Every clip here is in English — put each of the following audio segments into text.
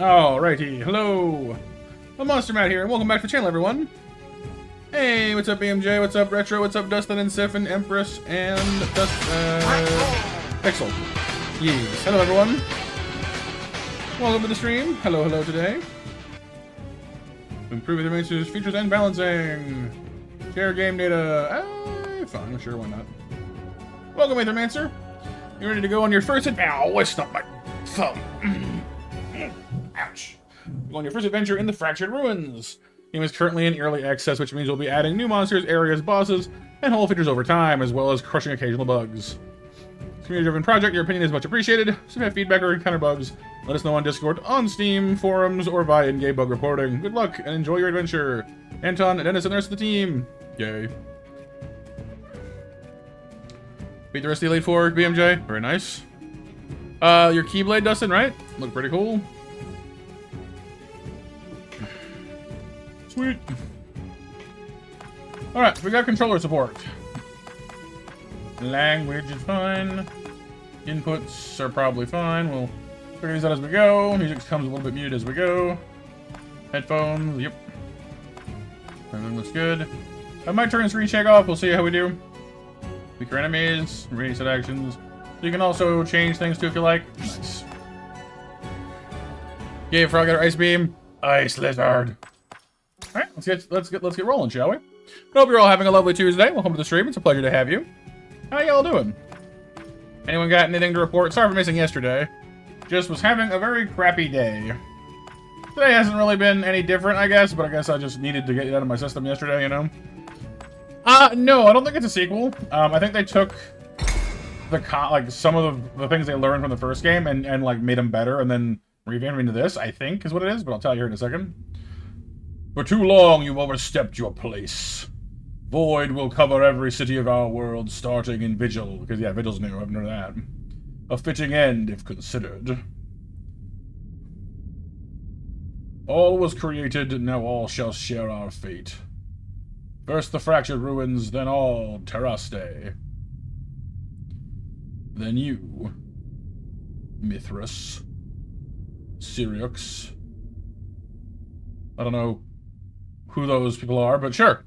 Alrighty, hello! I'm Monster Matt here, and welcome back to the channel, everyone! Hey, what's up, BMJ? What's up, Retro? What's up, Dustin and Sif and Empress and Pixel? Yes, hello, everyone! Welcome to the stream. Hello, hello today. Improve Aethermancer's features and balancing. Share game data. Fine, sure, why not? Welcome, Aethermancer. You ready to go on your first Ow, it's not my thumb. Ouch. Go on your first adventure in the Fractured Ruins. The game is currently in early access, which means we'll be adding new monsters, areas, bosses, and whole features over time, as well as crushing occasional bugs. It's a community-driven project. Your opinion is much appreciated. So if you have feedback or encounter bugs, let us know on Discord, on Steam, forums, or via in-game bug reporting. Good luck and enjoy your adventure. Anton, Dennis, and the rest of the team. Yay. Beat the rest of the Elite Four, BMJ. Very nice. Your Keyblade, Dustin, right? Look pretty cool. Sweet. Alright, we got controller support. Language is fine. Inputs are probably fine. We'll figure these out as we go. Music comes a little bit muted as we go. Headphones, yep. Everything looks good. I might turn screen check off. We'll see how we do. Weaker enemies, reset actions. You can also change things too if you like. Nice. Yay, Frog got our Ice Beam. Ice Lizard. Alright, let's get rolling, shall we? Hope you're all having a lovely Tuesday. Welcome to the stream. It's a pleasure to have you. How y'all doing? Anyone got anything to report? Sorry for missing yesterday. Just was having a very crappy day. Today hasn't really been any different, I guess, but I guess I just needed to get it out of my system yesterday, you know? No, I don't think it's a sequel. I think they took some of the things they learned from the first game and like made them better and then revamped into this, I think is what it is, but I'll tell you here in a second. For too long you've overstepped your place. Void will cover every city of our world, starting in Vigil. Because, yeah, Vigil's new, I've heard that. A fitting end, if considered. All was created, now all shall share our fate. First the Fractured Ruins, then all Terraste. Then you, Mithras, Syriux. I don't know who those people are, but sure.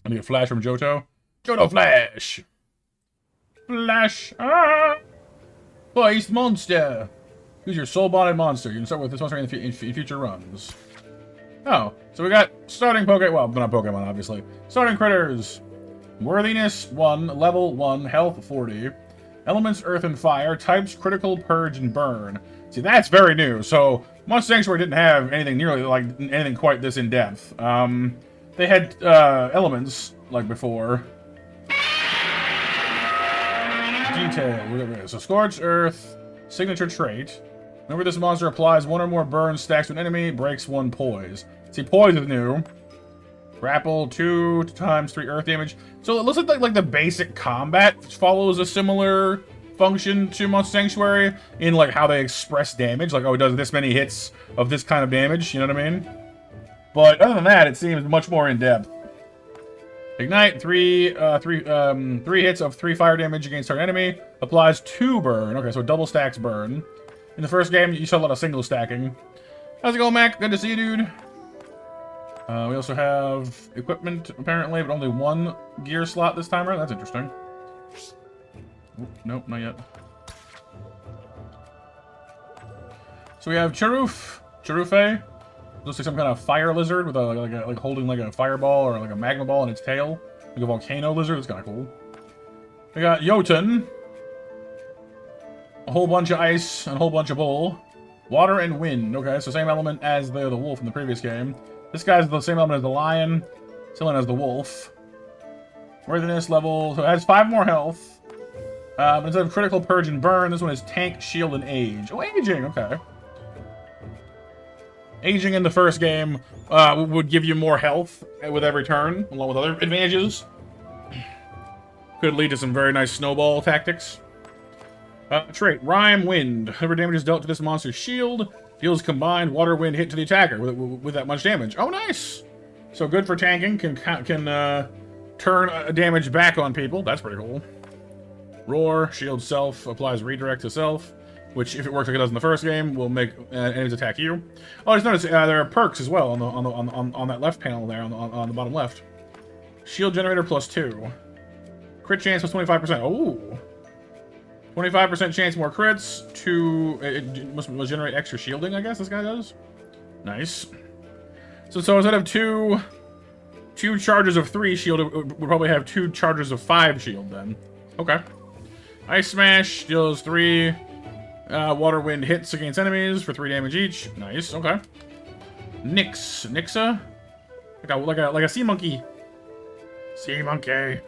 I need a flash from Johto. Johto Flash! Flash! Ah! Beast Monster! Who's your soul-bonded monster? You can start with this monster in future runs. Oh, so we got starting Pokemon. Well, not Pokemon, obviously. Starting critters. Worthiness 1, level 1, health 40. Elements Earth and Fire, types Critical, Purge, and Burn. See, that's very new. So, Monster Sanctuary didn't have anything nearly like anything quite this in depth. They had elements like before. Detail, whatever it is. So, Scorched Earth, signature trait. Whenever this monster applies one or more burn stacks to an enemy, breaks 1 poise. See, poise is new. Grapple 2 times 3 earth damage. So it looks like the basic combat follows a similar function to Monster Sanctuary in like how they express damage. Like, oh, it does this many hits of this kind of damage. You know what I mean? But other than that, it seems much more in depth. Ignite 3 hits of 3 fire damage against target enemy. Applies 2 burn. Okay, so double stacks burn. In the first game, you saw a lot of single stacking. How's it going, Mac? Good to see you, dude. We also have equipment, apparently, but only 1 gear slot this time around. That's interesting. Oop, nope, not yet. So we have Charufe. Looks like some kind of fire lizard with like holding like a fireball or like a magma ball in its tail. Like a volcano lizard. That's kind of cool. We got Jotun. A whole bunch of ice and a whole bunch of bull. Water and wind. Okay, so same element as the wolf in the previous game. This guy's the same element as the lion. Same as the wolf. Worthiness level. So it has 5 more health. Instead of critical, purge, and burn, this one is tank, shield, and age. Oh, aging. Okay. Aging in the first game would give you more health with every turn, along with other advantages. Could lead to some very nice snowball tactics. Trait, Rhyme Wind. Whatever damage is dealt to this monster's shield deals combined water wind hit to the attacker with that much damage. Oh, nice! So good for tanking. Can turn damage back on people. That's pretty cool. Roar, shield self, applies redirect to self. which, if it works like it does in the first game, will make enemies attack you. Oh, I just noticed there are perks as well on that left panel there on the bottom left. Shield generator +2. Crit chance was 25%. Oh, 25% chance more crits. It must generate extra shielding, I guess this guy does. Nice. So instead of two charges of 3 shield, we'll probably have 2 charges of 5 shield then. Okay. Ice Smash deals 3 water wind hits against enemies for 3 damage each. Nice. Okay. Nixa, like a sea monkey. Sea monkey.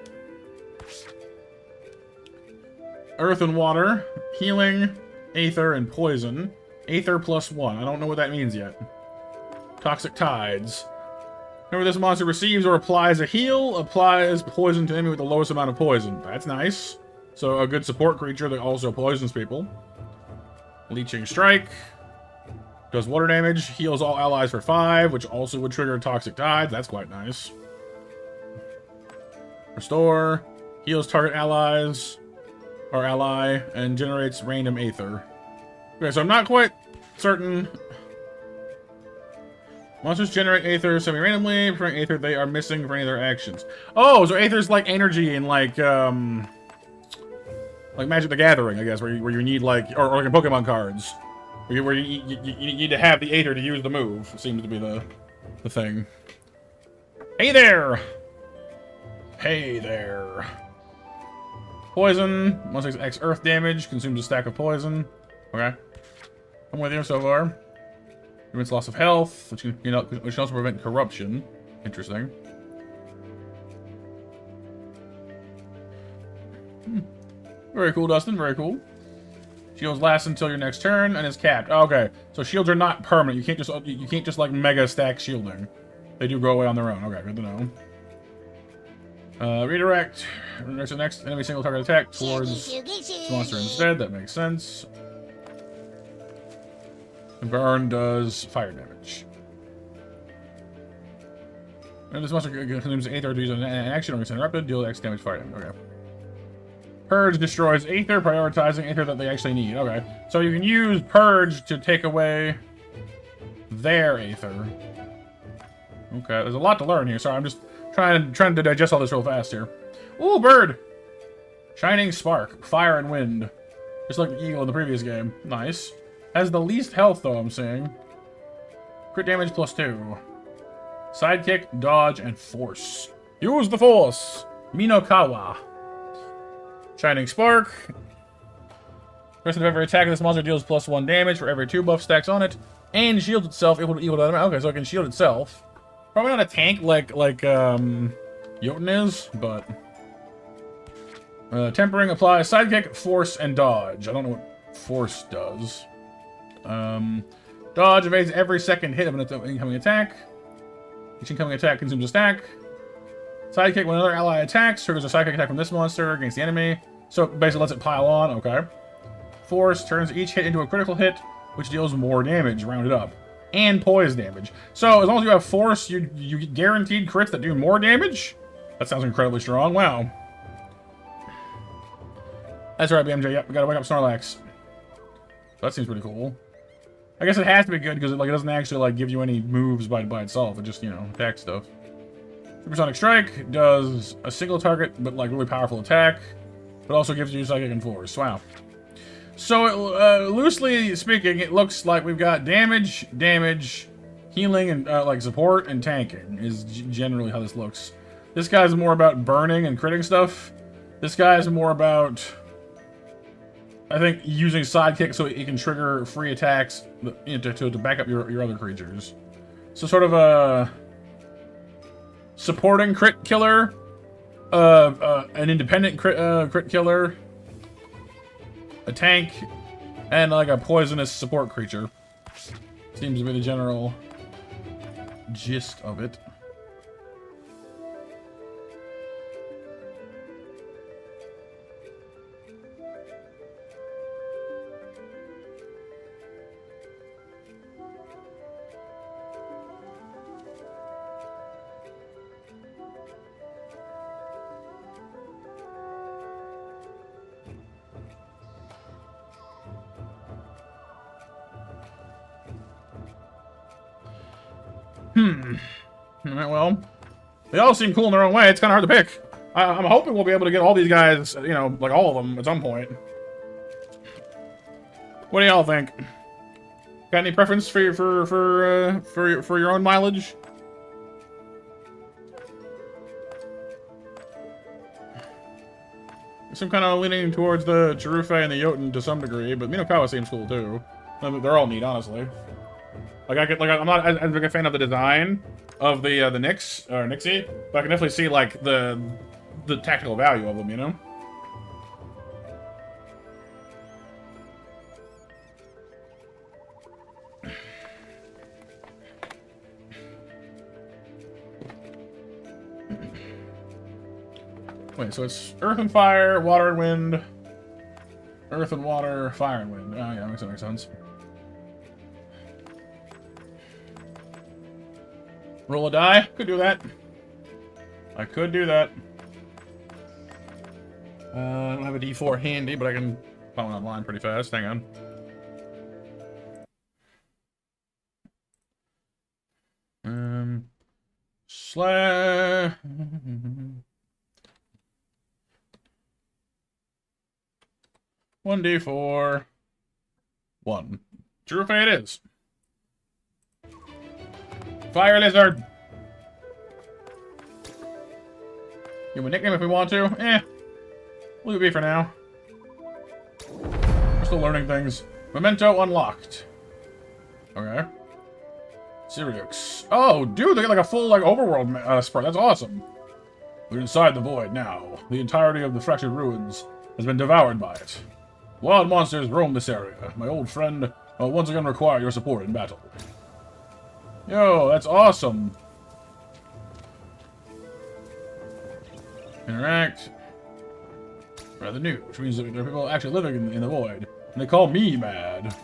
Earth and water, healing, aether, and poison. Aether +1. I don't know what that means yet. Toxic tides. Whenever this monster receives or applies a heal, applies poison to enemy with the lowest amount of poison. That's nice. So a good support creature that also poisons people. Leeching Strike. Does water damage. Heals all allies for 5, which also would trigger Toxic Tides. That's quite nice. Restore. Heals target allies. Or ally. And generates random aether. Okay, so I'm not quite certain. Monsters generate aether semi-randomly. Preferring aether they are missing for any of their actions. Oh, so aether's like energy in like Magic the Gathering, I guess, where you need like, or like in Pokemon cards, where you need to have the aether to use the move. Seems to be the thing. Hey there! Hey there. Poison. Monster takes X earth damage. Consumes a stack of poison. Okay. I'm with you so far. Prevents loss of health, which can also prevent corruption. Interesting. Very cool, Dustin. Very cool. Shields last until your next turn and is capped. Okay, so shields are not permanent. You can't just like mega stack shielding. They do go away on their own. Okay, good to know. Redirect. Next enemy single target attack towards this monster instead. That makes sense. And burn does fire damage. And this monster consumes aether to use an action or gets interrupted. Deal X damage fire damage. Okay. Purge destroys aether, prioritizing aether that they actually need. Okay. So you can use Purge to take away their aether. Okay, there's a lot to learn here. Sorry, I'm just trying to digest all this real fast here. Ooh, bird! Shining Spark. Fire and wind. Just like the eagle in the previous game. Nice. Has the least health, though, I'm seeing. Crit damage +2. Sidekick, dodge, and force. Use the force! Minokawa. Shining Spark. Person of every attack of this monster deals +1 damage for every 2 buff stacks on it. And shields itself equal to that amount. Okay, so it can shield itself. Probably not a tank like Jotun is, but... Tempering applies Sidekick, Force, and Dodge. I don't know what Force does. Dodge evades every second hit of an incoming attack. Each incoming attack consumes a stack. Sidekick, when another ally attacks, triggers a sidekick attack from this monster against the enemy. So it basically lets it pile on. Okay. Force turns each hit into a critical hit, which deals more damage, rounded up. And poise damage. So as long as you have Force, you get guaranteed crits that do more damage? That sounds incredibly strong. Wow. That's right, BMJ. Yep, we gotta wake up Snorlax. That seems pretty cool. I guess it has to be good because it doesn't actually give you any moves by itself. It just, attack stuff. Supersonic Strike does a single target, but really powerful attack, but also gives you Psychic and Force. Wow. So, loosely speaking, it looks like we've got damage, healing, and support and tanking is generally how this looks. This guy's more about burning and critting stuff. This guy's more about, I think, using Sidekick so it can trigger free attacks to back up your other creatures. So sort of a supporting crit killer, an independent crit killer, a tank, and a poisonous support creature. Seems to be the general gist of it. Alright, well, they all seem cool in their own way. It's kind of hard to pick. I'm hoping we'll be able to get all these guys, you know, like all of them at some point. What do y'all think? Got any preference for your own mileage? I'm kind of leaning towards the Chirufe and the Jotun to some degree, but Minokawa seems cool too. They're all neat, honestly. Like I'm not as big a fan of the design of the Nyx or Nixie, but I can definitely see like the tactical value of them, you know. Wait, so it's earth and fire, water and wind, earth and water, fire and wind. Oh yeah, that makes sense. Roll a die? Could do that. I could do that. I don't have a D4 handy, but I can find one online pretty fast. Hang on. Slash. 1d4. 1. Chirufe it is. Fire lizard. Give him a nickname if we want to. Leave it be for now. We're still learning things. Memento unlocked. Okay. Sirius. Oh, dude, they got like a full like overworld sprite. That's awesome. We're inside the void now. The entirety of the fractured ruins has been devoured by it. Wild monsters roam this area. My old friend will once again require your support in battle. Yo, that's awesome. Interact. Rather new, which means that there are people actually living in the void. And they call me mad.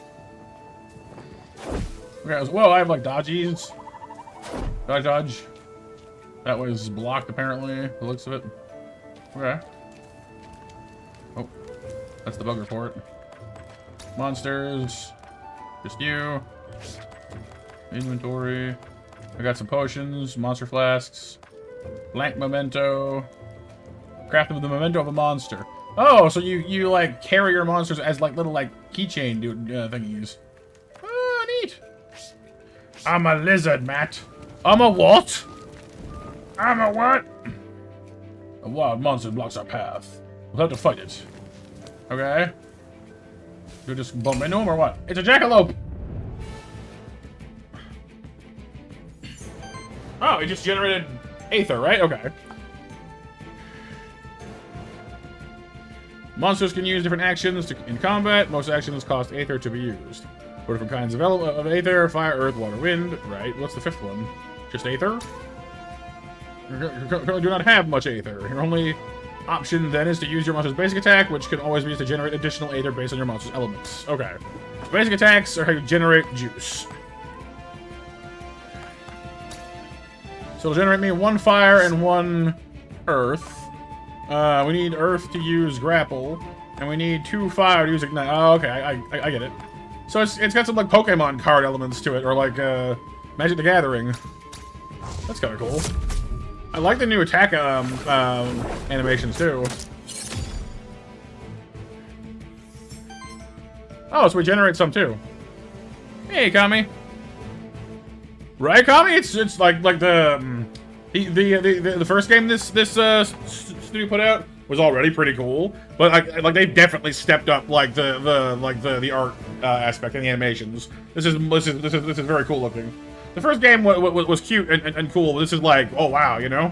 Okay, as well, I have like dodgies. Dodge. That was blocked apparently, the looks of it. Okay. Oh. That's the bug report. Monsters. Just you. Inventory. I got some potions, monster flasks, blank memento. Craft them with the memento of a monster. Oh, so you like carry your monsters as like little like keychain dude thingies. Oh, neat. I'm a lizard, Matt. I'm a what? I'm a what? A wild monster blocks our path. We'll have to fight it. Okay. You just bump into him or what? It's a jackalope! Oh, he just generated Aether, right? Okay. Monsters can use different actions in combat. Most actions cost Aether to be used. Four different kinds of Aether: fire, earth, water, wind. Right. What's the fifth one? Just Aether? You currently do not have much Aether. Your only option then is to use your monster's basic attack, which can always be used to generate additional Aether based on your monster's elements. Okay. Basic attacks are how you generate juice. So it'll generate me 1 fire and 1 earth. We need earth to use grapple, and we need 2 fire to use ignite. Oh, okay, I get it. So it's got some like Pokemon card elements to it, or like Magic the Gathering. That's kind of cool. I like the new attack animations too. Oh, so we generate some too. Hey, Kami. Right, Kami? It's like the first game this studio put out was already pretty cool, but like they've definitely stepped up like the art aspect and the animations. This is very cool looking. The first game was cute and cool, but this is like, oh wow, you know?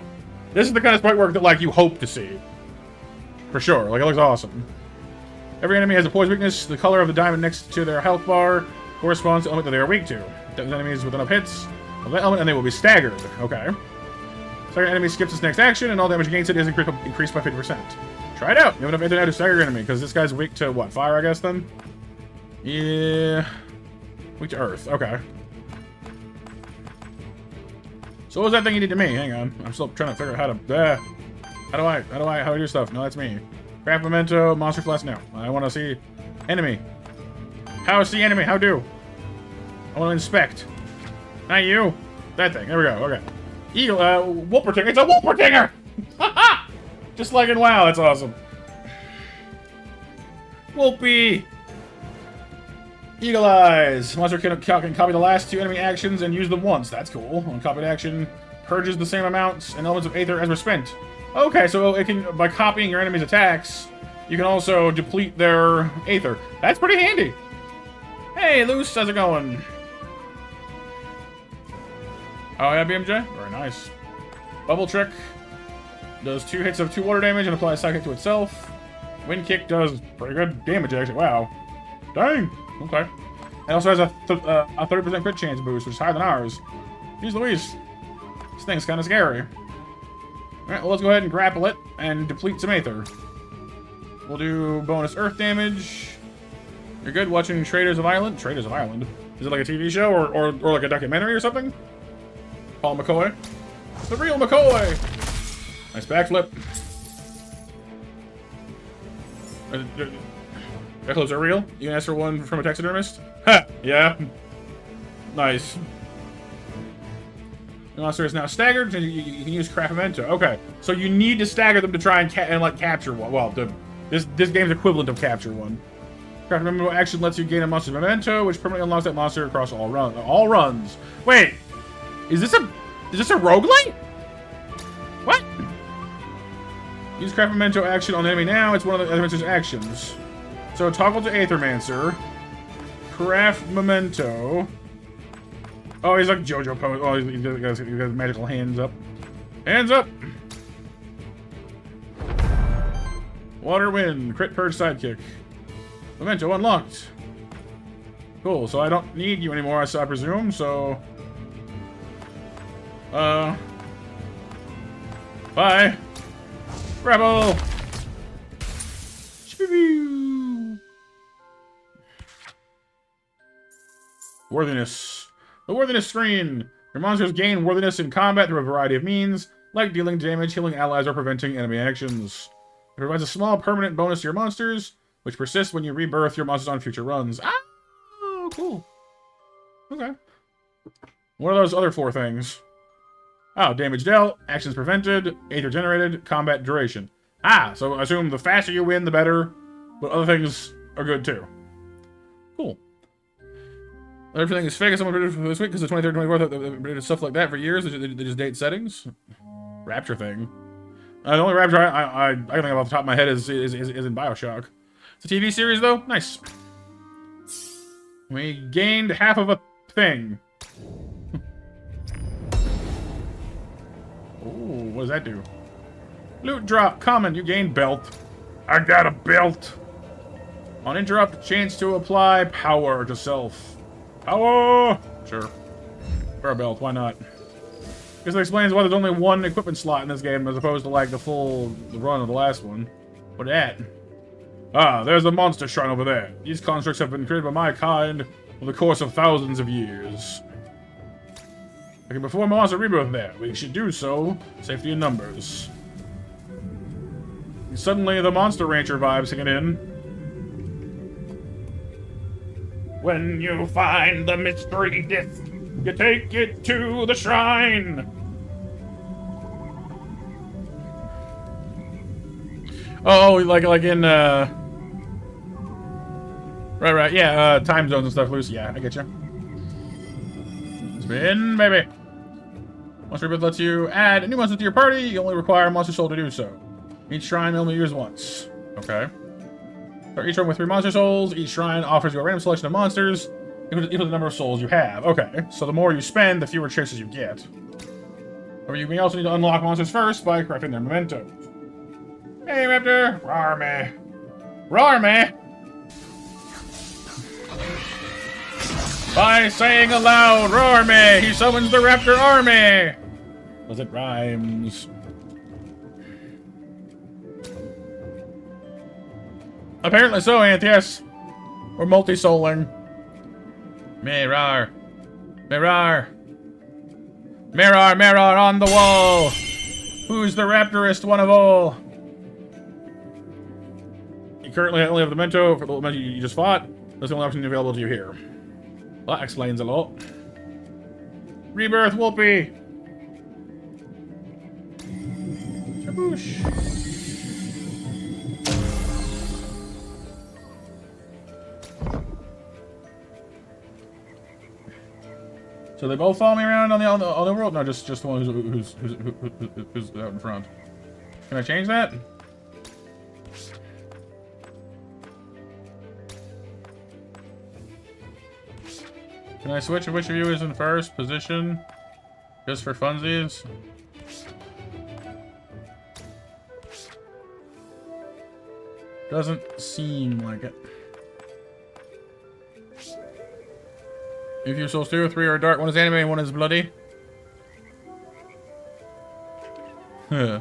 This is the kind of sprite work that like you hope to see. For sure, like it looks awesome. Every enemy has a poison weakness. The color of the diamond next to their health bar corresponds to the element that they are weak to. The enemies with enough hits of that element and they will be staggered. Okay. Staggered enemy skips its next action and all damage against it is increased by 50%. Try it out. You have enough Aether now to stagger your enemy, because this guy's weak to what? Fire, I guess then? Yeah. Weak to earth. Okay. So what was that thing you did to me? Hang on. I'm still trying to figure out how to... how do I do stuff? No, that's me. Craft memento, monster flask, no. I want to see enemy. How see enemy? How do? I want to inspect. Not you. That thing. There we go. Okay. Eagle, Wolpertinger. It's a Wolpertinger! Just like in WoW. That's awesome. Wolpy! Eagle Eyes. Monster can copy the last 2 enemy actions and use them once. That's cool. Uncopied action purges the same amounts and elements of Aether as were spent. Okay, so it can, by copying your enemy's attacks, you can also deplete their Aether. That's pretty handy. Hey, Luce, how's it going? Oh yeah, BMJ? Very nice. Bubble Trick does 2 hits of 2 water damage and applies Psychic to itself. Wind Kick does pretty good damage, actually. Wow. Dang. Okay. It also has a 30% crit chance boost, which is higher than ours. Jeez Louise. This thing's kind of scary. Alright, well, let's go ahead and grapple it and deplete some Aether. We'll do bonus Earth damage. You're good watching Traders of Ireland? Traders of Ireland? Is it like a TV show or like a documentary or something? Paul McCoy. The real McCoy! Nice backflip. Backflips are real? You can ask for one from a taxidermist? Ha! Yeah. Nice. The monster is now staggered, and you can use Craft-Memento. Okay, so you need to stagger them to try and like capture one. Well, this game's equivalent of capture one. Craft-Memento action lets you gain a monster's memento, which permanently unlocks that monster across all runs. Wait, is this a roguelite? What? Use Craft-Memento action on the enemy now. It's one of the Aethermancer's actions. So toggle to Aethermancer. Craft-Memento. Oh, he's like JoJo pose. Oh, he's got magical hands up. Hands up! Water Wind. Crit Purge Sidekick. Memento unlocked. Cool, so I don't need you anymore, I presume, so... Bye! Rebel! Worthiness. The Worthiness screen. Your monsters gain worthiness in combat through a variety of means, like dealing damage, healing allies, or preventing enemy actions. It provides a small permanent bonus to your monsters, which persists when you rebirth your monsters on future runs. Oh, cool. Okay. What are those other 4 things? Oh, damage dealt, actions prevented, Aether generated, combat duration. Ah, so I assume the faster you win, the better, but other things are good too. Cool. Everything is fake. Someone predicted for this week because the 23rd, 24th, they predicted stuff like that for years. They just date settings. Rapture thing. The only Rapture I can think of off the top of my head is in Bioshock. It's a TV series though. Nice. We gained half of a thing. Ooh, what does that do? Loot drop. Common. You gain belt. I got a belt. On interrupt, chance to apply power to self. Power! Sure. For a belt, why not? Guess that explains why there's only 1 equipment slot in this game as opposed to like the full run of the last one. What at? Ah, there's the monster shrine over there. These constructs have been created by my kind over the course of thousands of years. I can perform a monster rebirth there. We should do so. Safety in numbers. Suddenly, the Monster Rancher vibe singing in. When you find the mystery disc, you take it to the shrine. Oh, like in right, yeah, time zones and stuff, loose. Yeah, I get you. Spin, baby. Monster Rebirth lets you add a new monster to your party. You only require a monster soul to do so. Each shrine only used once. Okay. Start each run with 3 monster souls. Each shrine offers you a random selection of monsters equal to the number of souls you have. Okay, so the more you spend, the fewer chances you get. Or you may also need to unlock monsters first by correcting their memento. Hey, Raptor! Roar me! Roar me! By saying aloud, roar me! He summons the Raptor army! Was it rhymes? Apparently so, Ant, yes. We're multi-souling. Mirror. Mirror. Mirror, mirror on the wall. Who's the raptorist one of all? You currently only have the memento for the memento you just fought. That's the only option available to you here. Well, that explains a lot. Rebirth Whoopee! Shaboosh. So they both follow me around on the world? No, just the one who's out in front. Can I change that? Can I switch which of you is in first position? Just for funsies? Doesn't seem like it. If your souls 2 or 3 are dark, one is anime and one is bloody. Huh.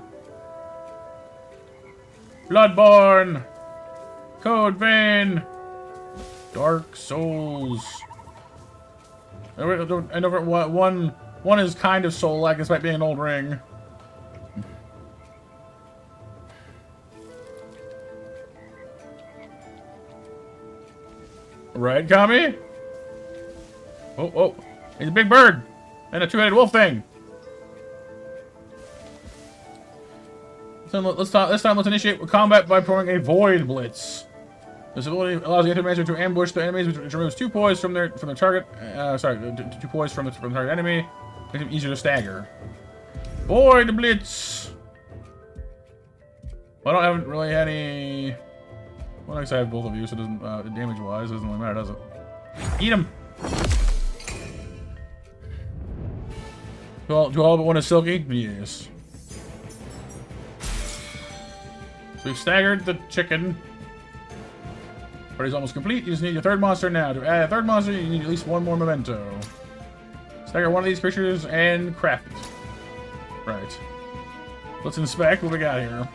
Bloodborne! Code Vein! Dark Souls. And over one is kind of soul-like, despite being an old ring. Right, Kami? Oh, oh. He's a big bird! And a two-headed wolf thing! So this time let's initiate combat by performing a Void Blitz. This ability allows the Aethermancer to ambush the enemies, which removes 2 poise from their target. 2 poise from the target enemy, makes them easier to stagger. Void Blitz. Well, I haven't really had any. Well, I guess I have both of you, so it doesn't damage-wise doesn't really matter, does it? Eat him. Do all but one is silky? Yes. So we've staggered the chicken. Party's almost complete. You just need your third monster now. To add a third monster, you need at least one more memento. Stagger one of these creatures and craft it. Right. Let's inspect what we got here.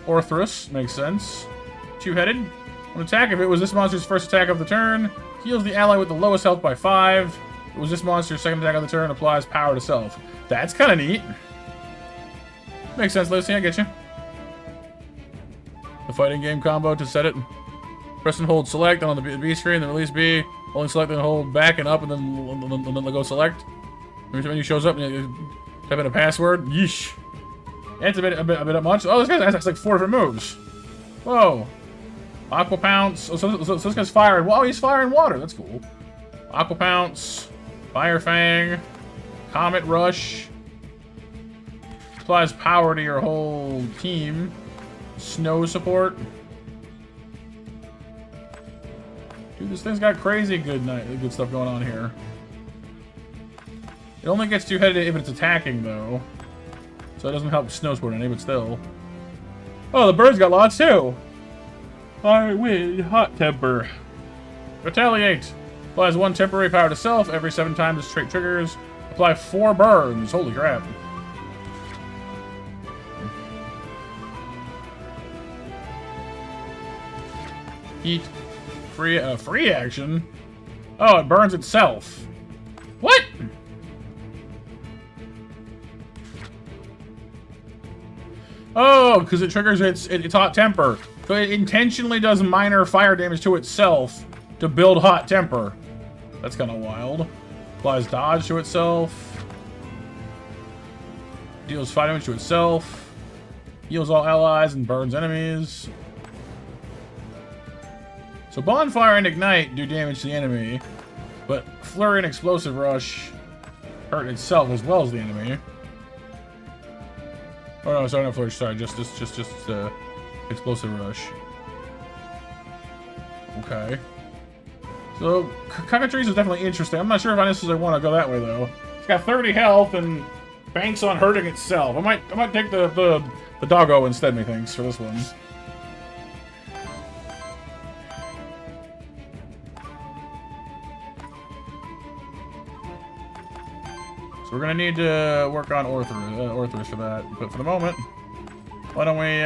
Orthrus, makes sense. Two-headed. On attack, if it was this monster's first attack of the turn, heals the ally with the lowest health by 5. If it was this monster's second attack of the turn, applies power to self. That's kind of neat. Makes sense, Lucy. I get you. The fighting game combo to set it. Press and hold select on the B screen, then release B. Only select and hold back and up, and then go select. Every time menu shows up, and you type in a password. Yeesh. Yeah, it's a bit much. Oh, this guy has like 4 different moves. Whoa. Aqua Pounce. Oh, so this guy's firing. Whoa, he's firing water. That's cool. Aqua Pounce. Fire Fang. Comet Rush. Applies power to your whole team. Snow support. Dude, this thing's got crazy good stuff going on here. It only gets two-headed if it's attacking, though. So it doesn't help snow support any, but still. Oh, the bird's got lots, too. Fire, wind, hot temper. Retaliate. Applies 1 temporary power to self every 7 times this trait triggers. Apply 4 burns. Holy crap. Heat. Free action? Oh, it burns itself. What? Oh, because it triggers its hot temper. So it intentionally does minor fire damage to itself to build hot temper. That's kind of wild. Applies dodge to itself. Deals fire damage to itself. Heals all allies and burns enemies. So Bonfire and Ignite do damage to the enemy, but Flurry and Explosive Rush hurt itself as well as the enemy. Oh no, sorry, not Flurry, sorry, just Explosive Rush. Okay. So Cockatrice is definitely interesting. I'm not sure if I necessarily want to go that way though. It's got 30 health and banks on hurting itself. I might take the doggo instead, methinks, for this one. We're gonna need to work on Orthrus for that, but for the moment, why don't we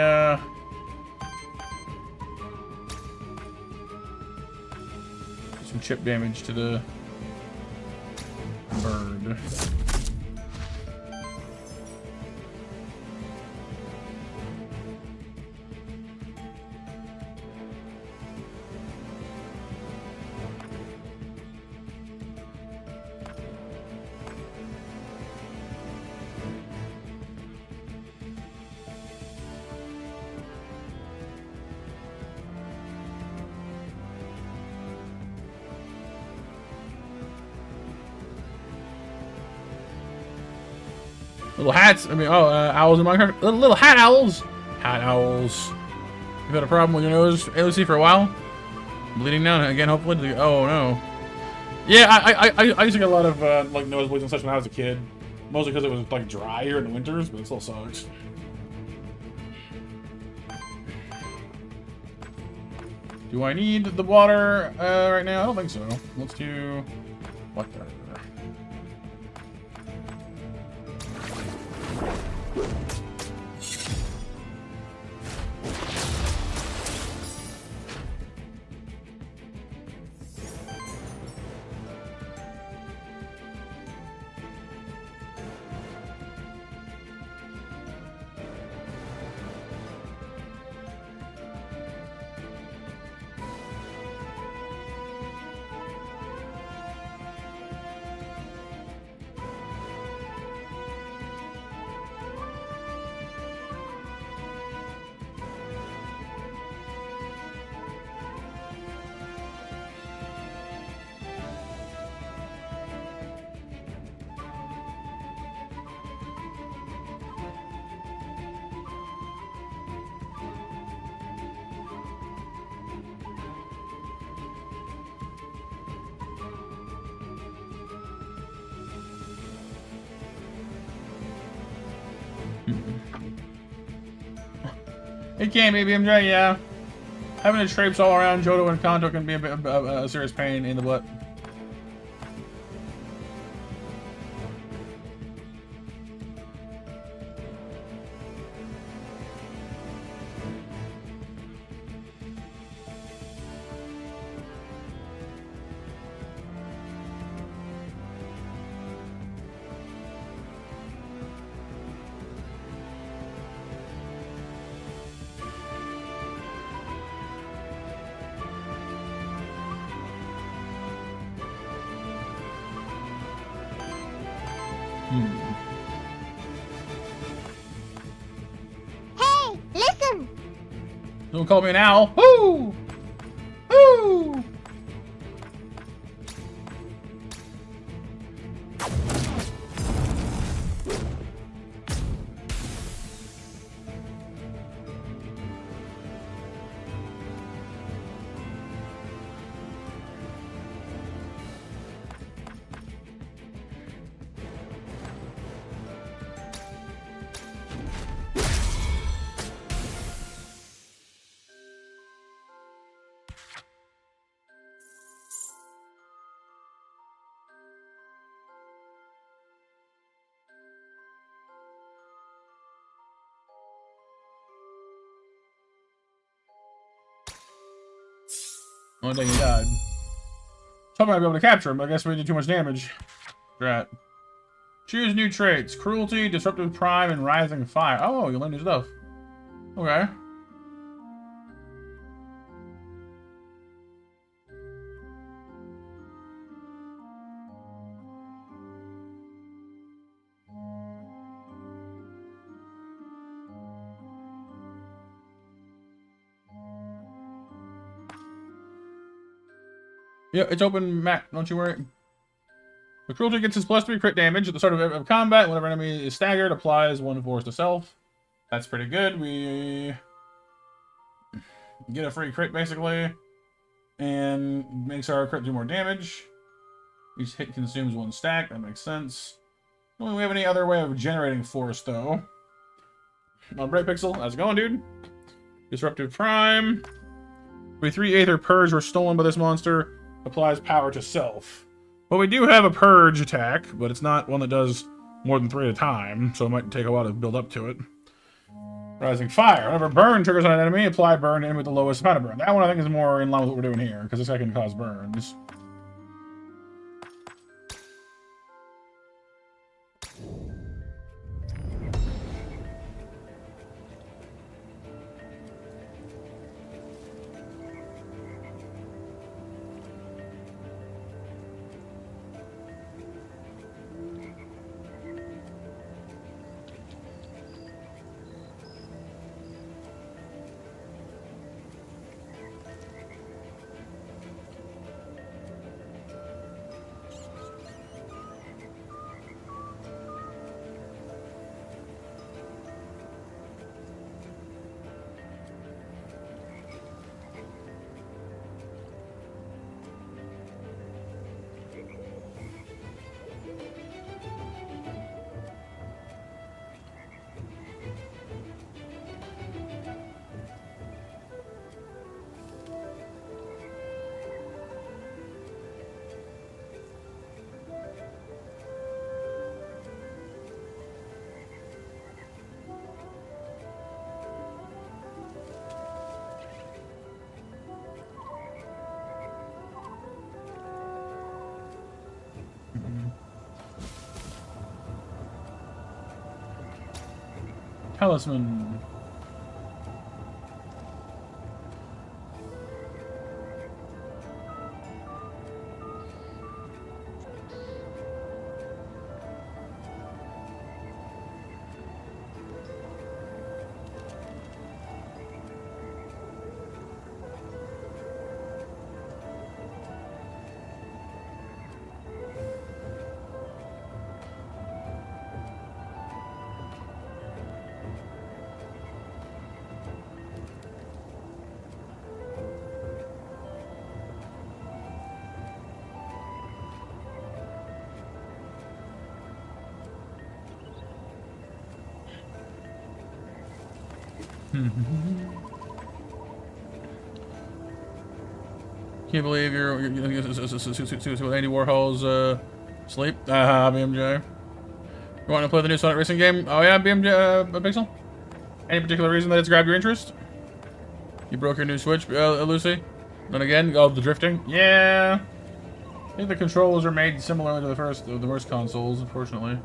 do some chip damage to the bird. Little hats. I mean, owls in Minecraft. Little hat owls. Hat owls. You've had a problem with your nose, AOC, for a while? Bleeding now again, hopefully. Oh no. Yeah, I used to get a lot of like nosebleeds and such when I was a kid. Mostly because it was like drier in the winters, but it still sucks. Do I need the water right now? I don't think so. Let's do what the. It can be, BMJ, yeah. Having the traipse all around Johto and Kanto can be a bit of a serious pain in the butt. Hey, listen! Don't call me an owl. Woo! Woo! One thing he died. Thought I might be able to capture him, but I guess we did too much damage. Drat. Choose new traits. Cruelty, Disruptive Prime, and Rising Fire. Oh, you learn new stuff. Okay. Yeah, it's open, Matt. Don't you worry. The Cruelty gets his +3 crit damage at the start of combat. Whenever an enemy is staggered, applies 1 force to self. That's pretty good. We get a free crit, basically. And makes our crit do more damage. Each hit consumes 1 stack. That makes sense. Don't we have any other way of generating force, though. Bright Pixel, how's it going, dude? Disruptive Prime. 3 Aether Purge were stolen by this monster. Applies power to self. Well, we do have a Purge attack, but it's not one that does more than 3 at a time, so it might take a while to build up to it. Rising Fire. Whenever burn triggers on an enemy, apply burn to enemy with the lowest amount of burn. That one I think is more in line with what we're doing here, because this guy can cause burns. Talisman. Can't believe you're Andy Warhol's sleep. BMJ. You want to play the new Sonic Racing game? Oh yeah, BMJ, Pixel? Any particular reason that it's grabbed your interest? You broke your new Switch, Lucy? Then again, oh, the drifting? Yeah. I think the controls are made similar to the worst consoles, unfortunately.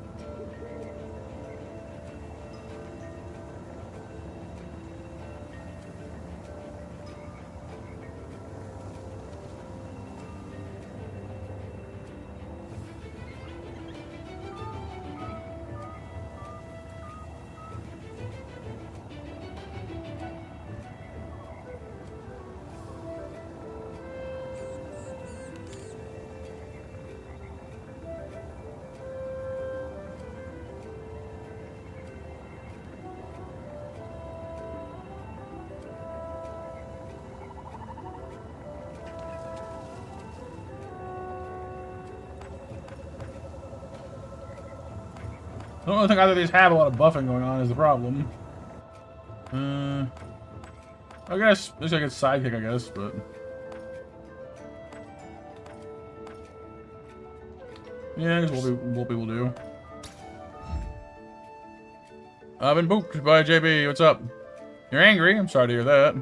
I don't really think either of these have a lot of buffing going on is the problem. I guess, looks like it's sidekick, I guess, but... Yeah, I guess Wolpie will do. I've been booped by JB, what's up? You're angry? I'm sorry to hear that.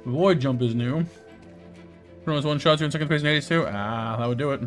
Void jump is new. Promotes one shots, you're in second place in 82. Ah, that would do it.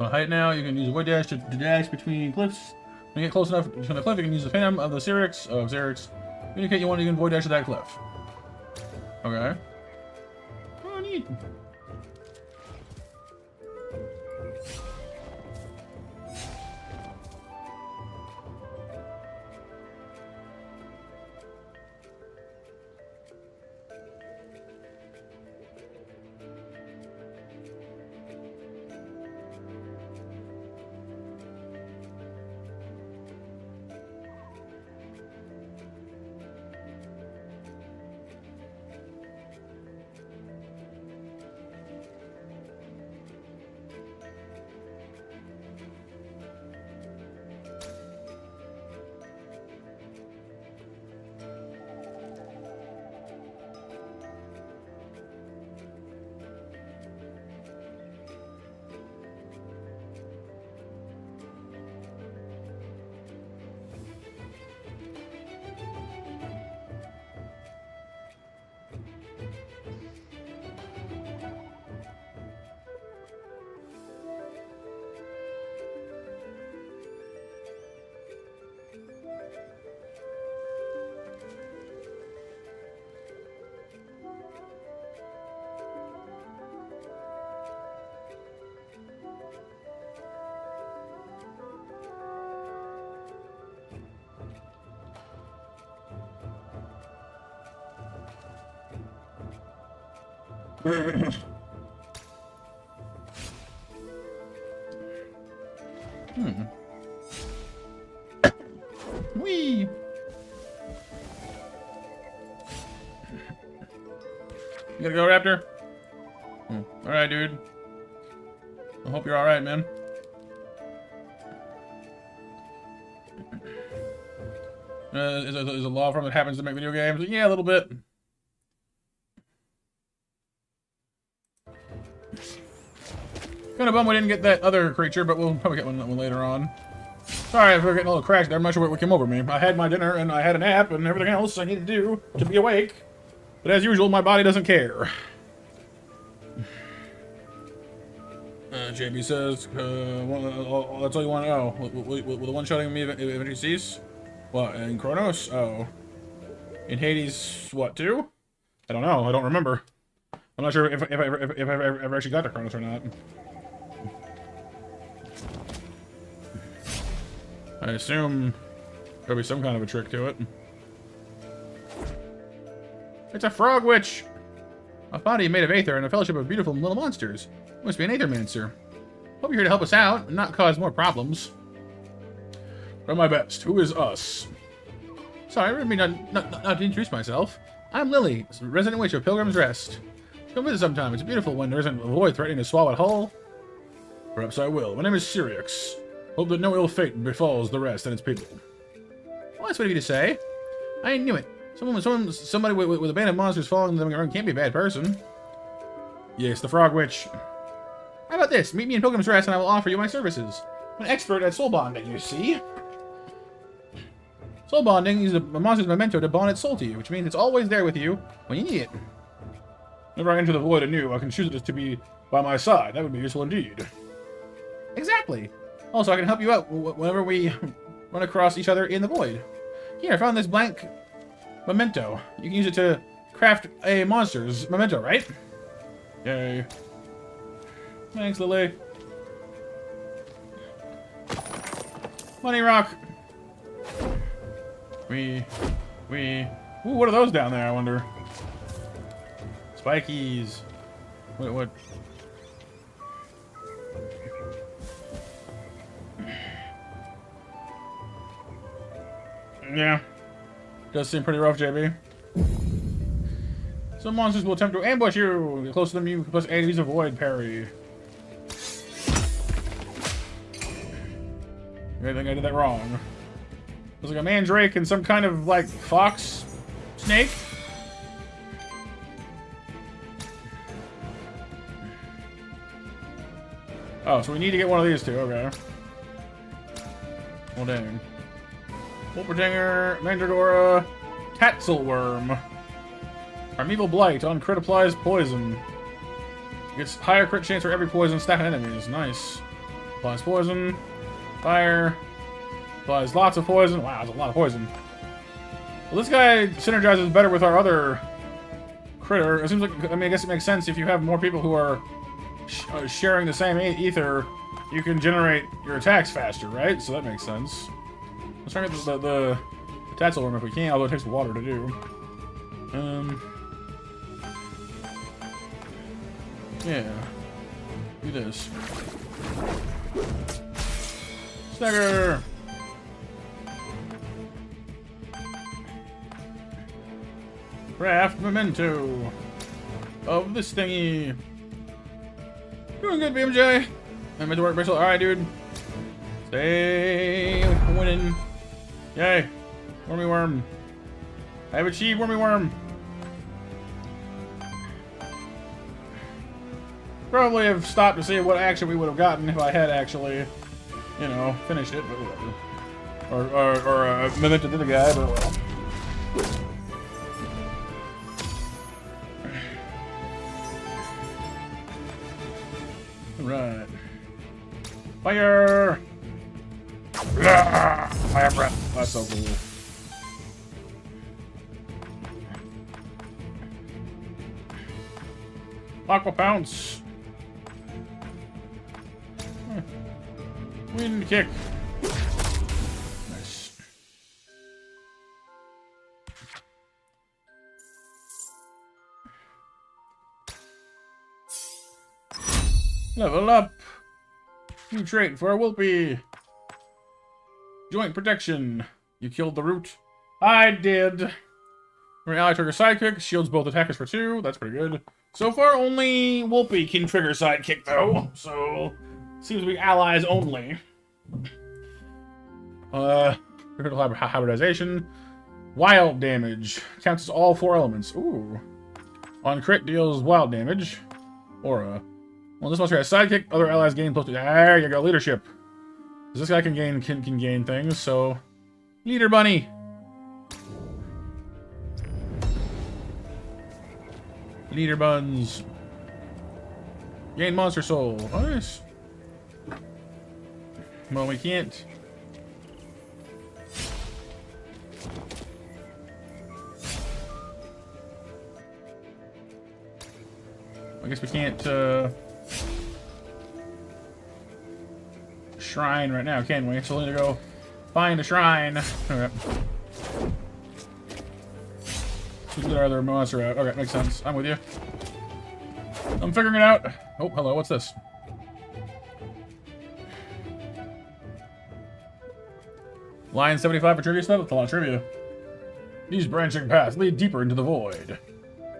On height now, you can use a void dash to dash between cliffs. When you get close enough to the cliff, you can use the Phantom of the Xerix. Indicate you want to void dash to that cliff. Okay. Oh, neat. Whee! You gotta go, Raptor? Alright, dude. I hope you're alright, man. Is a law firm that happens to make video games? Yeah, a little bit. Kind of bummed we didn't get that other creature, but we'll probably get one later on. Sorry if we're getting a little crashed there. I'm not sure what came over me. I had my dinner and I had a nap and everything else I need to do to be awake. But as usual, my body doesn't care. JB says, that's all you want to know. Will the one-shotting me eventually cease? What, in Kronos? Oh. In Hades, what, 2? I don't know. I don't remember. I'm not sure if I ever actually got to Kronos or not. I assume there'll be some kind of a trick to it. It's a frog witch! A body made of aether and a fellowship of beautiful little monsters. Must be an Aethermancer. Hope you're here to help us out and not cause more problems. Try my best. Who is us? Sorry, I really mean not to introduce myself. I'm Lily, resident witch of Pilgrim's Rest. Come visit sometime. It's beautiful when there isn't a void threatening to swallow it whole. Perhaps I will. My name is Syriax. Hope that no ill fate befalls the rest and its people. Well, that's what you to say. I knew it. Somebody with a band of monsters following them around can't be a bad person. Yes, the Frog Witch. How about this? Meet me in Pilgrim's Rest and I will offer you my services. I'm an expert at soul bonding, you see. Soul bonding uses a monster's memento to bond its soul to you, which means it's always there with you when you need it. Whenever I enter the void anew, I can choose it to be by my side. That would be useful indeed. Exactly. Also, I can help you out whenever we run across each other in the void. Here, I found this blank memento. You can use it to craft a monster's memento, right? Yay. Thanks, Lily. Money rock. Ooh, what are those down there, I wonder? Spikies. What? Yeah. Does seem pretty rough, JB. Some monsters will attempt to ambush you. Get close to them, you plus 8 use a void parry. I think I did that wrong. There's like a mandrake and some kind of like fox snake. Oh, so we need to get one of these two. Okay. Well, dang. Wolperdinger, Mandragora, Tatzelworm. Primeval Blight on crit applies poison. Gets higher crit chance for every poison stacking enemies. Nice. Applies poison. Fire. Applies lots of poison. Wow, that's a lot of poison. Well, this guy synergizes better with our other critter. It seems like, I mean, I guess it makes sense if you have more people who are sharing the same ether, you can generate your attacks faster, right? So that makes sense. Let's try to get the Tatzelworm if we can, although it takes water to do. Yeah. Do this. Stagger! Craft memento of this thingy. Doing good, BMJ. I meant to work, Bristol. Alright, dude. Stay winning. Yay. Wormy worm. I have achieved wormy worm. Probably have stopped to see what action we would have gotten if I had actually, you know, finished it, but whatever. Or memento to the guy, but well. Right. Fire! Fire breath. That's so cool. Aqua Pounce. Wind kick. Nice. Level up. New trait for a Whoopee. Joint protection. You killed the root. I did. When ally trigger sidekick, shields both attackers for 2. That's pretty good. So far, only Whoopee can trigger sidekick, though. So, seems to be allies only. Critical hybridization. Wild damage. Counts as all 4 elements. Ooh. On crit, deals wild damage. Aura. Well, this monster has sidekick. Other allies gain plus 2. There you go. Leadership. This guy can gain things, so... Leader bunny. Leader buns. Gain monster soul. Nice. Well, we can't. I guess we can't shrine right now, can we? So we'll need to go find a shrine. Okay. Get our other monster out. Okay, makes sense. I'm with you. I'm figuring it out. Oh, hello. What's this? Line 75 for trivia stuff? That's a lot of trivia. These branching paths lead deeper into the void.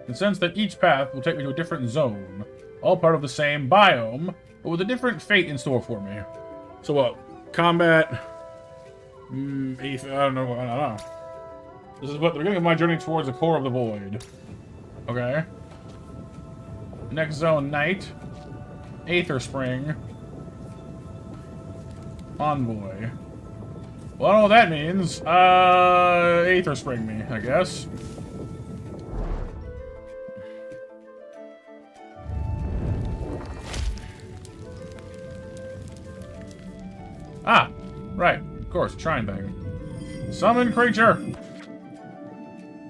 And sense that each path will take me to a different zone. All part of the same biome, but with a different fate in store for me. So what? Combat? I don't know. This is what the beginning of my journey towards the core of the void. Okay. Next zone, night. Aether Spring. Envoy. Well, I don't know what that means. Aether Spring me, I guess. Ah, right. Of course, shrine thing. Summon creature!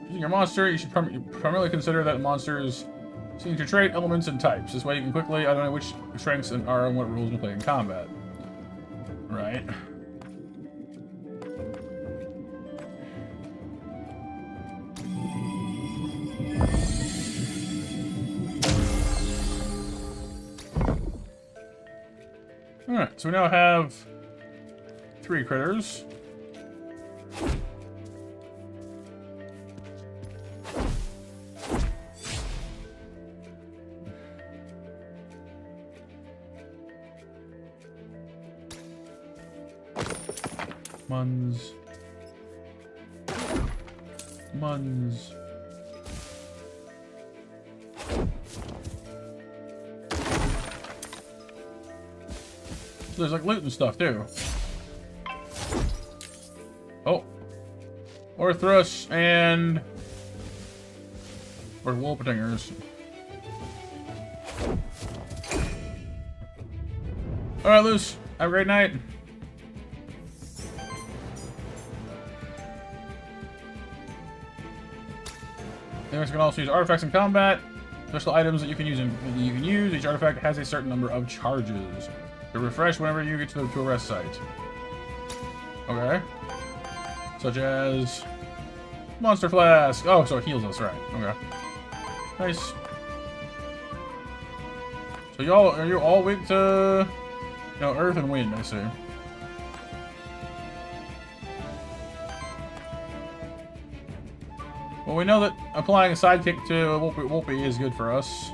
Using your monster, you should primarily consider that monster's signature trait, elements, and types. This way you can quickly identify which strengths are and what rules you play in combat. Right. Alright, so we now have 3 critters. Muns. There's like loot and stuff too. Oh. Orthrus and... or Wolpetingers. Alright, Luce. Have a great night. Enemies can also use artifacts in combat. Special items that you can use. Each artifact has a certain number of charges. To refresh whenever you get to a rest site. Okay. Such as Monster Flask. Oh, so it heals us, right? Okay. Nice. So are you all weak to, earth and wind? I see. Well, we know that applying a sidekick to Whoopee is good for us.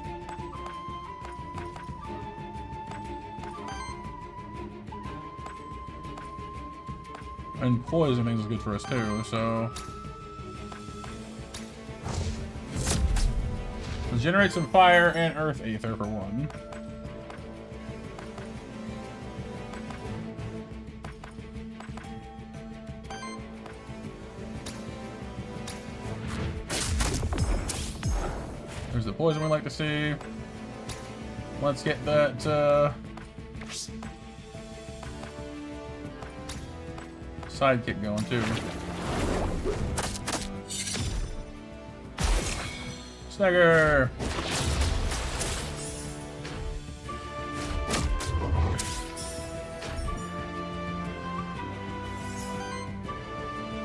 And poison things is good for us too, so... Let's generate some fire and earth aether for one. There's the poison we like to see. Let's get that, sidekick going too. Snagger!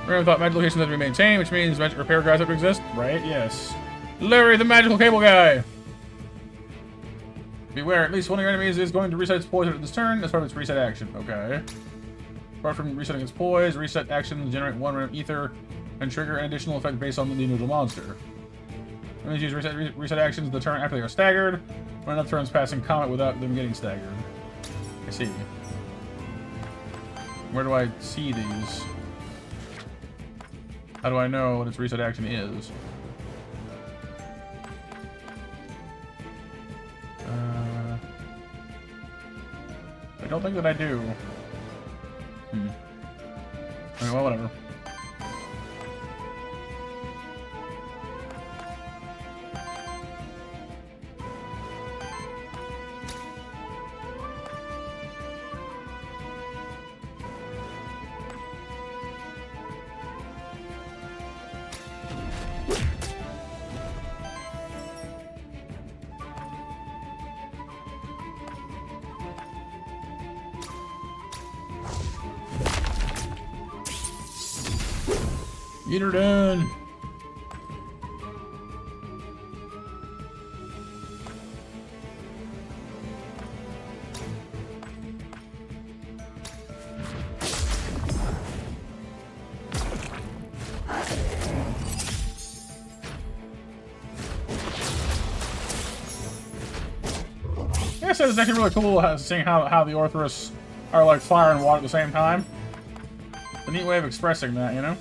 Remember, thought magic locations have to be maintained, which means magic repair guys have to exist, right? Yes. Larry, the magical cable guy! Beware, at least one of your enemies is going to reset its poise at this turn as part of its reset action. Okay. Apart from resetting its poise, reset actions generate 1 random ether and trigger an additional effect based on the individual monster. Enemies use reset actions the turn after they are staggered. Run enough turns passing combat without them getting staggered. I see. Where do I see these? How do I know what its reset action is? I don't think that I do. Okay, well, whatever. Get her done. I guess it's actually really cool seeing how the Orthrus are like fire and water at the same time. A neat way of expressing that, you know?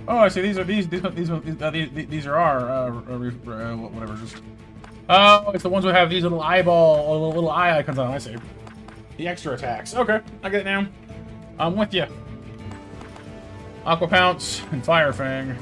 Oh, I see. These are our whatever. Just oh, it's the ones that have these little little eye icons on. I see. The extra attacks. Okay, I get it now. I'm with you. Aqua Pounce and Fire Fang.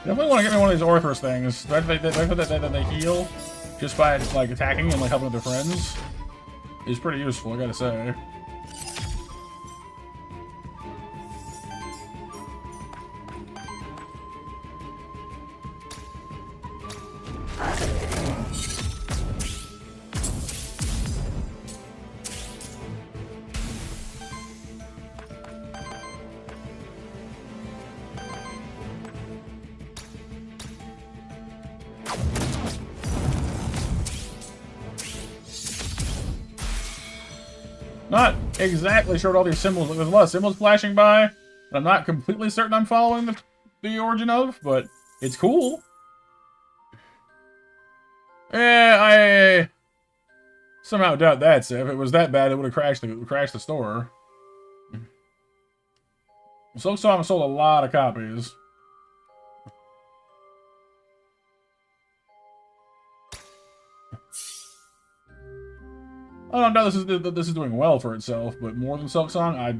Definitely want to get me one of these Orthrus things. That they heal just by like attacking and like helping with their friends is pretty useful, I gotta say. Not exactly sure what all these symbols. There's a lot of symbols flashing by that I'm not completely certain I'm following the origin of, but it's cool. I somehow doubt that. If it was that bad, it would have crashed the store. Silksong sold a lot of copies. I don't know if this is doing well for itself, but more than Silksong, I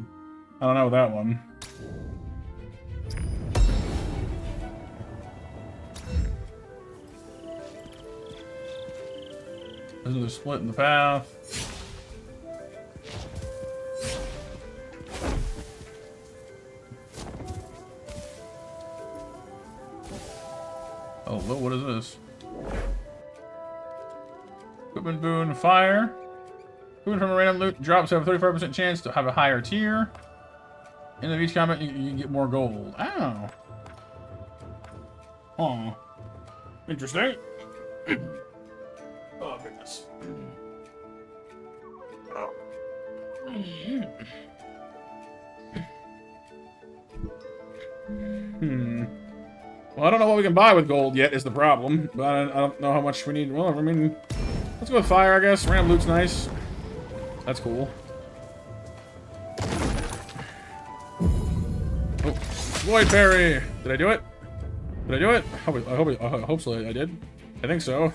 don't know that one. There's another split in the path. Oh, what is this? Equipment boon, fire. Equipment from a random loot drops have a 35% chance to have a higher tier. End of each combat, you can get more gold. Ow. Huh. Interesting. Oh, goodness. Oh. Well, I don't know what we can buy with gold yet is the problem. But I don't know how much we need. Well, I mean, let's go with fire, I guess. Random loot's nice. That's cool. Oh, Void Parry! Did I do it? Did I do it? I hope so. I did. I think so.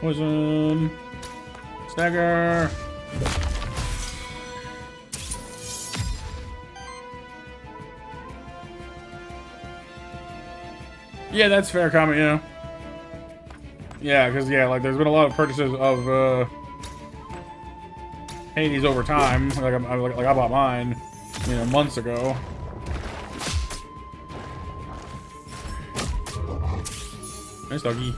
Poison. Stagger. Yeah, that's fair comment, yeah. Yeah, because, yeah, like, there's been a lot of purchases of, Hades over time. Like, I bought mine, you know, months ago. Nice doggy.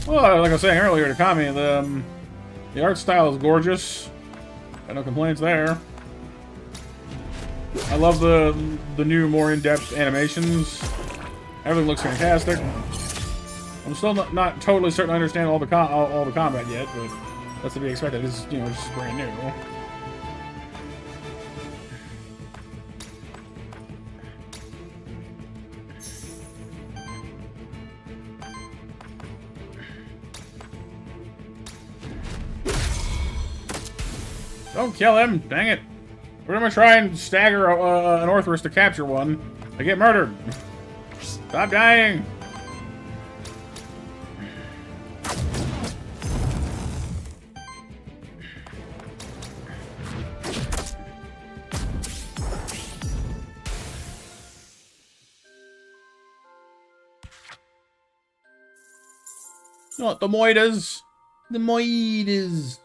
Well, like I was saying earlier to Kami, the art style is gorgeous. Got no complaints there. I love the new, more in-depth animations. Everything looks fantastic. I'm still not totally certain I understand all the combat yet, but that's to be expected. It's, you know, just brand new. Don't kill him! Dang it! We're gonna try and stagger an Orthrus to capture one. I get murdered. Stop dying! Not the Moidas. The Moidas.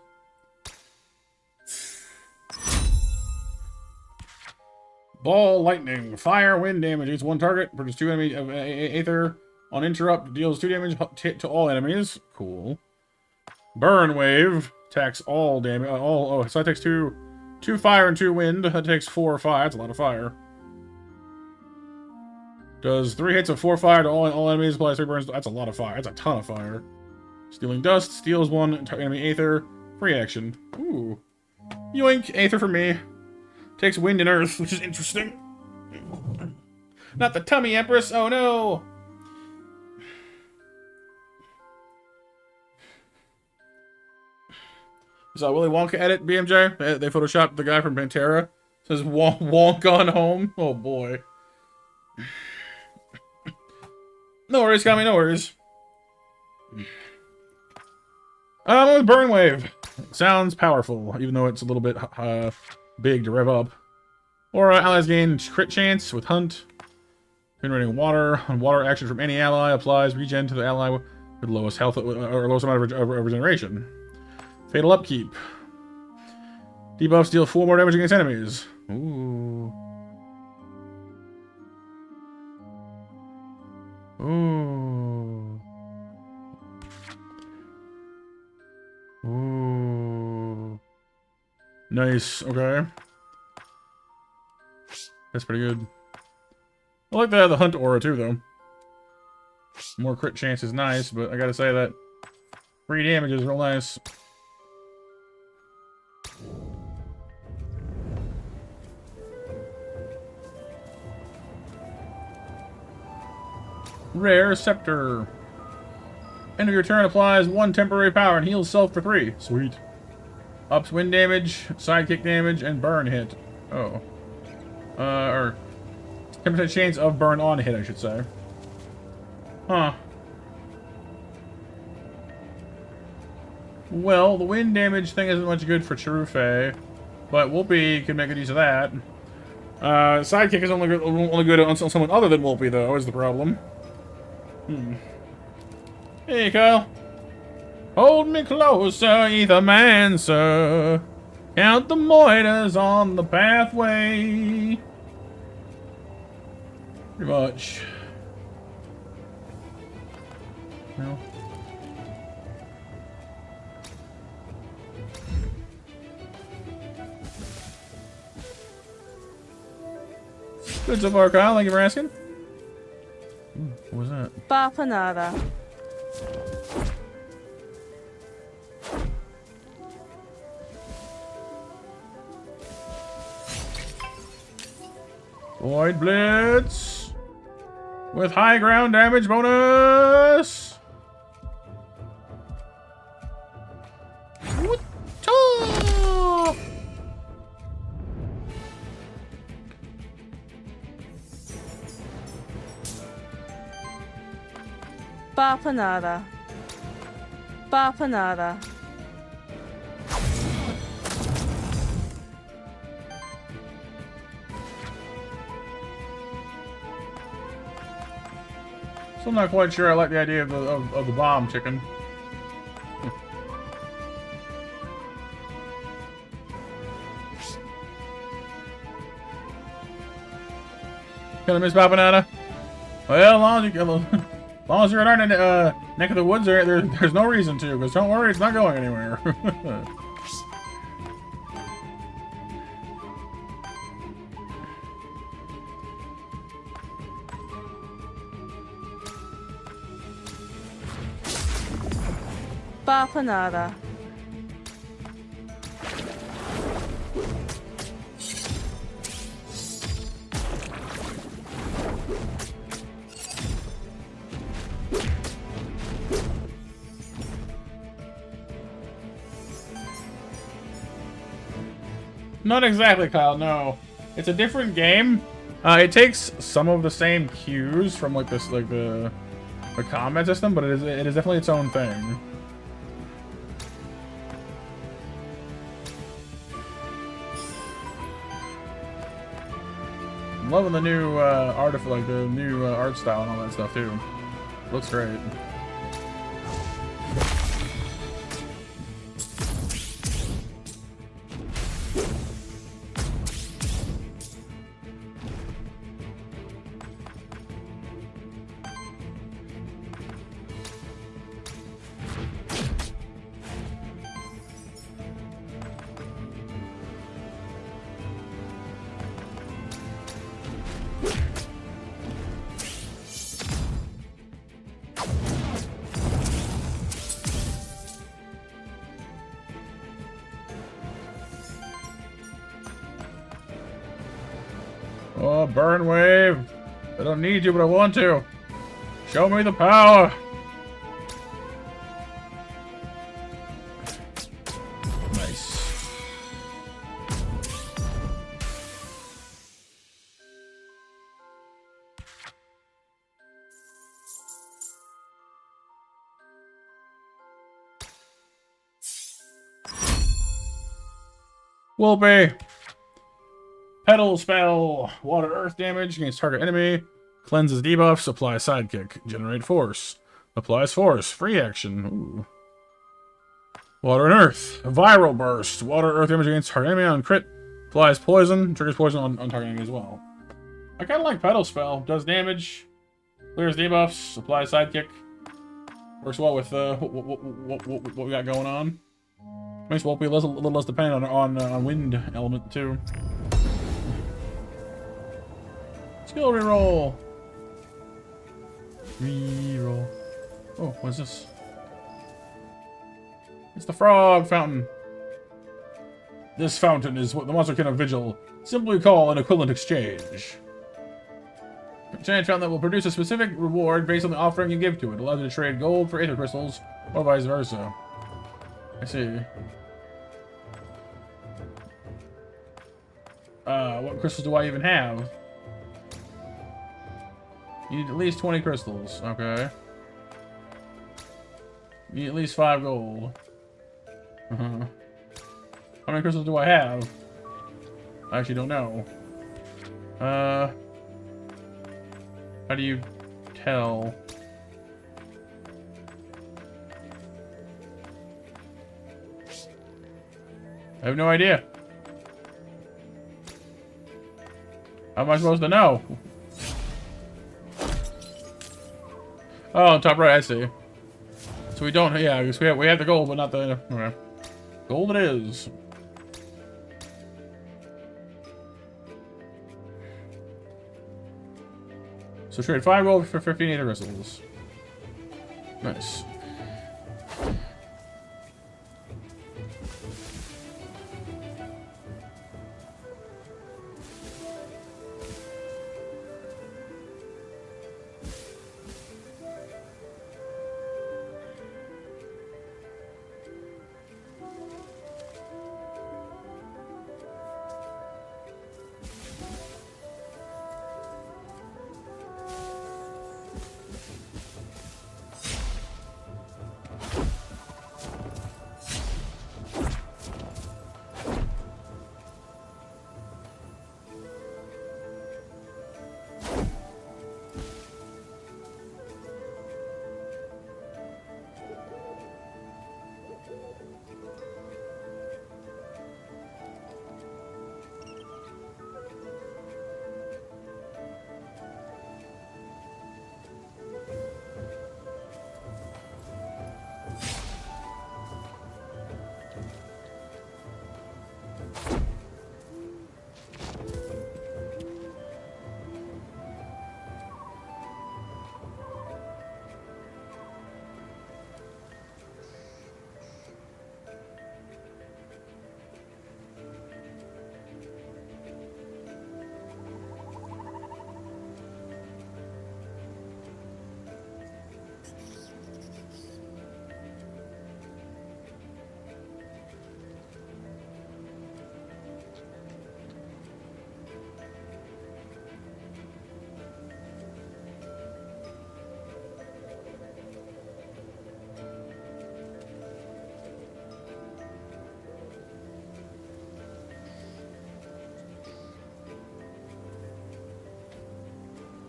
Ball lightning. Fire, wind damage. Eats one target. Produces 2 enemy Aether. On interrupt, deals 2 damage to all enemies. Cool. Burn wave. Attacks all damage. So that takes 2 fire and 2 wind. That takes 4 fire. That's a lot of fire. Does 3 hits of 4 fire to all enemies. Applies 3 burns. That's a lot of fire. That's a ton of fire. Stealing dust. Steals 1 enemy Aether. Free action. Ooh. Yoink. Aether for me. Takes wind and earth, which is interesting. Not the tummy empress. Oh no. You saw Willy Wonka edit, BMJ? They photoshopped the guy from Pantera. It says Wonk on home. Oh boy. No worries, Kami, no worries. With Burn Wave. Sounds powerful, even though it's a little bit big to rev up. Or allies gain crit chance with Hunt. Generating water. On water action from any ally applies regen to the ally with lowest health or lowest amount of regeneration. Fatal upkeep. Debuffs deal 4 more damage against enemies. Ooh. Ooh. Ooh. Nice. Okay. That's pretty good. I like the Hunt aura too, though. More crit chance is nice, but I gotta say that free damage is real nice. Rare Scepter. End of your turn applies 1 temporary power and heals self for 3. Sweet. Ups wind damage, sidekick damage, and burn hit. Oh. Or 10% chance of burn on hit, I should say. Huh. Well, the wind damage thing isn't much good for Chirufe, but Whoopi can make good use of that. Sidekick is only good on someone other than Wolpie, though, is the problem. Hey, Kyle. Hold me closer, Aethermancer. Count the moiters on the pathway. Pretty much. No. Good so far, Kyle. Thank you for asking. Ooh, what was that? Bapanada. Void Blitz with high ground damage bonus. Bapanada. Bapanada. Still not quite sure I like the idea of the bomb chicken. Gonna miss Bapanada? Well, as long as you're in our neck of the woods, there's no reason to, because don't worry, it's not going anywhere. Bapanada. Not exactly, Kyle, no. It's a different game. It takes some of the same cues from like the combat system, but it is definitely its own thing. I'm loving the new the new art style and all that stuff too. Looks great. Oh, burn wave. I don't need you, but I want to. Show me the power. Nice. Wolpie. Petal spell. Water earth damage against target enemy. Cleanses debuffs. Apply sidekick. Generate force. Applies force. Free action. Ooh. Water and earth. Viral burst. Water earth damage against target enemy on crit. Applies poison. Triggers poison on target enemy as well. I kind of like petal spell. Does damage. Clears debuffs. Applies sidekick. Works well with what we got going on. Makes Wolpie a little less dependent on wind element too. Skill reroll. Reroll. Oh, what's this? It's the frog fountain. This fountain is what the monster can of vigil simply call an equivalent exchange. Exchange fountain that will produce a specific reward based on the offering you give to it. Allows you to trade gold for aether crystals, or vice versa. I see. What crystals do I even have? You need at least 20 crystals. Okay. You need at least 5 gold. How many crystals do I have? I actually don't know. How do you tell? I have no idea. How am I supposed to know? Oh, top right, I see. So we don't, yeah, I guess we have the gold, but not the, okay. Gold it is. So trade 5 gold for 15 Aether crystals. Nice.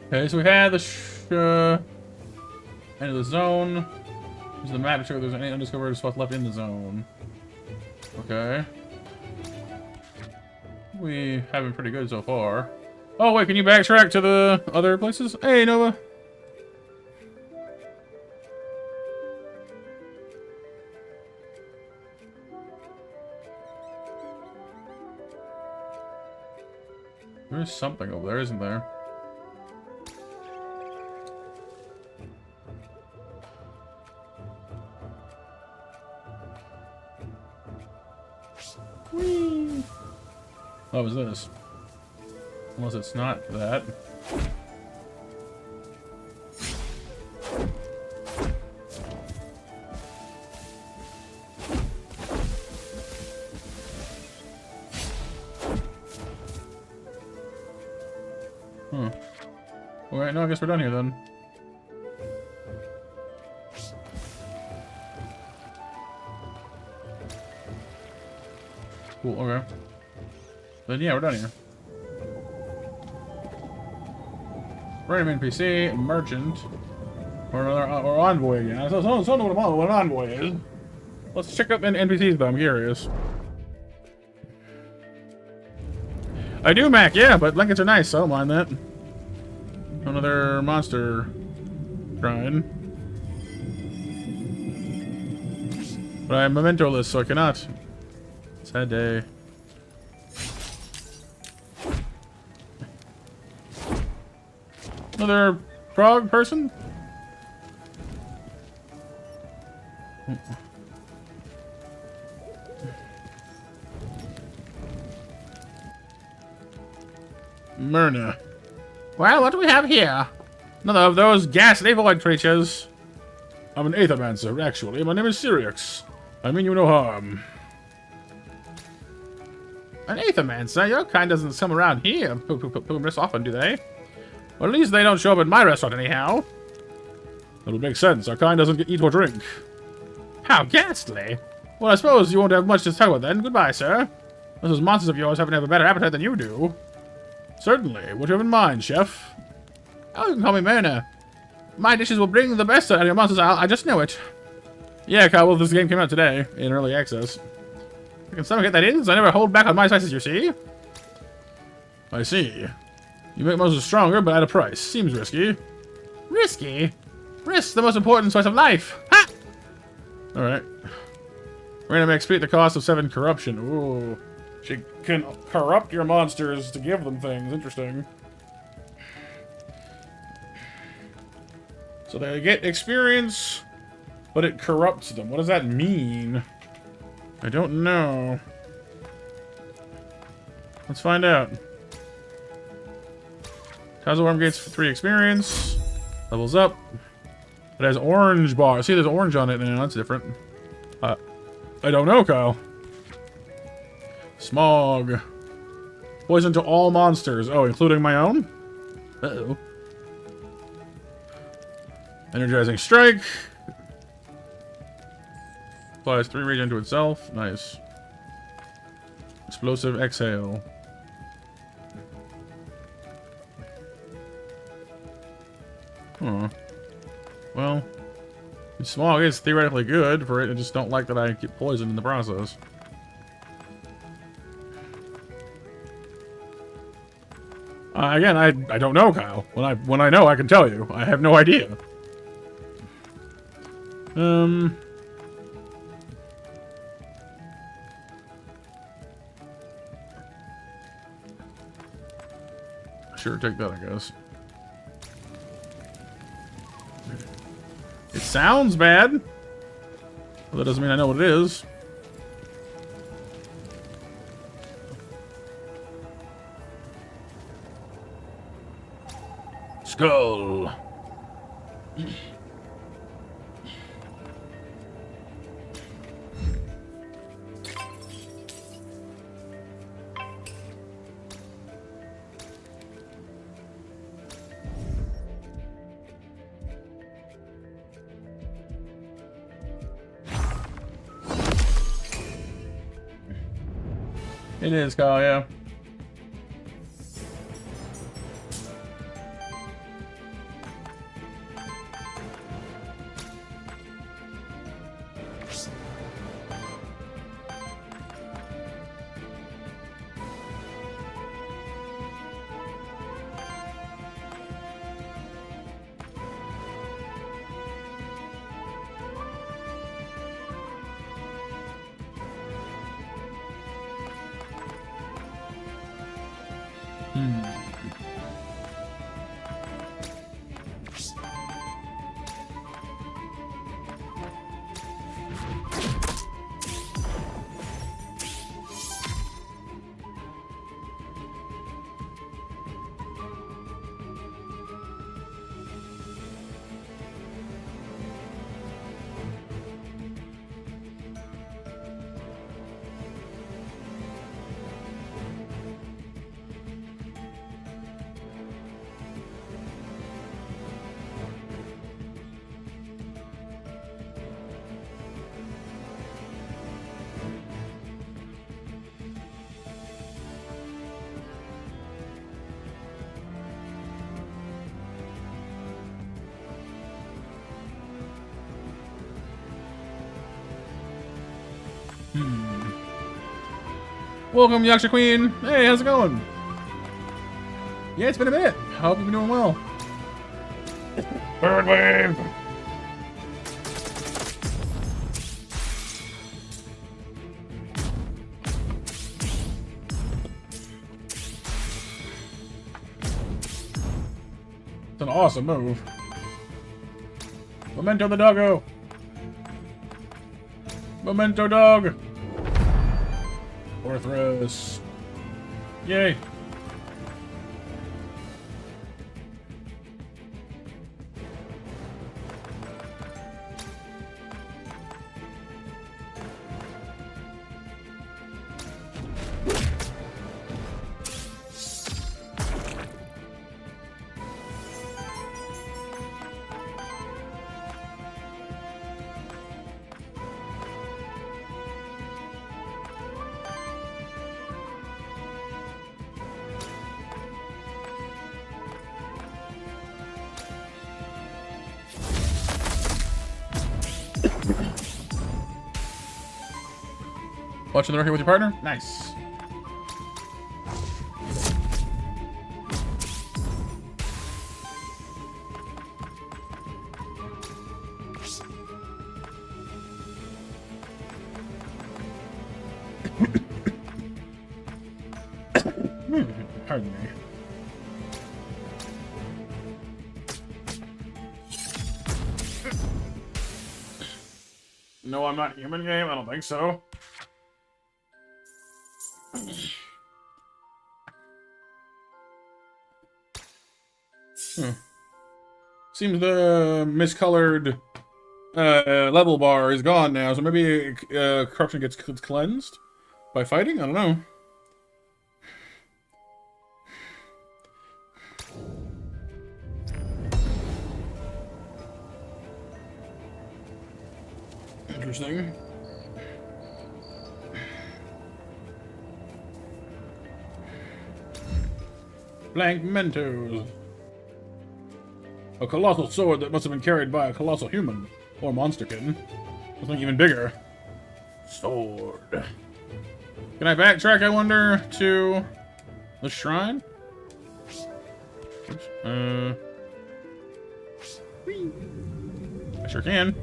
Okay, so we had the end of the zone. Here's the map to show if there's any undiscovered spots left in the zone. Okay. We have been pretty good so far. Oh wait, can you backtrack to the other places? Hey, Nova. There's something over there, isn't there? Whee! What was this? Unless it's not that. Huh. Alright, no, I guess we're done here then. Cool, okay. Then yeah, we're done here. Random NPC, merchant, or another, or envoy again. I don't know what an envoy is. Let's check up NPCs though, I'm curious. I do, Mac, yeah, but blankets are nice, so I don't mind that. Another monster shrine. But I'm memento-less, so I cannot. Sad day. Another frog person? Myrna. Well, what do we have here? Another of those ghastly void creatures. I'm an Aethermancer, actually. My name is Syrix. I mean you no harm. An Aethermancer? Your kind doesn't come around here this often, do they? Well, at least they don't show up at my restaurant anyhow. That would make sense. Our kind doesn't eat or drink. How ghastly. Well, I suppose you won't have much to talk about then. Goodbye, sir. Those monsters of yours happen to have a better appetite than you do. Certainly. What do you have in mind, chef? Oh, you can call me Myrna. My dishes will bring the best out of your monsters. I just knew it. Yeah, Kyle, well, this game came out today in early access. I can somehow get that in, so I never hold back on my spices, you see? I see. You make monsters stronger, but at a price. Seems risky. Risky? Risk's the most important source of life. Ha! Alright. Random XP at the cost of 7 corruption. Ooh. She can corrupt your monsters to give them things. Interesting. So they get experience, but it corrupts them. What does that mean? I don't know. Let's find out. Tazo Worm gains 3 experience. Levels up. It has orange bar. See, there's orange on it now. That's different. I don't know, Kyle. Smog. Poison to all monsters. Oh, including my own? Uh-oh. Energizing Strike. Applies 3 rage into itself. Nice. Explosive Exhale. Huh. Well, smog is theoretically good for it. I just don't like that I get poisoned in the process. Again, I don't know, Kyle. When I know, I can tell you. I have no idea. Sure, take that, I guess. It sounds bad. Well, that doesn't mean I know what it is. Skull. It is, Kyle, yeah. Welcome, Yaksha Queen. Hey, how's it going? Yeah, it's been a minute. I hope you've been doing well. Third wave. It's an awesome move. Memento the doggo. Memento dog. Orthrus. Yay. Watching the record with your partner? Nice. Pardon me. No, I'm not human game. I don't think so. Seems the miscolored level bar is gone now, so maybe corruption gets cleansed by fighting? I don't know. Interesting. Blank Mentos. A colossal sword that must have been carried by a colossal human. Or monsterkin. Something even bigger. Sword. Can I backtrack, I wonder, to the shrine? Oops. I sure can.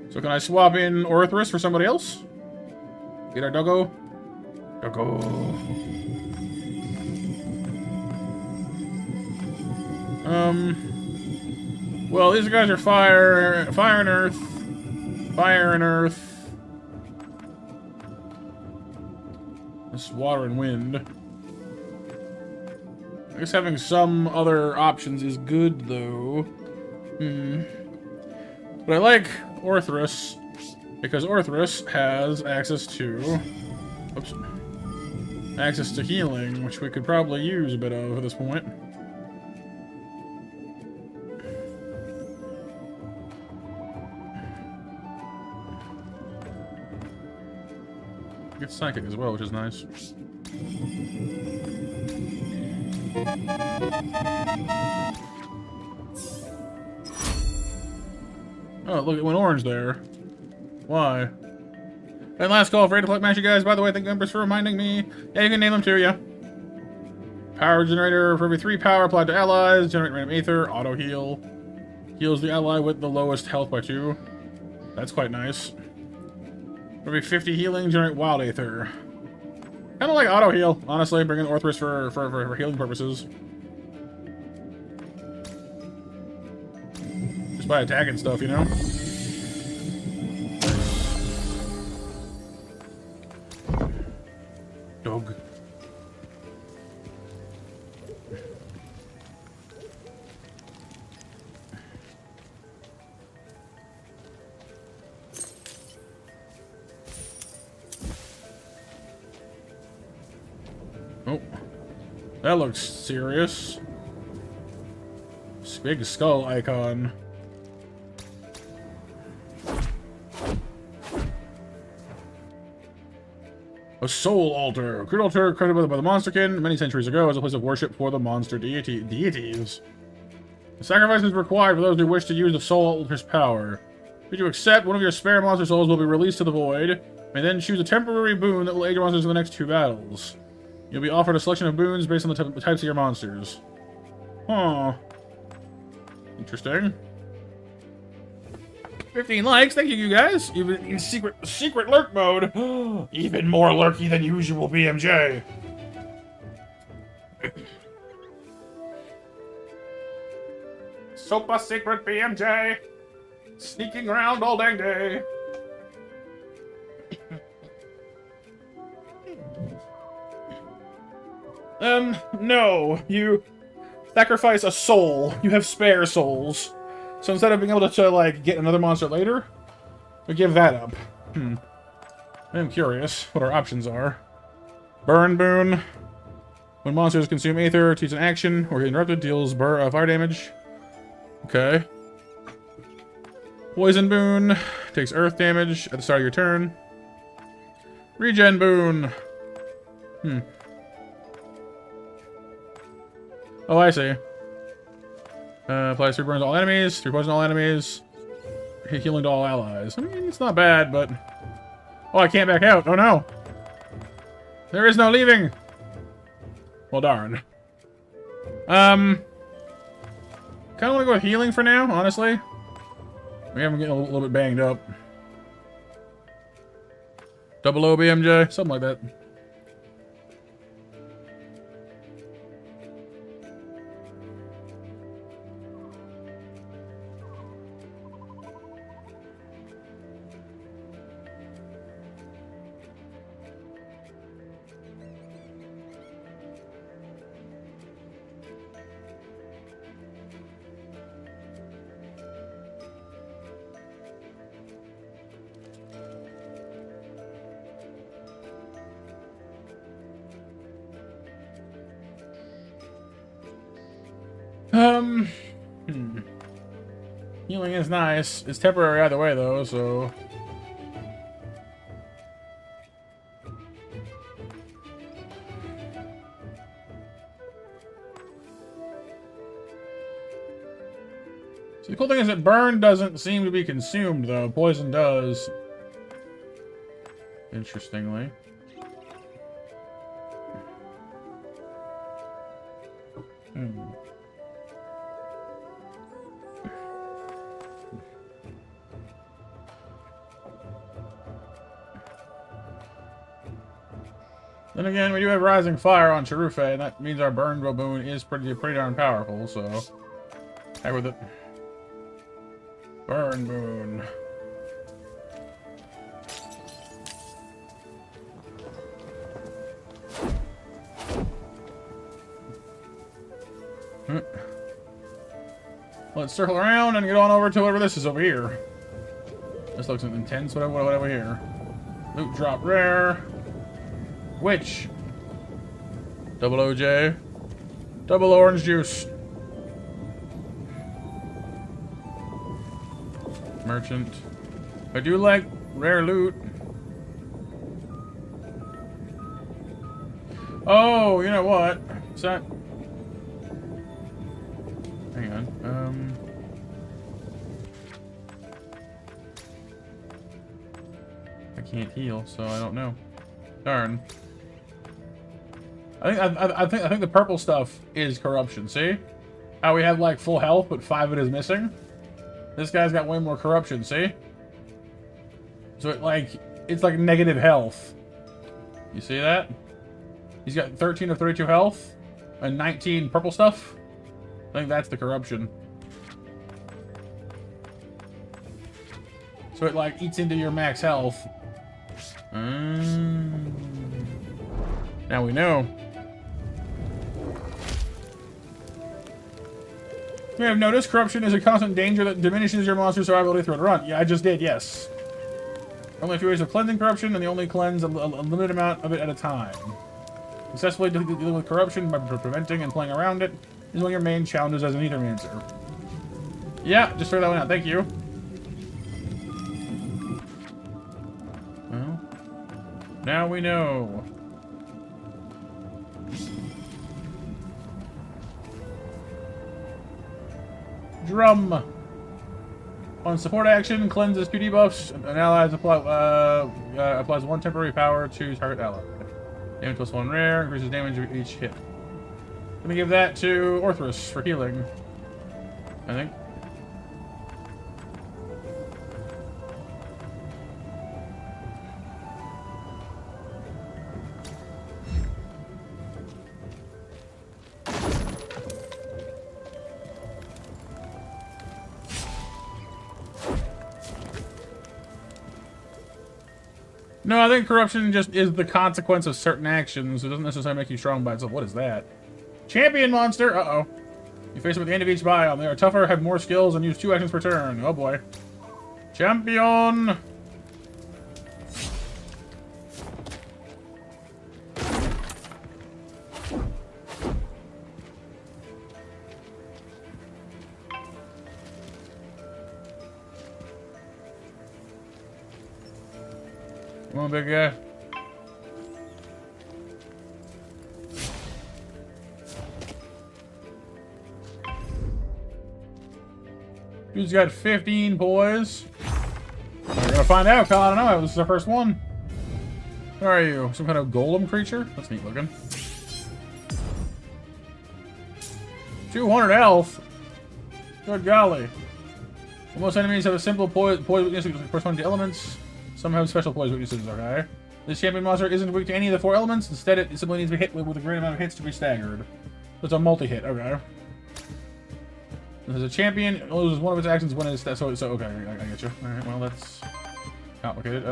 So can I swap in Orthrus for somebody else? Get our doggo. Doggo. Well, these guys are fire and earth. Fire and earth. This is water and wind. I guess having some other options is good, though. But I like Orthrus, because Orthrus has access to... Oops. Access to healing, which we could probably use a bit of at this point. Get psychic as well, which is nice. Oh, look, it went orange there. Why? And last call for 8 o'clock match, you guys. By the way, thank you members for reminding me. Yeah, you can name them too, yeah. Power generator for every 3 power applied to allies. Generate random aether. Auto heal. Heals the ally with the lowest health by 2. That's quite nice. For every 50 healing, generate wild aether. Kind of like auto heal, honestly. Bring in Orthrus for healing purposes. Just by attacking stuff, you know? Dog. Oh, that looks serious. Big skull icon. A soul altar. A crude altar credited by the monsterkin many centuries ago as a place of worship for the monster deities. A sacrifice is required for those who wish to use the soul altar's power. Should you accept, one of your spare monster souls will be released to the void, and then choose a temporary boon that will aid your monsters in the next 2 battles. You'll be offered a selection of boons based on the types of your monsters. Huh. Interesting. 15 likes, thank you guys. Even in secret lurk mode. Even more lurky than usual, BMJ. Super secret BMJ. Sneaking around all dang day. No. You sacrifice a soul. You have spare souls. So instead of being able to like, get another monster later, we give that up. I'm curious what our options are. Burn boon. When monsters consume aether, to use an action or get interrupted, deals fire damage. Okay. Poison boon. Takes earth damage at the start of your turn. Regen boon. Oh, I see. Applies 3 burns to all enemies, 3 poison to all enemies, healing to all allies. I mean, it's not bad, but Oh, I can't back out. Oh, no. There is no leaving. Well, darn. Kind of want to go with healing for now, honestly. We haven't getting a little bit banged up. Double O BMJ, something like that. Healing is nice. It's temporary either way, though, so... See, the cool thing is that burn doesn't seem to be consumed, though. Poison does. Interestingly. Then again, we do have Rising Fire on Cherufe, and that means our burn baboon is pretty darn powerful, so... heck with it. Burn boon. Let's circle around and get on over to whatever this is over here. This looks intense, whatever here. Loot drop rare. Which? Double OJ. Double orange juice. Merchant. I do like rare loot. Oh, you know what? Is that... hang on. I can't heal, so I don't know. Darn. I think the purple stuff is corruption. See how we have like full health, but 5 of it is missing. This guy's got way more corruption. See, so it's like negative health. You see that? He's got 13 of 32 health and 19 purple stuff. I think that's the corruption. So it like eats into your max health. Now we know. You may have noticed corruption is a constant danger that diminishes your monster's survivability through a run. Yeah, I just did, yes. Only a few ways of cleansing corruption, and they only cleanse a limited amount of it at a time. Successfully dealing with corruption by preventing and playing around it is one of your main challenges as an Aethermancer. Yeah, just figured that one out. Thank you. Well, now we know. Drum. On support action, cleanses 2 debuffs. An ally applies 1 temporary power to target ally. Damage plus 1 rare, increases damage of each hit. Let me give that to Orthrus for healing, I think. No, I think corruption just is the consequence of certain actions. It doesn't necessarily make you strong by itself. What is that? Champion monster! Uh-oh. You face them at the end of each biome. They are tougher, have more skills, and use 2 actions per turn. Oh boy. Champion! Come on, big guy. Dude's got 15 poise. We're gonna find out, Kyle. I don't know. This is our first one. What are you? Some kind of golem creature? That's neat looking. 200 health? Good golly. Most enemies have a simple poison weakness corresponding to elements. Some have special poison weaknesses, okay? This champion monster isn't weak to any of the 4 elements. Instead, it simply needs to be hit with a great amount of hits to be staggered. So it's a multi-hit, okay. There's a champion loses one of its actions when it's so okay, I get you. Alright, well that's complicated.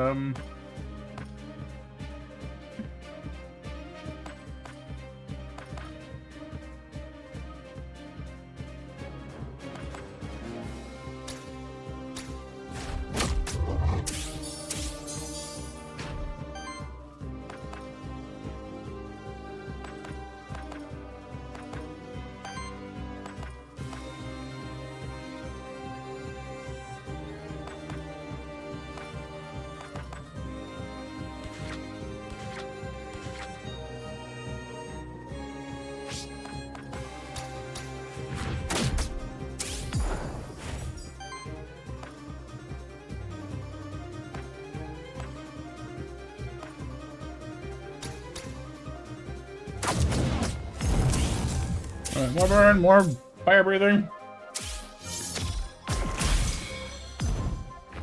Alright, more burn, more fire breathing.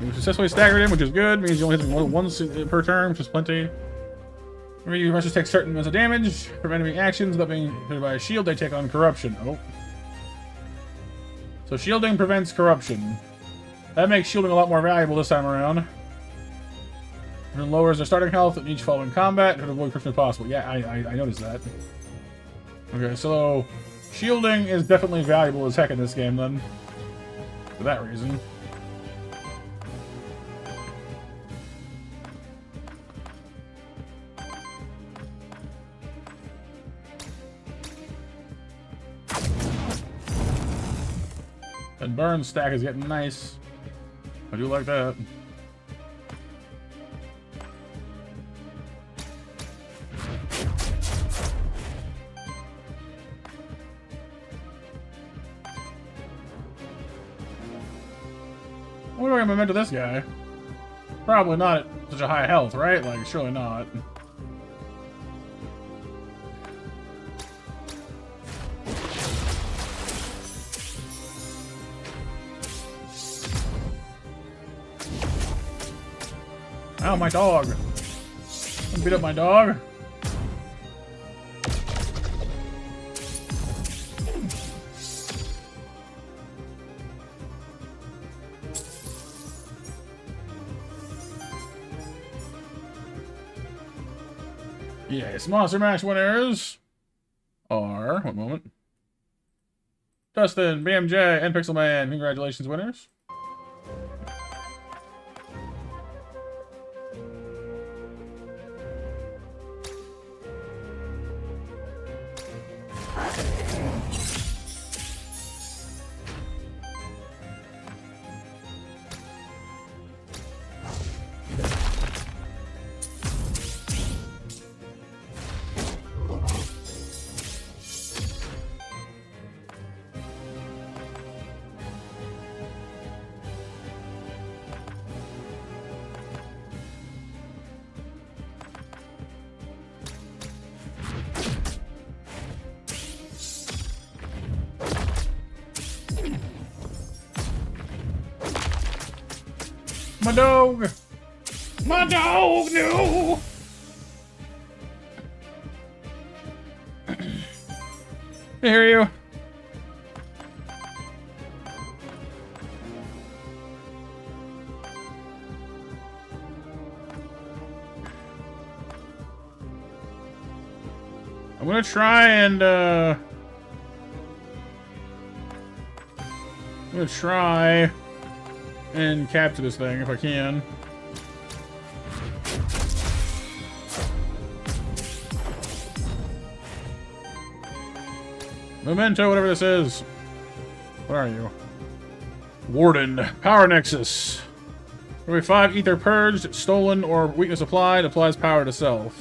We successfully staggered him, which is good. Means you only hit him once per turn, which is plenty. Remember, monsters take certain amounts of damage from enemy actions without being hit by a shield. They take on corruption. Oh. So shielding prevents corruption. That makes shielding a lot more valuable this time around. And it lowers their starting health in each following combat to avoid corruption if possible. Yeah, I noticed that. Okay, so shielding is definitely valuable as heck in this game then. For that reason. And burn stack is getting nice. I do like that. I wonder what I'm meant to this guy. Probably not at such a high health, right? Like, surely not. Ow, my dog. Don't beat up my dog. Yes, Monster Mash winners are, one moment, Dustin, BMJ, and Pixelman. Congratulations, winners. My dog! My dog, no! I hear you. I'm gonna try and, I'm gonna try and capture this thing if I can. Memento, whatever this is. What are you? Warden. Power Nexus. Every 5 ether purged, stolen, or weakness applied, applies power to self.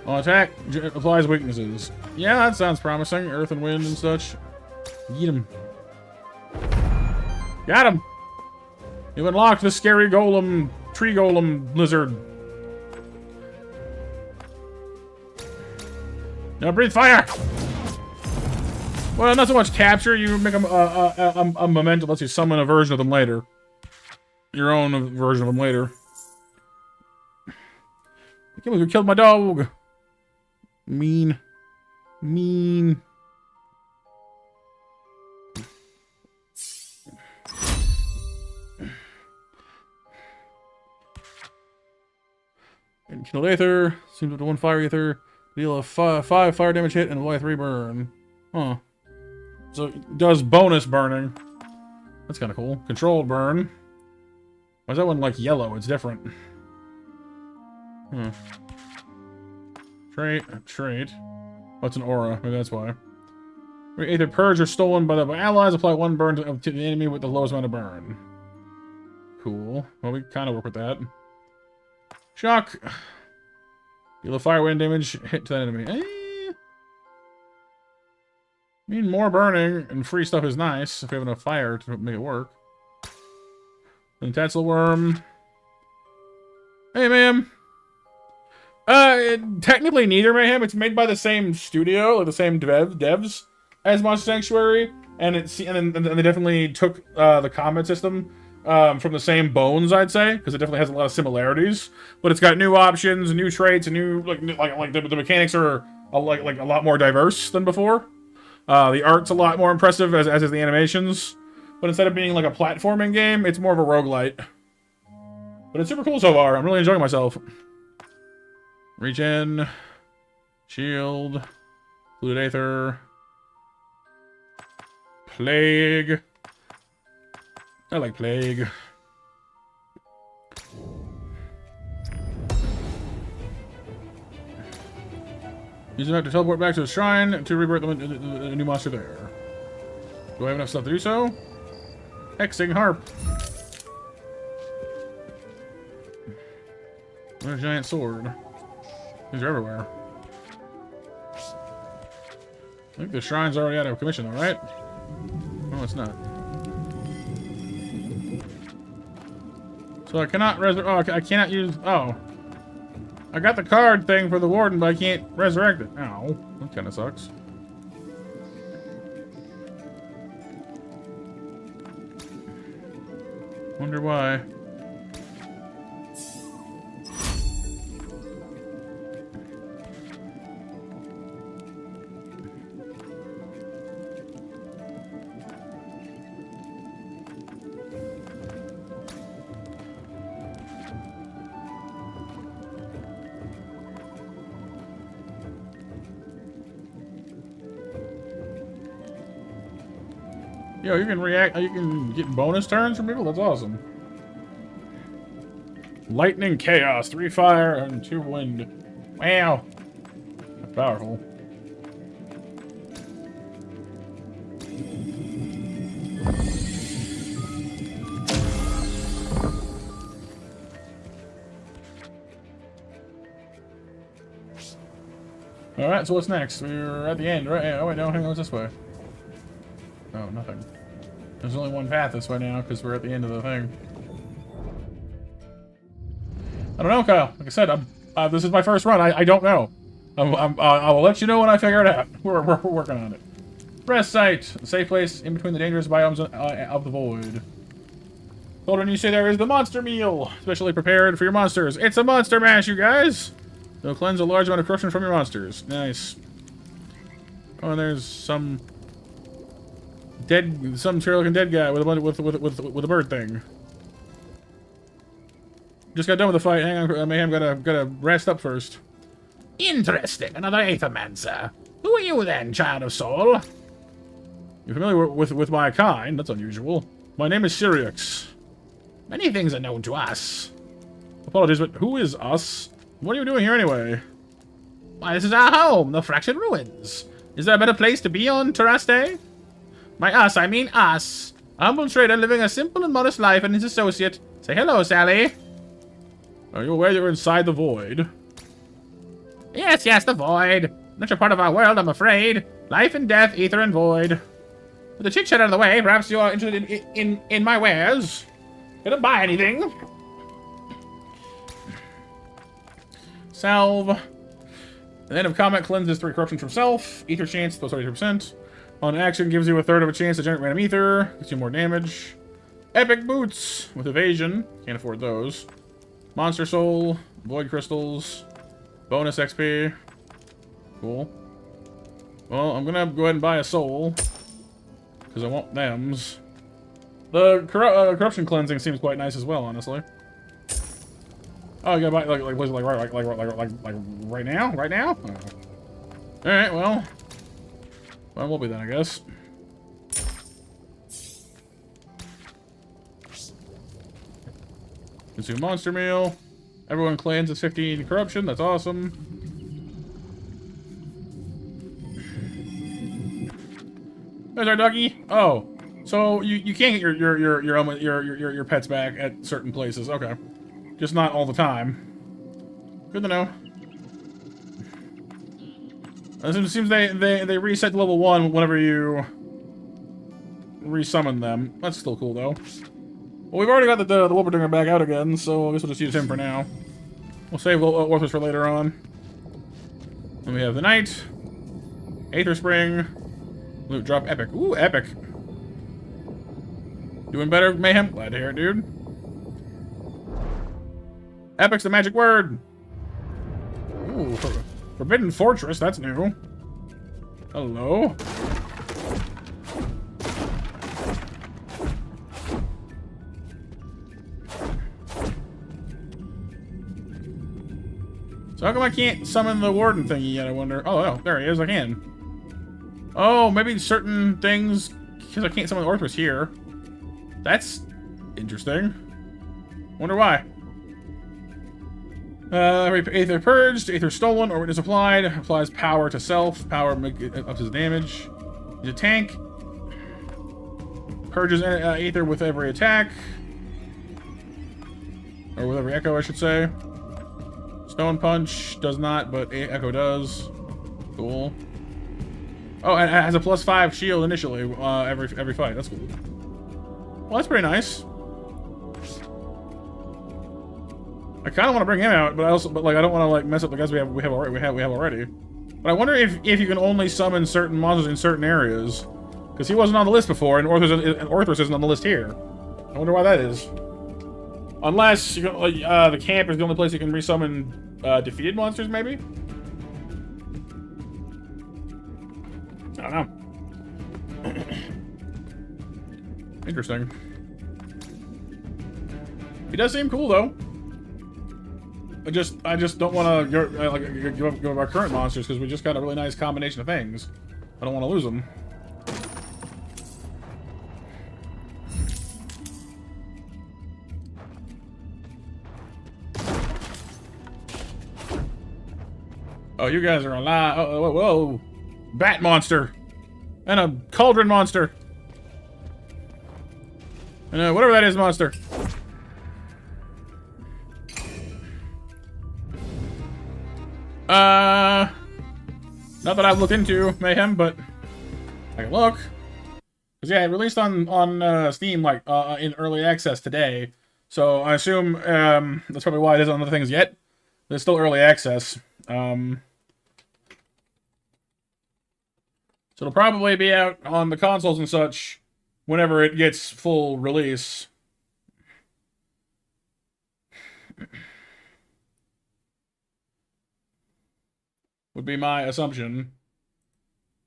On attack, applies weaknesses. Yeah, that sounds promising. Earth and wind and such. Get him. Got him! You've unlocked the scary golem, tree golem lizard. Now breathe fire! Well, not so much capture. You make a memento. Lets you summon a version of them later. Your own version of them later. I can't believe you killed my dog. Mean. Mean. And killed Aether. Seems to one fire Aether. Deal a 5 fire damage hit and apply 3 burn. Huh. So it does bonus burning. That's kind of cool. Controlled burn. Why is that one like yellow? It's different. Hmm. Trait. Oh, it's an aura. Maybe that's why. Either purged or stolen by the allies. Apply 1 burn to the enemy with the lowest amount of burn. Cool. Well, we kind of work with that. Shock. Deal a fire wind damage hit to that enemy. I mean, more burning and free stuff is nice if we have enough fire to make it work. And Tatzel Worm. Hey, ma'am. Technically neither mayhem. It's made by the same studio, like the same devs as Monster Sanctuary, and they definitely took the combat system from the same bones, I'd say, because it definitely has a lot of similarities. But it's got new options, new traits, and new like the mechanics are a lot more diverse than before. The art's a lot more impressive, as is the animations. But instead of being like a platforming game, it's more of a roguelite. But it's super cool so far. I'm really enjoying myself. Reach in. Shield. Fluid Aether. Plague. I like Plague. Use the map to teleport back to the shrine to rebirth the new monster there. Do I have enough stuff to do so? Hexing Harp. What a giant sword. These are everywhere. I think the shrine's already out of commission, though, right? No, it's not. So I cannot resurrect. Oh, I cannot use. Oh. I got the card thing for the warden, but I can't resurrect it. Ow. That kind of sucks. Wonder why. Yo, you can react. You can get bonus turns from people. That's awesome. Lightning Chaos, 3 fire and 2 wind. Wow, that's powerful. All right, so what's next? We're at the end, right? Oh wait, no, hang on, what's this way? Oh, nothing. There's only one path this way now because we're at the end of the thing. I don't know, Kyle. Like I said, this is my first run. I don't know. I will let you know when I figure it out. We're working on it. Rest site, a safe place in between the dangerous biomes of the void. Children, you say there is the monster meal, specially prepared for your monsters. It's a monster mash, you guys. It'll cleanse a large amount of corruption from your monsters. Nice. Oh, and there's some scary-looking dead guy with a bird thing. Just got done with the fight. Hang on, Mayhem. Gotta rest up first. Interesting. Another Aethermancer. Who are you then, child of soul? You're familiar with my kind. That's unusual. My name is Syriax. Many things are known to us. Apologies, but who is us? What are you doing here anyway? Why, this is our home, the Fractured Ruins. Is there a better place to be on Terraste? By us, I mean us. A humble trader living a simple and modest life and his associate. Say hello, Sally. Are you aware that you're inside the void? Yes, the void. Not a part of our world, I'm afraid. Life and death, ether and void. With the chit-chat out of the way, perhaps you are interested in my wares. Gonna buy anything? Salve. The end of combat cleanses 3 corruption from self. Ether chance, plus 32%. On action, gives you a third of a chance to generate random ether. Gives you more damage. Epic boots with evasion. Can't afford those. Monster soul. Void crystals. Bonus XP. Cool. Well, I'm gonna go ahead and buy a soul. Because I want thems. The corruption cleansing seems quite nice as well, honestly. Oh, you gotta buy like right now? Right now? Oh. Alright, well. Well, we'll be then, I guess. Consume monster meal. Everyone cleanses 15 corruption. That's awesome. There's our doggy. Oh, so you can't get your pets back at certain places. Okay, just not all the time. Good to know. It seems they reset to level 1 whenever you resummon them. That's still cool though. Well, we've already got the Wolperdinger back out again, so I guess we'll just use him for now. We'll save Orthus for later on. Then we have the Knight. Aether Spring. Loot drop epic. Ooh, epic. Doing better, Mayhem? Glad to hear it, dude. Epic's the magic word. Ooh, Forbidden Fortress, that's new. Hello. So how come I can't summon the warden thingy yet, I wonder? Oh, there he is, I can. Oh, maybe certain things, because I can't summon the Orthus here. That's interesting. Wonder why. Aether purged, Aether stolen, or witness applied. Applies power to self. Power ups his damage. He's a tank. Purges Aether with every attack. Or with every echo, I should say. Stone Punch does not, but Echo does. Cool. Oh, and it has a +5 shield initially every fight. That's cool. Well, that's pretty nice. I kind of want to bring him out, but I don't want to like mess up the guys we have already. But I wonder if you can only summon certain monsters in certain areas, because he wasn't on the list before, and Orthus isn't on the list here. I wonder why that is. Unless you can, the camp is the only place you can resummon defeated monsters, maybe. I don't know. Interesting. He does seem cool though. I just don't want to give up our current monsters because we just got a really nice combination of things. I don't want to lose them. Oh, you guys are alive. Oh, whoa. Bat monster. And a cauldron monster. And whatever that is, monster. Not that I've looked into Mayhem, but I can look. Because yeah, it released on Steam like in early access today. So I assume that's probably why it isn't on other things yet. It's still early access. So it'll probably be out on the consoles and such whenever it gets full release. Would be my assumption.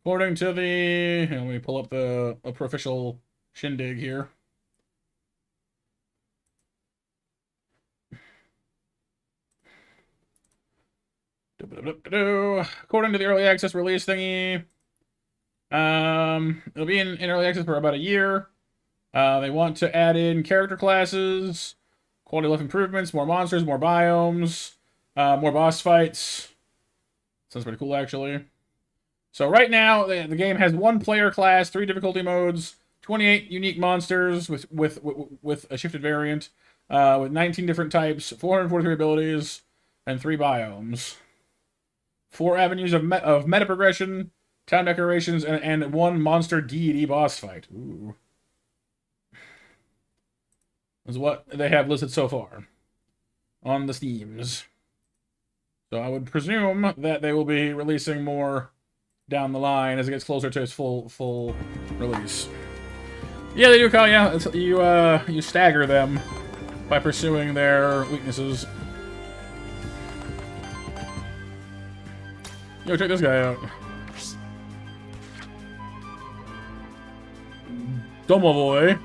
According to the... Let me pull up the official shindig here. According to the early access release thingy, it'll be in early access for about a year. They want to add in character classes, quality of life improvements, more monsters, more biomes, more boss fights. Sounds pretty cool, actually. So right now, the game has 1 player class, 3 difficulty modes, 28 unique monsters with a shifted variant, with 19 different types, 443 abilities, and 3 biomes. 4 avenues of meta progression, town decorations, and 1 monster deity boss fight. Ooh. Is what they have listed so far on the Steams. So I would presume that they will be releasing more down the line as it gets closer to its full release. Yeah, they do, Kyle. Yeah, it's, you stagger them by pursuing their weaknesses. Yo, check this guy out. Domovoy.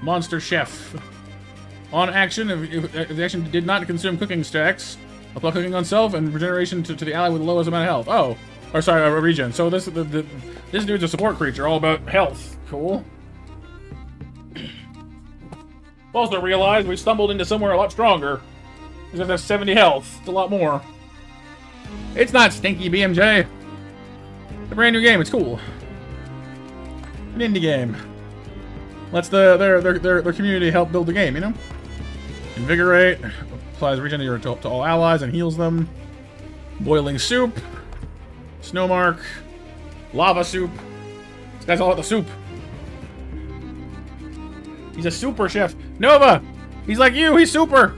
Monster Chef. On action, if the action did not consume cooking stacks, apply cooking on self and regeneration to the ally with the lowest amount of health. Oh, or sorry, regen. So this dude's a support creature, all about health. Cool. Also realized we stumbled into somewhere a lot stronger. He's gonna have 70 health. It's a lot more. It's not stinky, BMJ. It's a brand new game. It's cool. An indie game. Lets their community help build the game, you know? Invigorate. Applies regen to all allies and heals them. Boiling soup. Snowmark. Lava soup. This guy's all about the soup. He's a super chef. Nova! He's like you, he's super!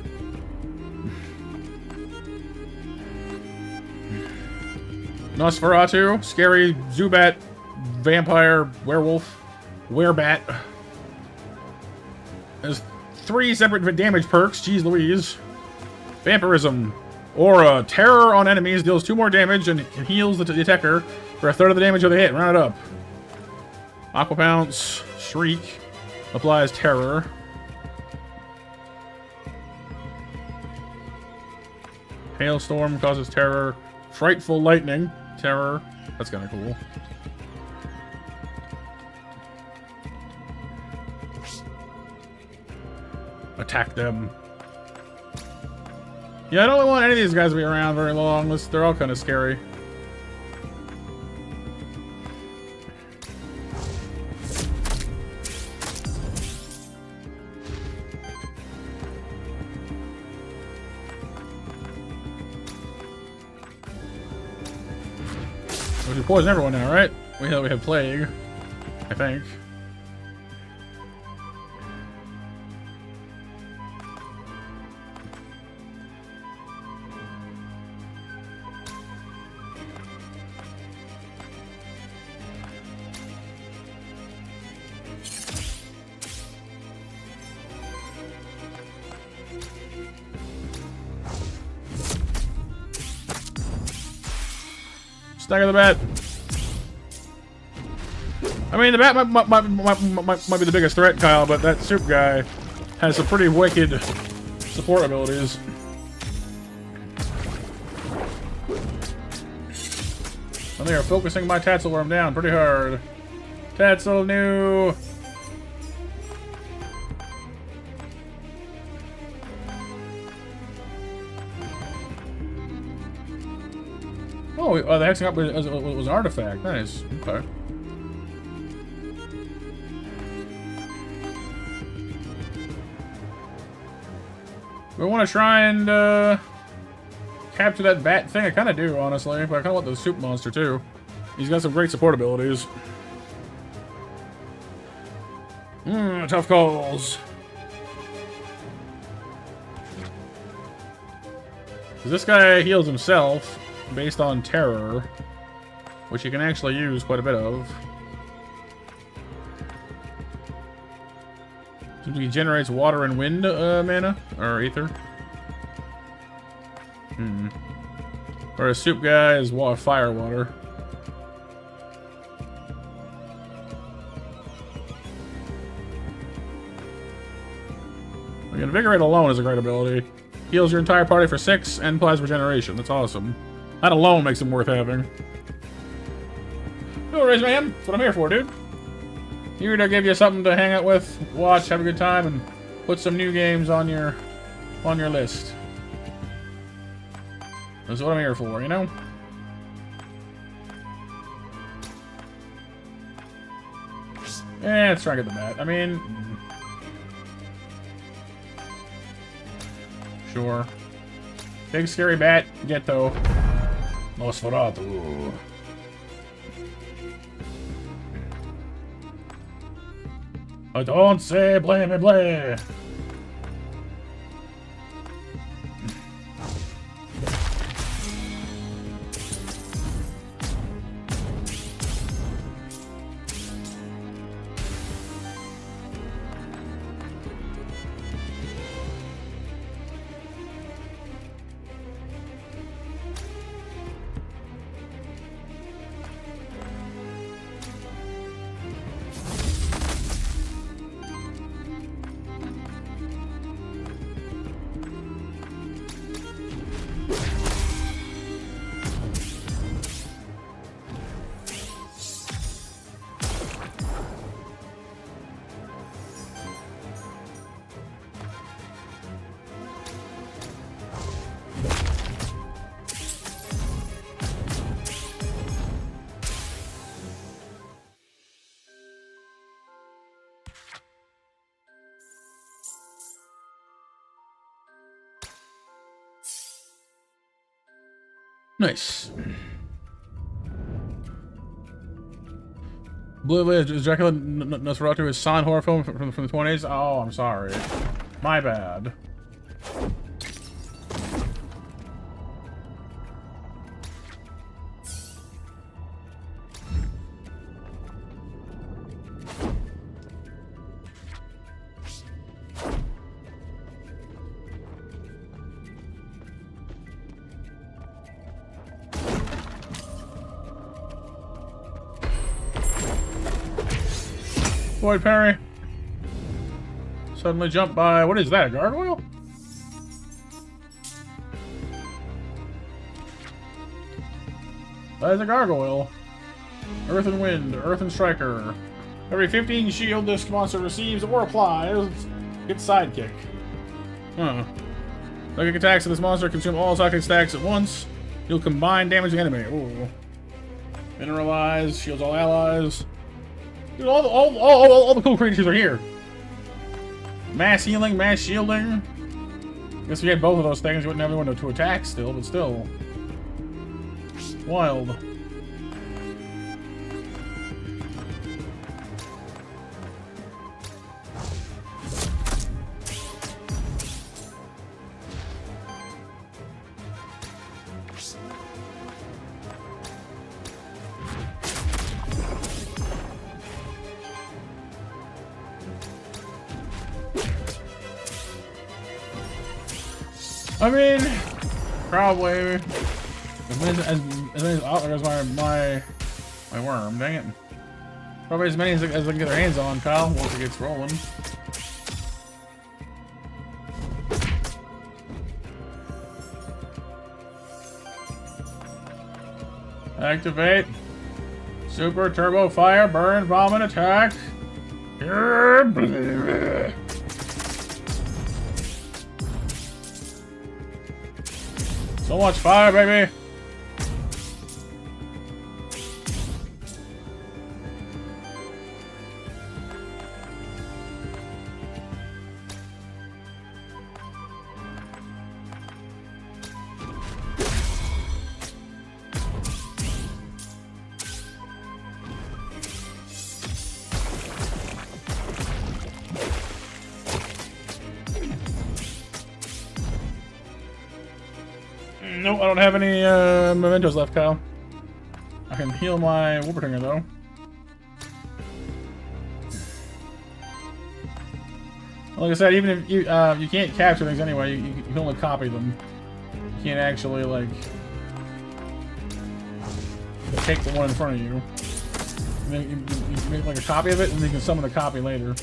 Nosferatu, scary Zubat, vampire, werewolf, werebat. There's 3 separate damage perks, jeez Louise. Vampirism, aura, terror on enemies, deals 2 more damage and heals the attacker for 1/3 of the damage of the hit. Round it up. Aqua Pounce, shriek, applies terror. Hailstorm causes terror. Frightful lightning, terror. That's kind of cool. Attack them. Yeah, I don't want any of these guys to be around very long. They're all kind of scary. We can poison everyone now, right? We have plague, I think. Stagger the bat. I mean, the bat might be the biggest threat, Kyle, but that soup guy has some pretty wicked support abilities. And they are focusing my Tatzelworm down pretty hard. Tatzel new. Oh, the hexing up was an artifact. Nice. Okay. We want to try and capture that bat thing. I kind of do, honestly, but I kind of want the soup monster too. He's got some great support abilities. Tough calls. This guy heals himself based on terror, which you can actually use quite a bit of. He generates water and wind mana, or ether. Or a soup guy is fire water. Like, Invigorate alone is a great ability. Heals your entire party for 6 and applies regeneration. That's awesome. That alone makes him worth having. No worries, man. That's what I'm here for, dude. Here to give you something to hang out with, watch, have a good time, and put some new games on your list. That's what I'm here for, you know? Eh, let's try and get the bat. I mean... Sure. Big scary bat, Ghetto. Nosferatu. I don't say blame me blame. Nice. Blue is Dracula Nosferatu is silent horror film from the 20s? Oh, I'm sorry. My bad. Void parry. Suddenly jump by. What is that? A gargoyle? That is a gargoyle. Earth and Wind. Earth and Striker. Every 15 shield this monster receives or applies gets sidekick. Huh. Psychic attacks of this monster consume all psychic stacks at once. You'll combine damage the enemy. Ooh. Mineralize. Shields all allies. Dude, all the cool creatures are here. Mass healing, mass shielding. Guess if you had both of those things, you wouldn't have anyone to attack still, but still. Wild. I mean, probably as many as outliers my worm. Dang it! Probably as many as I can get their hands on, Kyle. Once it gets rolling. Activate. Super Turbo Fire, Burn, Bomb, and Attack. So much fire, baby! Nope, I don't have any mementos left, Kyle. I can heal my Wolpertinger though. Like I said, even if you you can't capture things anyway, you can only copy them. You can't actually like take the one in front of you. And then you make like a copy of it, and then you can summon the copy later.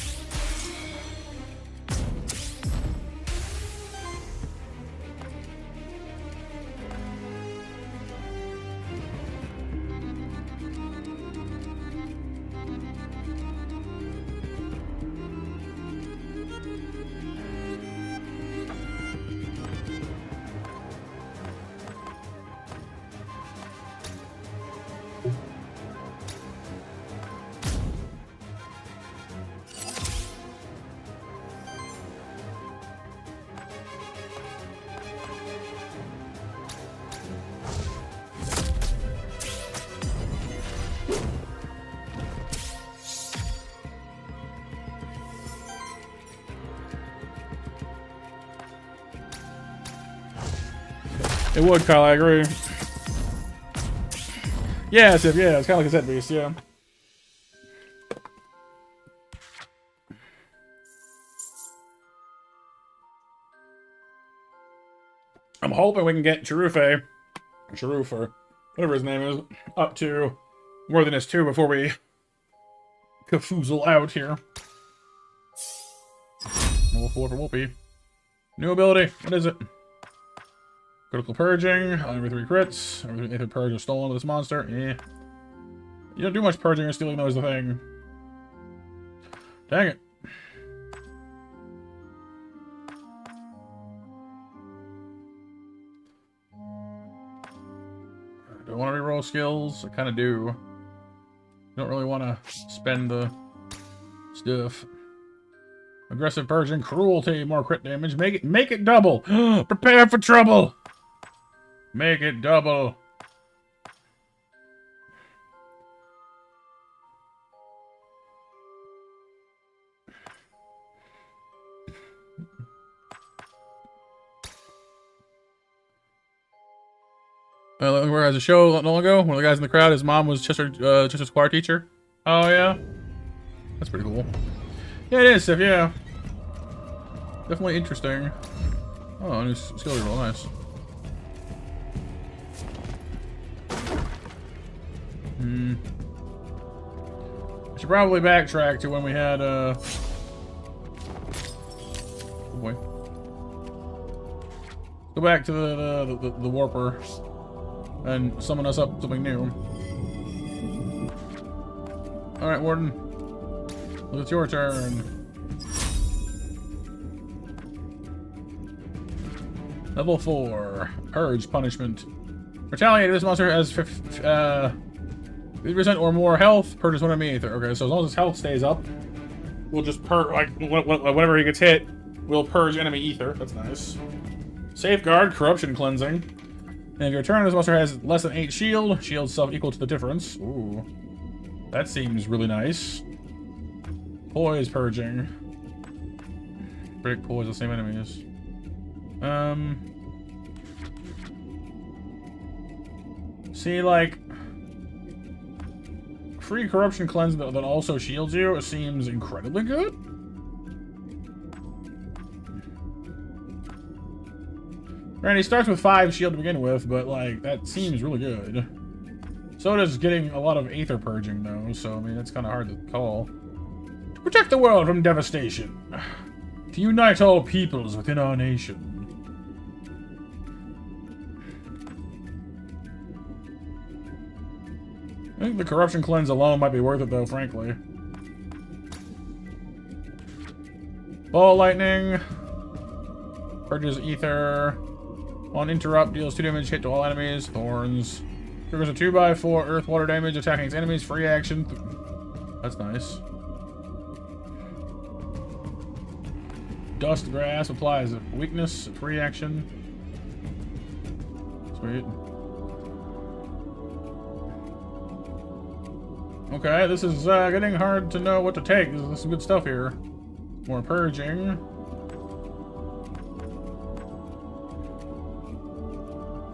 It would, Kyle, I agree. Yeah, it's kind of like a set beast, yeah. I'm hoping we can get Cherufe, or whatever his name is, up to Worthiness 2 before we cafoozle out here. Level 4 for Whoopi. New ability, what is it? Critical Purging, every 3 crits. If a purge is stolen to this monster, eh. You don't do much purging or stealing, though, is the thing. Dang it. Do I want to reroll skills? I kind of do. Don't really want to spend the stuff. Aggressive Purging, Cruelty, more crit damage. Make it double. Prepare for trouble. Make it double. Where has a show not long ago? One of the guys in the crowd, his mom was Chester's choir teacher. Oh yeah, that's pretty cool. Yeah, it is. Yeah, definitely interesting. Oh, new skill reroll, nice. I should probably backtrack to when we had oh boy. Go back to the warper and summon us up something new. Alright, Warden. It's your turn. Level 4. Purge Punishment. Retaliate. This monster has 50% or more health. Purges one enemy Aether. Okay, so as long as his health stays up, we'll just like whenever he gets hit, we'll purge enemy Ether. That's nice. Safeguard. Corruption Cleansing. And if your turn, this monster has less than 8 shield. Shield self equal to the difference. Ooh. That seems really nice. Poise Purging. Break poise the same enemies. See, like, free corruption cleanse that also shields you, it seems incredibly good. Right, he starts with 5 shield to begin with, but, like, that seems really good. So does getting a lot of Aether purging, though, so, I mean, that's kind of hard to call. To protect the world from devastation. To unite all peoples within our nation. I think the corruption cleanse alone might be worth it, though, frankly. Ball lightning. Purges Ether. On interrupt, deals 2 damage hit to all enemies. Thorns. Triggers a 2x4 earth water damage attacking its enemies. Free action. That's nice. Dust grass applies weakness. Free action. Sweet. Okay, this is getting hard to know what to take. There's some good stuff here. More purging.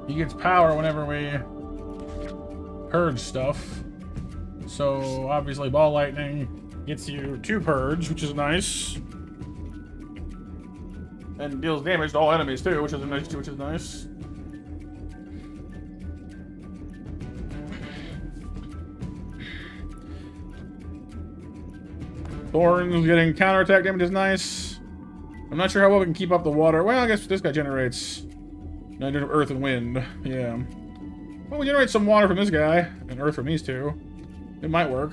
He gets power whenever we purge stuff. So, obviously, Ball Lightning gets you 2 purge, which is nice. And deals damage to all enemies, too, which is nice. Thorns getting counterattack damage is nice. I'm not sure how well we can keep up the water. Well, I guess this guy generates earth and wind. Yeah. Well, we generate some water from this guy and earth from these two. It might work.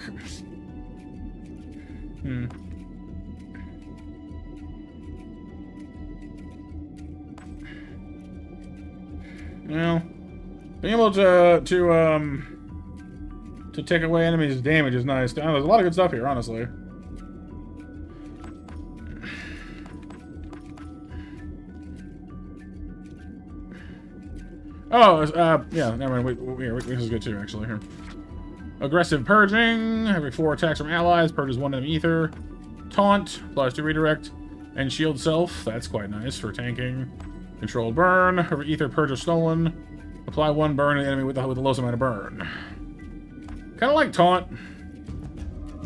Well, being able to take away enemies' damage is nice. There's a lot of good stuff here, honestly. Oh, yeah, never mind. Wait, this is good too, actually. Here. Aggressive Purging. Every 4 attacks from allies. Purges 1 enemy Ether. Taunt. Applies 2 redirect. And Shield Self. That's quite nice for tanking. Controlled Burn. Every Ether Purge or Stolen. Apply 1 burn to the enemy with the lowest amount of burn. Kind of like Taunt.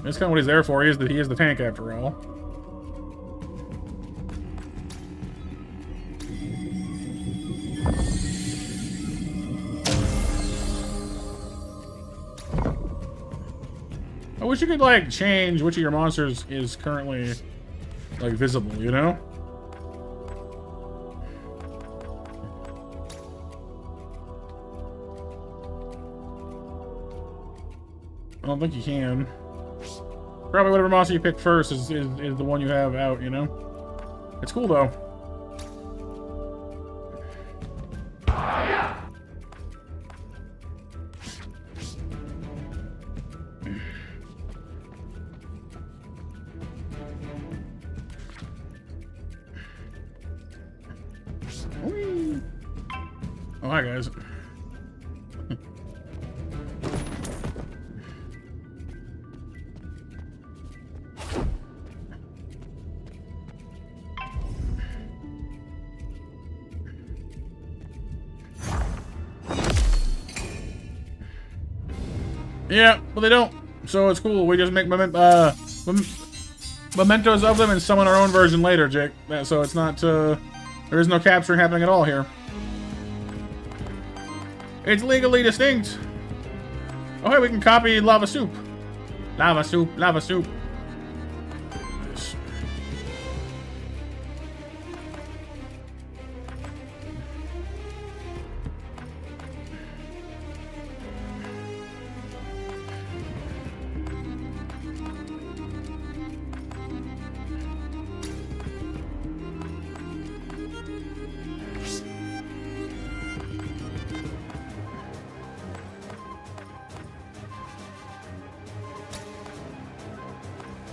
That's kind of what he's there for. He is the tank after all. I wish you could, like, change which of your monsters is currently, like, visible, you know? I don't think you can. Probably whatever monster you pick first is the one you have out, you know? It's cool, though. Oh, hi, guys. Yeah, but they don't. So it's cool. We just make mementos of them and summon our own version later, Jake. So it's not, there is no capturing happening at all here. It's legally distinct. Oh, hey, we can copy lava soup. Lava soup, lava soup. Nice.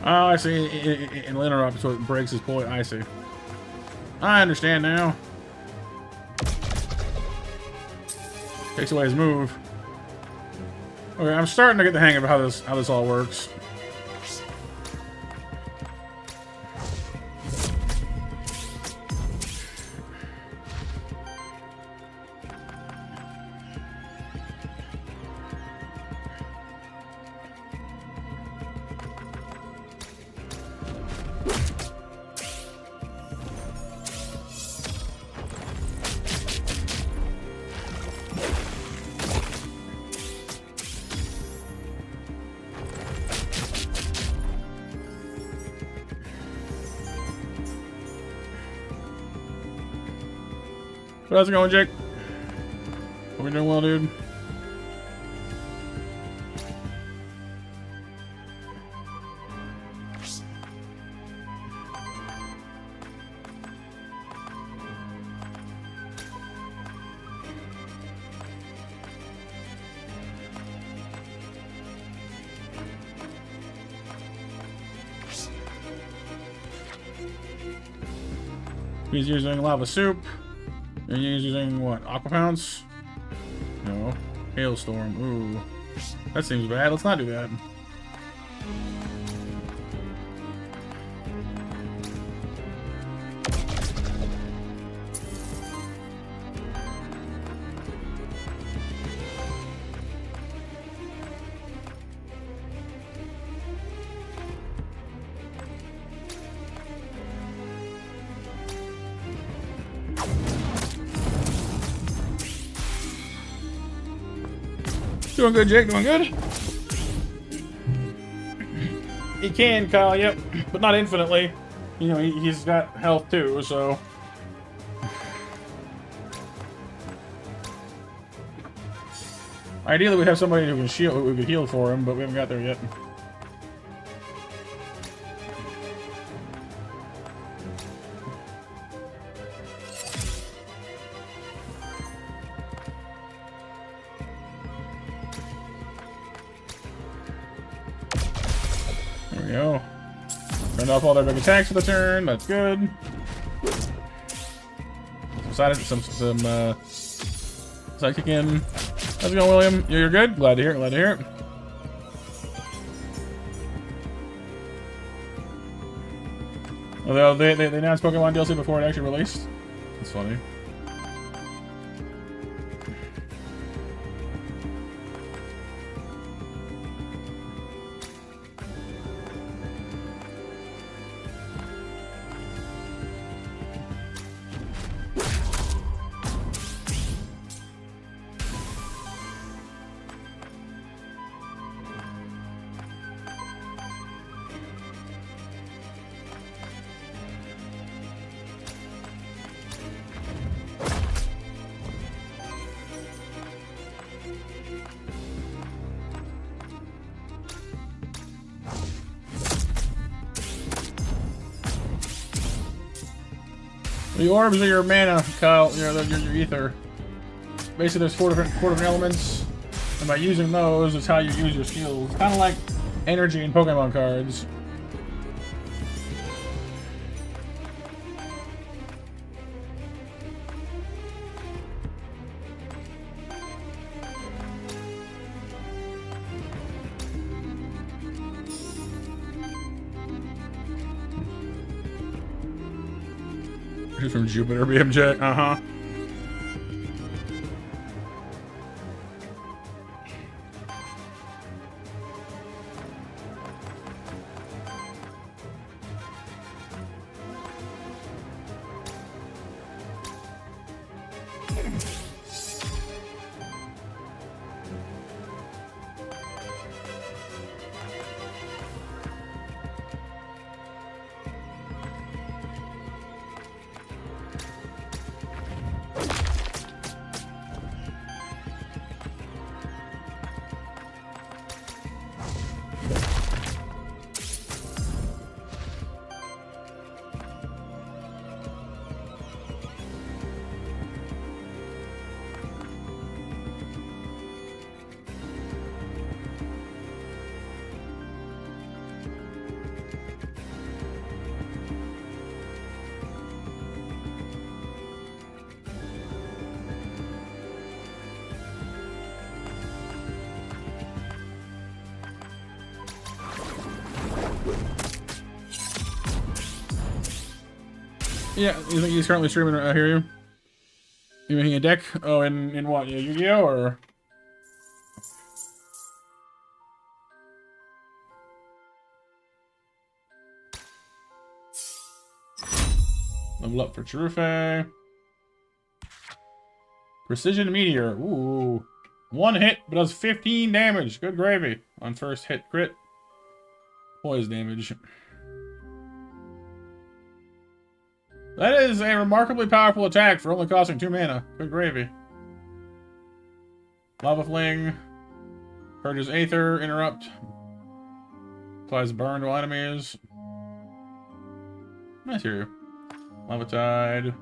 Oh, I see. In interrupt, so it breaks his point. I see. I understand now. Takes away his move. Okay, I'm starting to get the hang of how this all works. How's it going, Jake? Hope you're doing well, dude. He's using lava soup. And he's using what? Aqua Pounce? No. Hailstorm. Ooh. That seems bad. Let's not do that. Doing good, Jake. Doing good. He can, Kyle. Yep, but not infinitely. You know, he's got health too. So. Ideally, we'd have somebody who can shield, who could heal for him, but we haven't got there yet. There we go. Turned off all their big attacks for the turn. That's good. Some psychic in. How's it going, William? You're good? Glad to hear it. Glad to hear it. Although they announced Pokemon DLC before it actually released. That's funny. The orbs are your mana, Kyle. Your ether. Basically, there's four different elements, and by using those, is how you use your skills. Kind of like energy in Pokemon cards. She's from Jupiter, BMJ. Uh-huh. Yeah, you think he's currently streaming? I hear you. You making a deck? Oh, in what? Yu-Gi-Oh or? Level up for Chirufe. Precision Meteor. Ooh. One hit, but does 15 damage. Good gravy. On first hit crit. Poise damage. That is a remarkably powerful attack for only costing 2 mana. Good gravy. Lava Fling. Purges Aether. Interrupt. Applies burn to enemies. Nice here. Lava Tide.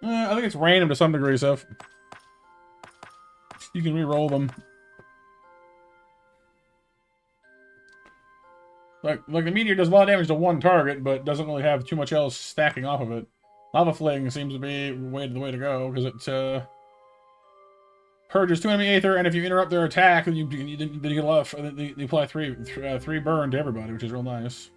I think it's random to some degree, so you can re-roll them. Like the meteor does a lot of damage to one target, but doesn't really have too much else stacking off of it. Lava Fling seems to be the way to go, because it purges 2 enemy Aether, and if you interrupt their attack, then you get a lot of, they apply three burn to everybody, which is real nice.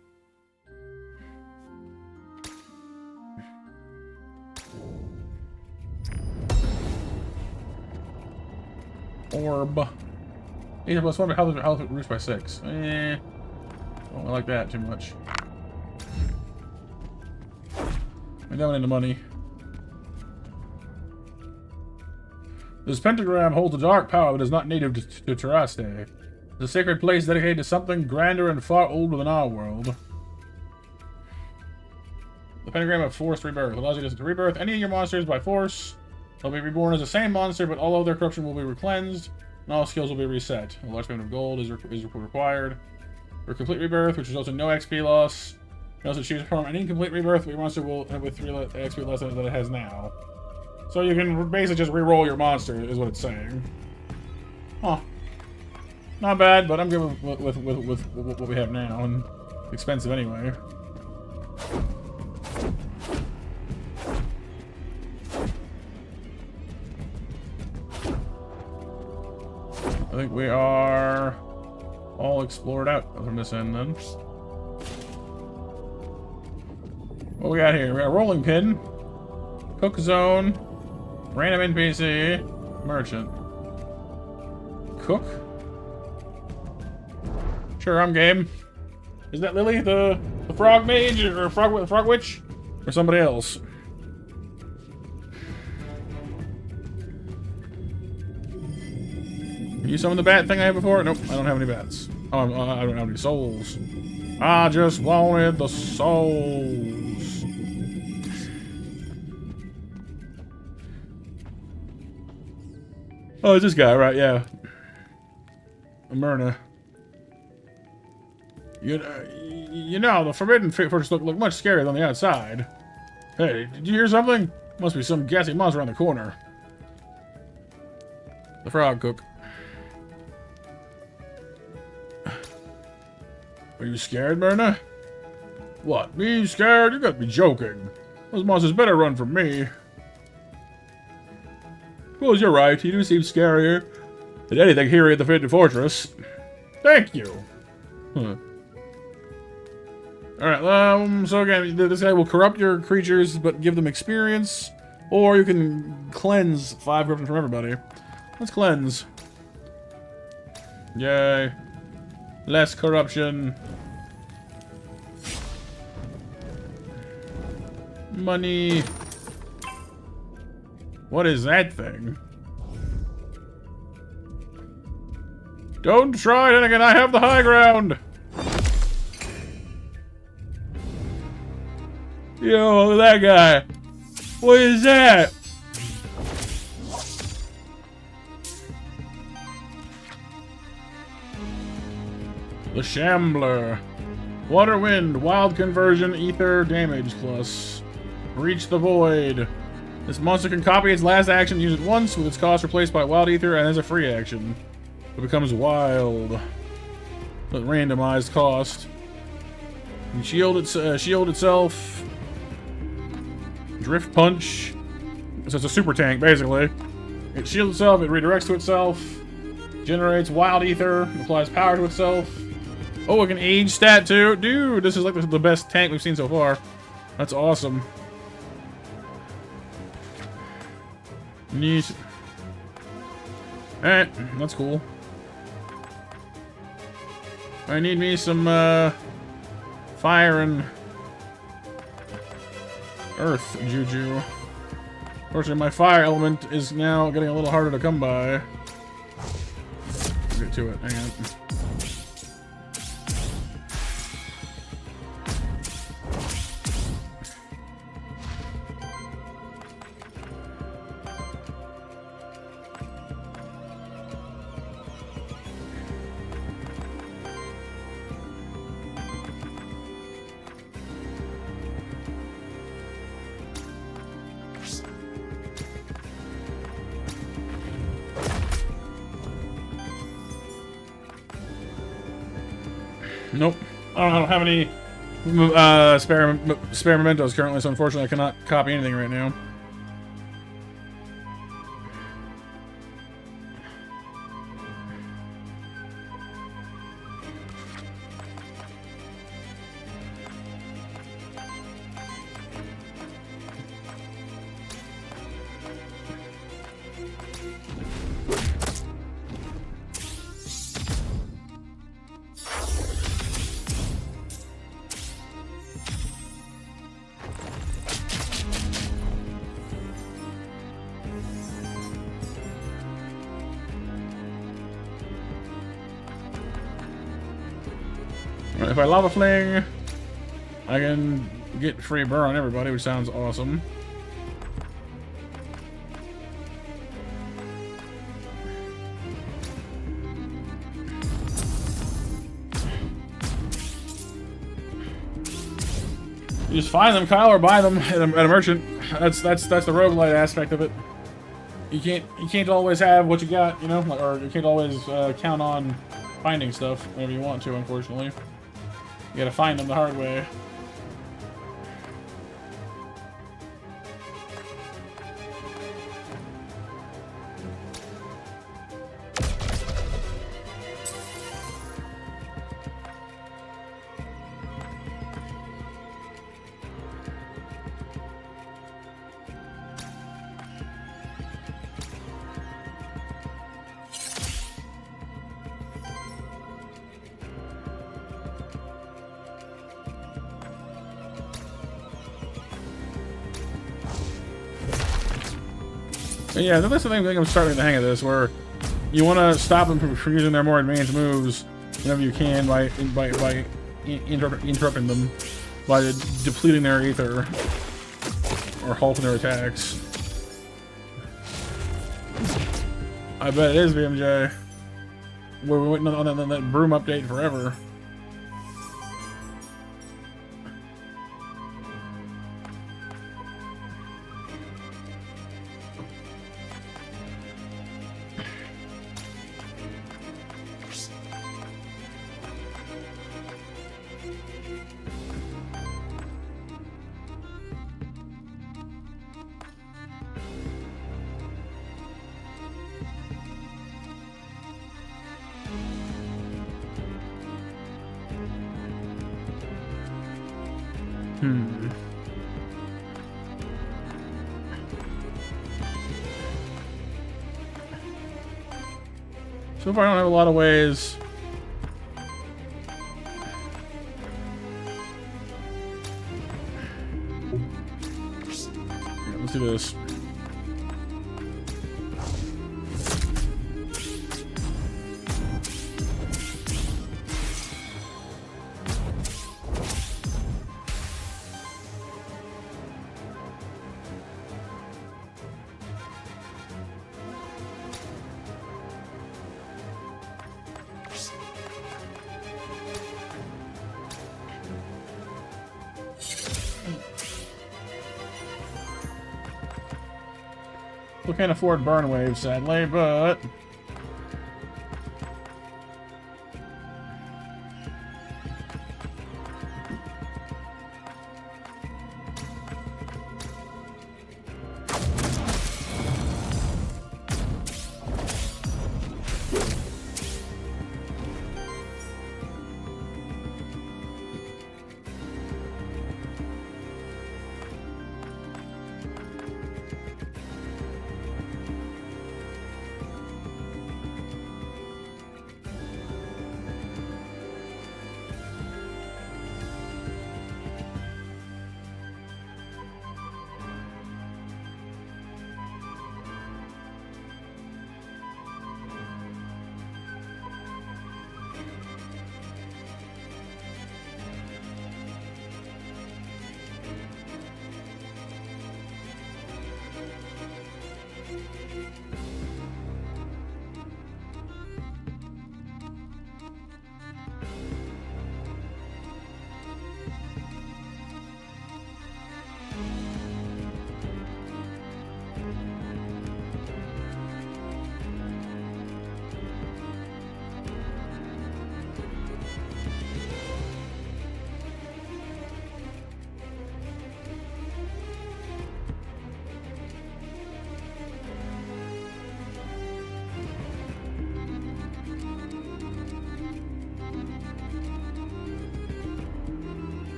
Orb. Aether plus 1, but health reduced by 6. Don't like that too much. I'm going into money. This pentagram holds a dark power that is not native to Terraste. It's a sacred place dedicated to something grander and far older than our world. The pentagram of forced rebirth allows you to rebirth any of your monsters by force. They'll be reborn as the same monster, but all of their corruption will be cleansed, and all skills will be reset. A large payment of gold is required. For complete rebirth, which results in no XP loss. You can also choose to perform any complete rebirth, but your monster will have with 3 XP less than it has now. So you can basically just re-roll your monster, is what it's saying. Huh. Not bad, but I'm good with what we have now, and expensive anyway. I think we are all explored out from this end then. What we got here? We got Rolling Pin, Cook Zone, Random NPC, Merchant. Cook? Sure, I'm game. Is that Lily, the frog mage, or frog witch? Or somebody else? You summon the bat thing I had before? Nope, I don't have any bats. Oh, I don't have any souls. I just wanted the souls. Oh, it's this guy, right? Yeah. Myrna. You know, the forbidden first look much scarier than the outside. Hey, did you hear something? Must be some gassy monster around the corner. The frog cook. Are you scared, Myrna? What, me scared? You gotta be joking. Those monsters better run from me. Well, you're right. You do seem scarier than anything here at the Forbidden Fortress. Thank you. Huh. Alright, so again, this guy will corrupt your creatures, but give them experience. Or you can cleanse 5 corruption from everybody. Let's cleanse. Yay. Less corruption. Money. What is that thing? Don't try it again, I have the high ground! Yo, look at that guy. What is that? The Shambler. Water Wind, Wild Conversion, Ether, Damage plus. Reach the Void. This monster can copy its last action and use it once, with its cost replaced by Wild Ether, and as a free action. It becomes wild. With randomized cost. And shield itself. Drift Punch. So it's a super tank, basically. It shields itself, it redirects to itself. Generates Wild Ether, applies power to itself. Oh, I can age stat too. Dude, this is like the best tank we've seen so far. That's awesome. Neat. Alright, that's cool. I need me some fire and earth juju. Fortunately, my fire element is now getting a little harder to come by. Get to it. Hang on. Nope. I don't have any spare mementos currently, so unfortunately I cannot copy anything right now. If I lava fling, I can get free burn on everybody, which sounds awesome. You just find them, Kyle, or buy them at a merchant. That's the roguelite aspect of it. You can't always have what you got, you know, or you can't always count on finding stuff whenever you want to, unfortunately. You gotta find them the hard way. But yeah, that's the thing. I think I'm starting to hang of this, where you want to stop them from using their more advanced moves whenever you can by interrupting them, by depleting their ether or halting their attacks. I bet it is BMJ. We're waiting on that broom update forever. So far I don't have a lot of ways. Yeah, let's do this. We can't afford burn waves, sadly, but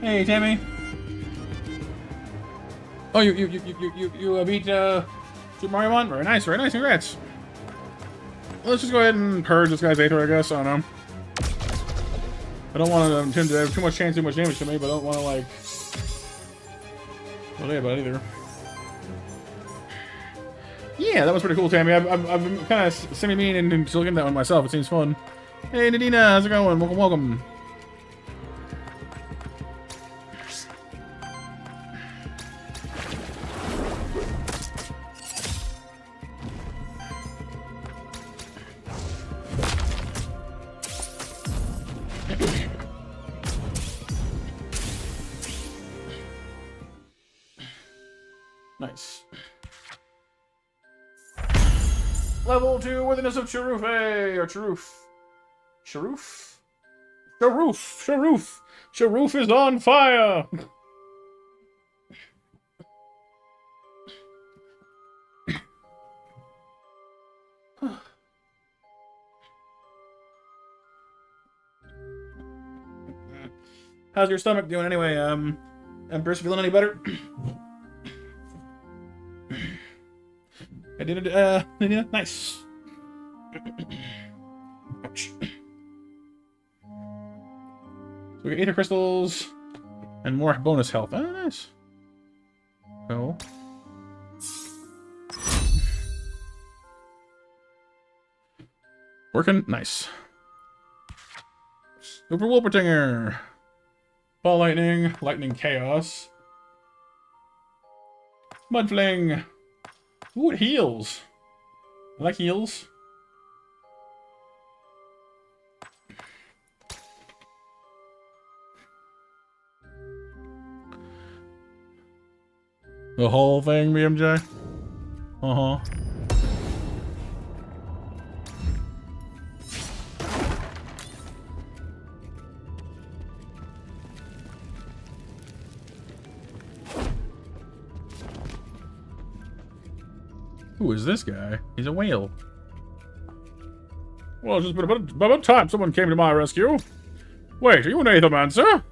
Hey, Tammy. Oh, you beat Super Mario 1? Very nice, congrats. Well, let's just go ahead and purge this guy's Aether, I guess. I don't know. I don't want him to have too much chance, too much damage to me, but I don't want to, like... Well, yeah, about either. Yeah, that was pretty cool, Tammy. I've been kind of semi-mean and looking at that one myself. It seems fun. Hey, Nadina, how's it going? Welcome, welcome. Nice. Level 2 Worthiness of Charoof, or Charoof. Charoof? Charoof! Charoof is on fire! How's your stomach doing anyway, Empress? Feeling any better? I did it, yeah, nice. Ouch. So we got Aether Crystals and more bonus health. Oh, nice. Oh. Working? Nice. Super Wolpertinger. Ball Lightning. Lightning Chaos. Mudfling. Ooh, it heals. I like heals. The whole thing, BMJ? Uh-huh. Who is this guy? He's a whale. Well, it's just been about time someone came to my rescue. Wait, are you an Aethermancer?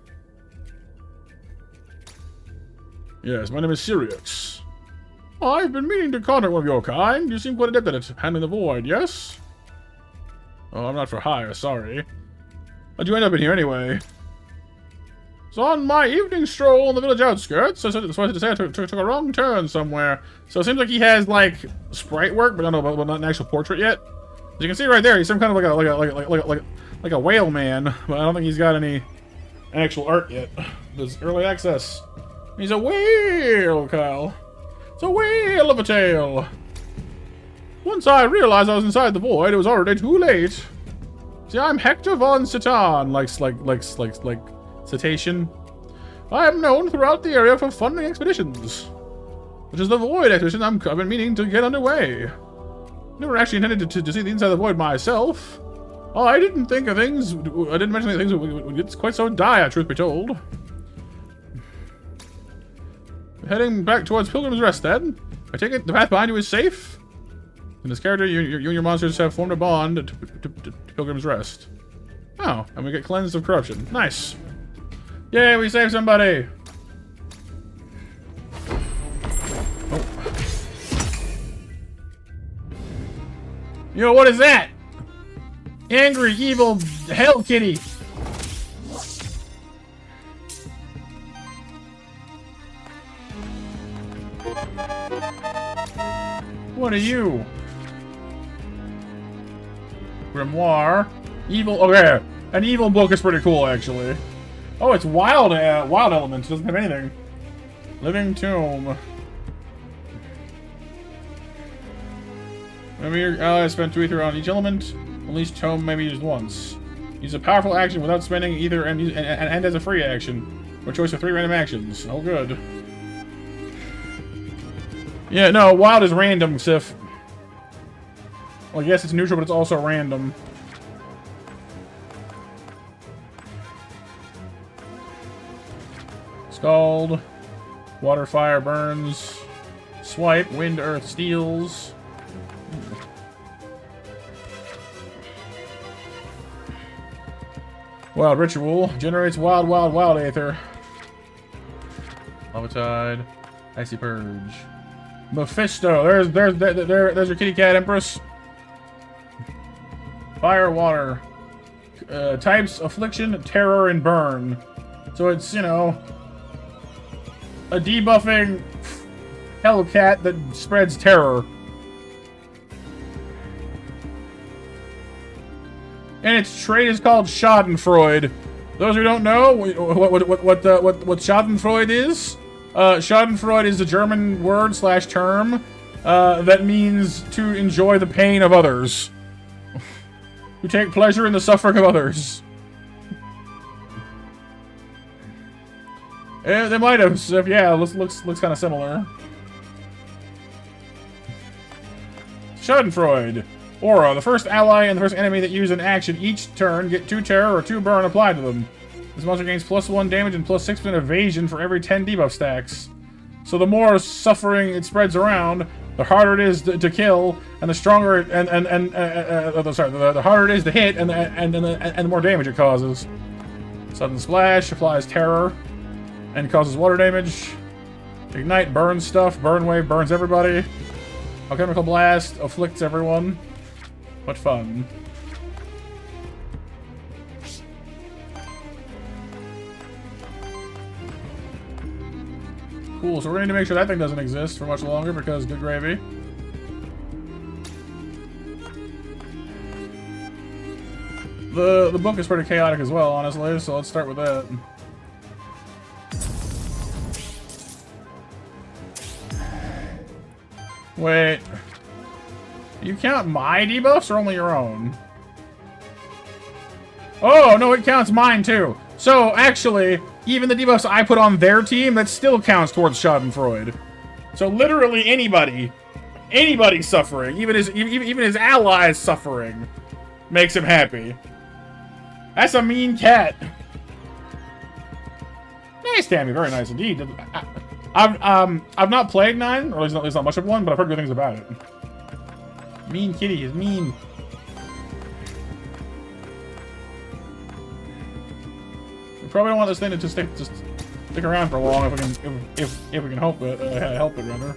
Yes, my name is Sirius. I've been meaning to contact one of your kind. You seem quite adept at handling the void, yes? Oh, I'm not for hire, sorry. How'd you end up in here anyway? So on my evening stroll on the village outskirts, so I had to say I took a wrong turn somewhere. So it seems like he has like sprite work, but I don't know about not an actual portrait yet. As you can see right there, he's some kind of like a whale man, but I don't think he's got any actual art yet. There's early access. He's a whale, Kyle. It's a whale of a tail. Once I realized I was inside the void, it was already too late. See, I'm Hector von Citan, like cetacean. I am known throughout the area for funding expeditions, which is the void expedition I've been meaning to get underway. Never actually intended to see the inside of the void myself. Oh, I didn't mention that things would get quite so dire, truth be told. Heading back towards Pilgrim's Rest, then. I take it the path behind you is safe? In this character, you and your monsters have formed a bond to Pilgrim's Rest. Oh, and we get cleansed of corruption. Nice. Yay, we saved somebody! Oh. Yo, what is that? Angry, evil, hell kitty! What are you? Grimoire. Evil. Okay. An evil book is pretty cool, actually. Oh, it's wild elements. It doesn't have anything. Living Tomb. Maybe your ally spent 2 ether on each element. Unleash Tome may be used once. Use a powerful action without spending either and as a free action. Or choice of 3 random actions. Oh, good. Yeah, no, wild is random, Sif. Well, yes, it's neutral, but it's also random. Scald. Water, fire, burns. Swipe. Wind, earth, steals. Wild Ritual. Generates wild, wild, wild Aether. Lava Tide. Icy Purge. Mephisto. There's your kitty cat, Empress. Fire, water. Types, Affliction, Terror, and Burn. So it's, you know, a debuffing Hellcat that spreads terror. And its trait is called Schadenfreude. Those who don't know what Schadenfreude is, Schadenfreude is a German word / term that means to enjoy the pain of others. To take pleasure in the suffering of others. They might have. So yeah, looks kind of similar. Schadenfreude. Aura. The first ally and the first enemy that use an action each turn get 2 terror or 2 burn applied to them. This monster gains +1 damage and +6% evasion for every 10 debuff stacks. So the more suffering it spreads around, the harder it is to kill, and the stronger the harder it is to hit, and the more damage it causes. Sudden Splash applies terror and causes water damage. Ignite burns stuff. Burn Wave burns everybody. Alchemical Blast afflicts everyone. What fun. Cool, so we're going to need to make sure that thing doesn't exist for much longer because good gravy. The book is pretty chaotic as well, honestly, so let's start with that. Wait. You count my debuffs or only your own? Oh, no, it counts mine too. So, actually, even the debuffs I put on their team, that still counts towards Schadenfreude. So literally anybody suffering, even his allies suffering, makes him happy. That's a mean cat. Nice, Tammy. Very nice indeed. I've not played 9, or at least not much of one, but I've heard good things about it. Mean kitty is mean. We probably don't want this thing to just stick around for long if we can help it. Help it rather.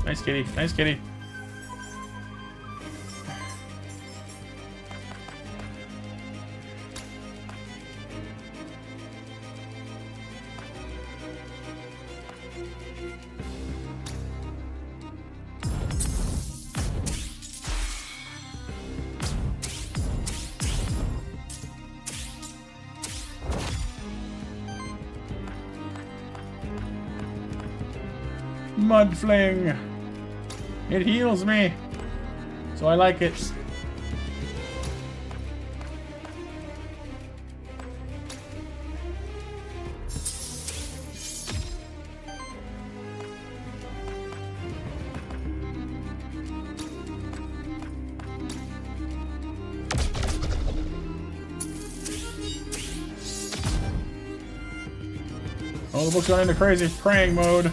Nice kitty. Nice kitty. Mud fling. It heals me, so I like it. Oh, the book's going into crazy praying mode.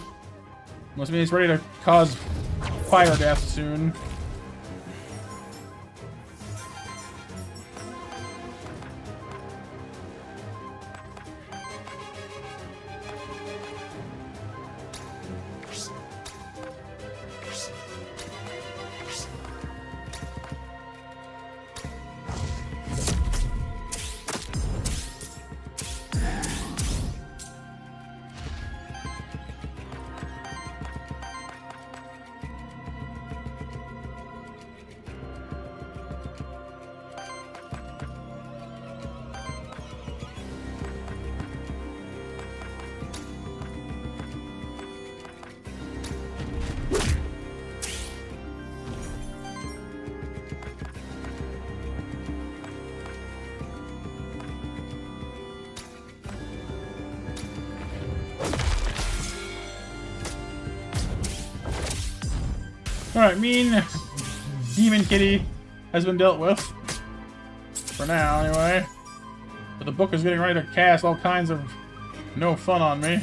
Must mean it's ready to cause fire death soon. Alright, mean demon kitty has been dealt with. For now, anyway. But the book is getting ready to cast all kinds of no fun on me.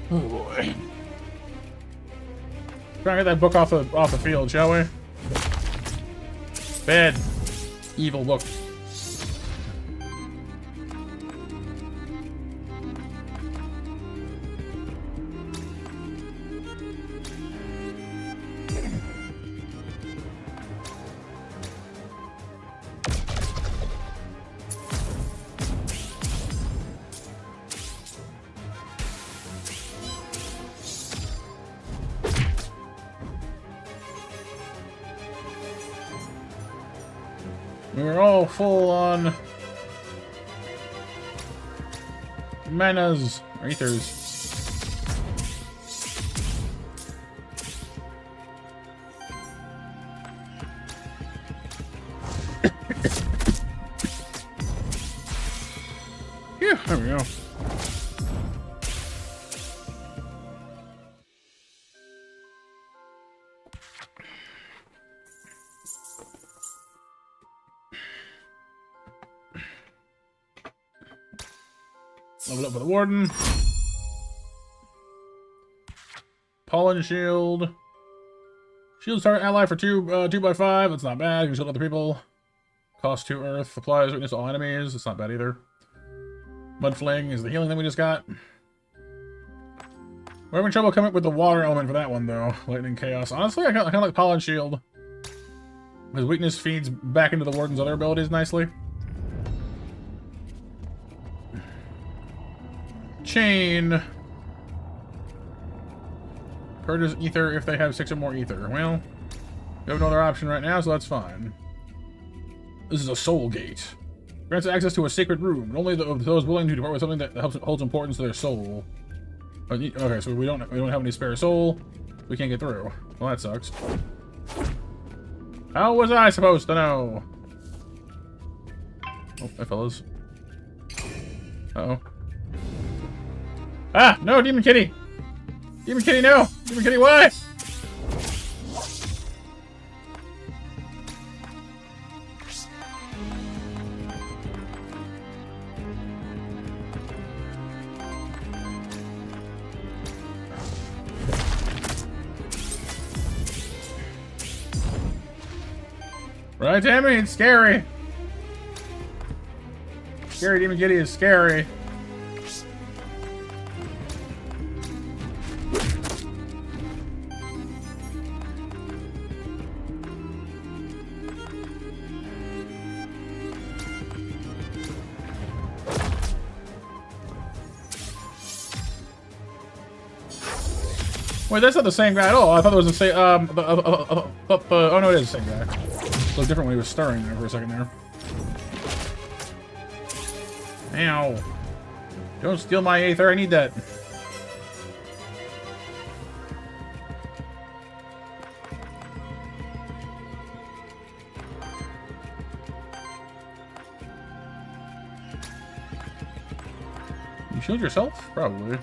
Oh boy. Try to get that book off the field, shall we? Bad, evil book. We're all full on manas, or ethers. Yeah, there we go. Level up with the Warden. Pollen Shield. Shields target ally for 2x5. That's not bad. You can shield other people. Cost 2 Earth. Applies weakness to all enemies. That's not bad either. Mud Fling is the healing that we just got. We're having trouble coming up with the water element for that one, though. Lightning Chaos. Honestly, I kind of like Pollen Shield. His weakness feeds back into the Warden's other abilities nicely. Chain. Purges ether if they have 6 or more ether. Well, we have no other option right now, so that's fine. This is a soul gate. Grants access to a sacred room. Only those willing to depart with something that holds importance to their soul. Okay, so we don't have any spare soul. We can't get through. Well, that sucks. How was I supposed to know? Oh, hey, fellas. Uh-oh. Ah! No, Demon Kitty! Demon Kitty, no! Demon Kitty, why? Right, Tammy? It's scary. Scary Demon Kitty is scary. Wait, that's not the same guy at all. I thought it was the same. Oh no, it is the same guy. It looked different when he was stirring there for a second there. Ow! Don't steal my Aether. I need that. You shield yourself? Probably.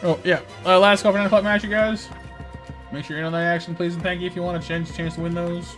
Oh, yeah. Last call for 9 o'clock match, you guys. Make sure you're in on that action, please, and thank you if you want a chance to win those.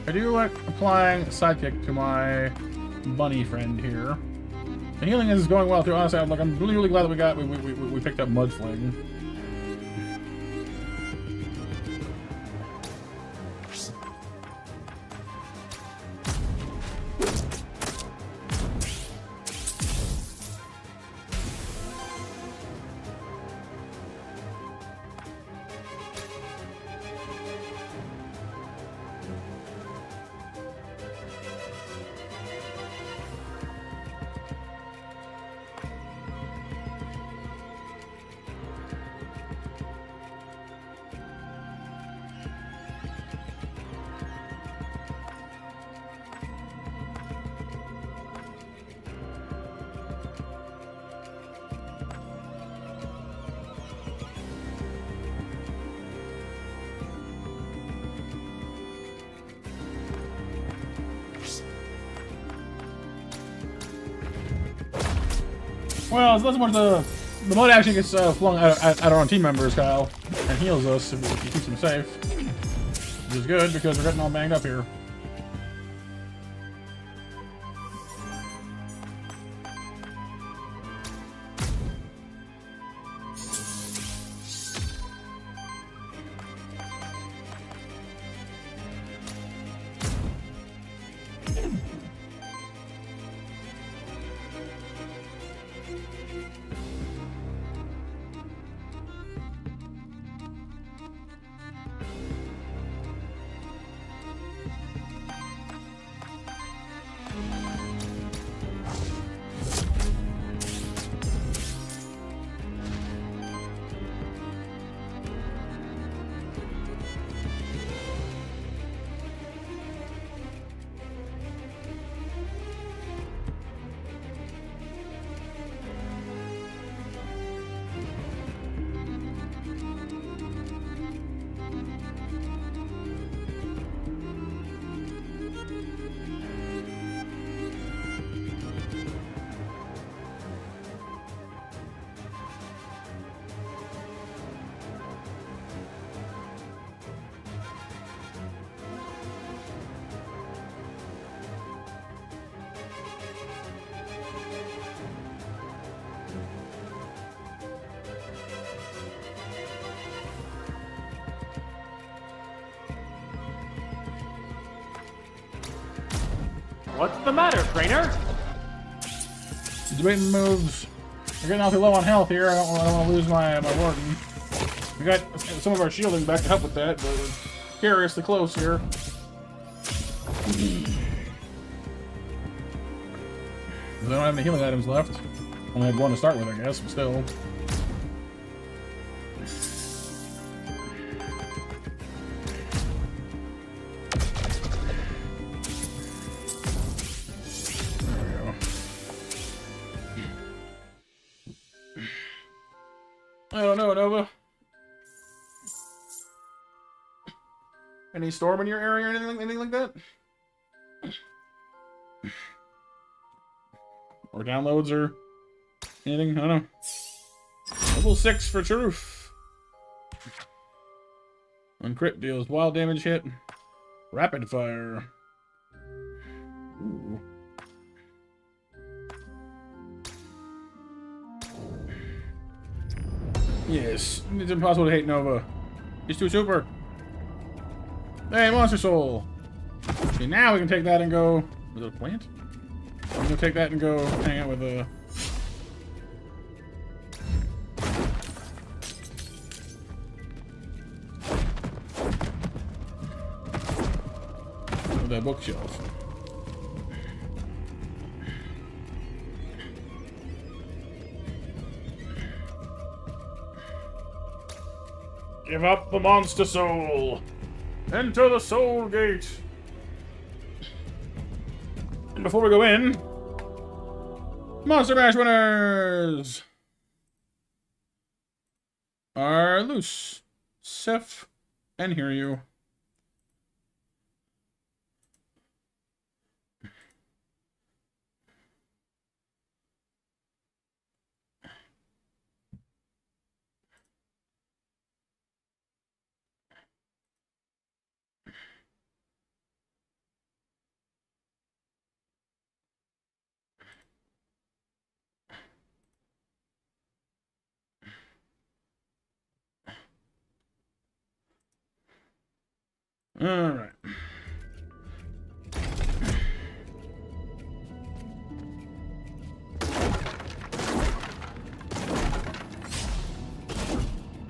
I do like applying sidekick to my bunny friend here. The healing is going well too. Honestly, I'm really glad that we picked up Mudfling. Well, it's not so much the mud action gets flung at our own team members, Kyle, and heals us if he keeps them safe. Which is good because we're getting all banged up here. What's the matter, trainer? Debating moves. We're getting awfully low on health here. I don't want to lose my warden. We got some of our shielding back to help with that, but precariously close here. I don't have any healing items left. Only had one to start with, I guess, but still. I don't know, Nova. Any storm in your area or anything like that? Or downloads or anything? I don't know. Level 6 for truth. On crit deals wild damage hit. Rapid fire. Ooh. Yes, it's impossible to hate Nova. He's too super. Hey, Monster Soul. Okay, now we can take that and go. Was it a plant? I'm gonna take that and go hang out with that bookshelf. Give up the Monster Soul. Enter the Soul Gate. And before we go in, Monster Mash winners are Luce, Sif, and Hiryu. All right.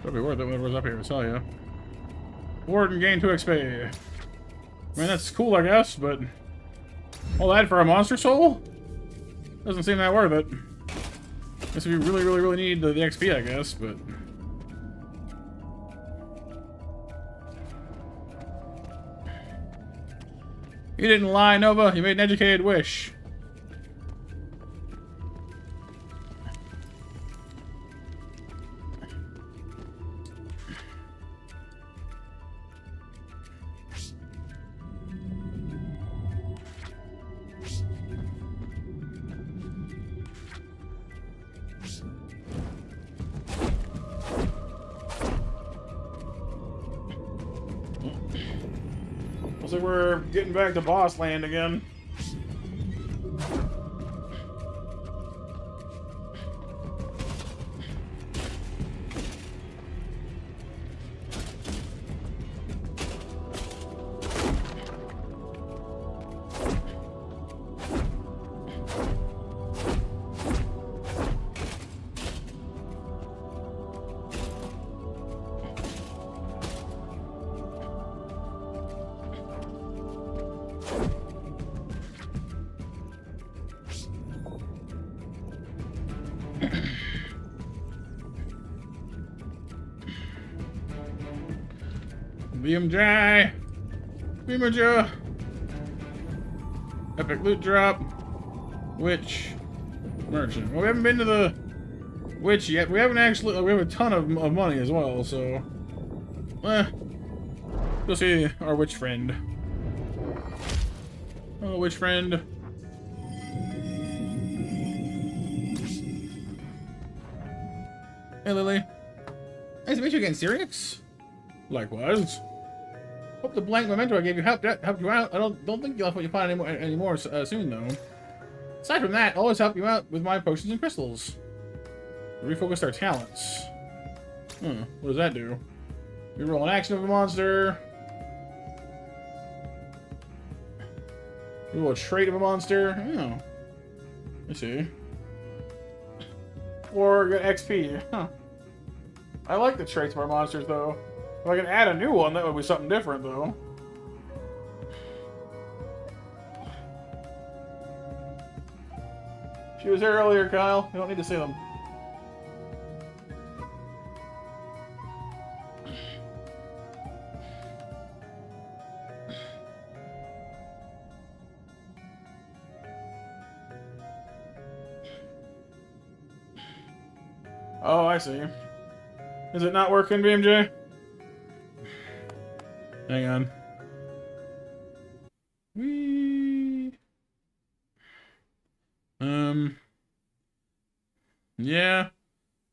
Could be worth it whatever's up here, I tell you. Warden gain 2 XP. I mean, that's cool, I guess, but all that for a Monster Soul? Doesn't seem that worth it. Guess if you really need the XP, I guess, but... You didn't lie, Nova. You made an educated wish. Looks like we're getting back to boss land again. BMJ! BMJ! Epic loot drop. Witch. Merchant. Well, we haven't been to the witch yet. We haven't actually... We have a ton of money as well, so... Go see our witch friend. Oh, witch friend. Hey, Lily. Nice to meet you again, Sirix. Likewise. Hope the blank memento I gave you helped you out. I don't think you'll find anymore soon, though. Aside from that, I'll always help you out with my potions and crystals. We refocused our talents. What does that do? Reroll an action of a monster. Reroll a trait of a monster. Oh. Let's see. Or get XP. Huh. I like the traits of our monsters, though. If I can add a new one, that would be something different, though. She was here earlier, Kyle. You don't need to see them. Oh, I see. Is it not working, BMJ? Hang on. Whee. Yeah.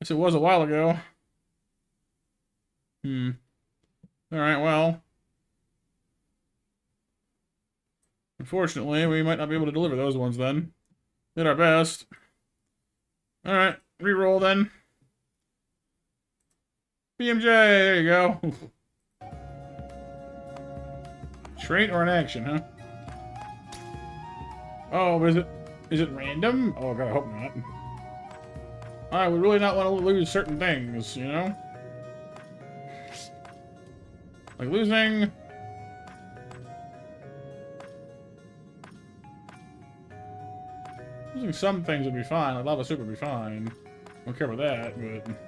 Guess it was a while ago. Alright, well. Unfortunately, we might not be able to deliver those ones then. Did our best. Alright, reroll then. BMJ, there you go. Trait or an action, huh? Oh, is it random? Oh god, I hope not. I would really not want to lose certain things, you know? Like losing... Losing some things would be fine, like Lava Soup would be fine. Don't care about that, but...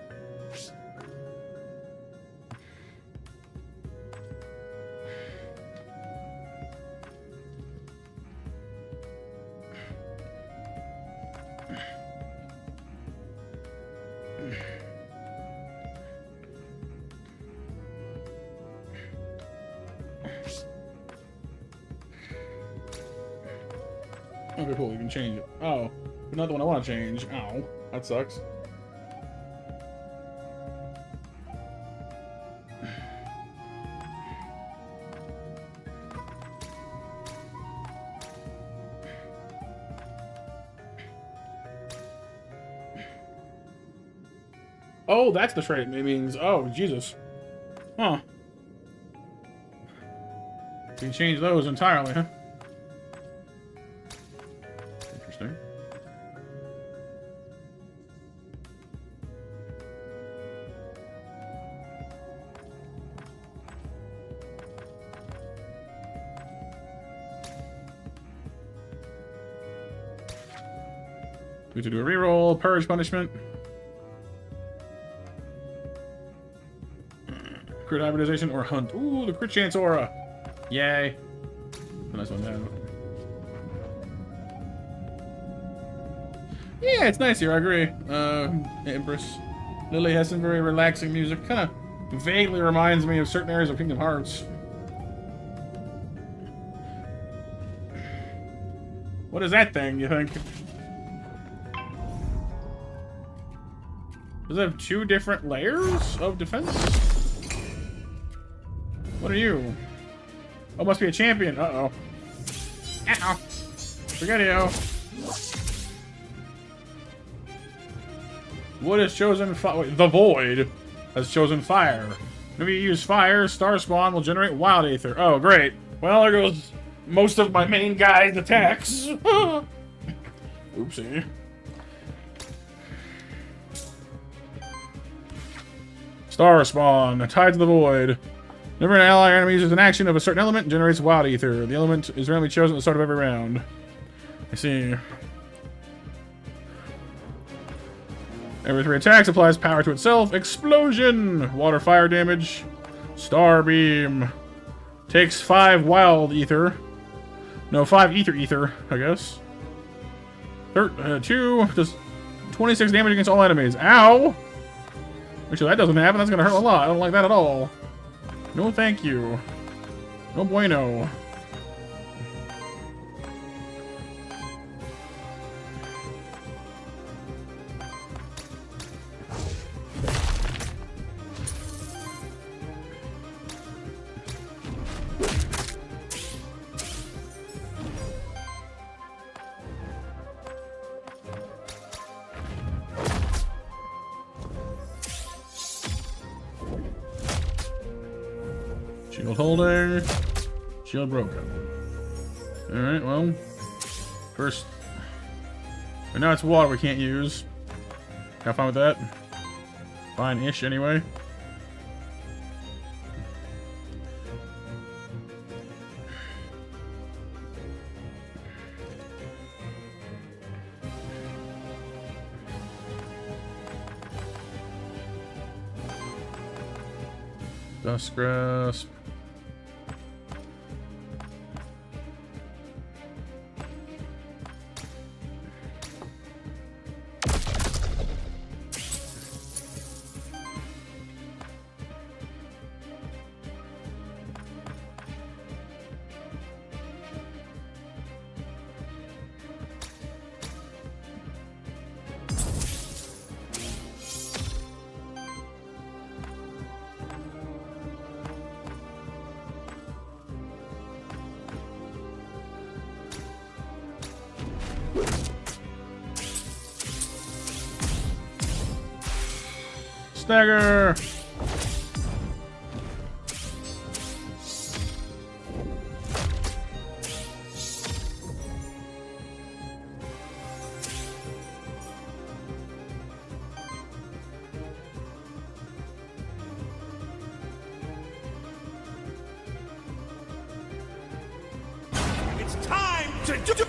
Okay, cool, you can change it. Oh, but not the one I want to change. Ow, that sucks. Oh, that's the trait. It means, oh, Jesus. Huh. You can change those entirely, huh? Interesting. We have to do a reroll, purge punishment. Crit hybridization or hunt. Ooh, the crit chance aura. Yay. A nice one to have. Yeah, it's nice here, I agree. Empress. Lily has some very relaxing music. Kind of vaguely reminds me of certain areas of Kingdom Hearts. What is that thing, you think? Does it have two different layers of defense? What are you? Oh, must be a champion. Uh-oh. Ow. Spaghetti-o. Wood has chosen fire. The Void has chosen fire. Whenever you use fire, Star Spawn will generate Wild Aether. Oh, great. Well, there goes most of my main guy's attacks. Oopsie. Star Spawn. Tied to the Void. Whenever an ally or enemy uses an action of a certain element, it generates Wild Aether. The element is randomly chosen at the start of every round. I see. Every 3 attacks applies power to itself. Explosion! Water fire damage. Star Beam. Takes 5 Wild Aether. No, 5 Ether, I guess. 2 does 26 damage against all enemies. Ow! Make sure that doesn't happen. That's gonna hurt a lot. I don't like that at all. No, thank you. No bueno. Shield holding. Shield broken. Alright, well. First. And now it's water we can't use. Have fun with that. Fine-ish, anyway. Dust grasp. Stagger! It's time to do.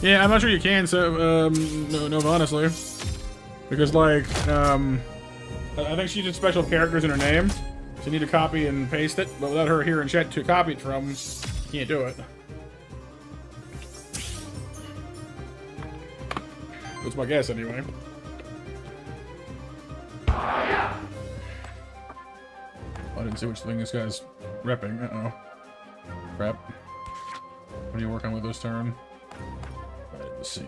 Yeah, I'm not sure you can, so, no, honestly. Because, like, I think she did special characters in her name, so you need to copy and paste it, but without her here in chat to copy it from, you can't do it. That's my guess, anyway. I didn't see which thing this guy's repping. Uh-oh. Crap. What are you working with this turn? Let's see.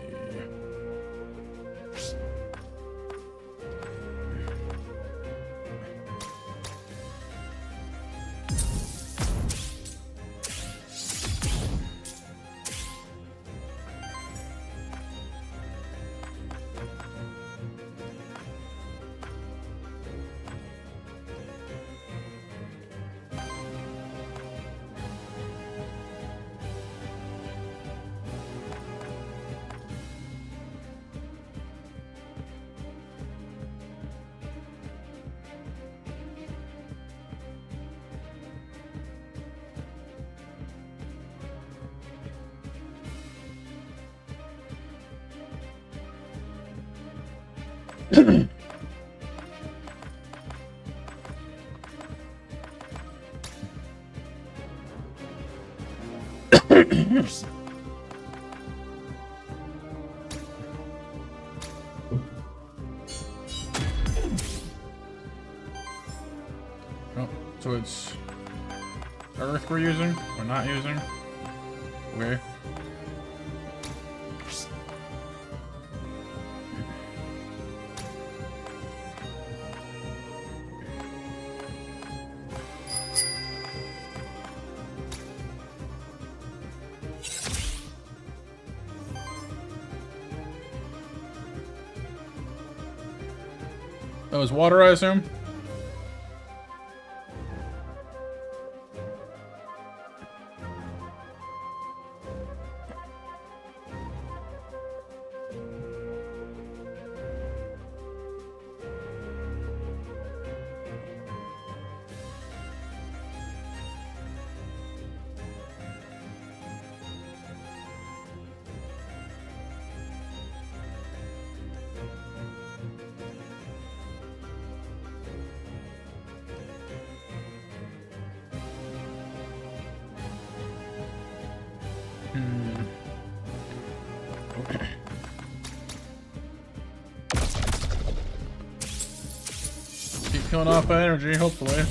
Oh, so it's Earth we're using or not using? Okay. That was water, I assume? Keep killing off that energy, hopefully.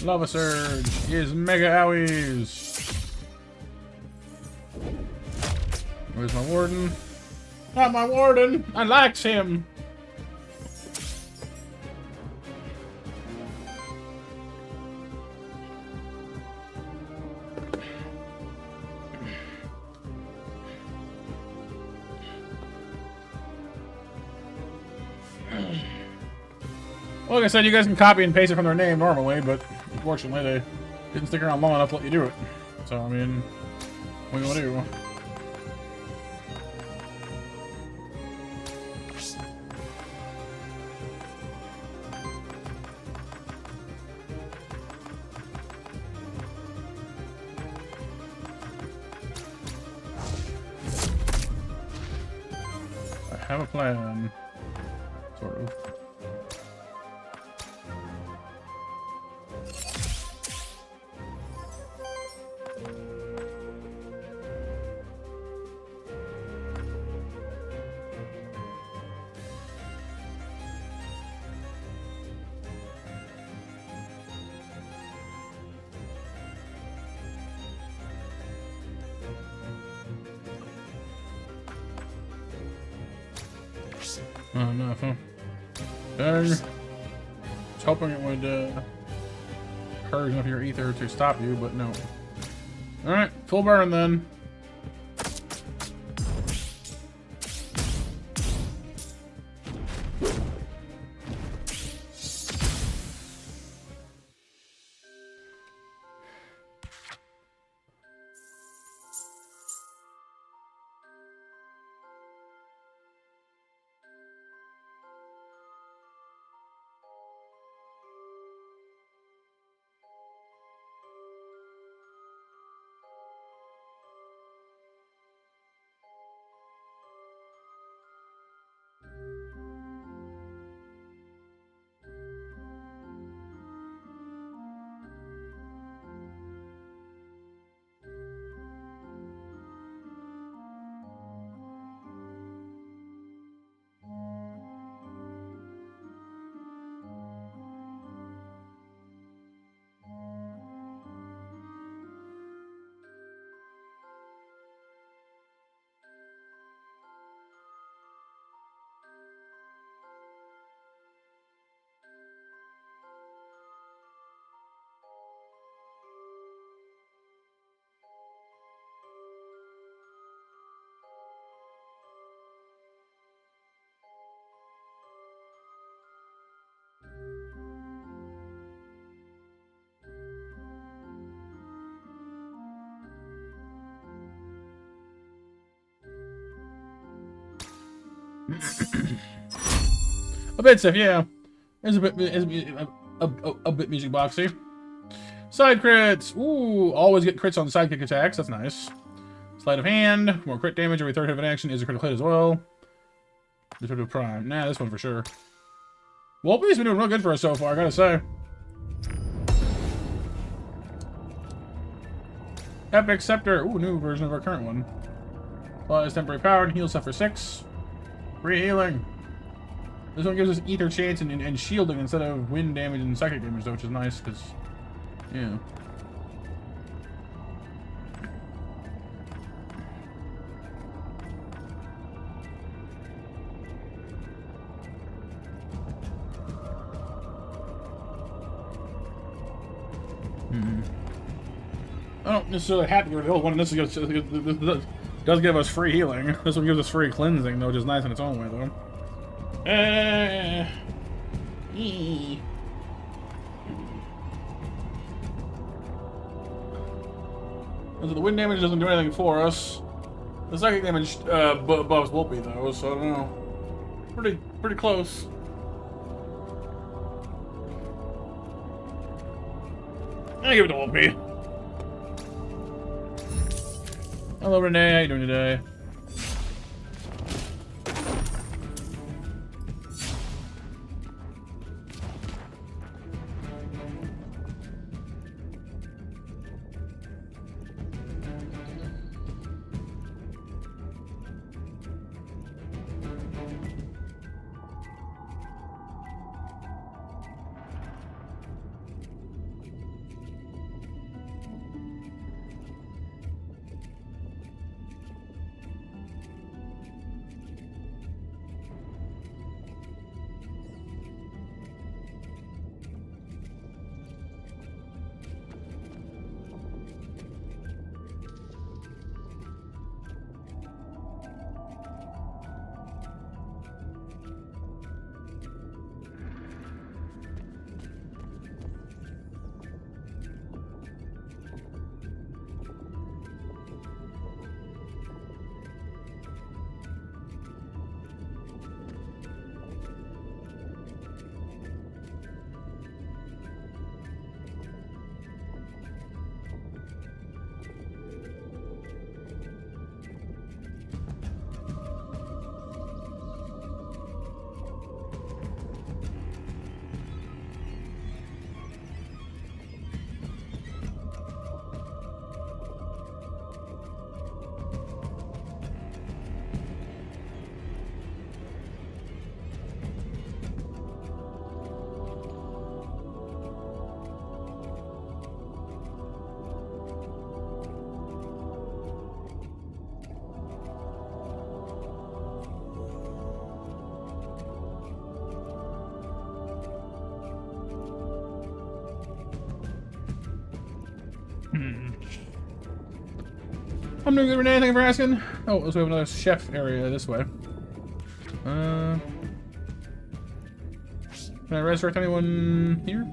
Lava Surge is Mega Owies. Where's my warden? Not my warden! I likes him! Well, like I said, you guys can copy and paste it from their name normally, but unfortunately they didn't stick around long enough to let you do it. So, I mean, what are you gonna do? I have a plan. Sort of. Oh, no, huh? Dang. I was hoping it would purge enough of your ether to stop you, but no. Alright, full burn then. A bit stiff, yeah. It's a bit music boxy. Side crits. Ooh, always get crits on sidekick attacks. That's nice. Sleight of hand. More crit damage every third hit of an action is a critical hit as well. Definitive prime. Nah, this one for sure. Wolpie's been doing real good for us so far, I gotta say. Epic Scepter. Ooh, new version of our current one. Applies temporary power and heals stuff for 6. Free healing. This one gives us ether chance and shielding instead of wind damage and psychic damage, though, which is nice, because, yeah. I don't necessarily have to go to the old one. This does give us free healing. This one gives us free cleansing, though, which is nice in its own way, though. The wind damage doesn't do anything for us. The psychic damage buffs Wolpie, though, so I don't know. Pretty close. I'll give it to Wolpie. Hello, Renee. How you doing today? I'm doing good, Renee. Thank you for asking. Oh, let's have another chef area this way. Can I resurrect anyone here?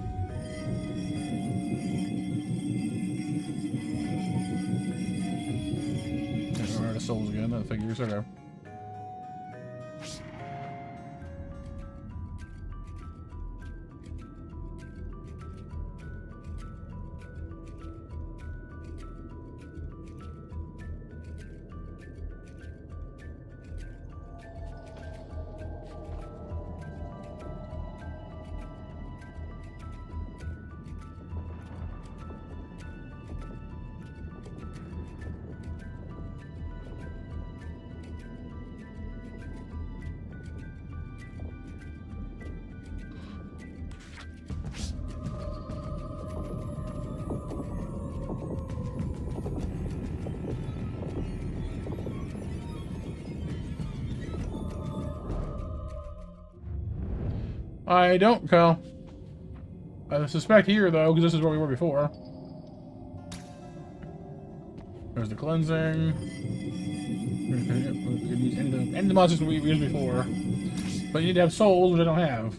Where are the souls again? That figures. Okay. I don't, Kyle. I suspect here, though, because this is where we were before. There's the cleansing. And the monsters we used before. But you need to have souls, which I don't have.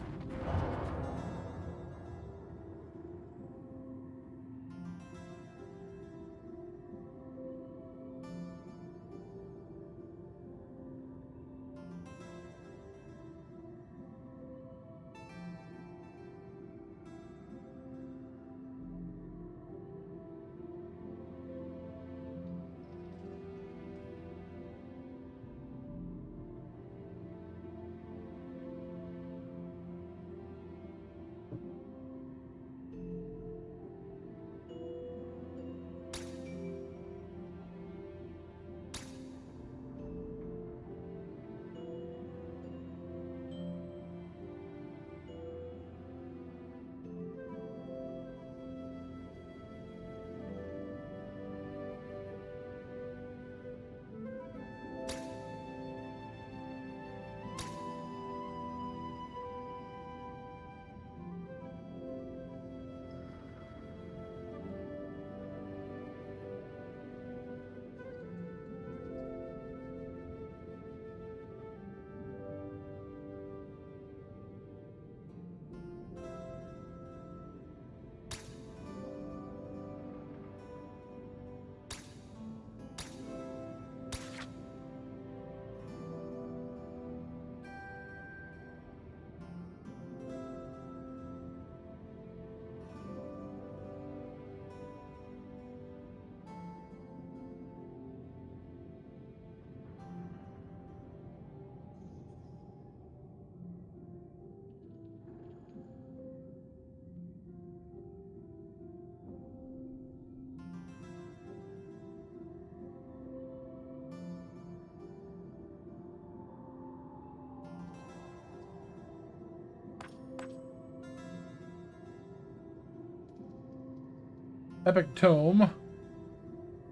Epic Tome.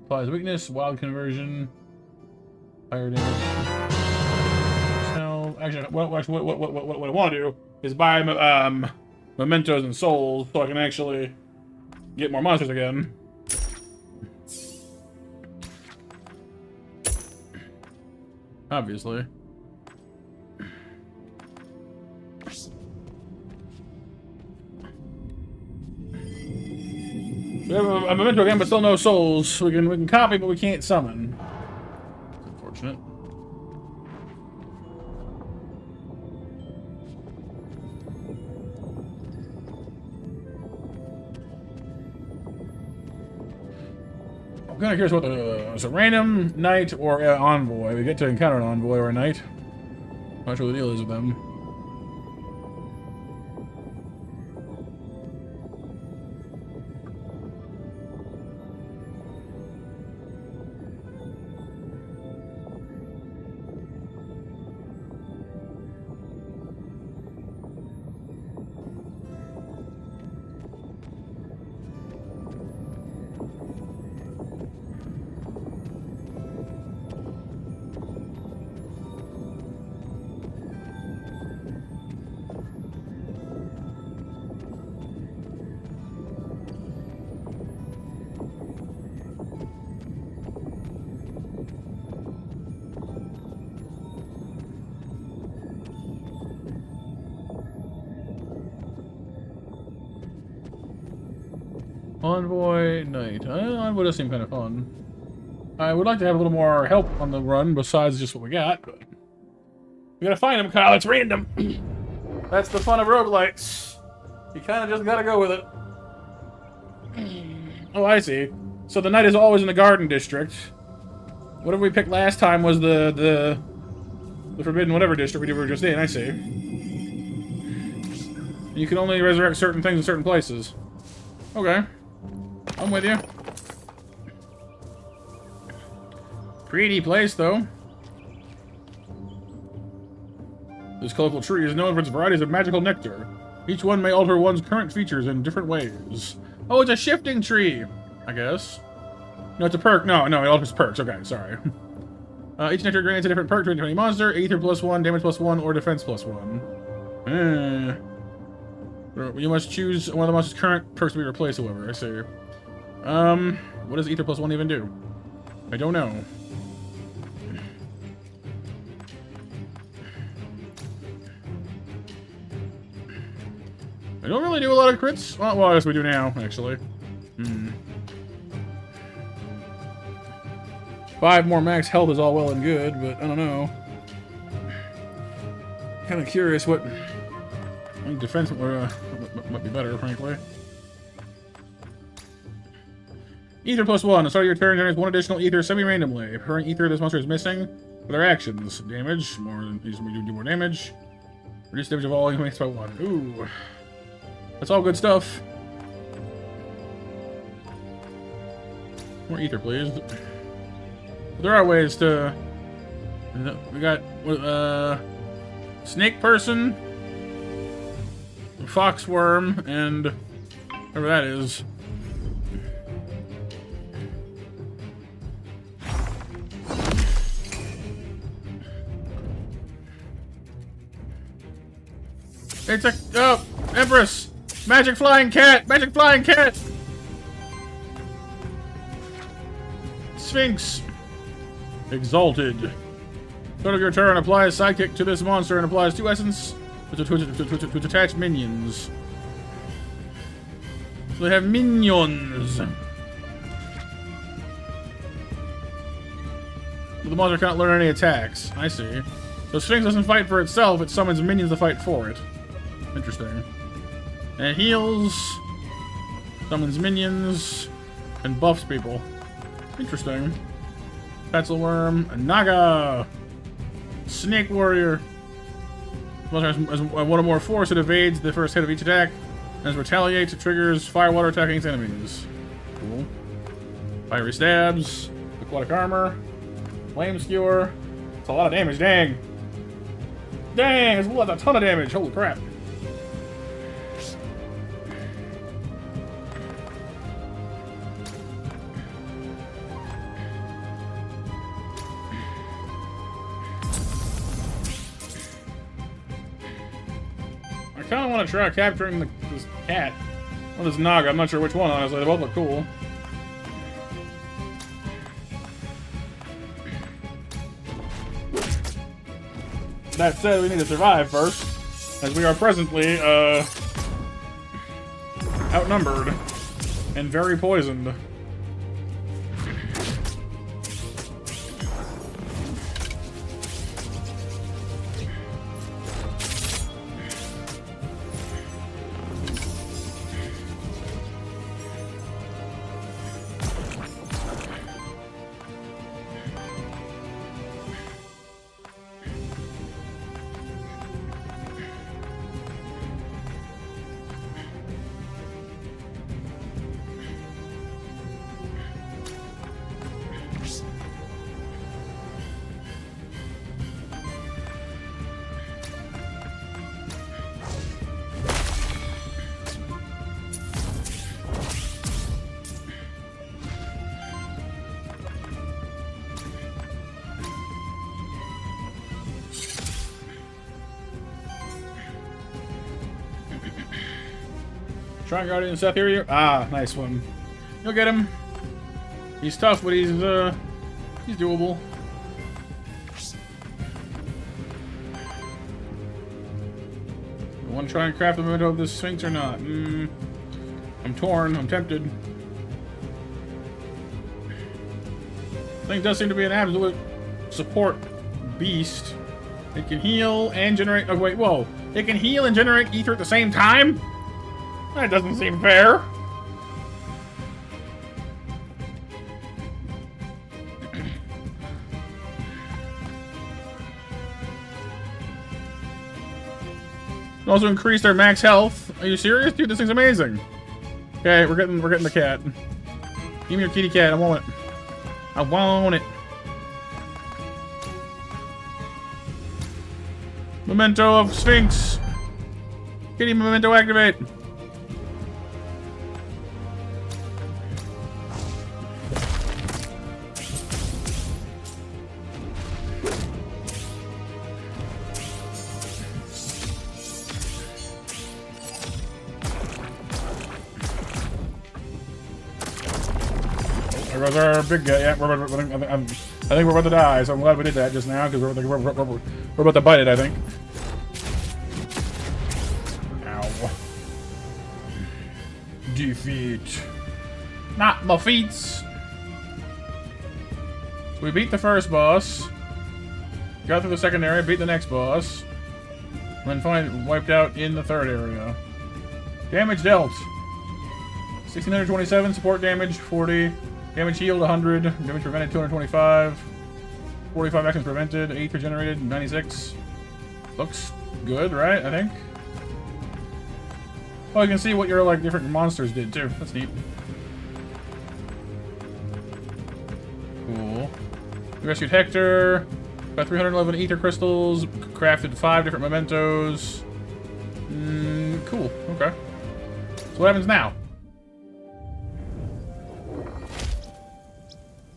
Applies weakness, wild conversion, fire damage. So, actually, what I want to do is buy mementos and souls so I can actually get more monsters again. Obviously. We have a memento again, but still no souls. We can copy, but we can't summon. It's unfortunate. I'm kind of curious what it's a random knight or envoy. We get to encounter an envoy or a knight. Not sure what the deal is with them. Envoy Knight. Envoy does seem kind of fun. I would like to have a little more help on the run besides just what we got, but we gotta find him, Kyle. It's random. That's the fun of roguelites. You kind of just gotta go with it. Oh, I see. So the knight is always in the garden district. Whatever we picked last time was the forbidden whatever district we were just in. I see. You can only resurrect certain things in certain places. Okay. I'm with you. Pretty place, though. This colorful tree is known for its varieties of magical nectar. Each one may alter one's current features in different ways. Oh, it's a shifting tree, I guess. No, it's a perk. No, it alters perks. Okay, sorry. Each nectar grants a different perk to any monster. Ether +1, damage +1, or defense +1. You must choose one of the monster's current perks to be replaced, however. I see. What does Ether +1 even do? I don't know. I don't really do a lot of crits. Well, I guess we do now, actually. 5 more max health is all well and good, but I don't know. Kind of curious what... I think defense might be better, frankly. Ether +1. At the start of your turn, generates 1 additional ether semi-randomly. Current ether this monster is missing for their actions. Damage. These do more damage. Reduce damage of all enemies by 1. Ooh. That's all good stuff. More ether, please. There are ways to... We got... Snake Person, Foxworm, and... whatever that is. It's a... oh! Empress! Magic flying cat! Magic flying cat! Sphinx. Exalted. Start of your turn, apply a sidekick to this monster and applies 2 essence to attach minions. So they have minions. The monster cannot learn any attacks. I see. So Sphinx doesn't fight for itself, it summons minions to fight for it. Interesting. And it heals, summons minions, and buffs people. Interesting. Pencil Worm, a Naga, Snake Warrior. Monster has 1 or more force, it evades the first hit of each attack, and as retaliates, it triggers fire water attack against enemies. Cool. Fiery Stabs, Aquatic Armor, Flame Skewer. It's a lot of damage, dang. Dang, that's a ton of damage, holy crap. I kind of want to try capturing this cat. Or this Naga, I'm not sure which one, honestly. They both look cool. That said, we need to survive first, as we are presently, outnumbered and very poisoned. Shrine Guardian Seth here. Ah, nice one. You'll get him. He's tough, but he's doable. I want to try and craft the window of this Sphinx or not? I'm torn. I'm tempted. Thing does seem to be an absolute support beast. It can heal and generate. Oh wait, whoa! It can heal and generate ether at the same time. That doesn't seem fair. Also increase their max health. Are you serious, dude? This thing's amazing. Okay, we're getting the cat. Give me your kitty cat. I want it. I want it. Memento of Sphinx. Kitty memento activate. There goes our big guy. Yeah, I think we're about to die, so I'm glad we did that just now, because we're about to bite it, I think. Ow. Defeat. Not my feats. So we beat the first boss. Got through the second area, beat the next boss. And then finally wiped out in the third area. Damage dealt. 1627, support damage 40. Damage healed 100, damage prevented 225, 45 actions prevented, 8 regenerated, 96. Looks good, right? I think. Oh, you can see what your like different monsters did too. That's neat. Cool. We rescued Hector. Got 311 ether crystals. Crafted 5 different mementos. Cool. Okay. So what happens now?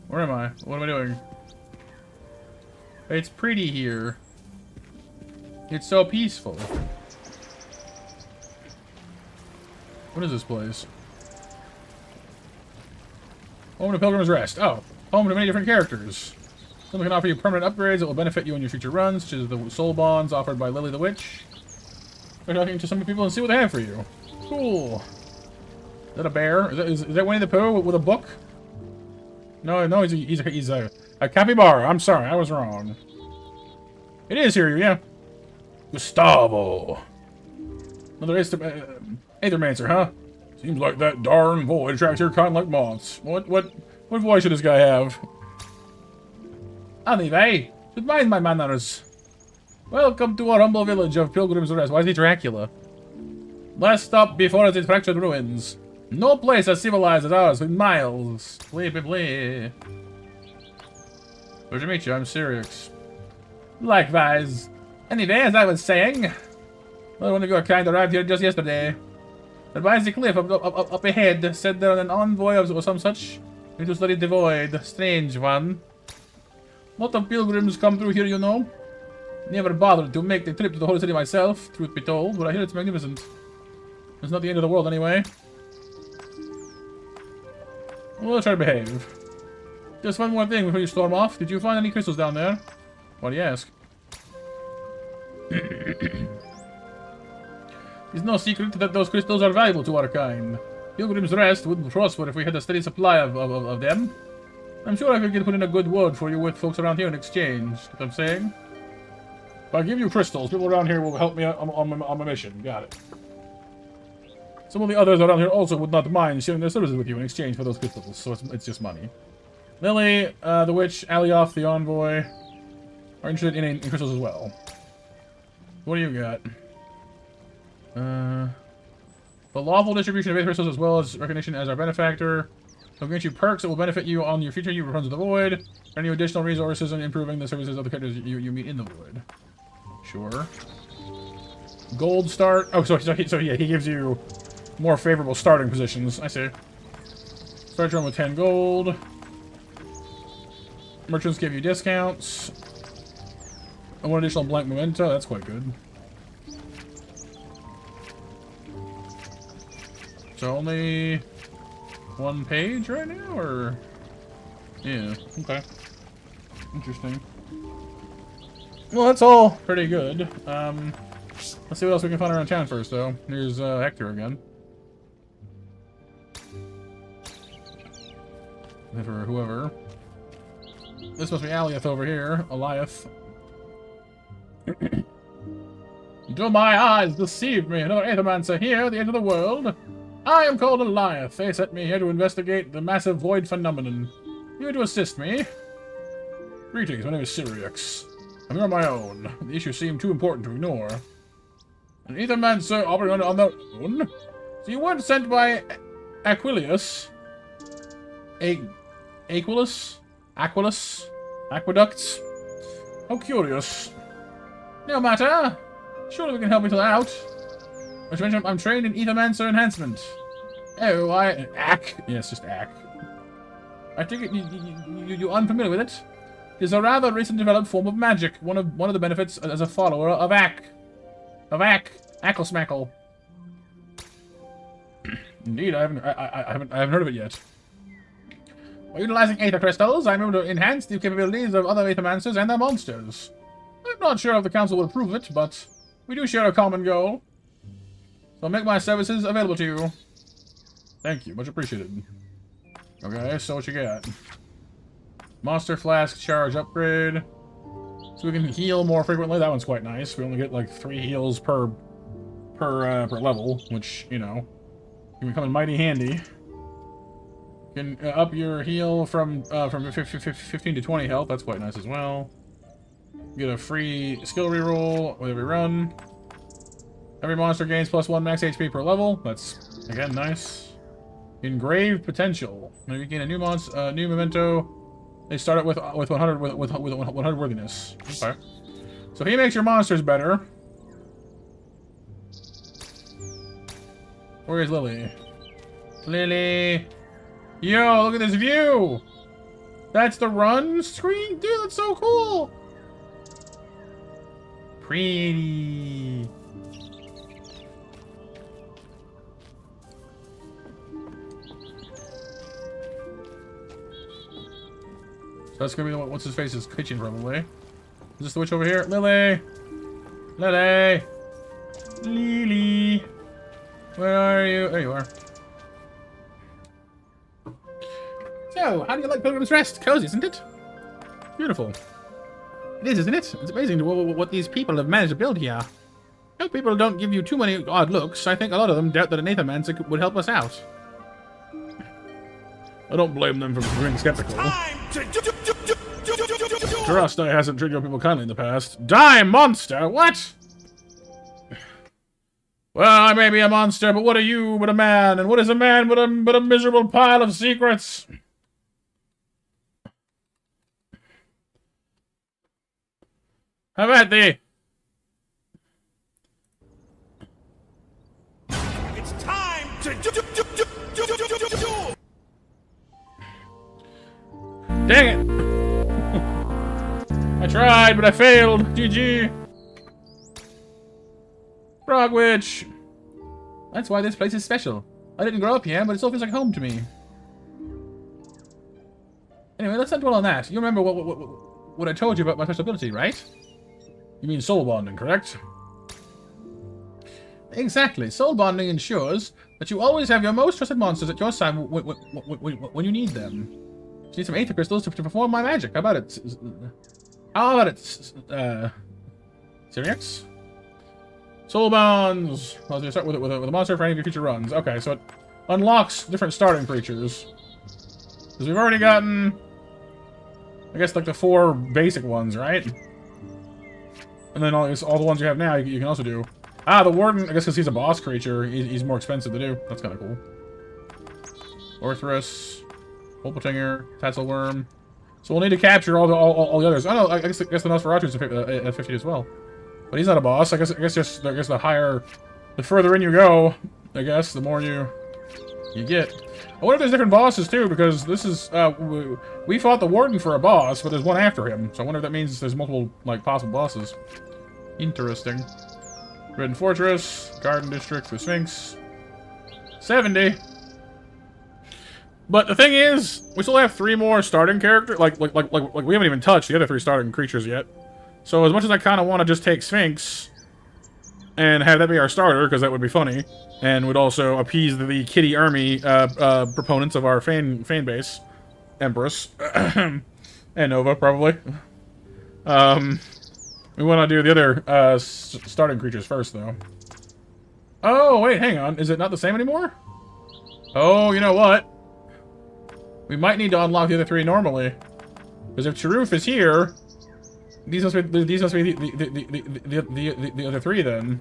Where am I? What am I doing? It's pretty here. It's so peaceful. What is this place? Home to Pilgrim's Rest. Oh, home to many different characters. Some can offer you permanent upgrades that will benefit you in your future runs, such as the soul bonds offered by Lily the Witch. We're talking to some people and see what they have for you. Cool. Is that a bear? Is that Winnie the Pooh with a book? No, he's a capybara. I'm sorry, I was wrong. It is here, yeah. Gustavo. Another Aethermancer, huh? Seems like that darn void attracts your kind like moths. What voice should this guy have? Anyway, should mind my manners. Welcome to our humble village of Pilgrim's Rest. Why is he Dracula? Last stop before the fractured ruins. No place as civilized as ours with miles. Please. Pleasure to meet you, I'm Sirix. Likewise. Anyway, as I was saying, well, one of your kind arrived here just yesterday. Advised the cliff up ahead, said there an envoy or some such. Need to study the void. Strange one. Lot of pilgrims come through here, you know. Never bothered to make the trip to the holy city myself, truth be told, but I hear it's magnificent. It's not the end of the world anyway. We'll try to behave. Just one more thing before you storm off. Did you find any crystals down there? Why do you ask? It's no secret that those crystals are valuable to our kind. Pilgrim's Rest would prosper if we had a steady supply of them. I'm sure I could put in a good word for you with folks around here in exchange. What I'm saying? If I give you crystals, people around here will help me on my mission. Got it. Some of the others around here also would not mind sharing their services with you in exchange for those crystals, so it's just money. Lily, the witch, Alioth, the envoy, are interested in crystals as well. What do you got? The lawful distribution of Aether crystals as well as recognition as our benefactor. Will grant you perks that will benefit you on your future runs of the void. Any additional resources and improving the services of the characters you meet in the void. Sure. Gold start. Oh, so yeah, he gives you more favorable starting positions. I see. Start your run with 10 gold. Merchants give you discounts. And one additional blank memento. That's quite good. So only one page right now, or yeah, okay, interesting. Well, that's all pretty good. Let's see what else we can find around town first, though. Here's Hector again. For whoever. This must be Aliath over here. Aliath. Do my eyes deceive me? Another Aethermancer here at the end of the world? I am called Aliath. They sent me here to investigate the massive void phenomenon. You here to assist me? Greetings, my name is Syriax. I'm here on my own. The issue seemed too important to ignore. An Aethermancer operating on their own? So you weren't sent by Aquilius? Aquilus? Aqueducts? How curious. No matter. Surely we can help each other out. Not to mention, I'm trained in Aethermancer enhancement. Oh, Yes, just Ack. I think you're unfamiliar with it. It is a rather recent developed form of magic. One of the benefits as a follower of Ackle-smackle. Indeed, I haven't heard of it yet. By utilizing Aether Crystals, I'm able to enhance the capabilities of other Aethermancers and their monsters. I'm not sure if the Council will approve it, but we do share a common goal. So I'll make my services available to you. Thank you, much appreciated. Okay, so what you got? Monster Flask Charge Upgrade. So we can heal more frequently. That one's quite nice. We only get like 3 heals per level, which, you know, can come in mighty handy. You can up your heal from 15 to 20 health. That's quite nice as well. Get a free skill reroll with every run. Every monster gains +1 max HP per level. That's, again, nice. Engraved Potential. Now you gain a new new memento. They start it with 100 100 worthiness. Okay. So he makes your monsters better. Where is Lily? Lily! Yo, look at this view! That's the run screen? Dude, that's so cool! Pretty. So that's gonna be the what's his face's kitchen probably. Is this the witch over here? Lily! Lily! Lily! Where are you? There you are. So, how do you like Pilgrim's Rest? Cozy, isn't it? Beautiful. It is, isn't it? It's amazing what these people have managed to build here. I hope people don't give you too many odd looks. I think a lot of them doubt that an Aethermancer would help us out. I don't blame them for being skeptical. Trust I hasn't treated your people kindly in the past. Die, monster! What? Well, I may be a monster, but what are you but a man? And what is a man but a miserable pile of secrets? Have at thee! It's time to Dang it! I tried, but I failed. GG. Frog Witch. That's why this place is special. I didn't grow up here, but it still feels like home to me. Anyway, let's not dwell on that. You remember what I told you about my special ability, right? You mean soul bonding, correct? Exactly. Soul bonding ensures that you always have your most trusted monsters at your side when you need them. You need some Aether Crystals to perform my magic. How about it? How about it, Syriax? Soul Bonds! Well, you start with a monster for any of your future runs. Okay, so it unlocks different starting creatures. Because we've already gotten, I guess, like the 4 basic ones, right? And then all the ones you have now, you can also do. Ah, the Warden, I guess because he's a boss creature, he's more expensive to do. That's kind of cool. Orthrus, Wolpeltinger, Tatzelworm. So we'll need to capture all the others. I don't know, I guess the Nosferatu's at 50 as well. But he's not a boss. I guess the higher, the further in you go, I guess, the more you get. I wonder if there's different bosses too, because this is we fought the Warden for a boss, but there's one after him. So I wonder if that means there's multiple like possible bosses. Interesting. Red Fortress, Garden District, the Sphinx. 70. But the thing is, we still have 3 more starting characters. Like we haven't even touched the other 3 starting creatures yet. So as much as I kind of want to just take Sphinx and have that be our starter, because that would be funny, and would also appease the Kitty Army proponents of our fan base, Empress. And Nova, probably. We want to do the other starting creatures first, though. Oh, wait, hang on. Is it not the same anymore? Oh, you know what? We might need to unlock the other 3 normally. Because if Charoof is here, these must be the other 3 then.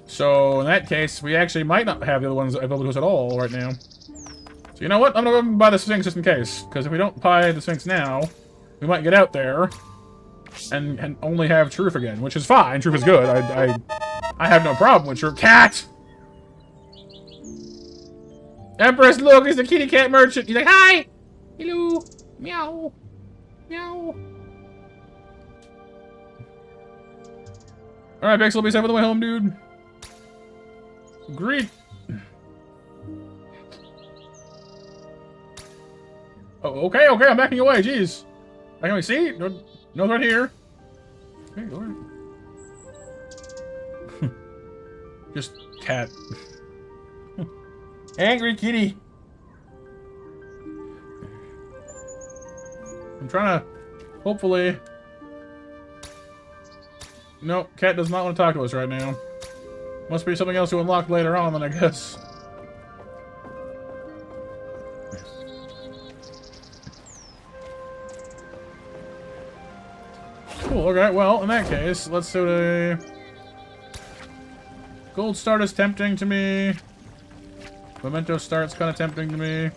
So in that case, we actually might not have the other ones available to us at all right now. So you know what? I'm gonna go buy the Sphinx just in case. Because if we don't buy the Sphinx now, we might get out there and only have Charoof again, which is fine. Charoof is good. I have no problem with Charoof. Cat! Empress, look, it's the kitty cat merchant. He's like, hi! Hello! Meow! Meow! Alright, Pixel, be safe on the way home, dude. Great. Oh, okay, I'm backing away, jeez. Can we see? No, right here. Okay, Lord. Just cat. Angry kitty. I'm trying to, hopefully. Nope, cat does not want to talk to us right now. Must be something else to unlock later on, then I guess. Cool, okay, well, in that case, let's do the... Gold start is tempting to me. Memento start's kind of tempting to me.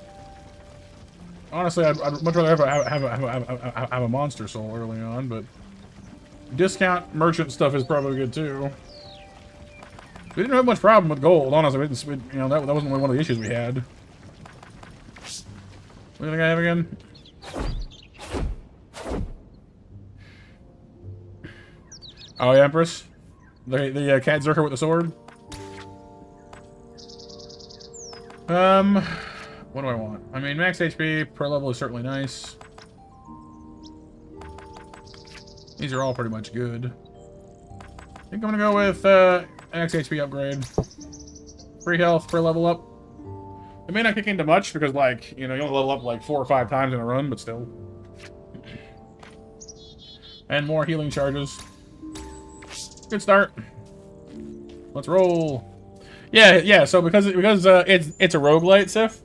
Honestly, I'd much rather have a monster soul early on, but... Discount merchant stuff is probably good, too. We didn't have much problem with gold, honestly. You know, that wasn't one of the issues we had. What do you think I have again? Oh, yeah, Empress? The cat Zerker with the sword? What do I want? I mean, max HP per level is certainly nice. These are all pretty much good. I think I'm gonna go with max HP upgrade. Free health per level up. It may not kick into much because, like, you know, you only level up like 4 or 5 times in a run, but still. And more healing charges. Good start. Let's roll. Yeah. So because it's a roguelite, Sif.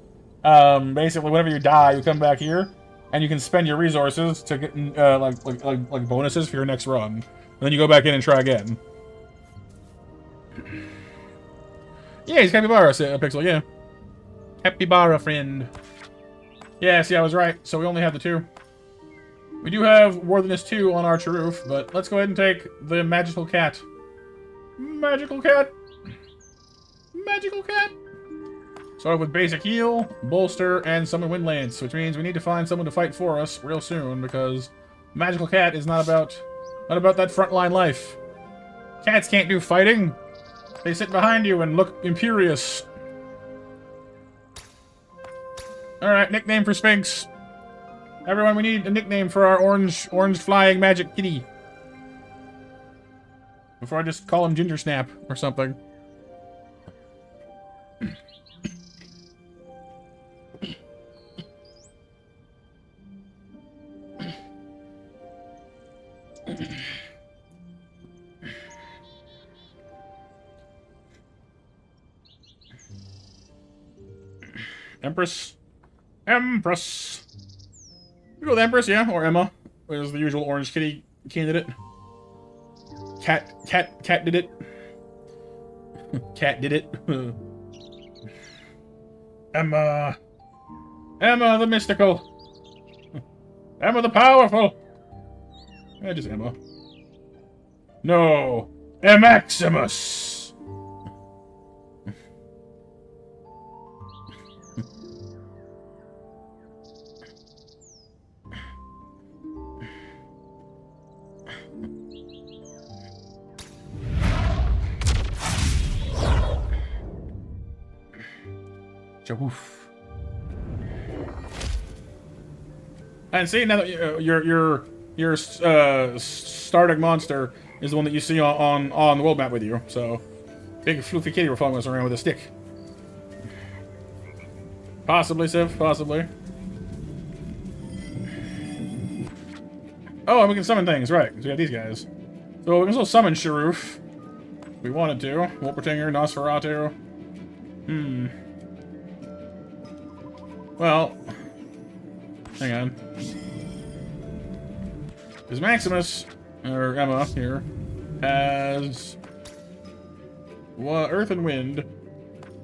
Basically, whenever you die, you come back here, and you can spend your resources to get like bonuses for your next run. And then you go back in and try again. Yeah, he's Capybara, Pixel. Yeah, Capybara friend. Yeah, see, I was right. So we only have the 2. We do have Worthiness 2 on our Charoof, but let's go ahead and take the Magical Cat. Magical Cat! Magical Cat! Start with basic heal, bolster, and summon Wind Lance, which means we need to find someone to fight for us real soon, because Magical Cat is not about that frontline life. Cats can't do fighting. They sit behind you and look imperious. Alright, nickname for Sphinx. Everyone, we need a nickname for our orange flying magic kitty. Before I just call him Ginger Snap or something. Empress. We go with Empress, yeah, or Emma. There's the usual orange kitty candidate. Cat did it. Cat did it. Emma the mystical. Emma the powerful. Yeah, just Emma. No, Maximus. Woof. And see, now that your starting monster is the one that you see on the world map with you. So, big floofy kitty we're following us around with a stick. Possibly, Civ. Possibly. Oh, and we can summon things, right. So we have these guys. So we can still summon Sharoof. If we wanted to. Wolpertinger, Nosferatu. Well, hang on. Because Maximus, or Emma here, has Earth and Wind,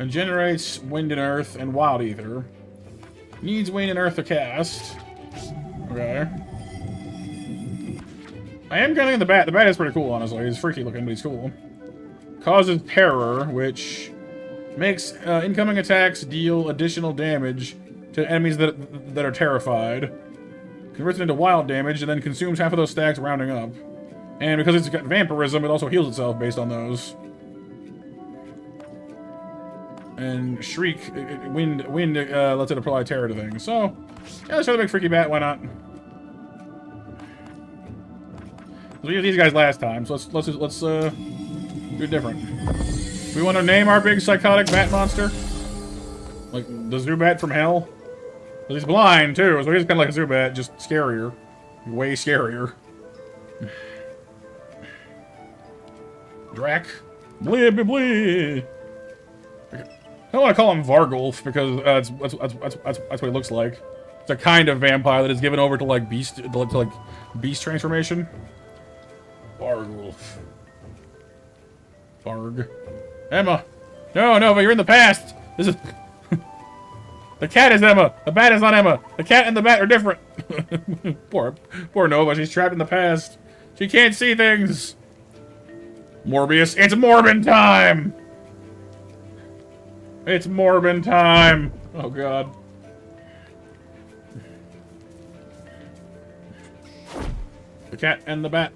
and generates Wind and Earth and Wild Ether. Needs Wind and Earth to cast. Okay. I am getting the bat. The bat is pretty cool, honestly. He's freaky looking, but he's cool. Causes Terror, which makes incoming attacks deal additional damage to enemies that are terrified. Converts it into wild damage, and then consumes half of those stacks, rounding up. And because it's got vampirism, it also heals itself based on those. And Shriek, Wind lets it apply terror to things. So, yeah, let's try the big freaky bat. Why not? We used these guys last time, so let's do it different. We want to name our big psychotic bat monster, like the Zubat from Hell. He's blind too, so he's kind of like a Zubat, just scarier, way scarier. Drac, blee blee blee. I don't want to call him Vargulf because that's what he looks like. It's a kind of vampire that is given over to like beast transformation. Vargulf. Varg. Emma. No, but you're in the past. This is the cat is Emma. The bat is not Emma. The cat and the bat are different. poor Nova. She's trapped in the past. She can't see things. Morbius. It's Morbin time. It's Morbin time. Oh god. The cat and the bat.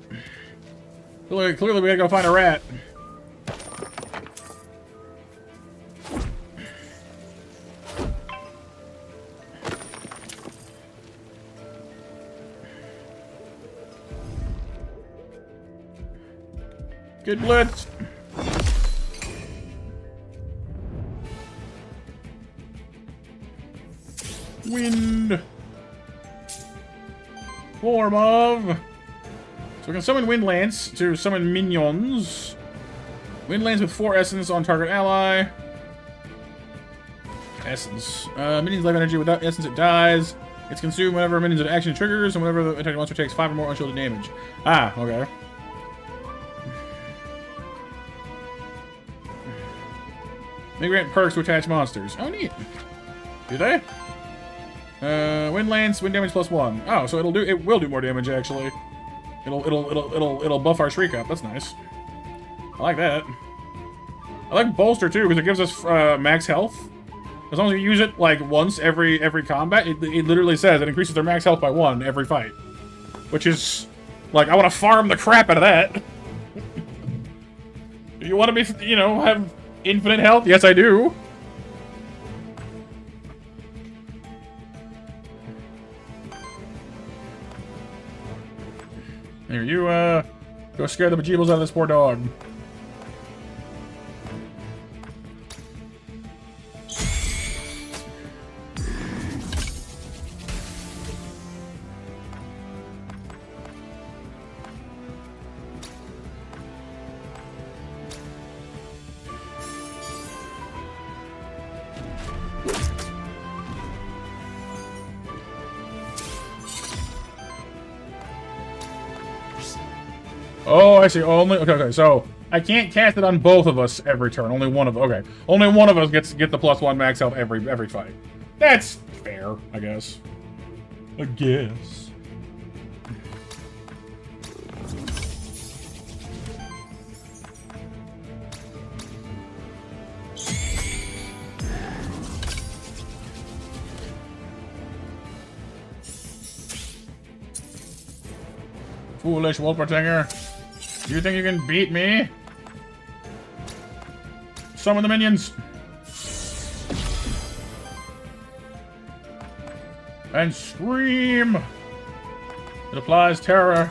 Clearly we gotta go find a rat. Good blitz. Wind. Form of. So we can summon Wind Lance to summon minions. Wind Lance with 4 essence on target ally. Essence. Minions life energy. Without essence, it dies. It's consumed whenever minions in action triggers, and whenever the attacking monster takes 5 or more unshielded damage. Ah, okay. They grant perks to attach monsters. Oh, neat. Do they? Wind Lance, wind damage +1. Oh, so it will do more damage actually. It'll buff our Shriek up. That's nice. I like that. I like Bolster too because it gives us max health. As long as you use it like once every combat, it literally says it increases their max health by 1 every fight. Which is like, I want to farm the crap out of that. Do you want to be, have infinite health? Yes, I do. Here, you, go scare the bejeebles out of this poor dog. Oh, I see. Only okay. So I can't cast it on both of us every turn. Only one of okay. Only one of us get the +1 max health every fight. That's fair, I guess. I guess. Foolish Wolpertinger. You think you can beat me? Summon the minions. And scream. It applies terror.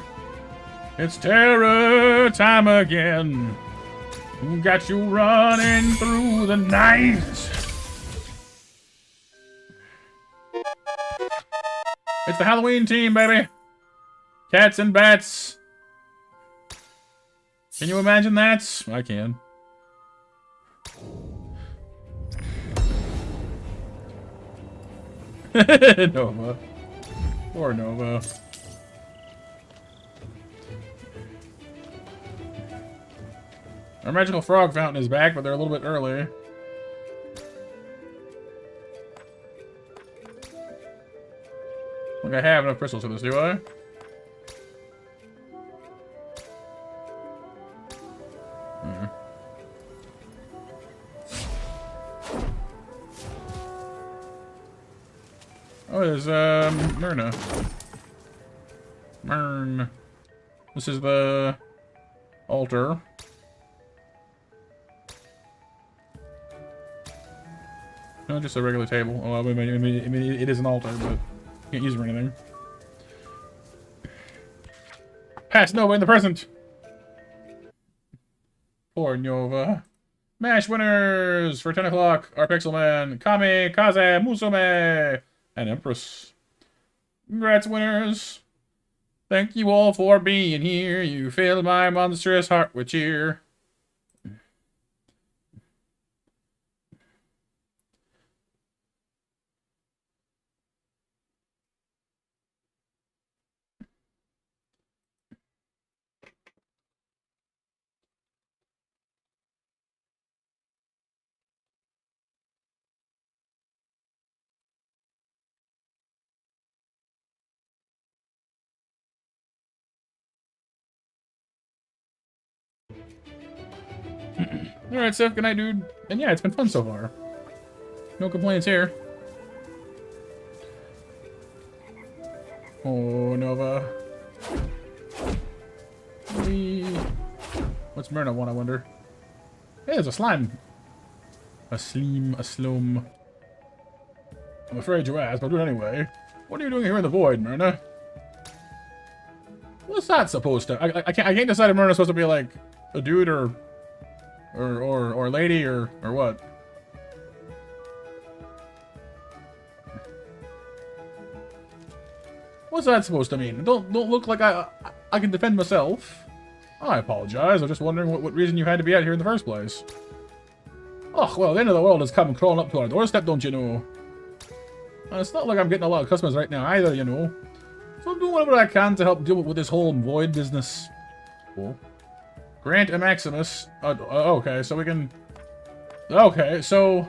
It's terror time again. Got you running through the night. It's the Halloween team, baby. Cats and bats. Can you imagine that? I can. Nova. Poor Nova. Our magical frog fountain is back, but they're a little bit early. I think I have enough crystals for this, do I? Oh, there's Myrna. Myrn. This is the altar. No, just a regular table. Oh, I mean, it is an altar, but you can't use it for anything. Past Nova in the present. Poor Nova. MASH winners for 10 o'clock are Pixelman, Kami, Kaze, Musume, and Empress. Congrats, winners. Thank you all for being here. You filled my monstrous heart with cheer. Alright, Seth, good night, dude. And yeah, it's been fun so far. No complaints here. Oh, Nova. What's Myrna want, I wonder? Hey, there's a slime. A slum. I'm afraid you asked, but I'll do it anyway. What are you doing here in the void, Myrna? What's that supposed to? I can't decide if Myrna's supposed to be like a dude or lady or what. What's that supposed to mean? Don't look like I can defend myself. I apologize. I'm just wondering what reason you had to be out here in the first place. Oh, well, the end of the world has come crawling up to our doorstep, don't you know? It's not like I'm getting a lot of customers right now either, you know. So I'm doing whatever I can to help deal with this whole void business. Cool. Grant a Maximus. Okay, so we can... Okay, so...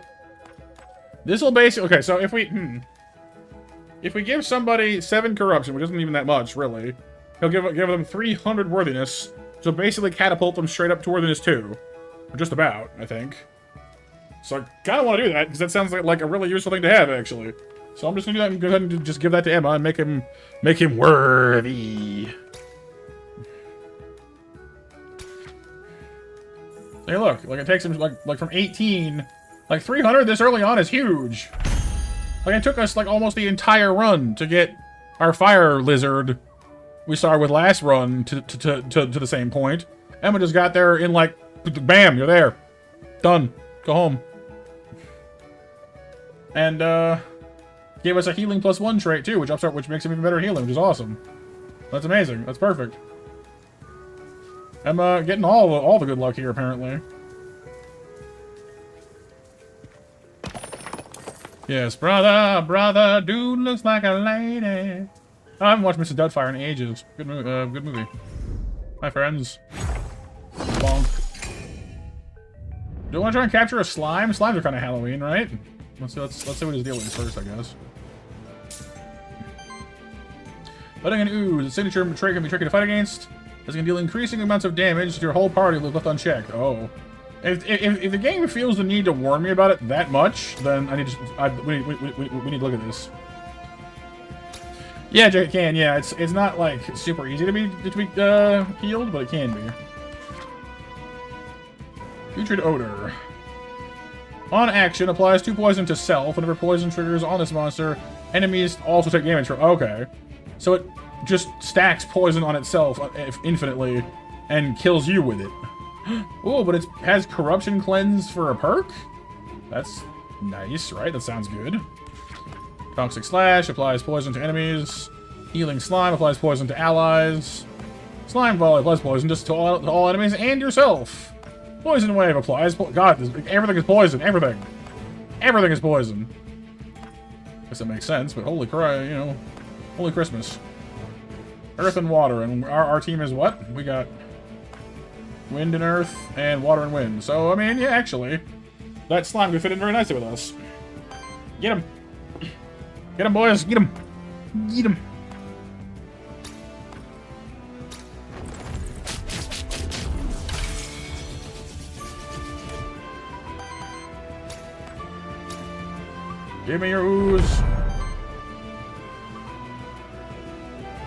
This will basically... Okay, so if we... If we give somebody 7 corruption, which isn't even that much, really, he'll give them 300 worthiness, so basically catapult them straight up to worthiness 2. Or just about, I think. So I kind of want to do that, because that sounds like a really useful thing to have, actually. So I'm just going to do that and go ahead and just give that to Emma and make him worthy. Hey, look, like it takes him like from 18, like 300 this early on is huge. Like it took us like almost the entire run to get our fire lizard we started with last run to the same point. Emma just got there in like, bam, you're there, done, go home. And gave us a healing +1 trait too, which makes him even better healing, which is awesome. That's amazing. That's perfect. I'm getting all the good luck here, apparently. Yes, brother, dude looks like a lady. I haven't watched Mr. Doubtfire in ages. Good movie. Hi, friends. Bonk. Do I want to try and capture a slime? Slimes are kind of Halloween, right? Let's see what his deal is first, I guess. Letting an ooze. A signature trait can be tricky to fight against. This can deal increasing amounts of damage to your whole party if left unchecked. Oh. If the game feels the need to warn me about it that much, then I need to... we need to look at this. Yeah, it can, yeah. It's not, like, super easy to be healed, but it can be. Putrid Odor. On action, applies 2 poison to self. Whenever poison triggers on this monster, enemies also take damage from... Okay. So it just stacks poison on itself infinitely and kills you with it. Oh, but it has Corruption Cleanse for a perk? That's nice, right? That sounds good. Toxic Slash applies poison to enemies. Healing Slime applies poison to allies. Slime Volley applies poison just to all enemies and yourself. Poison Wave applies... God, everything is poison. Everything. Everything is poison. Guess that makes sense, but holy crap, you know... Holy Christmas. Earth and Water, and our team is what? We got... Wind and Earth, and Water and Wind. So, I mean, yeah, actually... That slime could fit in very nicely with us. Get him! Get him, boys! Get him! Get him! Give me your ooze.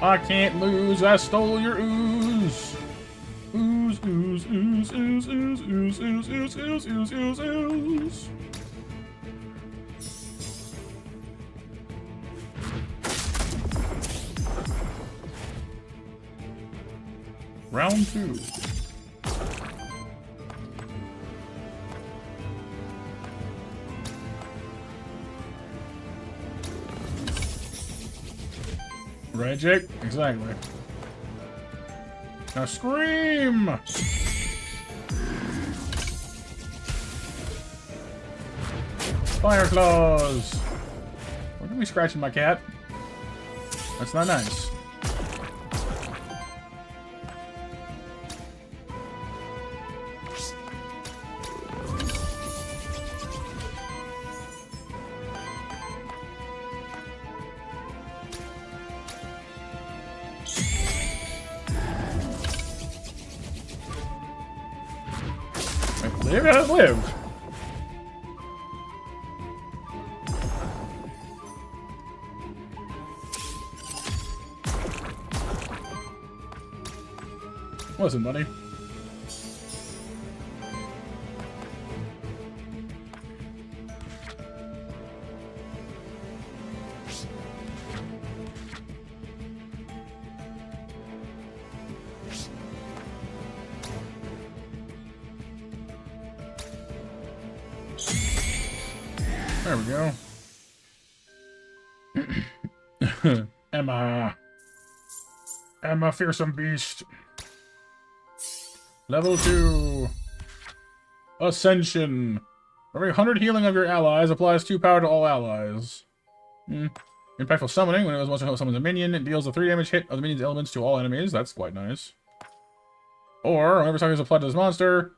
I can't lose. I stole your ooze. Ooze, ooze, ooze, ooze, ooze, ooze, ooze, ooze, ooze, ooze, ooze, ooze. Round 2. Right, Jake? Exactly. Now scream! Fire claws! Look at me scratching my cat. That's not nice. Live, gotta live. Listen, buddy. There we go. Emma, fearsome beast. Level 2. Ascension. Every 100 healing of your allies applies 2 power to all allies. Impactful summoning. When it wants to summon a minion, it deals a 3 damage hit of the minion's elements to all enemies. That's quite nice. Or, whenever something is applied to this monster,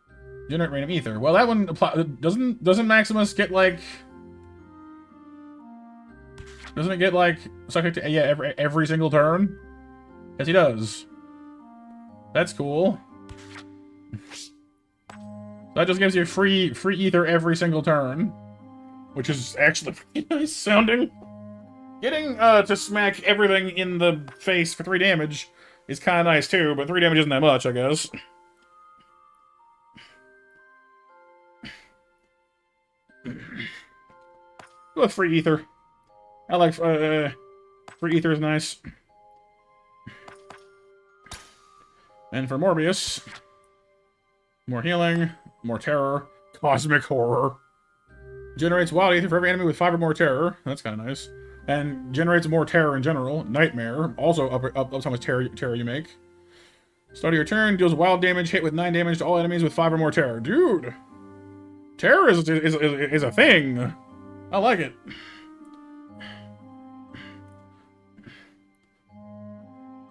generate random ether. Well, that one doesn't Maximus get like... Doesn't it get, like, subject to, yeah, every single turn? Yes, he does. That's cool. That just gives you free ether every single turn. Which is actually pretty nice sounding. Getting, to smack everything in the face for 3 damage is kind of nice, too, but 3 damage isn't that much, I guess. Go with free ether. I like, free ether is nice. And for Morbius, more healing, more terror, cosmic horror. Generates wild ether for every enemy with 5 or more terror. That's kind of nice. And generates more terror in general. Nightmare, also up how much terror you make. Start of your turn, deals wild damage, hit with 9 damage to all enemies with 5 or more terror. Dude! Terror is a thing. I like it.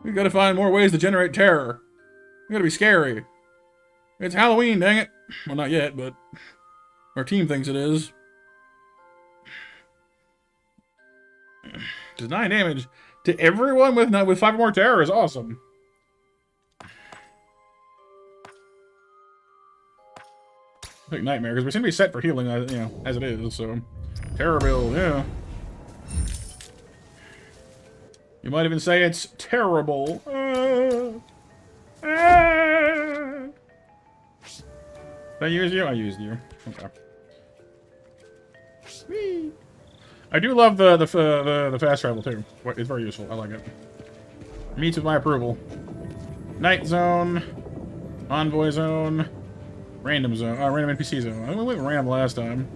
We gotta find more ways to generate terror. We gotta be scary. It's Halloween, dang it. Well, not yet, but our team thinks it is. Does 9 damage to everyone with 5 or more terror is awesome. I think Nightmare, because we seem to be set for healing, you know, as it is, so... Terror build, yeah. You might even say it's terrible. Did I use you? I used you. Okay. Whee. I do love the fast travel too. It's very useful. I like it. Meets with my approval. Night zone, envoy zone, random zone, random NPC zone. I think we went random last time.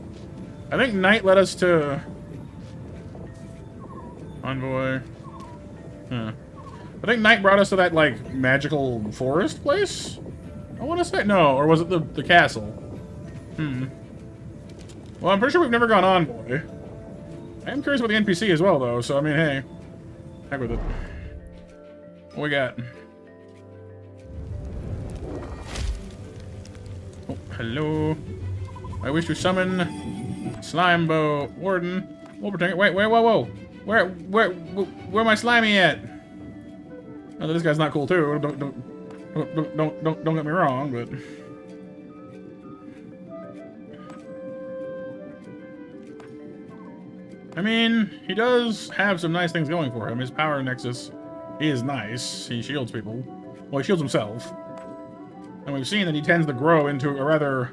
I think night led us to envoy. Huh. I think Night brought us to that, like, magical forest place? I want to say... No, or was it the castle? Hmm. Well, I'm pretty sure we've never gone on, boy. I am curious about the NPC as well, though, so, I mean, hey. Heck with it. What we got? Oh, hello. I wish to summon Slimebo Warden. Wait, whoa, whoa. Where my Slimy at? Oh, this guy's not cool too. Don't get me wrong, but I mean, he does have some nice things going for him. His power nexus is nice. He shields people. Well, he shields himself. And we've seen that he tends to grow into a rather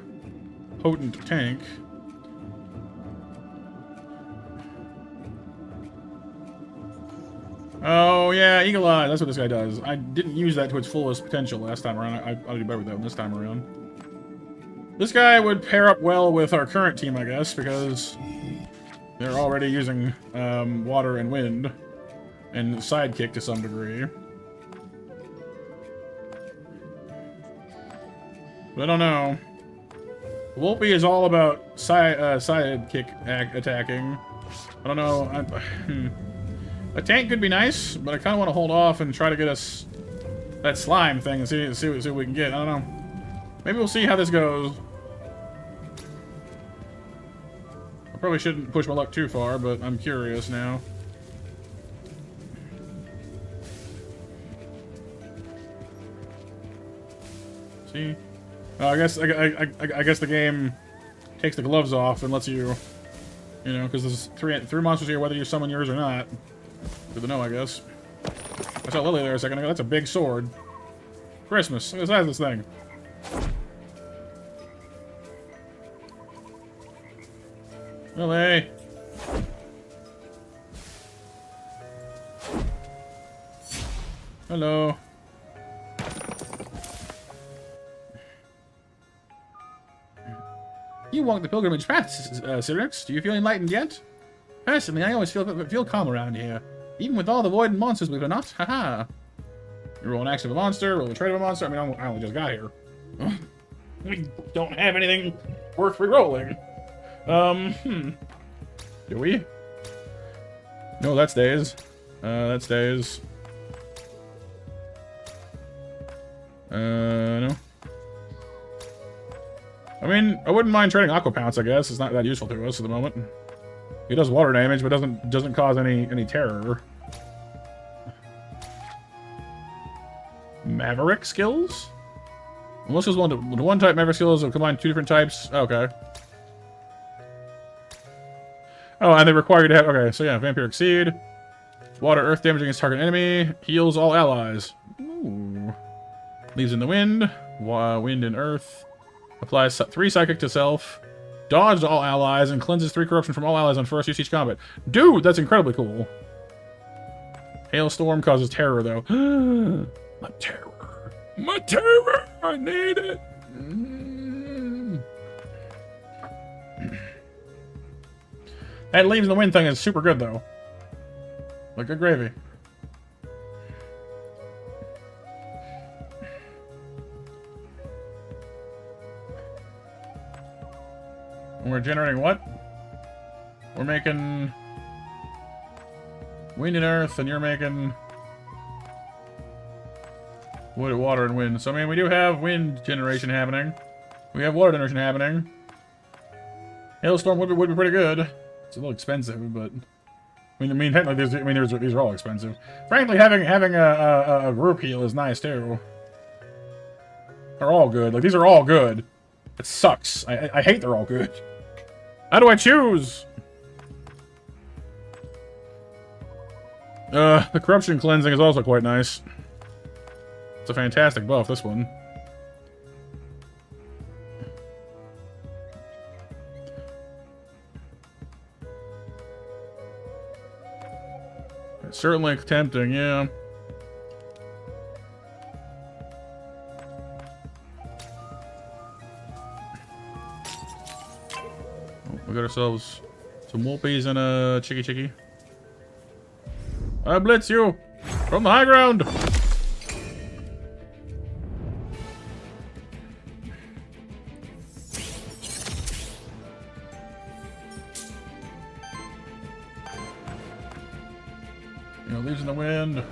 potent tank. Oh, yeah, Eagle Eye. That's what this guy does. I didn't use that to its fullest potential last time around. I'll do better with that one this time around. This guy would pair up well with our current team, I guess, because they're already using water and wind and sidekick to some degree. But I don't know. Wolfie is all about sidekick attacking. I don't know. A tank could be nice, but I kind of want to hold off and try to get us that slime thing and see what we can get. I don't know. Maybe we'll see how this goes. I probably shouldn't push my luck too far, but I'm curious now. See? I guess the game takes the gloves off and lets you, you know, because there's three monsters here, whether you summon yours or not. Good to know, I guess. I saw Lily there a second ago. That's a big sword. Christmas. Look at the size of this thing. Lily. Hello. You walk the pilgrimage path, Cyrix. Do you feel enlightened yet? Personally, I always feel calm around here. Even with all the void and monsters, believe it or not. Haha. You roll an action of a monster, roll a trait of a monster. I mean, I only just got here. We don't have anything worth re-rolling. Do we? No, that stays. That stays. No. I mean, I wouldn't mind trading Aqua Pounce, I guess. It's not that useful to us at the moment. He does water damage, but doesn't cause any terror. Maverick skills? Unless there's one type Maverick skills that combine two different types. Okay. Oh, and they require you to have... Okay, so yeah, Vampiric Seed. Water, earth damage against target enemy. Heals all allies. Ooh. Leaves in the wind. Wind and earth. Applies 3 psychic to self. Dodges all allies and cleanses 3 corruption from all allies on first use each combat. Dude, that's incredibly cool. Hailstorm causes terror, though. My terror. My terror! I need it! That leaves the wind thing is super good, though. Like good gravy. We're generating what? We're making wind and earth, and you're making wood, water, and wind. So, I mean, we do have wind generation happening. We have water generation happening. Hailstorm would be pretty good. It's a little expensive, but I mean, technically, these are all expensive. Frankly, having a group heal is nice too. They're all good. Like these are all good. It sucks. I hate they're all good. How do I choose? The corruption cleansing is also quite nice. It's a fantastic buff, this one. It's certainly tempting, yeah. We got ourselves some Whoopies and a Chicky. I blitz you! From the high ground! You know, leaves in the wind.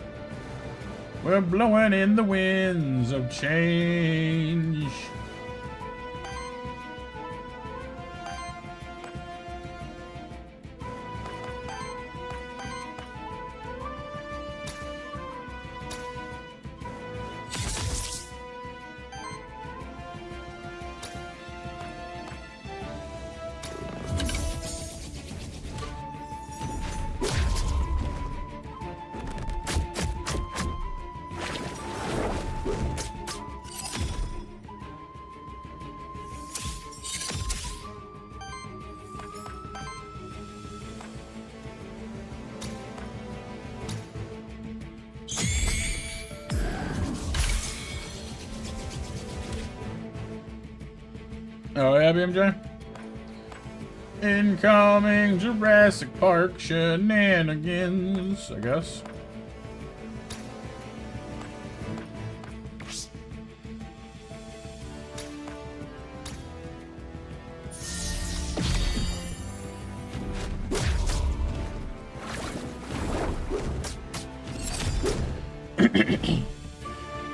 We're blowing in the winds of change. Oh yeah, BMJ? Incoming Jurassic Park shenanigans, I guess.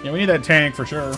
Yeah, we need that tank for sure.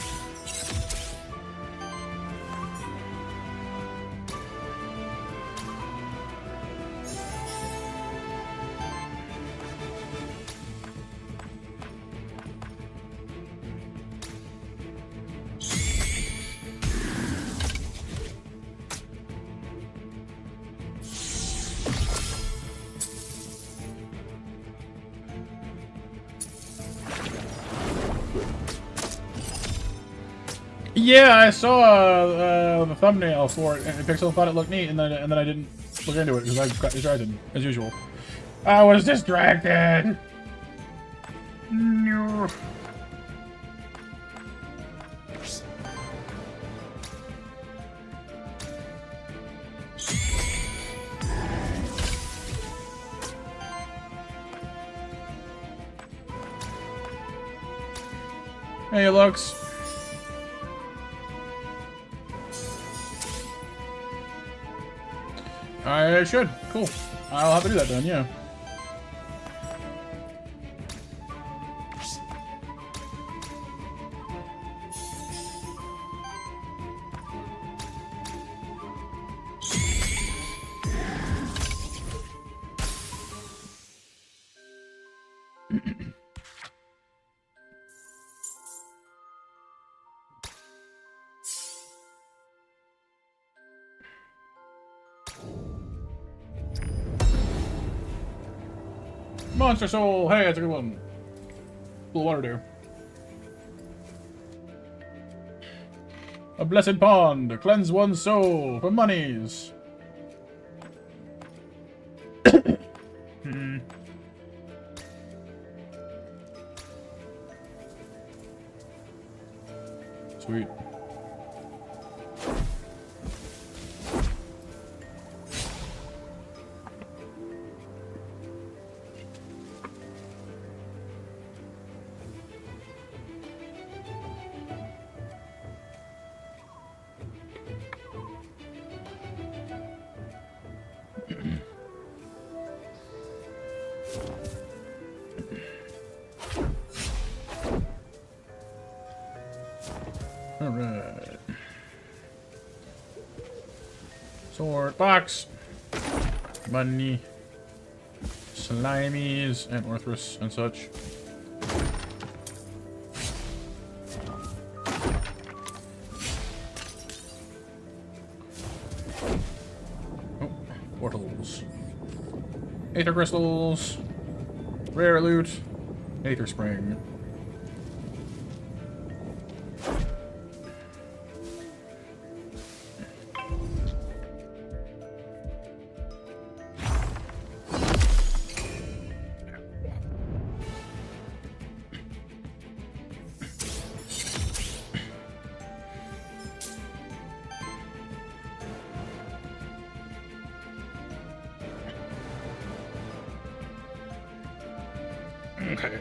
Yeah, I saw the thumbnail for it, and Pixel thought it looked neat, and then I didn't look into it because I got distracted as usual. I was distracted. No. Hey, Lux. I should. Cool. I'll have to do that then, yeah. Monster Soul! Hey, that's a good one. Cool water there. A blessed pond. Cleanse one's soul for monies. Sweet. Alright. Sword box. Money. Slimies and Orthrus and such. Oh, portals. Aether crystals. Rare loot. Aether spring. Okay.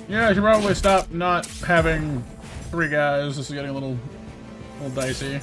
Yeah, I should probably stop not having 3 guys. This is getting a little dicey.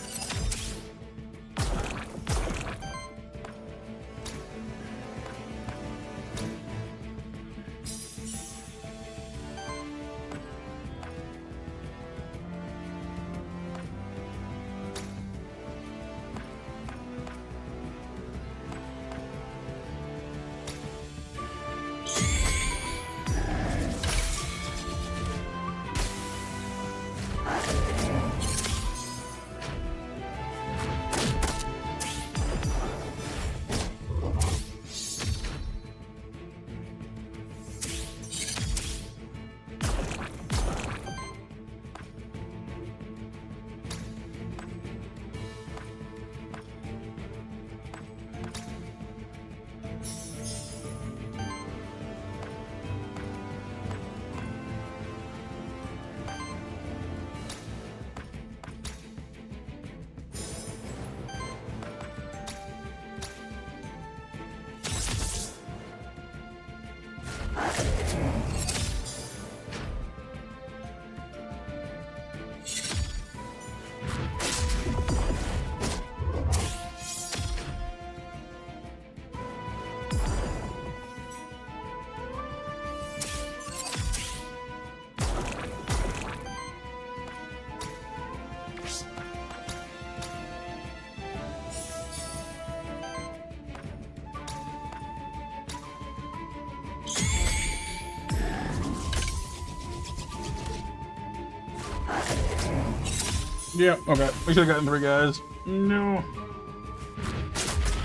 Yeah, okay. We should have gotten 3 guys. No.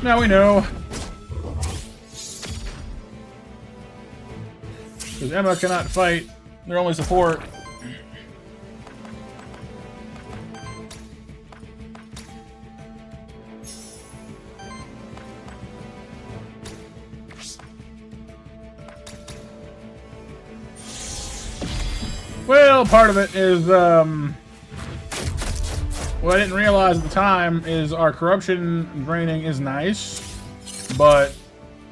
Now we know. Because Emma cannot fight. They're only support. Well, part of it is, what I didn't realize at the time is our corruption draining is nice, but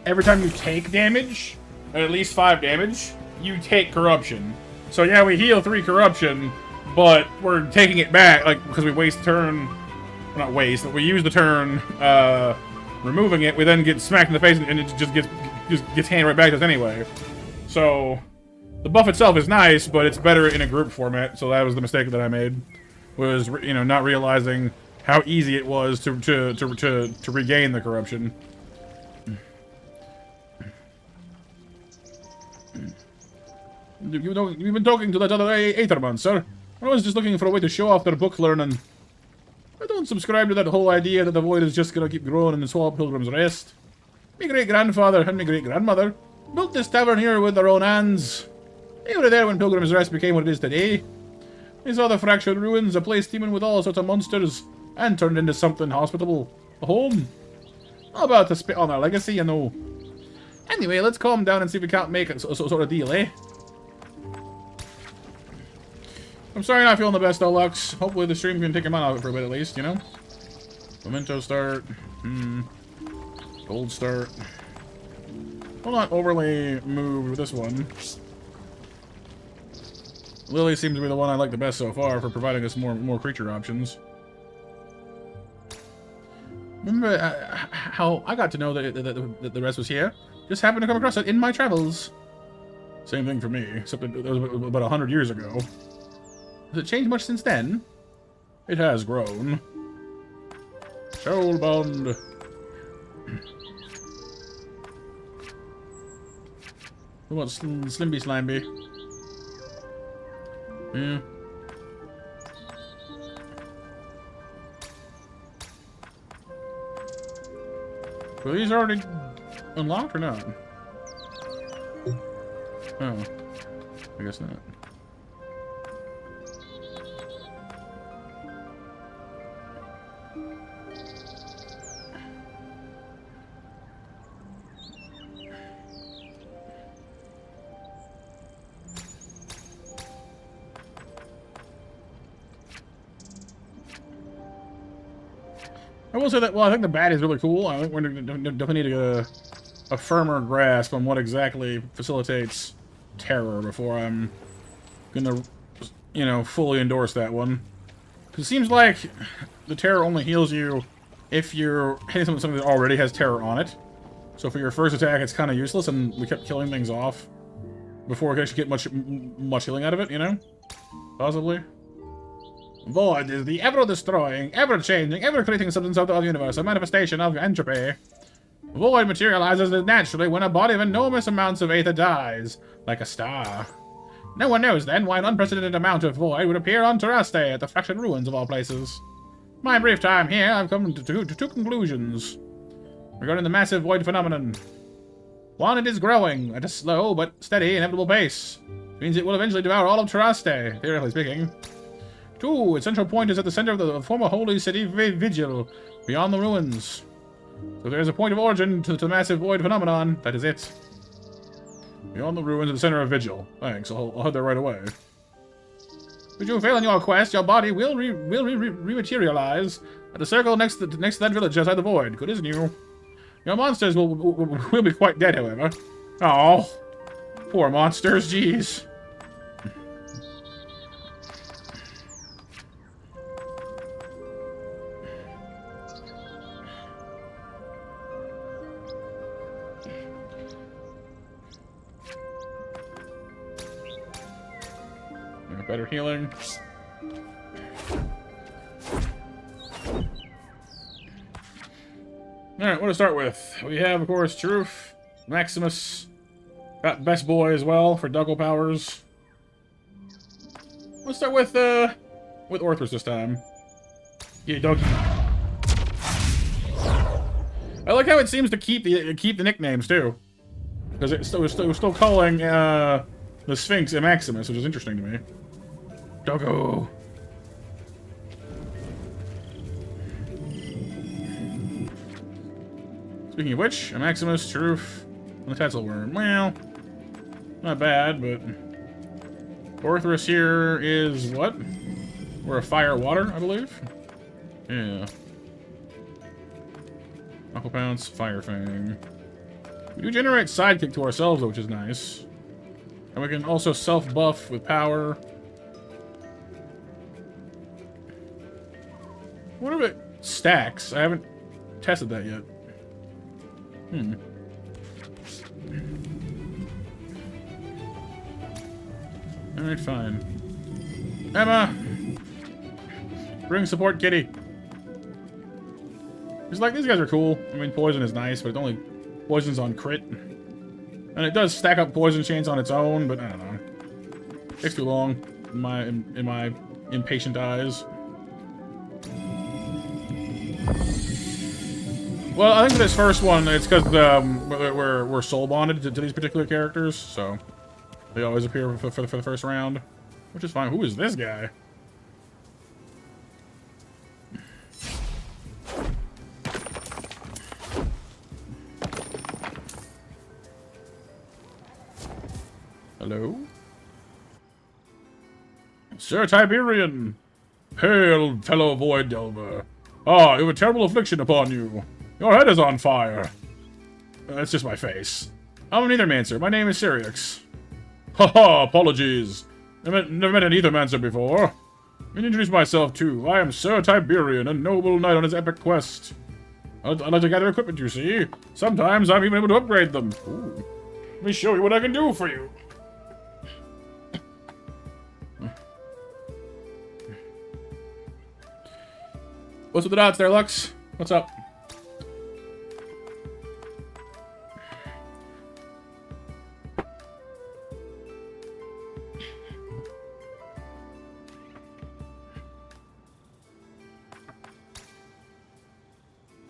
every time you take damage, at least 5 damage, you take corruption. So yeah, we heal 3 corruption, but we're taking it back, like, because we waste turn, well, not waste, but we use the turn, removing it, we then get smacked in the face and it just gets handed right back to us anyway. So the buff itself is nice, but it's better in a group format, so that was the mistake that I made. Was, you know, not realizing how easy it was to regain the corruption. You've been talking to that other Aethermancer. I was just looking for a way to show off their book learning. I don't subscribe to that whole idea that the void is just gonna keep growing and swallow Pilgrim's Rest. My great-grandfather and my great-grandmother built this tavern here with their own hands. They were there when Pilgrim's Rest became what it is today. They saw the fractured ruins, a place teeming with all sorts of monsters, and turned into something hospitable. A home. How about to spit on our legacy, you know. Anyway, let's calm down and see if we can't make a sort of deal, eh? I'm sorry you're not feeling the best, though, Lux. Hopefully the stream can take your mind off it for a bit at least, you know? Memento start. Gold start. I'm not overly moved with this one. Lily seems to be the one I like the best so far for providing us more creature options. Remember how I got to know that the rest was here? Just happened to come across it in my travels. Same thing for me, except it was about 100 years ago. Has it changed much since then? It has grown. Soulbound. What about Slimby Slimby? Yeah. Were these already unlocked or not? Oh. I guess not. I will say that, well, I think the bat is really cool. I think we're definitely need a firmer grasp on what exactly facilitates terror before I'm gonna, you know, fully endorse that one. Because it seems like the terror only heals you if you're hitting something that already has terror on it. So for your first attack, it's kind of useless, and we kept killing things off before we could actually get much healing out of it, you know? Possibly. Void is the ever-destroying, ever-changing, ever-creating substance of the universe, a manifestation of entropy. Void materializes naturally when a body of enormous amounts of aether dies, like a star. No one knows then why an unprecedented amount of void would appear on Terraste at the fractured ruins of all places. My brief time here, I've come to two conclusions regarding the massive void phenomenon. One, it is growing at a slow but steady, inevitable pace. It means it will eventually devour all of Terraste, theoretically speaking. Two, its central point is at the center of the former holy city Vigil, beyond the ruins. So there is a point of origin to the massive void phenomenon. That is it. Beyond the ruins at the center of Vigil. Thanks, I'll head there right away. Should you fail in your quest, your body will rematerialize at the circle next to that village outside the void. Good as new. Your monsters will be quite dead, however. Oh, poor monsters, jeez. Better healing. Alright, what to start with? We have, of course, Truth, Maximus, got Best Boy as well for Double powers. Let's start with Orthros this time. Yeah, doggy. I like how it seems to keep the nicknames too, because we're still calling the Sphinx a Maximus, which is interesting to me. Doggo. Speaking of which, a Maximus, Truth, and the Tetzelworm. Well, not bad, but Orthros here is what? We're a fire water, I believe. Yeah. Aqua Pounce, Fire Fang. We do generate sidekick to ourselves, though, which is nice. And we can also self-buff with power. What if it stacks? I haven't tested that yet. Alright, fine. Emma! Bring support kitty. It's like, these guys are cool. I mean, poison is nice, but it only poisons on crit. And it does stack up poison chains on its own, but I don't know. Takes too long in my impatient eyes. Well, I think for this first one, it's because we're soul bonded to these particular characters, so they always appear for the first round, which is fine. Who is this guy? Hello? Sir Tiberian! Hail, fellow Void Delver! Ah, you have a terrible affliction upon you. Your head is on fire. That's just my face. I'm an Aethermancer. My name is Syriax. Haha, apologies. Never met an Aethermancer before. Let me introduce myself too. I am Sir Tiberian, a noble knight on his epic quest. I like to gather equipment, you see. Sometimes I'm even able to upgrade them. Ooh. Let me show you what I can do for you. What's with the dots there, Lux? What's up?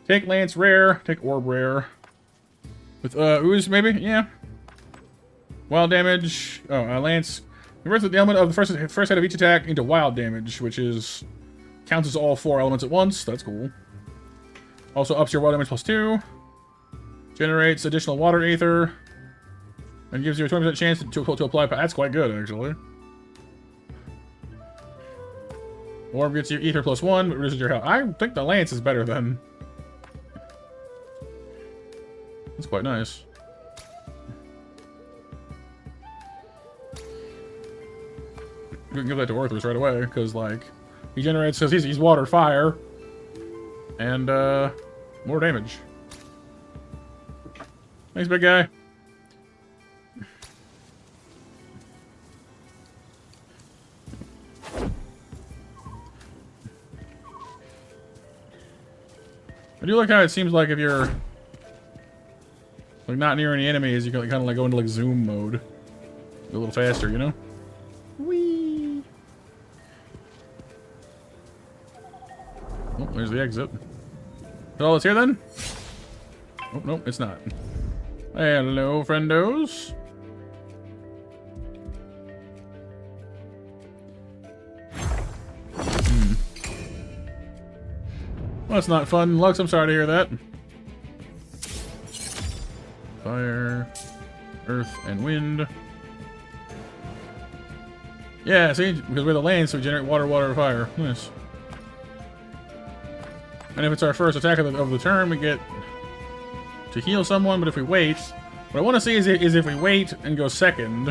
Take Lance rare. Take Orb rare. With ooze, maybe? Yeah. Wild damage. Oh, Lance. Converts the element of the first head of each attack into wild damage, which is counts as all 4 elements at once. That's cool. Also ups your wild damage +2. Generates additional water ether. And gives you a 20% chance to apply. That's quite good, actually. Orb gets you ether +1, but reduces your health. I think the Lance is better than. That's quite nice. We can give that to Orthros right away, because, like, he generates, because he's water, fire, and, more damage. Thanks, big guy. I do like how it seems like if you're, like, not near any enemies, you can, like, kind of, like, go into, like, zoom mode. Go a little faster, you know? Whee! Oh, there's the exit. Is that all that's here, then? Oh, no, it's not. Hello, friendos. Well, that's not fun. Lux, I'm sorry to hear that. Fire, earth, and wind. Yeah, see? Because we're the land, so we generate water, water, fire. Nice. And if it's our first attack of the turn, we get to heal someone, but if we wait... What I want to see is if we wait and go second...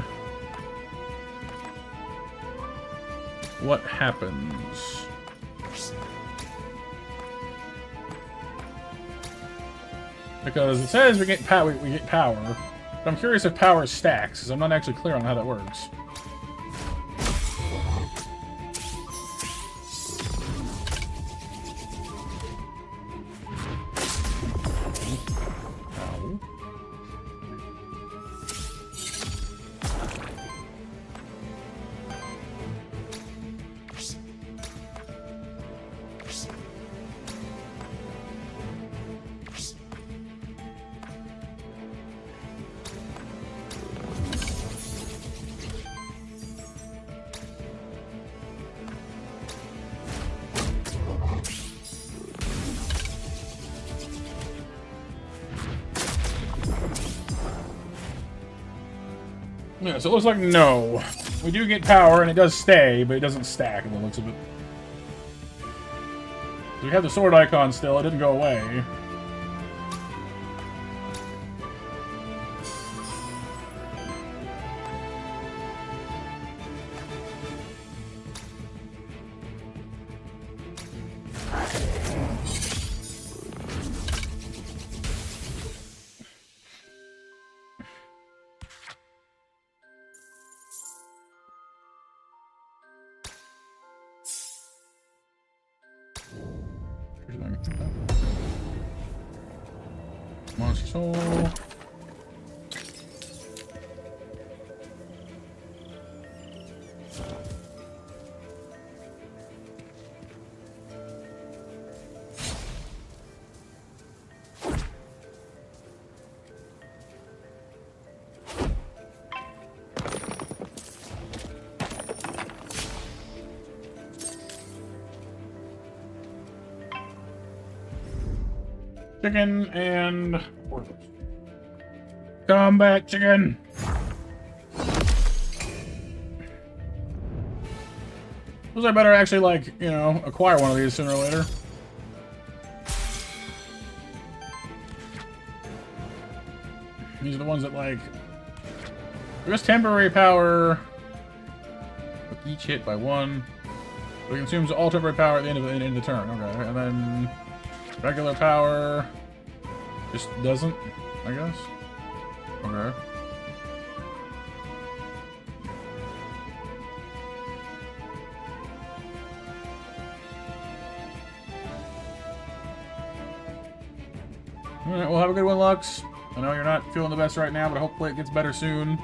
what happens? Because it says we get power, we get power. But I'm curious if power stacks, because I'm not actually clear on how that works. Yeah, so it looks like no. We do get power, and it does stay, but it doesn't stack in the looks of it. We have the sword icon still, it didn't go away. Monster soul. Chicken and combat chicken. Suppose I better actually, like, you know, acquire one of these sooner or later. These are the ones that, like, there's temporary power with each hit by 1. So it consumes all temporary power at the end of the turn. Okay, and then regular power just doesn't, I guess. Okay. Alright, well, have a good one, Lux. I know you're not feeling the best right now, but hopefully it gets better soon.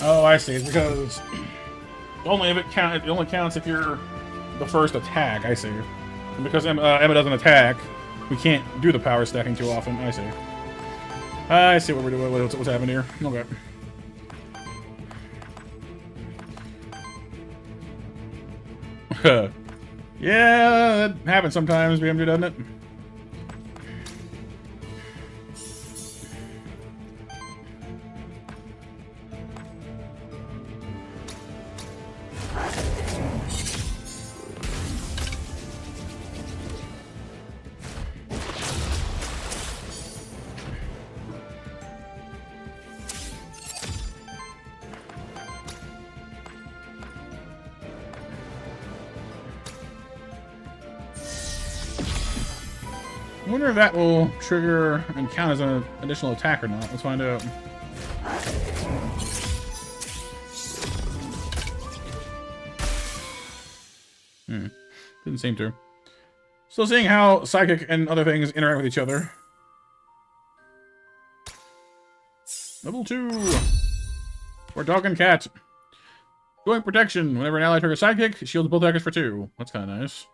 Oh, I see. It's because only if it only counts if you're the first attack. I see. And because Emma doesn't attack, we can't do the power stacking too often. I see. I see what we're doing. What's happening here? Okay. Yeah, that happens sometimes, BMD, doesn't it? I wonder if that will trigger and count as an additional attack or not. Let's find out. Didn't seem to. Still seeing how psychic and other things interact with each other. Level 2. We're talking cat. Going protection. Whenever an ally triggers psychic, it shields both attackers for 2. That's kind of nice.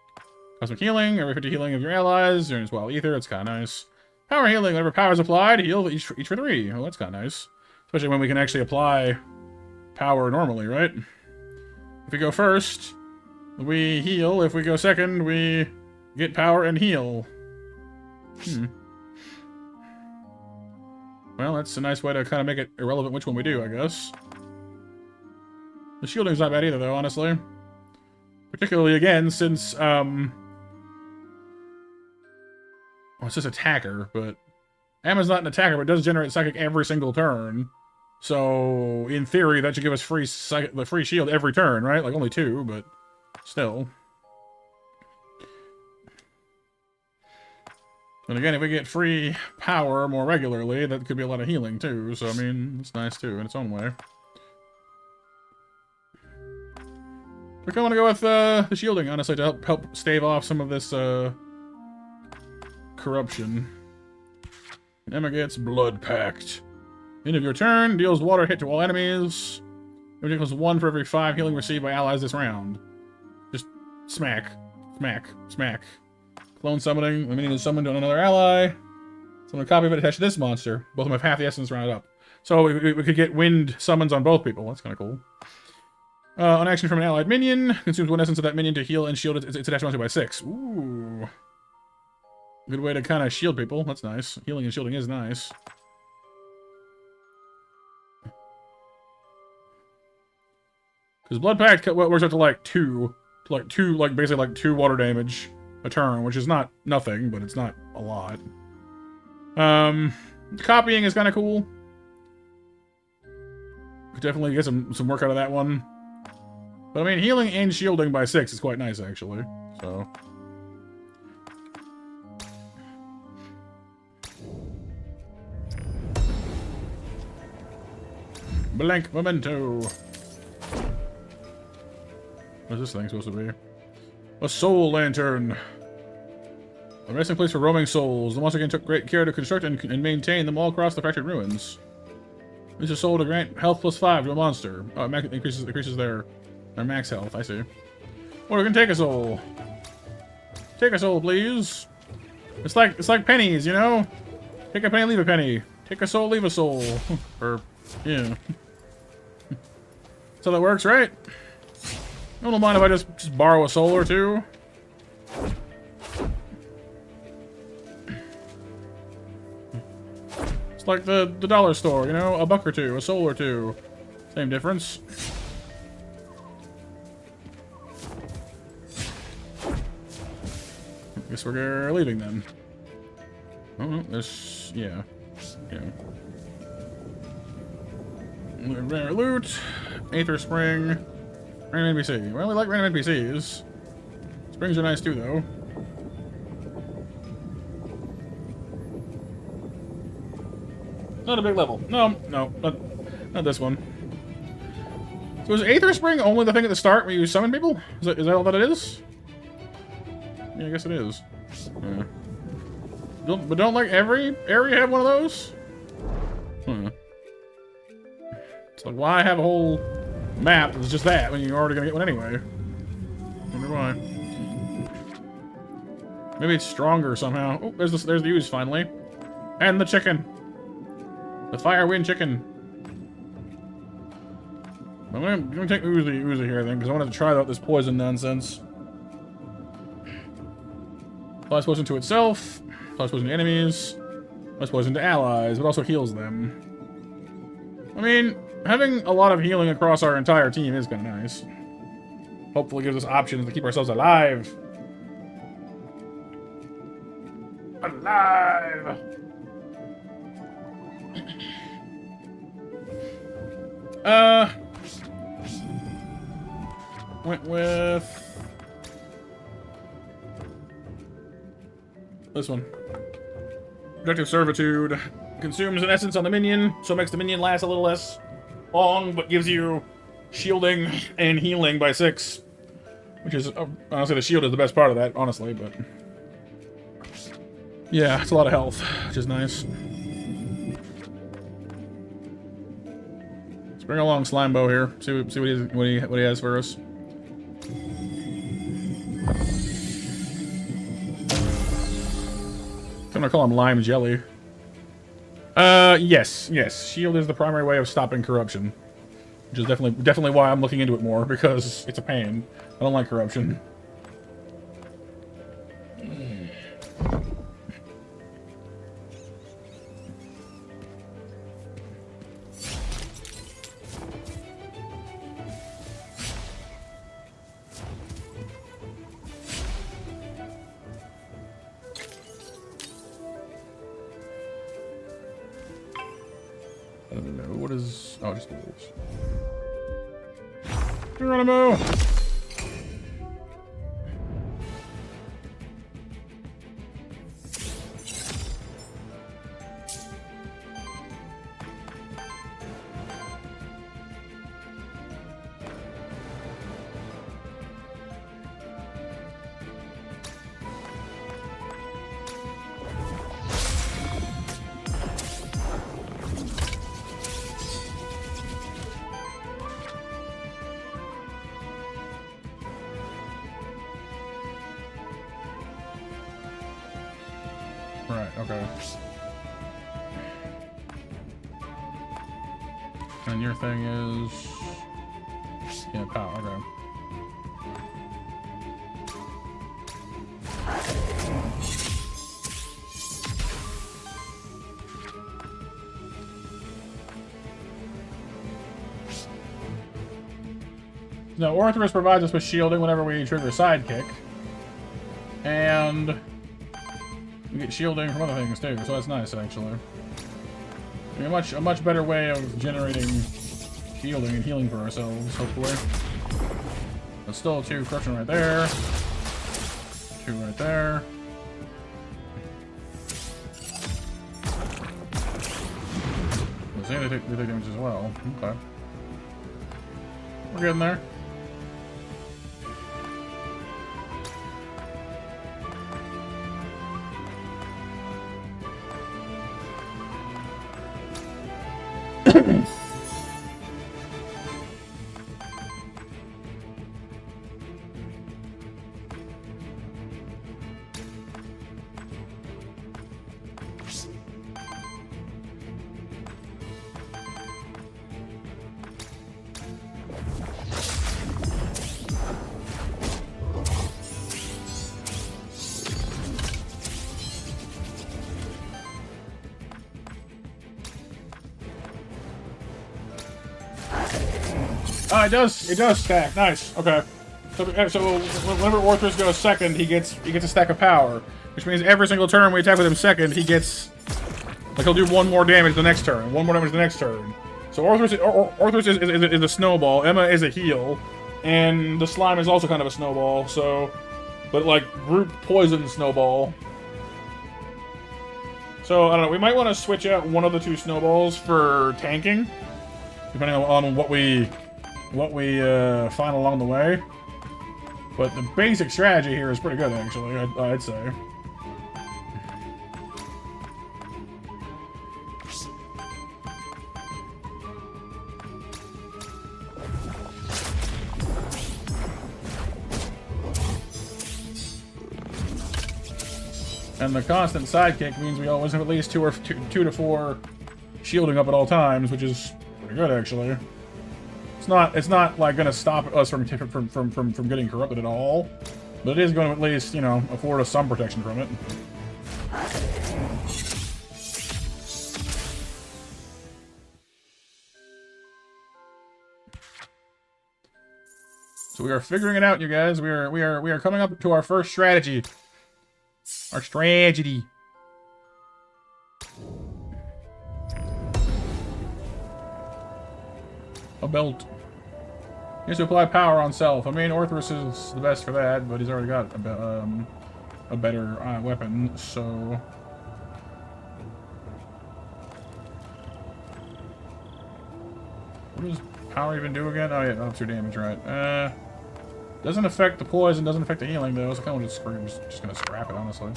Cosmic healing. Every 50 healing of your allies. During as well ether. That's kind of nice. Power healing. Whenever power is applied, heal each for 3. Oh, that's kind of nice. Especially when we can actually apply power normally, right? If we go first, we heal. If we go second, we get power and heal. Well, that's a nice way to kind of make it irrelevant which one we do, I guess. The shielding's not bad either, though, honestly. Particularly, again, since, well, it's just attacker, but Emma's not an attacker, but it does generate psychic every single turn. So, in theory, that should give us free shield every turn, right? Like, only 2, but still. And again, if we get free power more regularly, that could be a lot of healing, too. So, I mean, it's nice, too, in its own way. I kind of want to go with the shielding, honestly, to help stave off some of this corruption. And Emma gets Blood Pact. End of your turn, deals water hit to all enemies. It equals 1 for every 5 healing received by allies this round. Just smack, smack, smack. Clone summoning, limiting is summoned to another ally. Summon a copy of it attached to this monster. Both of them have half the essence rounded up. So we could get wind summons on both people. That's kind of cool. On action from an allied minion, consumes 1 essence of that minion to heal and shield its attached monster by 6. Ooh. Good way to kind of shield people. That's nice. Healing and shielding is nice. Because Blood Pact works out to like 2. Basically like 2 water damage a turn, which is not nothing, but it's not a lot. Copying is kind of cool. Could definitely get some work out of that one. But I mean, healing and shielding by 6 is quite nice, actually. So. Blank memento. What's this thing supposed to be? A soul lantern. A resting place for roaming souls. The monster again took great care to construct and maintain them all across the fractured ruins. Use a soul to grant health +5 to a monster. Oh, it increases their max health. I see. Or we can take a soul. Take a soul, please. It's like pennies, you know. Take a penny, leave a penny. Take a soul, leave a soul. Or yeah. So that works, right? I don't mind if I just borrow a soul or 2. It's like the dollar store, you know? A buck or 2, a soul or 2. Same difference. Guess we're leaving then. Oh no, there's yeah. Rare loot, Aether Spring. Random NPC. Well, we like random NPCs. Springs are nice too, though. Not a big level. No, not this one. So is Aether Spring only the thing at the start where you summon people? Is that all that it is? Yeah, I guess it is. Yeah. Don't like every area have one of those? Huh. It's like, why have a whole map that's just that when you're already gonna get one anyway? Wonder why. Maybe it's stronger somehow. Oh, there's the ooze finally. And the chicken. The fire wind chicken. I'm gonna take Uzi here, I think, because I wanted to try out this poison nonsense. Applies poison to itself, applies poison to enemies, applies poison to allies, but also heals them. I mean, having a lot of healing across our entire team is kind of nice. Hopefully gives us options to keep ourselves alive. Alive! Went with this one. Productive Servitude. Consumes an essence on the minion, so makes the minion last a little less long, but gives you shielding and healing by 6. Which is, honestly, the shield is the best part of that, honestly, but... yeah, it's a lot of health, which is nice. Let's bring along Slimebo here, see what he has for us. I'm gonna call him Lime Jelly. Yes. Shield is the primary way of stopping corruption. Which is definitely why I'm looking into it more, because it's a pain. I don't like corruption. I don't know, what is... oh, just the wolves. Geronimo! Right, okay. And your thing is... yeah, power, okay. Now, Orthrus provides us with shielding whenever we trigger Sidekick. And... we get shielding from other things too, so that's nice actually. I mean, a much better way of generating shielding and healing for ourselves, hopefully. But still 2 corruption right there. 2 right there. They take damage as well. Okay. We're getting there. Oh, it does stack. Nice. Okay. So whenever Orthrus goes second, he gets a stack of power, which means every single turn we attack with him second, he gets, like, he'll do 1 more damage the next turn, 1 more damage the next turn. So Orthrus is a snowball, Emma is a heal, and the slime is also kind of a snowball. So, but like group poison snowball. So I don't know. We might want to switch out one of the 2 snowballs for tanking, depending on what we find along the way. But the basic strategy here is pretty good, actually, I'd say. And the constant sidekick means we always have at least 2 to 4 shielding up at all times, which is pretty good actually. It's not like gonna stop us from getting corrupted at all, but it is going to at least, you know, afford us some protection from it. So we are figuring it out, you guys. We are coming up to our first strategy. Our strategy. A belt. He has to apply power on self. I mean, Orthrus is the best for that, but he's already got a better weapon, so... What does power even do again? Oh yeah, that's your damage, right. Doesn't affect the poison, doesn't affect the healing though, so I kind of just gonna scrap it, honestly.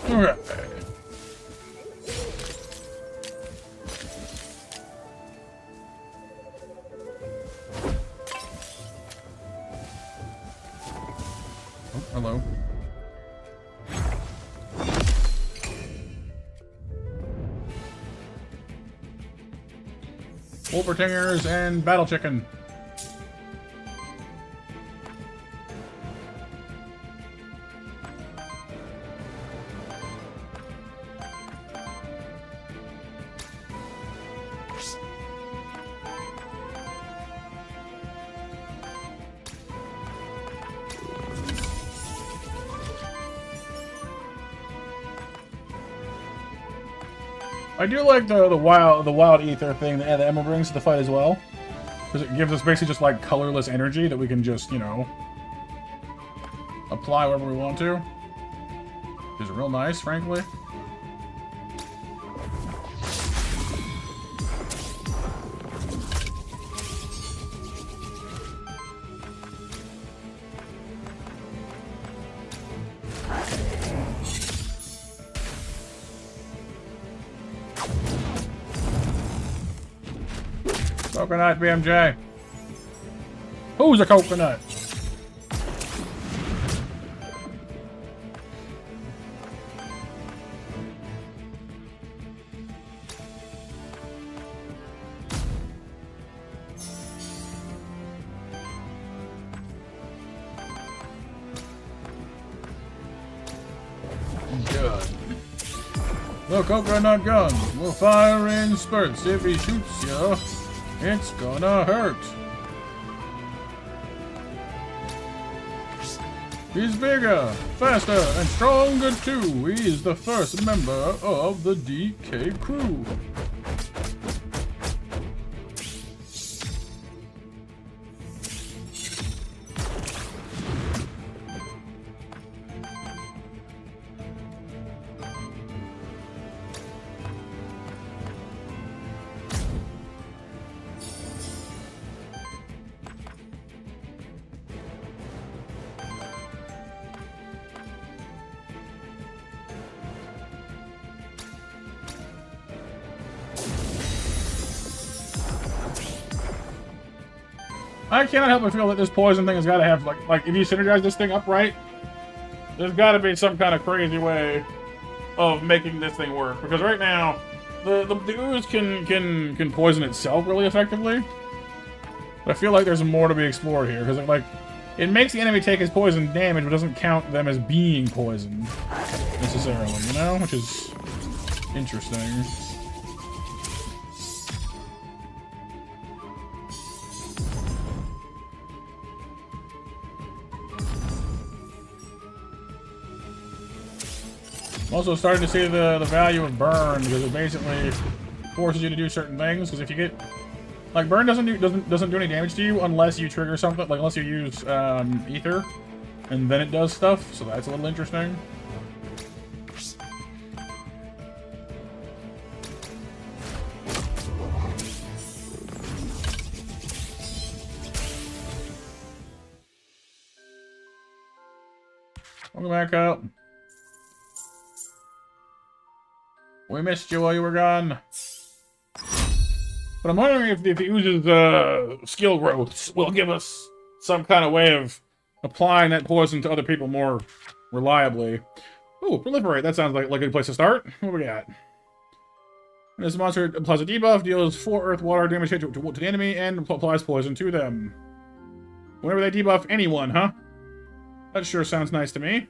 Alright. Oh, hello. Wolvertingers and Battle Chicken. I do like the wild ether thing that the Emerald brings to the fight as well, because it gives us basically just like colorless energy that we can just, you know, apply wherever we want to. Which is real nice, frankly. Coconut, BMJ. Who's a coconut? Good. The coconut gun will fire in spurts. If he shoots you, it's gonna hurt. He's bigger, faster, and stronger too. He's the first member of the DK crew. I cannot help but feel that this poison thing has got to have, like if you synergize this thing up right, there's got to be some kind of crazy way of making this thing work. Because right now, the ooze can poison itself really effectively. But I feel like there's more to be explored here. Because like, it makes the enemy take his poison damage, but doesn't count them as being poisoned necessarily, you know? Which is interesting. I'm also starting to see the value of burn, because it basically forces you to do certain things. Because if you get, like, burn doesn't do any damage to you unless you trigger something, like unless you use ether, and then it does stuff. So that's a little interesting. Welcome back up. We missed you while you were gone. But I'm wondering if the ooze's skill growth will give us some kind of way of applying that poison to other people more reliably. Ooh, proliferate. That sounds like a good place to start. What do we got? This monster applies a debuff, deals 4 earth water damage hit to the enemy, and applies poison to them. Whenever they debuff anyone, huh? That sure sounds nice to me.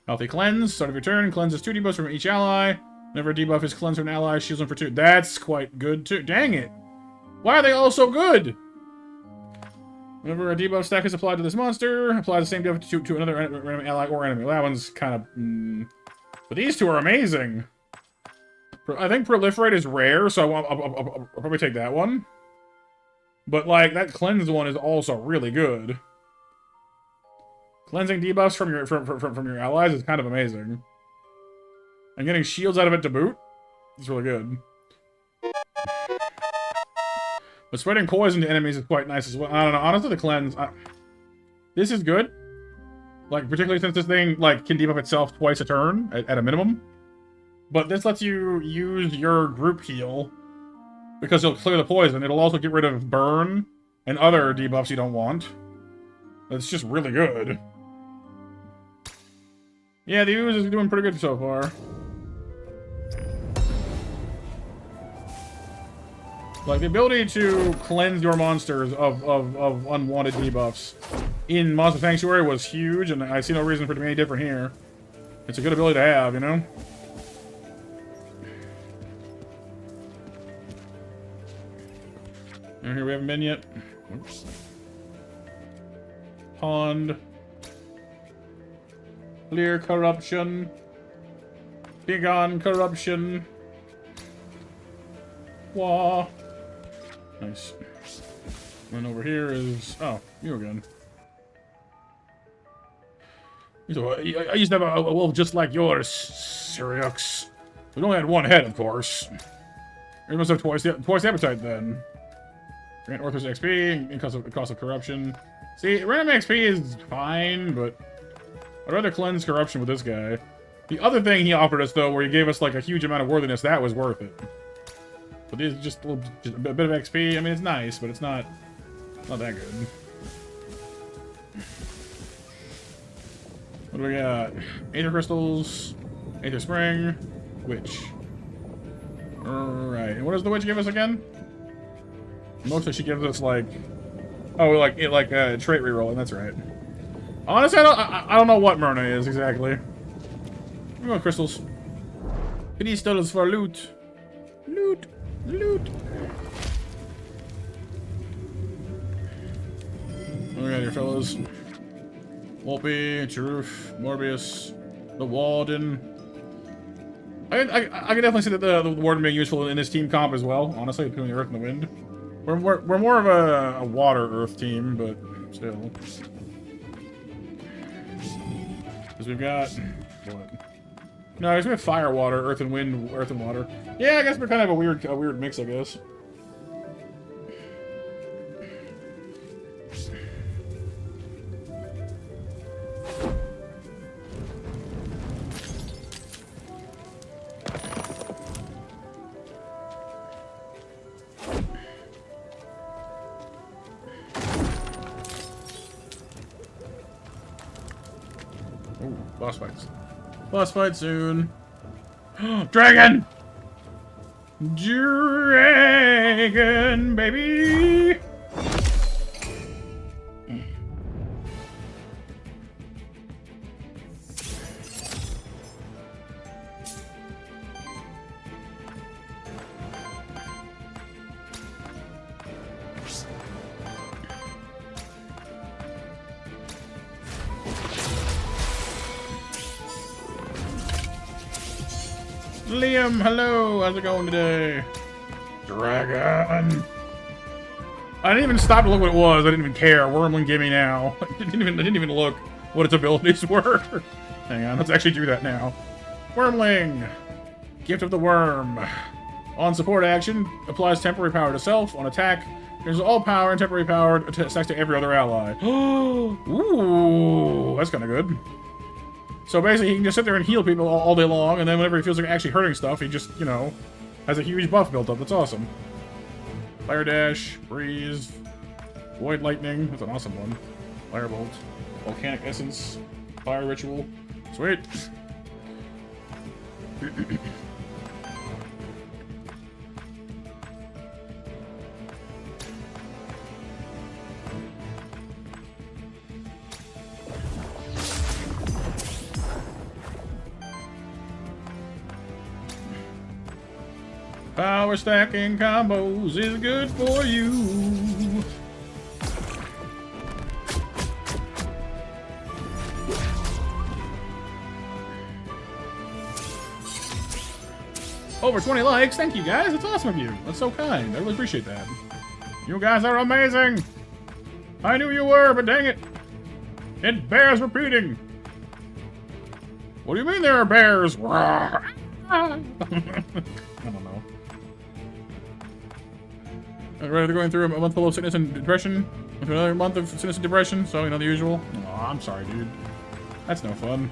Healthy cleanse. Start of your turn. Cleanses 2 debuffs from each ally. Whenever a debuff is cleansed from an ally, shields them for 2. That's quite good too. Dang it! Why are they all so good? Whenever a debuff stack is applied to this monster, apply the same debuff to another random ally or enemy. Well, that one's kind of... But these two are amazing. I think proliferate is rare, so I'll probably take that one. But, like, that cleanse one is also really good. Cleansing debuffs from your allies is kind of amazing. And getting shields out of it to boot is really good. But spreading poison to enemies is quite nice as well. I don't know. Honestly, the cleanse... this is good. Like, particularly since this thing, like, can debuff itself twice a turn, at a minimum. But this lets you use your group heal. Because it'll clear the poison. It'll also get rid of burn and other debuffs you don't want. It's just really good. Yeah, the ooze is doing pretty good so far. Like, the ability to cleanse your monsters of unwanted debuffs in Monster Sanctuary was huge, and I see no reason for it to be any different here. It's a good ability to have, you know? And here we haven't been yet. Oops. Pond. Clear corruption. Begone corruption. Wah. Nice. And over here is... Oh, you again. So, I used to have a wolf just like yours, Syriux. We only had one head, of course. You must have twice the appetite, then. Grant Orthos XP, and cost of corruption. See, random XP is fine, but I'd rather cleanse corruption with this guy. The other thing he offered us, though, where he gave us, like, a huge amount of worthiness, that was worth it. But these just a bit of XP. I mean, it's nice, but it's not that good. What do we got? Aether crystals, Aether spring, witch. Alright, and what does the witch give us again? Mostly she gives us like, oh, like trait reroll, and that's right. Honestly, I don't know what Myrna is exactly. We want crystals. Crystals for loot. Loot. Loot. What we got here, fellas? Wolpie, Charoof, Morbius, the Warden. I can definitely see that the Warden being useful in this team comp as well. Honestly, between the Earth and the Wind. We're more of a water Earth team, but still. Because we've got what? No, I guess we have fire, water, earth and wind, earth and water. Yeah, I guess we're kind of a weird mix, I guess. Ooh, boss fights. Boss fight soon. Dragon! Dragon, baby! Liam, hello! How's it going today? Dragon! I didn't even stop to look what it was. I didn't even care. Wormling, give me now. I didn't even look what its abilities were. Hang on, let's actually do that now. Wormling! Gift of the Worm. On support action, applies temporary power to self. On attack, there's all power and temporary power attacks to every other ally. Ooh, that's kind of good. So basically, he can just sit there and heal people all day long, and then whenever he feels like actually hurting stuff, he just, you know, has a huge buff built up. That's awesome. Fire Dash, Breeze, Void Lightning, that's an awesome one. Firebolt. Volcanic Essence. Fire Ritual. Sweet. Power stacking combos is good for you. Over 20 likes. Thank you, guys. It's awesome of you. That's so kind. I really appreciate that. You guys are amazing. I knew you were, but dang it. It bears repeating. What do you mean there are bears? I don't know. Rather going through a month full of sickness and depression into another month of sickness and depression, so you know the usual. Oh, I'm sorry, dude. That's no fun.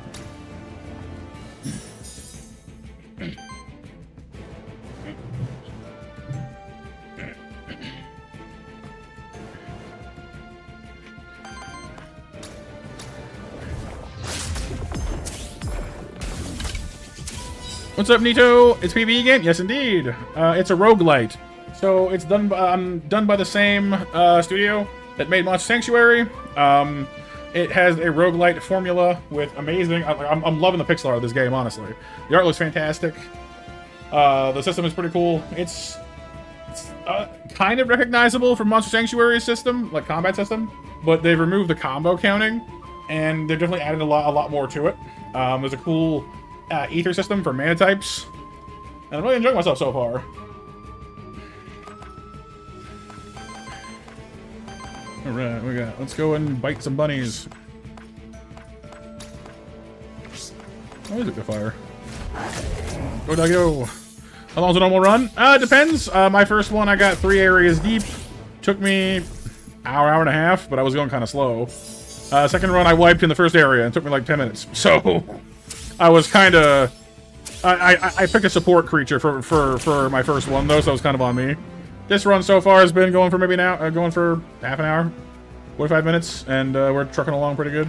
What's up, Nito? It's PvE again? Yes, indeed. It's a roguelite. So it's done by the same studio that made Monster Sanctuary. It has a roguelite formula with amazing... I'm loving the pixel art of this game, honestly. The art looks fantastic. The system is pretty cool. It's kind of recognizable from Monster Sanctuary's system, like combat system, but they've removed the combo counting, and they've definitely added a lot more to it. There's a cool ether system for mana types, and I'm really enjoying myself so far. Alright, let's go and bite some bunnies. Oh, is it the fire? Go, doggo. How long's a normal run? It depends. My first one, I got 3 areas deep. Took me hour and a half, but I was going kind of slow. Second run, I wiped in the first area, and it took me like 10 minutes. So, I was kind of... I picked a support creature for my first one, though, so it was kind of on me. This run so far has been going for maybe now, going for half an hour, 45 minutes, and we're trucking along pretty good.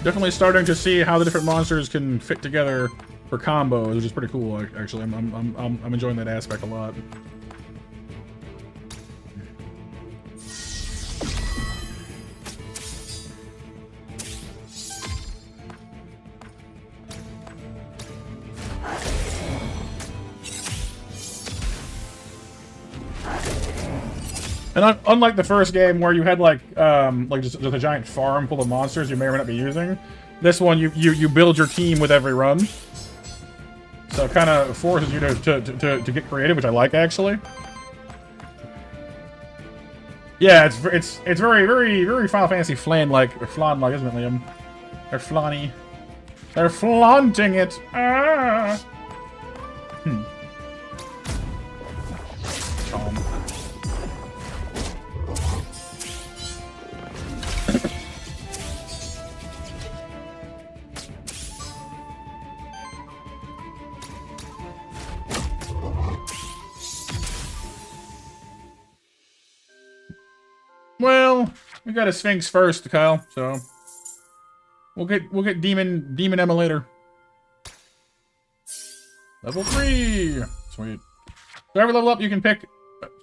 Definitely starting to see how the different monsters can fit together for combos, which is pretty cool. Actually, I'm enjoying that aspect a lot. And unlike the first game where you had like just a giant farm full of monsters you may or may not be using, this one you build your team with every run, so it kind of forces you to get creative, which I like actually. Yeah, it's very Final Fantasy flan like, isn't it, Liam? They're flanny. They're flaunting it. Ah. Calm. Well, we got a Sphinx first, Kyle, so we'll get Demon Emma later. Level 3! Sweet. So every level up you can pick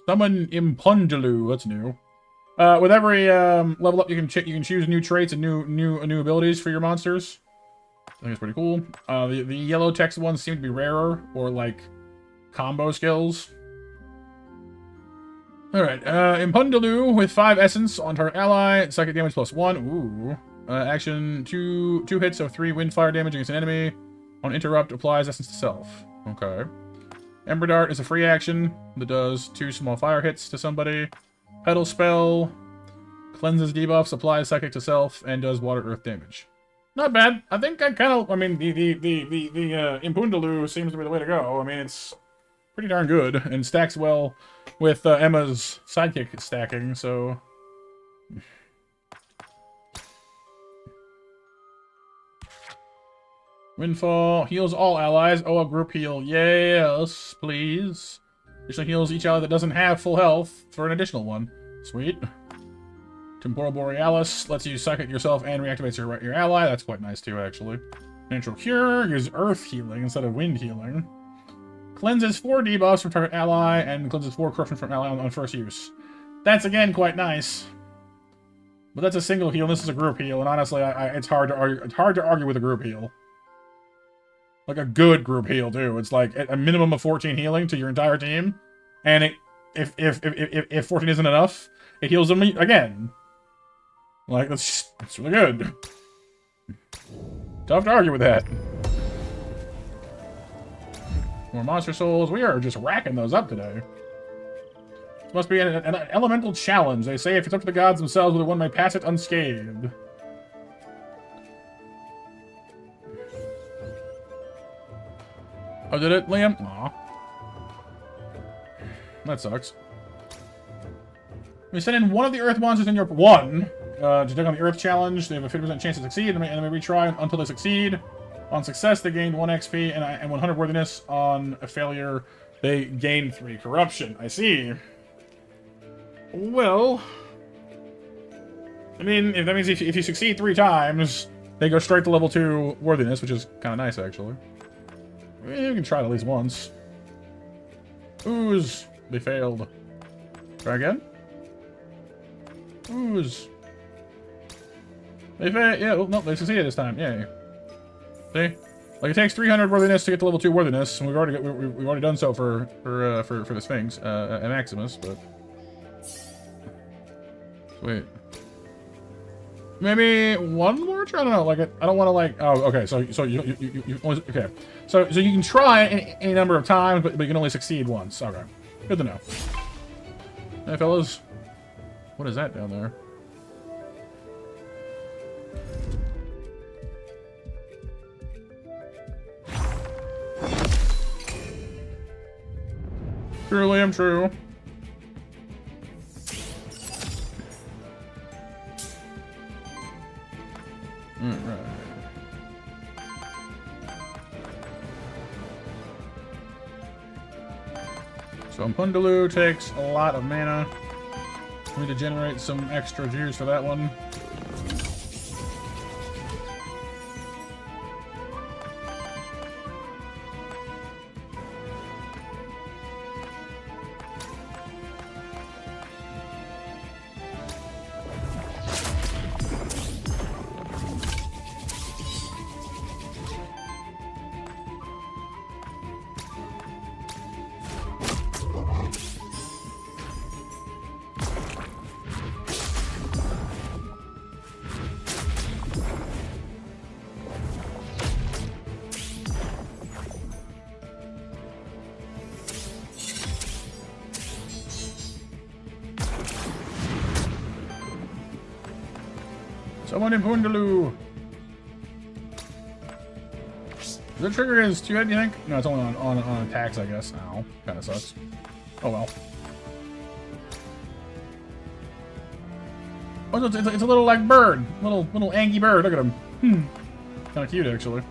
Summon Impundulu, that's new. With every level up you can choose new traits and new abilities for your monsters. I think it's pretty cool. The yellow text ones seem to be rarer, or like combo skills. Alright, Impundulu with 5 essence on target ally, psychic damage +1. Ooh. Action, 2 hits of 3 wind fire damage against an enemy. On interrupt, applies essence to self. Okay. Ember Dart is a free action that does 2 small fire hits to somebody. Petal spell, cleanses debuffs, applies psychic to self, and does water earth damage. Not bad. I think the Impundulu seems to be the way to go. I mean, it's pretty darn good, and stacks well with Emma's sidekick stacking, so... Windfall heals all allies. Oh, a group heal. Yes, please. Additionally heals each ally that doesn't have full health for an additional one. Sweet. Temporal Borealis lets you suck it yourself and reactivates your ally. That's quite nice too, actually. Natural Cure gives earth healing instead of wind healing. Cleanses 4 debuffs from target ally and cleanses 4 corruption from ally on first use. That's again quite nice. But that's a single heal, and this is a group heal, and honestly, it's hard to argue. It's hard to argue with a group heal. Like a good group heal too. It's like a minimum of 14 healing to your entire team, and if 14 isn't enough, it heals them again. Like that's really good. Tough to argue with that. More monster souls. We are just racking those up today. This must be an elemental challenge. They say if it's up to the gods themselves, whether one may pass it unscathed. Oh, did it, Liam? Aw. That sucks. We send in one of the Earth monsters in your... One! To take on the Earth challenge. They have a 50% chance to succeed, and they retry until they succeed. On success, they gain 1 XP and 100 worthiness. On a failure, they gain 3 corruption. I see. Well... I mean, if that means if you succeed 3 times, they go straight to level 2 worthiness, which is kind of nice, actually. I mean, you can try it at least once. Ooze. They failed. Try again? Ooze. They failed. Yeah, well, no, they succeeded this time. Yay. See? Like, it takes 300 worthiness to get to level 2 worthiness, and we've already done so for the Sphinx, and Maximus, but... Sweet. Maybe one more try? I don't know. Like, I don't want to like. Oh, okay. So you only, okay. So you can try any number of times, but you can only succeed once. Okay. Good to know. Hey, fellas. What is that down there? Truly, I'm true. Alright. So Mpundaloo takes a lot of mana. We need to generate some extra juice for that one. Someone in Mpundaloo! The trigger is too heavy, you think? No, it's only on attacks, I guess. Ow. Kinda sucks. Oh well. Oh, it's a little like bird. Little Angie bird. Look at him. Kinda cute, actually.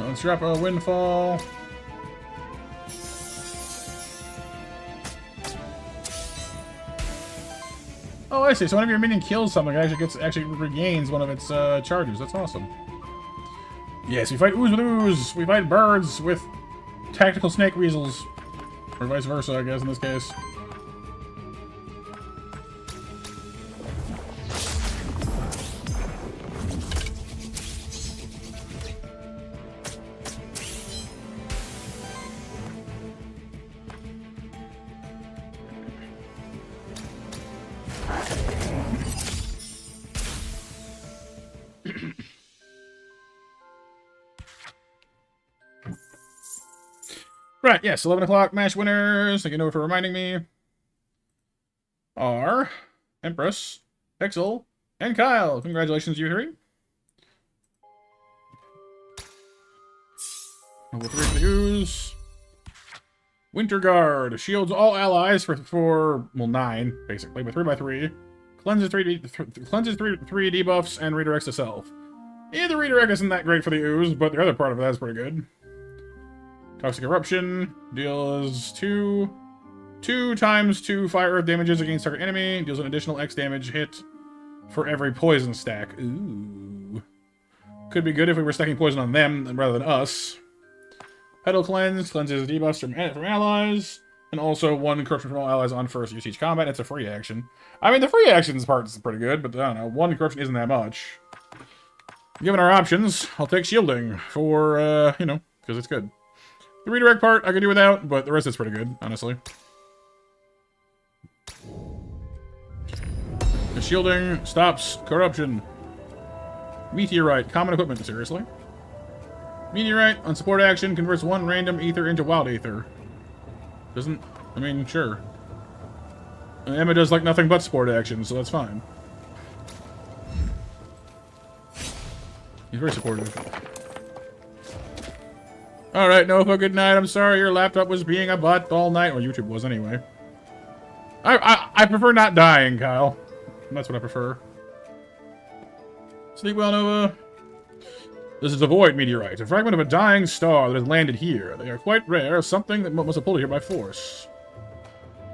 Let's drop a windfall. Oh, I see. So whenever your minion kills something, it actually regains one of its charges. That's awesome. Yes, we fight ooze with ooze. We fight birds with tactical snake weasels. Or vice versa, I guess, in this case. Right, yes, 11 o'clock match winners. Thank you for reminding me. Are Empress, Pixel, and Kyle. Congratulations, you three. Level 3 for the ooze. Winter Guard shields all allies for 9 basically, but 3x3. Cleanses three debuffs and redirects to self. Yeah, the redirect isn't that great for the ooze, but the other part of that is pretty good. Toxic Eruption deals 2 times 2 fire earth damages against target enemy. Deals an additional X damage hit for every poison stack. Ooh. Could be good if we were stacking poison on them rather than us. Petal Cleanse cleanses debuffs from allies. And also 1 corruption from all allies on first use each combat. It's a free action. I mean, the free actions part is pretty good, but I don't know. 1 corruption isn't that much. Given our options, I'll take shielding for, you know, because it's good. The redirect part I could do without, but the rest is pretty good, honestly. The shielding stops corruption. Meteorite, common equipment, seriously. Meteorite, on support action, converts 1 random ether into wild ether. Doesn't, I mean, sure. And Emma does like nothing but support action, so that's fine. He's very supportive. Alright, Nova, good night. I'm sorry your laptop was being a butt all night. Or YouTube was, anyway. I prefer not dying, Kyle. That's what I prefer. Sleep well, Nova. This is a void meteorite, a fragment of a dying star that has landed here. They are quite rare, something that must have pulled it here by force.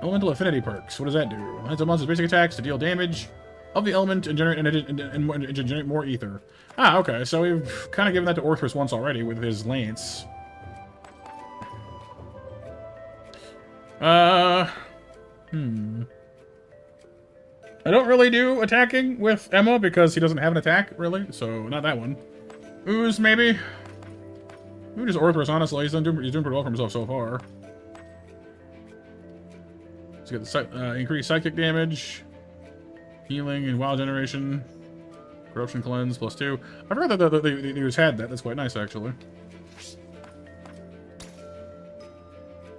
Elemental affinity perks. What does that do? Enhance a monster's basic attacks to deal damage of the element and generate more ether. Ah, okay. So we've kind of given that to Orthrus once already with his lance. I don't really do attacking with Emma because he doesn't have an attack, really. So, not that one. Ooze, maybe? Maybe just Orthrus, honestly. He's doing pretty well for himself so far. Let's get the increased psychic damage. Healing and wild generation. Corruption cleanse +2. I forgot that the ooze had that. That's quite nice, actually.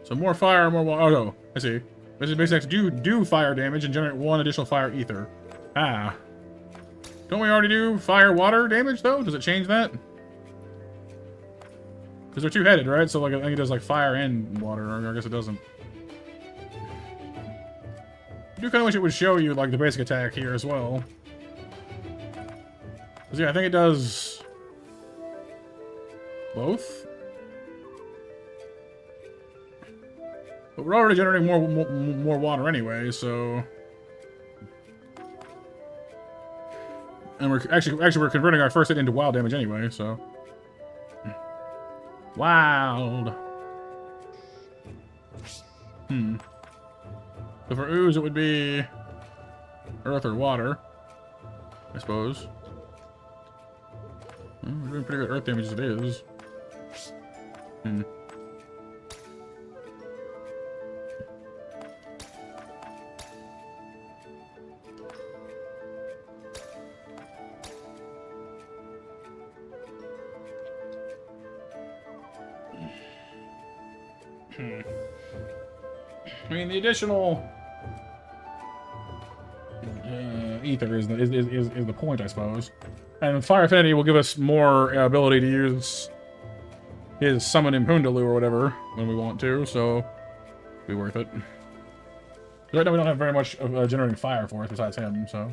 So more fire, more water. Oh no, I see. Basic attacks do fire damage and generate 1 additional fire ether. Ah. Don't we already do fire water damage though? Does it change that? Because they're two-headed, right? So like I think it does like fire and water, or I guess it doesn't. I do kind of wish it would show you like the basic attack here as well. Because yeah, I think it does both. But we're already generating more water anyway, so. And we're actually we're converting our first hit into wild damage anyway, so. Wild. So for ooze, it would be earth or water, I suppose. Well, we're doing pretty good earth damage as it is. I mean, the additional ether is the point, I suppose. And Fire Affinity will give us more ability to use his Summon Impundaloo or whatever when we want to, so it'll be worth it. Right now we don't have very much of generating fire for us besides him, so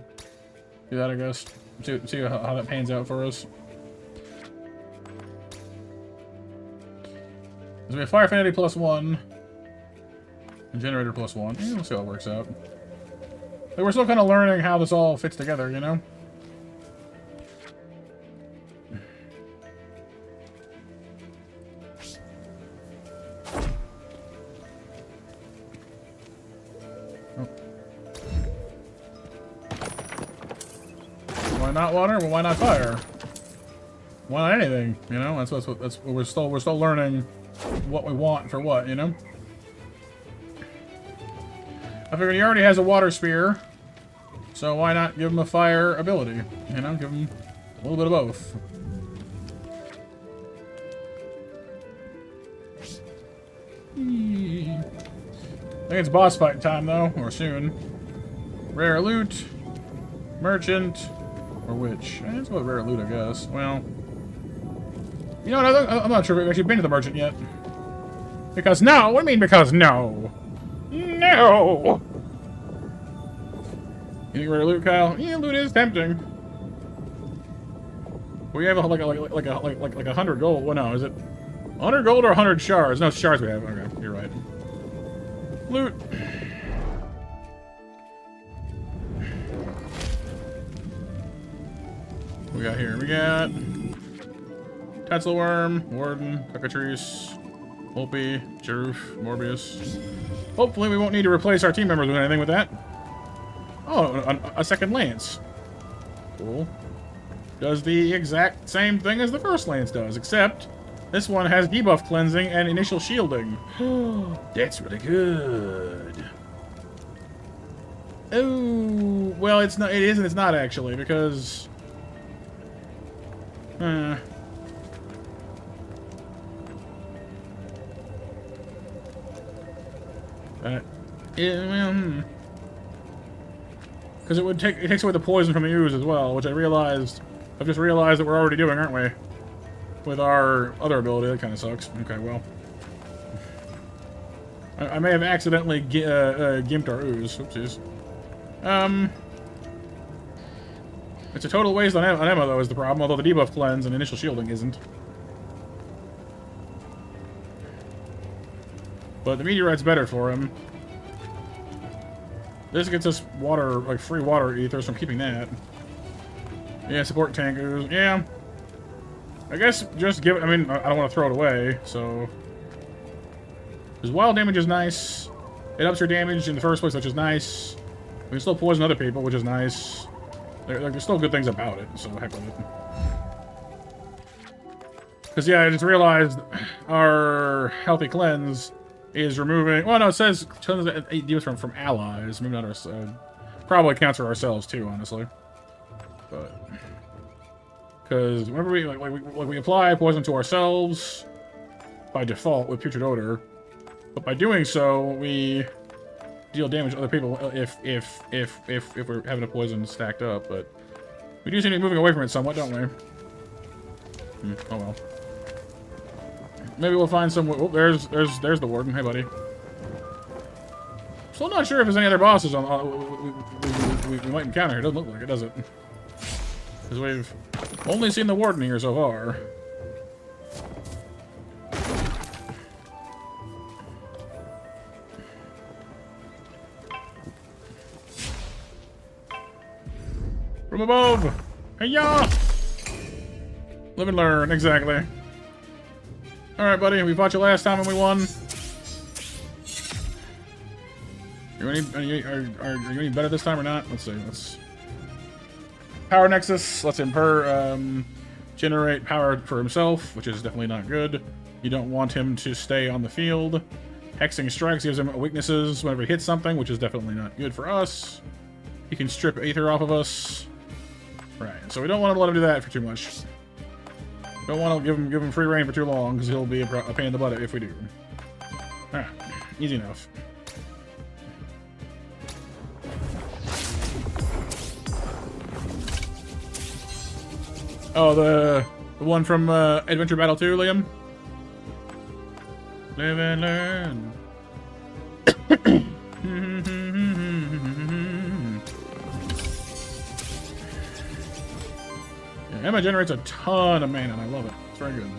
do that, I guess. See how that pans out for us. So we have Fire Affinity +1. And Generator +1. Yeah, we'll see how it works out. Like, we're still kind of learning how this all fits together, you know? Oh. Why not water? Well, why not fire? Why not anything? You know, that's what we're still learning what we want for what, you know? I figured he already has a water spear, so why not give him a fire ability? You know, give him a little bit of both. I think it's boss fight time, though, or soon. Rare loot, merchant, or witch. Let's go with rare loot, I guess. Well, you know what? I'm not sure if we've actually been to the merchant yet. Because no! What do you mean because no? No! You think rare loot, Kyle? Yeah, loot is tempting. We have like 100 gold. Well, no, is it 100 gold or 100 shards? No, shards we have. Okay, you're right. Loot. What we got here? We got Tetzelworm, Warden, Cockatrice, Volpe, Jeroof, Morbius. Hopefully we won't need to replace our team members with anything with that. Oh, a second lance. Cool. Does the exact same thing as the first lance does, except this one has debuff cleansing and initial shielding. That's really good. Oh, well, it's not. It is and it's not actually because. Because it takes away the poison from the ooze as well, which I've just realized that we're already doing, aren't we? With our other ability, that kind of sucks. Okay, well. I may have accidentally gimped our ooze. Oopsies. It's a total waste on ammo, though, is the problem, although the debuff cleanse and initial shielding isn't. But the meteorite's better for him. This gets us water, like free water ethers from keeping that. Yeah, support tank ooze. Yeah. I guess just give it, I mean, I don't want to throw it away, so. Because wild damage is nice. It ups your damage in the first place, which is nice. We can still poison other people, which is nice. There's still good things about it, so heck with it. Because, yeah, I just realized our healthy cleanse is removing. Well, no, it says tons of deals from allies. Maybe not our. Probably counts for ourselves too, honestly. But because whenever we apply poison to ourselves by default with putrid odor, but by doing so we deal damage to other people if we're having a poison stacked up. But we do seem to be moving away from it somewhat, don't we? Oh well. Maybe we'll find some. Oh, there's the warden. Hey, buddy. Still not sure if there's any other bosses on we might encounter here. Doesn't look like it, does it? Because we've only seen the warden here so far. From above. Hey-ya! Live and learn. Exactly. Alright, buddy, we fought you last time and we won. Are you any better this time or not? Let's see. Let's power nexus. Let's generate power for himself, which is definitely not good. You don't want him to stay on the field. Hexing strikes gives him weaknesses whenever he hits something, which is definitely not good for us. He can strip Aether off of us. Right, so we don't want to let him do that for too much. Don't want to give him free reign for too long, because he'll be a pain in the butt if we do. Alright, easy enough. Oh, the one from Adventure Battle 2, Liam? Live and learn. Yeah, Emma generates a ton of mana, and I love it. It's very good.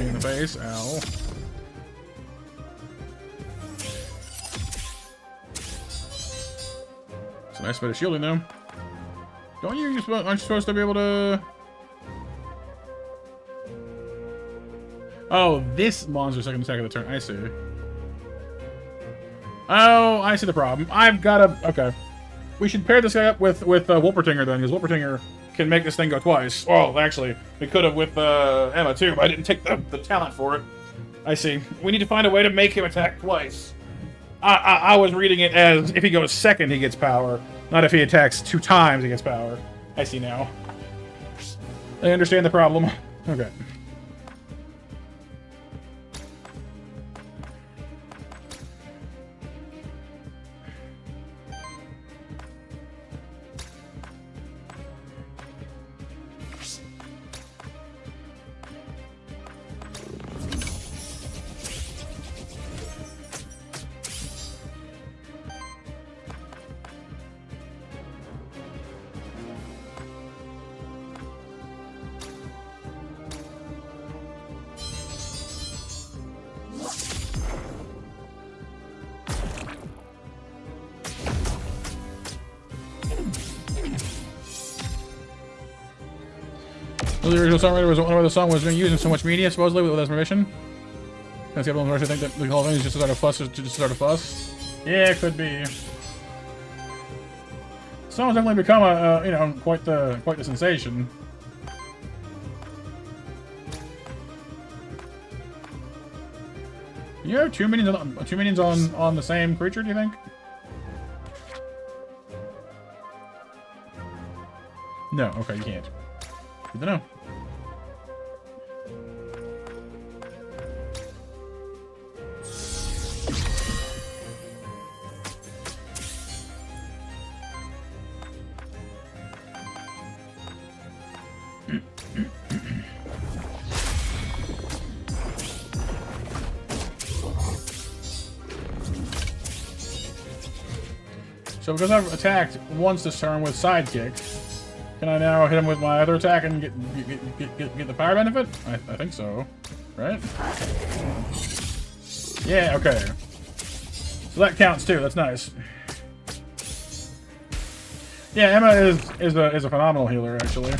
me in the face. Ow. It's a nice bit of shielding, though. Don't you? Aren't you supposed to be able to? Oh, this monster second attack of the turn. I see. Oh, I see the problem. I've got to. Okay. We should pair this guy up with Wolpertinger then, because Wolpertinger can make this thing go twice. Well, actually, we could have with Emma too, but I didn't take the talent for it. I see. We need to find a way to make him attack twice. I was reading it as if he goes second, he gets power, not if he attacks 2 times, he gets power. I see now. I understand the problem. Okay. The original songwriter was wondering why the song was being used in so much media, supposedly, without his permission. Because everyone was think that the whole thing is just to start a fuss, Yeah, it could be. The song's definitely become a, you know, quite the sensation. You have 2 minions on the same creature, do you think? No, okay, you can't. Good to know. So because I've attacked once this turn with sidekick, can I now hit him with my other attack and get the power benefit? I think so, right? Yeah, okay. So that counts too. That's nice. Yeah, Emma is a phenomenal healer actually.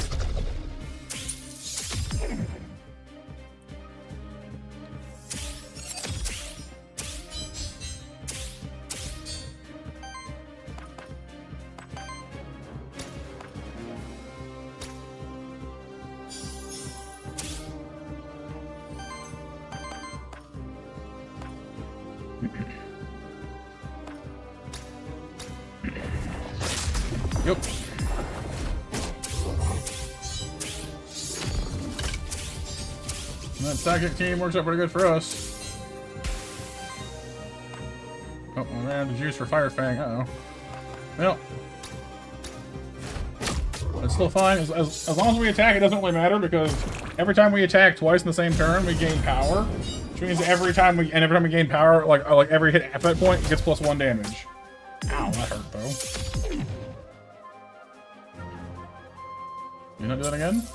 Yep. And that sidekick team works out pretty good for us. Oh, I ran out of juice for Fire Fang. Uh-oh. Well. It's still fine. As long as we attack, it doesn't really matter, because every time we attack twice in the same turn, we gain power. Which means every time we gain power, like every hit at that point, it gets +1 damage. Ow, that hurt, though. You not do that again?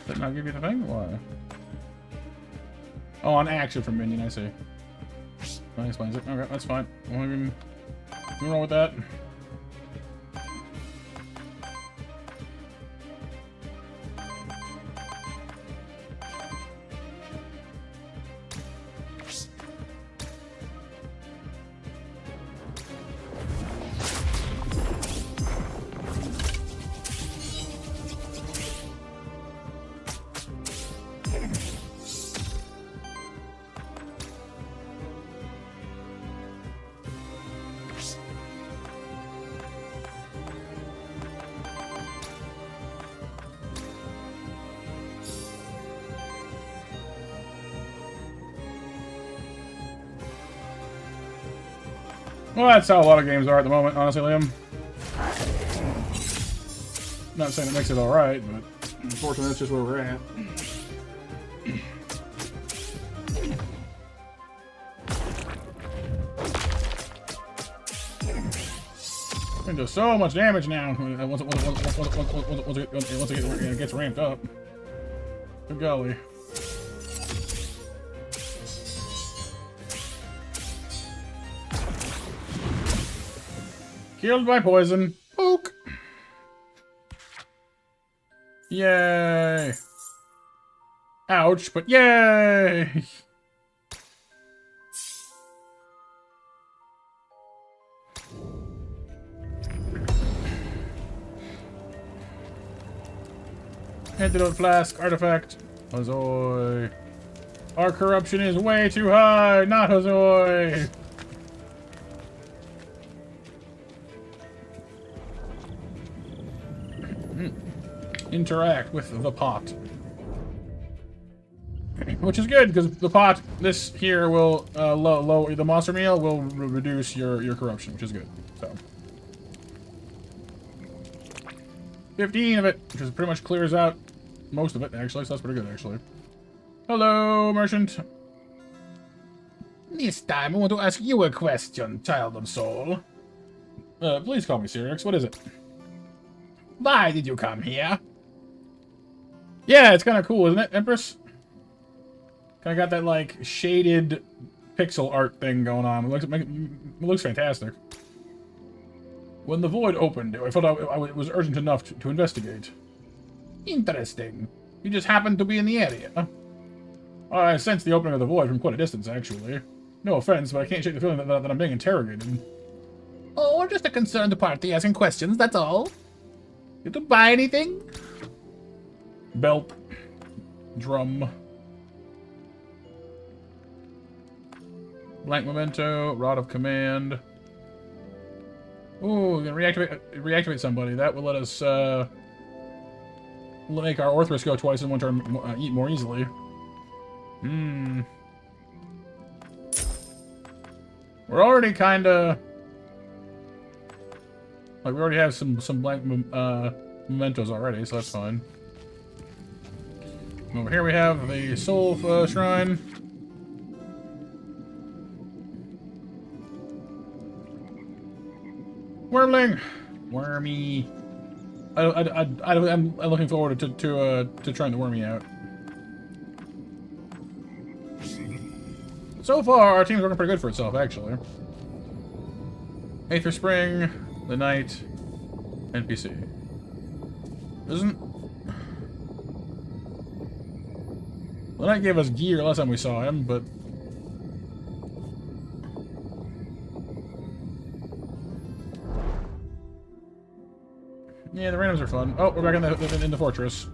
Did not give you the thing? Why? Oh, on action from minion, I see. That explains it. Okay, that's fine. We'll roll with that. Well, that's how a lot of games are at the moment, honestly, Liam. Not saying it makes it alright, but unfortunately that's just where we're at. We can do so much damage now once it gets ramped up. Good golly. Killed by poison. Poke. Yay. Ouch, but yay. Antidote flask, artifact. Hozoi. Our corruption is way too high. Not Hozoi. Interact with the pot. Which is good, because the pot, this here will, the monster meal will reduce your corruption, which is good. So. 15 of it, which is pretty much clears out most of it, actually, so that's pretty good, actually. Hello, merchant. This time, I want to ask you a question, child of soul. Please call me Sirix. What is it? Why did you come here? Yeah, it's kind of cool, isn't it, Empress? Kind of got that, like, shaded pixel art thing going on. It looks fantastic. When the void opened, I felt it was urgent enough to investigate. Interesting. You just happened to be in the area. I sensed the opening of the void from quite a distance, actually. No offense, but I can't shake the feeling that I'm being interrogated. Oh, we're just a concerned party asking questions, that's all. You to buy anything? Belt. Drum. Blank memento. Rod of command. Ooh, we're gonna reactivate somebody. That will let us make our Orthrus go twice in one turn, eat more easily. We're already kinda like we already have some blank mementos already, so that's fine. Over here we have the soul shrine. Wormling! Wormy. I'm looking forward to trying the wormy out. So far, our team's working pretty good for itself, actually. Aether Spring, the Knight, NPC. Isn't... The Knight gave us gear last time we saw him, but... Yeah, the randoms are fun. Oh, we're back in the fortress.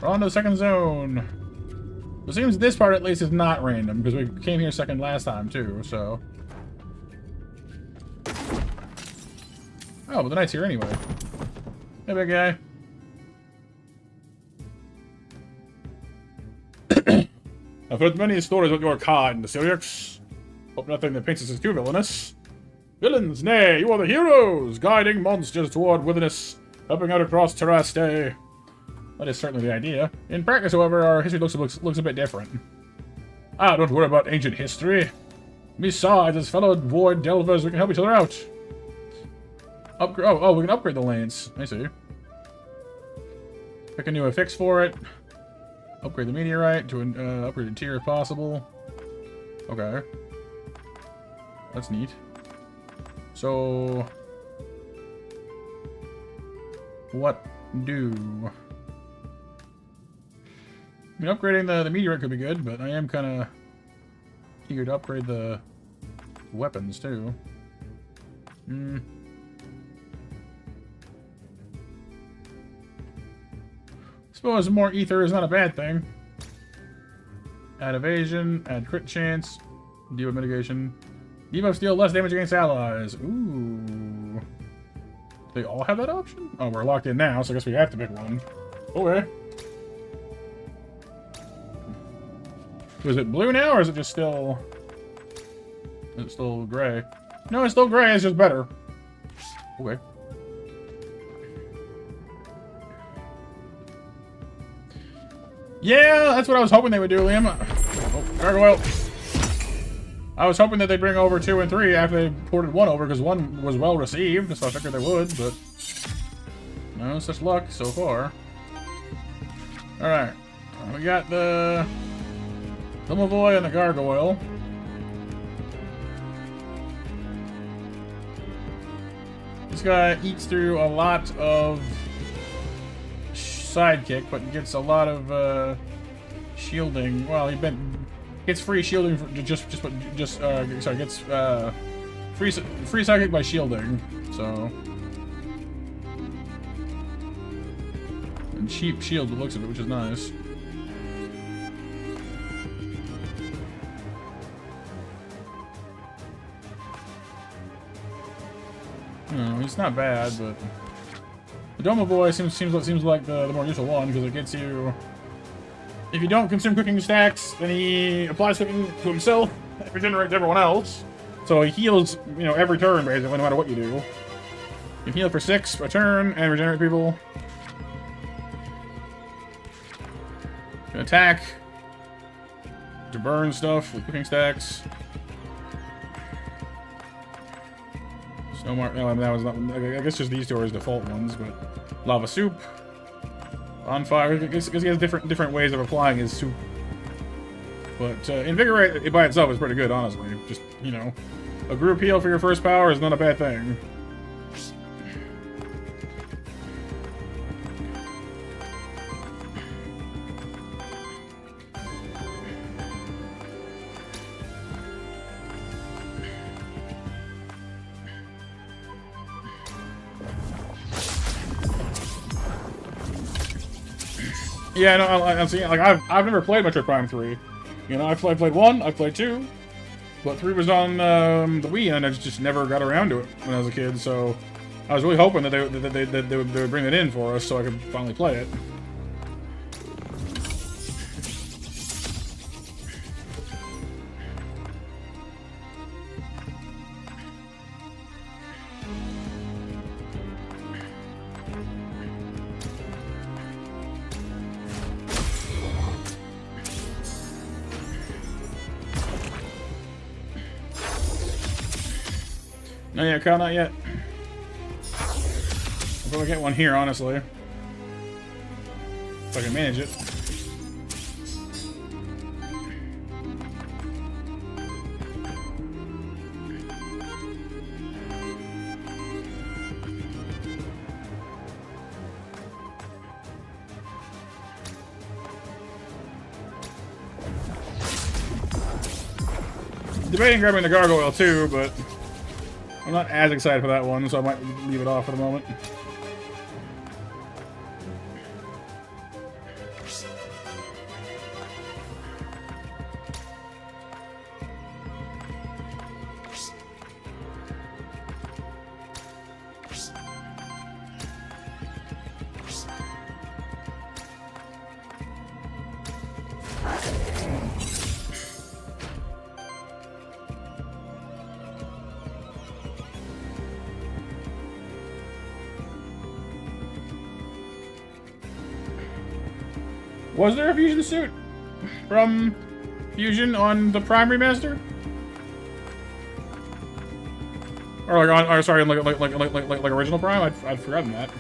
We're on to the second zone. It seems this part at least is not random, because we came here second last time too, so... Oh, but the Knight's here anyway. Hey, big guy. I've heard many stories of your kind, Sirix. Hope nothing that paints us as too villainous. Villains, nay, you are the heroes, guiding monsters toward wilderness, helping out across Terraste. That is certainly the idea. In practice, however, our history looks a bit different. Ah, don't worry about ancient history. Besides, as fellow void delvers, we can help each other out. Oh, we can upgrade the lance. I see. Pick a new affix for it. Upgrade the meteorite to an upgraded tier if possible. Okay. That's neat. So... what do... I mean, upgrading the meteorite could be good, but I am kind of eager to upgrade the weapons, too. Suppose more ether is not a bad thing. Add evasion, add crit chance, debuff mitigation. Debuffs deal less damage against allies. Ooh. They all have that option? Oh, we're locked in now, so I guess we have to pick one. Okay. So is it blue now, or is it just still... Is it still gray? No, it's still gray. It's just better. Okay. Yeah, that's what I was hoping they would do, Liam. Oh, gargoyle. I was hoping that they'd bring over 2 and 3 after they ported 1 over, because 1 was well received, so I figured they would, but no such luck so far. Alright. We got the Boy and the gargoyle. This guy eats through a lot of sidekick, but gets a lot of shielding. Well, gets free shielding for gets free sidekick by shielding. So and cheap shield, the looks of it, which is nice. No, he's not bad, but the Domo Boy seems like the more useful one, because it gets you. If you don't consume cooking stacks, then he applies cooking to himself and regenerates everyone else. So he heals, you know, every turn basically, no matter what you do. You can heal for 6 a turn and regenerate people. You can attack to burn stuff with cooking stacks. No more. No, that was not. I guess just these two are his default ones, but lava soup, bonfire. Because he has different ways of applying his soup. But invigorate by itself is pretty good, honestly. Just, you know, a group heal for your first power is not a bad thing. Yeah, no, I'm seeing, like, I've never played Metroid Prime 3. You know, I've played 1, I've played 2, but 3 was on the Wii, and I just never got around to it when I was a kid. So I was really hoping that they would bring it in for us, so I could finally play it. No, yeah, Kyle, not yet. I'll probably get one here, honestly. If I can manage it. Debating grabbing the gargoyle too, but I'm not as excited for that one, so I might leave it off for the moment. Was there a fusion suit from Fusion on the Prime remaster? Or like on, or sorry, like original Prime? I'd forgotten that.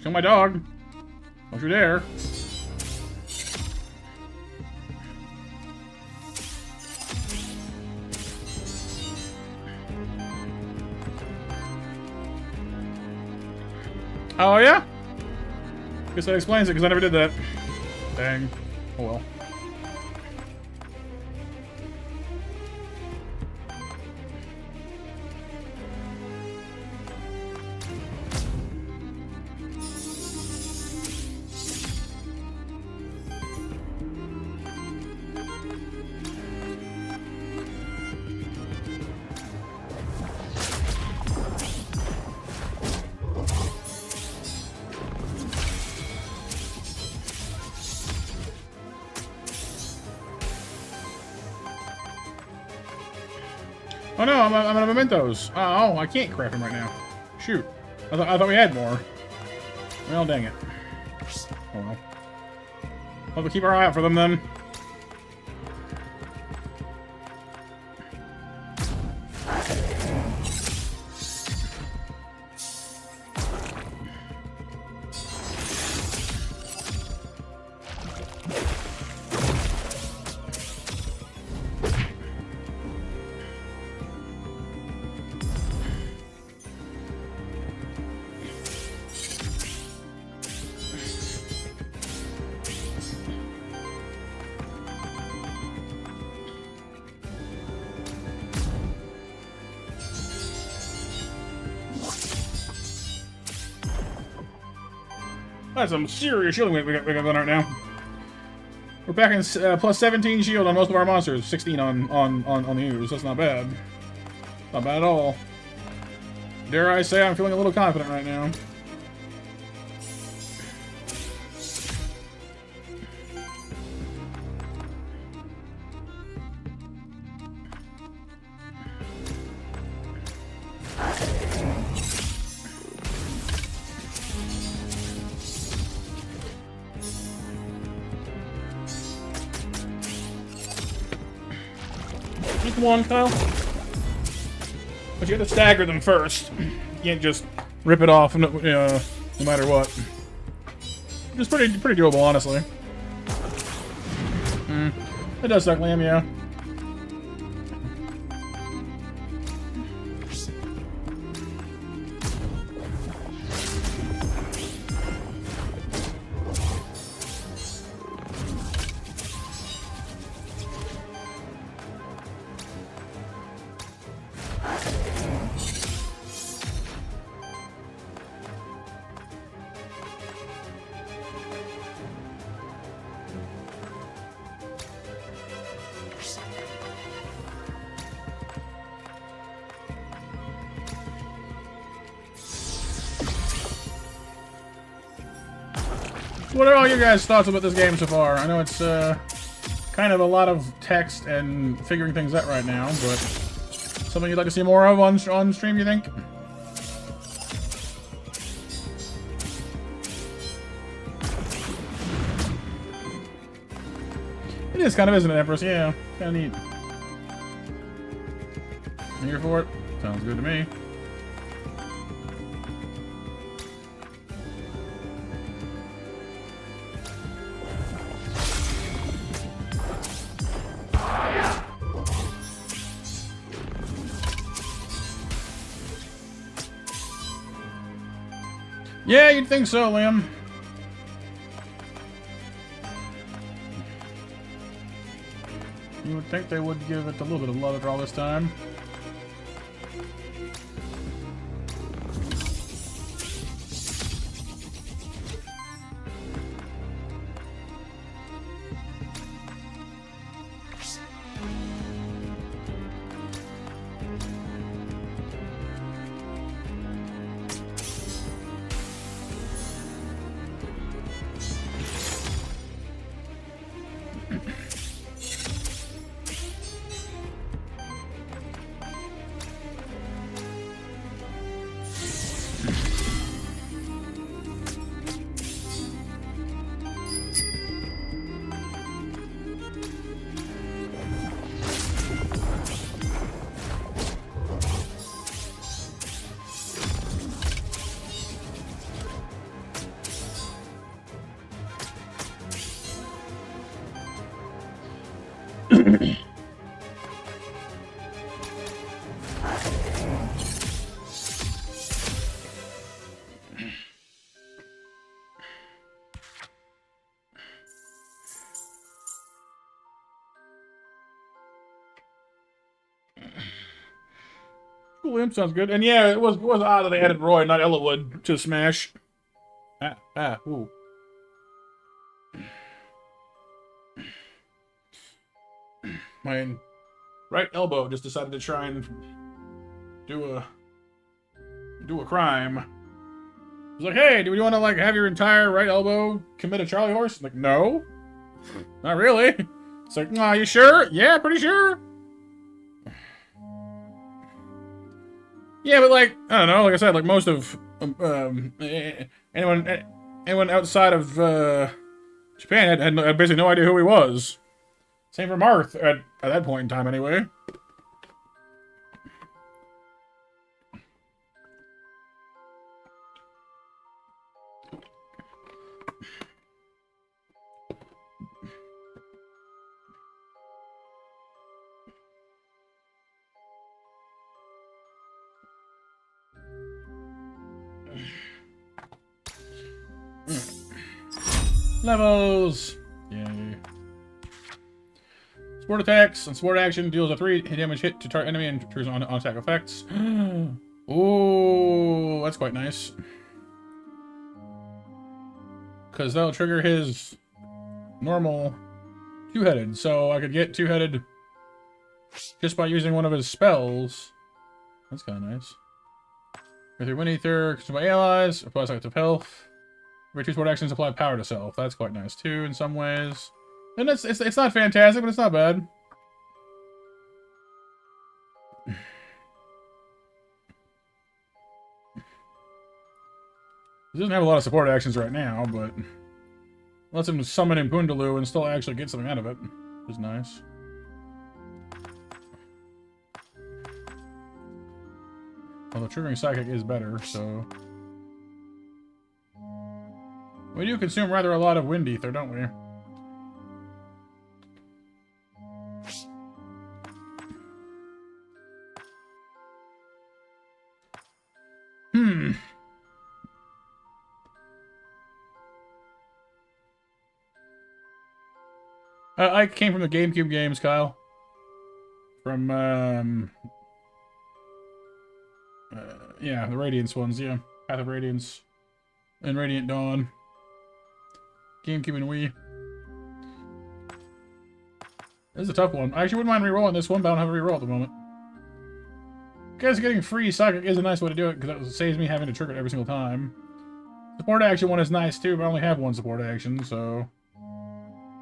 Kill my dog. Don't you dare. Oh, yeah? Guess that explains it, because I never did that. Dang. Oh well. Oh no, I'm out of mementos. Oh, I can't craft them right now. Shoot. I thought we had more. Well, dang it. Oh well. We'll keep our eye out for them then. That's some serious shielding we got going right now. We're back in plus 17 shield on most of our monsters, 16 on the ooze. That's not bad. Not bad at all. Dare I say I'm feeling a little confident right now. Come on, Kyle. But you have to stagger them first. You can't just rip it off no matter what. It's pretty doable, honestly. It does suck, Liam, yeah. What are all your guys' thoughts about this game so far? I know it's kind of a lot of text and figuring things out right now, but something you'd like to see more of on stream, you think? It is kind of, isn't it, Empress? Yeah, kind of neat. I'm here for it. Sounds good to me. Yeah, you'd think so, Liam. You would think they would give it a little bit of love after all this time. Cool, Liam, sounds good. And yeah, it was odd that they added Roy, not Ellawood, to Smash. Ooh. My right elbow just decided to try and do a crime. It was like, hey, do you want to like have your entire right elbow commit a Charlie horse? I'm like, no, not really. It's like, are you sure? Yeah, pretty sure. Yeah, but like, I don't know, like I said, like most of anyone outside of Japan had basically no idea who he was. Same for Marth at that point in time, anyway. Levels! Yay. Sport attacks. On sport action, deals a 3 damage hit to target enemy and triggers on attack effects. Ooh, that's quite nice. Because that'll trigger his normal two-headed. So I could get two-headed just by using one of his spells. That's kind of nice. Go through Wind Ether, consumed by allies, applies active health. Every 2 sport actions apply power to self. That's quite nice too in some ways. And it's not fantastic, but it's not bad. He doesn't have a lot of support actions right now, but lets him summon in Pundaloo and still actually get something out of it, which is nice. Although triggering Psychic is better, so... We do consume rather a lot of Wind Ether, don't we? I came from the GameCube games, Kyle. From, yeah, the Radiance ones, yeah. Path of Radiance. And Radiant Dawn. GameCube and Wii. This is a tough one. I actually wouldn't mind re-rolling this one, but I don't have a re-roll at the moment. I guess getting free Psychic is a nice way to do it, because it saves me having to trigger it every single time. Support action one is nice too, but I only have one support action, so...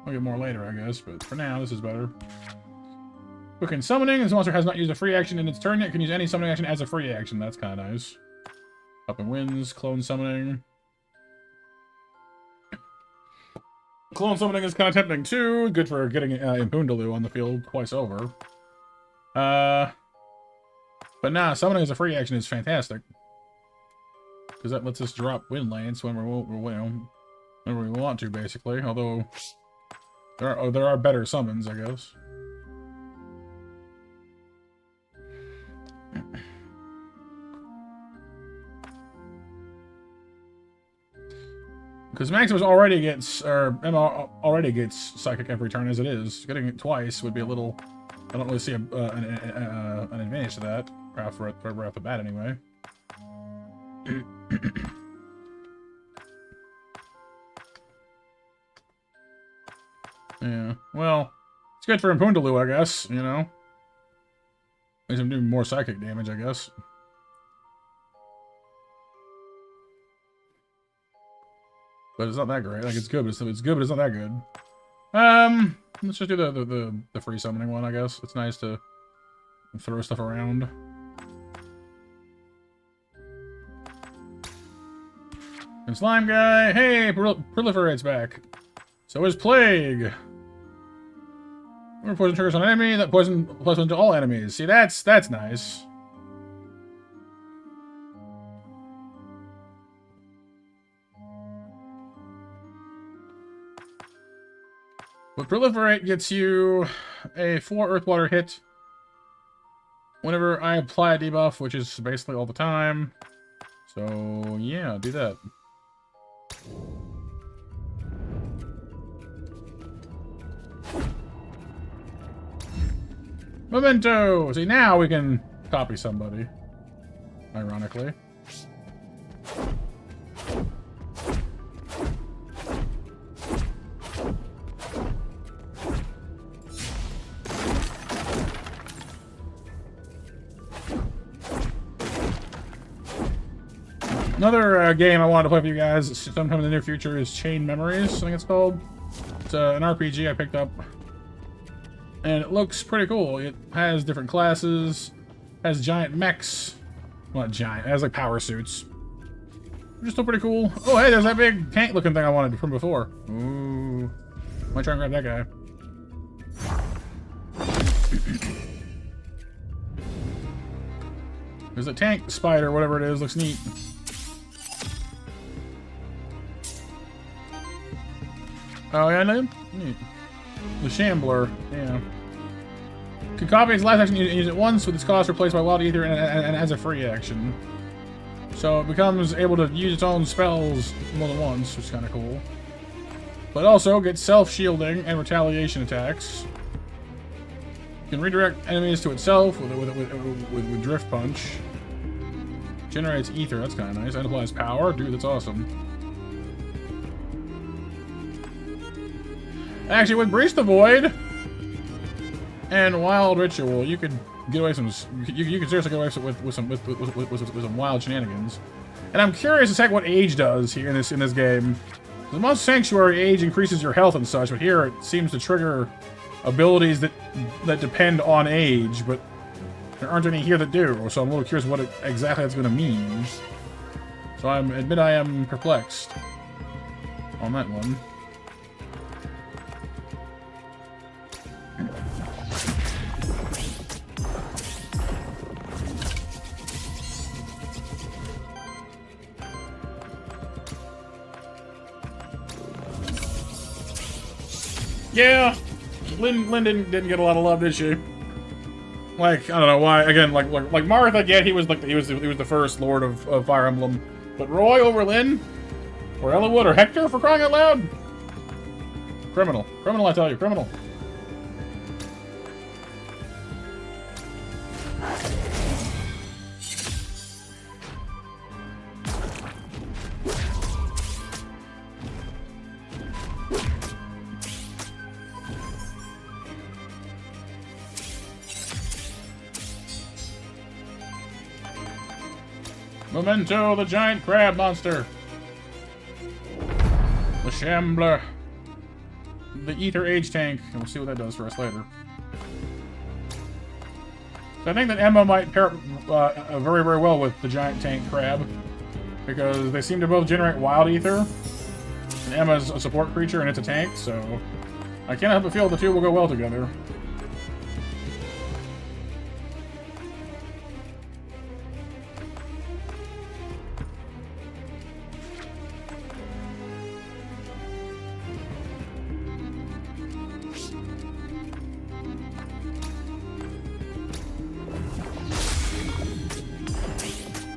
I'll get more later, I guess, but for now, this is better. Quick in summoning. This monster has not used a free action in its turn yet. Can use any summoning action as a free action. That's kind of nice. Up in winds. Clone summoning. Clone summoning is kind of tempting too. Good for getting Impundaloo on the field twice over. But nah, summoning as a free action is fantastic. Because that lets us drop Wind Lance when we want to, basically. Although... There are better summons, I guess. Because Maximus already gets, or Emma already gets Psychic every turn as it is. Getting it twice would be a little... I don't really see an advantage to that. Right off the bat, anyway. Yeah, well, it's good for Impundaloo, I guess, you know? Makes him do more psychic damage, I guess. But it's not that great. Like, it's good, but it's good, but it's not that good. Let's just do the free summoning one, I guess. It's nice to throw stuff around. And Slime Guy, hey, Proliferate's back. So is Plague. Poison triggers on enemy, that poison plus 1 to all enemies. See, that's nice. But Proliferate gets you a 4 Earth Water hit whenever I apply a debuff, which is basically all the time. So, yeah, do that. Memento! See, now we can copy somebody. Ironically. Another game I wanted to play for you guys sometime in the near future is Chain Memories, I think it's called. It's an RPG I picked up. And it looks pretty cool. It has different classes, has giant mechs, Well, not giant. It has like power suits. Which is still pretty cool. Oh, hey, there's that big tank looking thing I wanted from before. Ooh. Might try and grab that guy. There's a tank spider, whatever it is. Looks neat. Oh, yeah, neat. The Shambler, yeah. Can copy its last action and use it once with its cost replaced by Wild Ether and as a free action. So it becomes able to use its own spells more than once, which is kind of cool. But also gets self-shielding and retaliation attacks. Can redirect enemies to itself with Drift Punch. Generates Ether, that's kind of nice. And applies power. Dude, that's awesome. Actually, with Breach the Void and Wild Ritual, you could get away some. You could seriously get away with some wild shenanigans. And I'm curious as heck what age does here in this game. The most Sanctuary age increases your health and such, but here it seems to trigger abilities that depend on age, but there aren't any here that do. So I'm a little curious what exactly that's going to mean. So I admit I am perplexed on that one. Yeah, Lynn didn't get a lot of love, did she? Like, I don't know why. Again, like Marth, I get he was the first Lord of Fire Emblem, but Roy over Lynn, or Eliwood, or Hector, for crying out loud. Criminal, I tell you, criminal. Memento, the giant crab monster. The Shambler. The Ether Age tank. And we'll see what that does for us later. So I think that Emma might pair up very, very well with the giant tank crab. Because they seem to both generate wild ether. And Emma's a support creature and it's a tank, so I can't help but feel the two will go well together.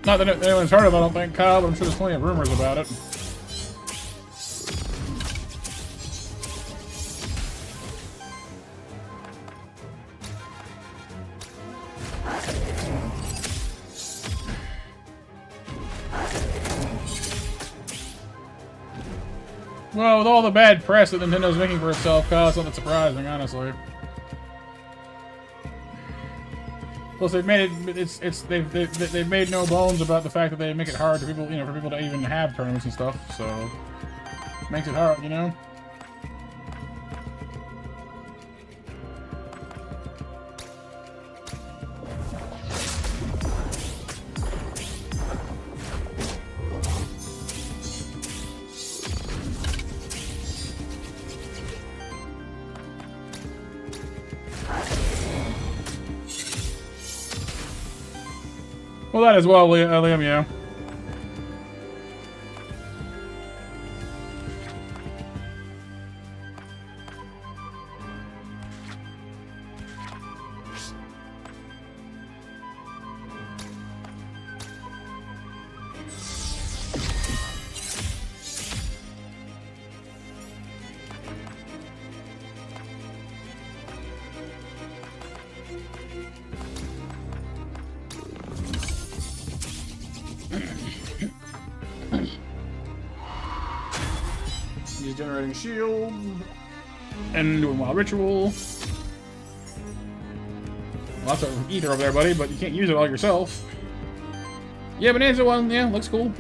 Not that anyone's heard of it, I don't think, Kyle, but I'm sure there's plenty of rumors about it. Well, with all the bad press that Nintendo's making for itself, Kyle, it's not that surprising, honestly. Plus, they've made it. They've made no bones about the fact that they make it hard for people, for people to even have tournaments and stuff. So, it makes it hard, Well, that as well, Liam, yeah. He's generating shield and doing wild ritual. Lots of ether over there, buddy, but you can't use it all yourself. Yeah, Bonanza one, yeah, looks cool.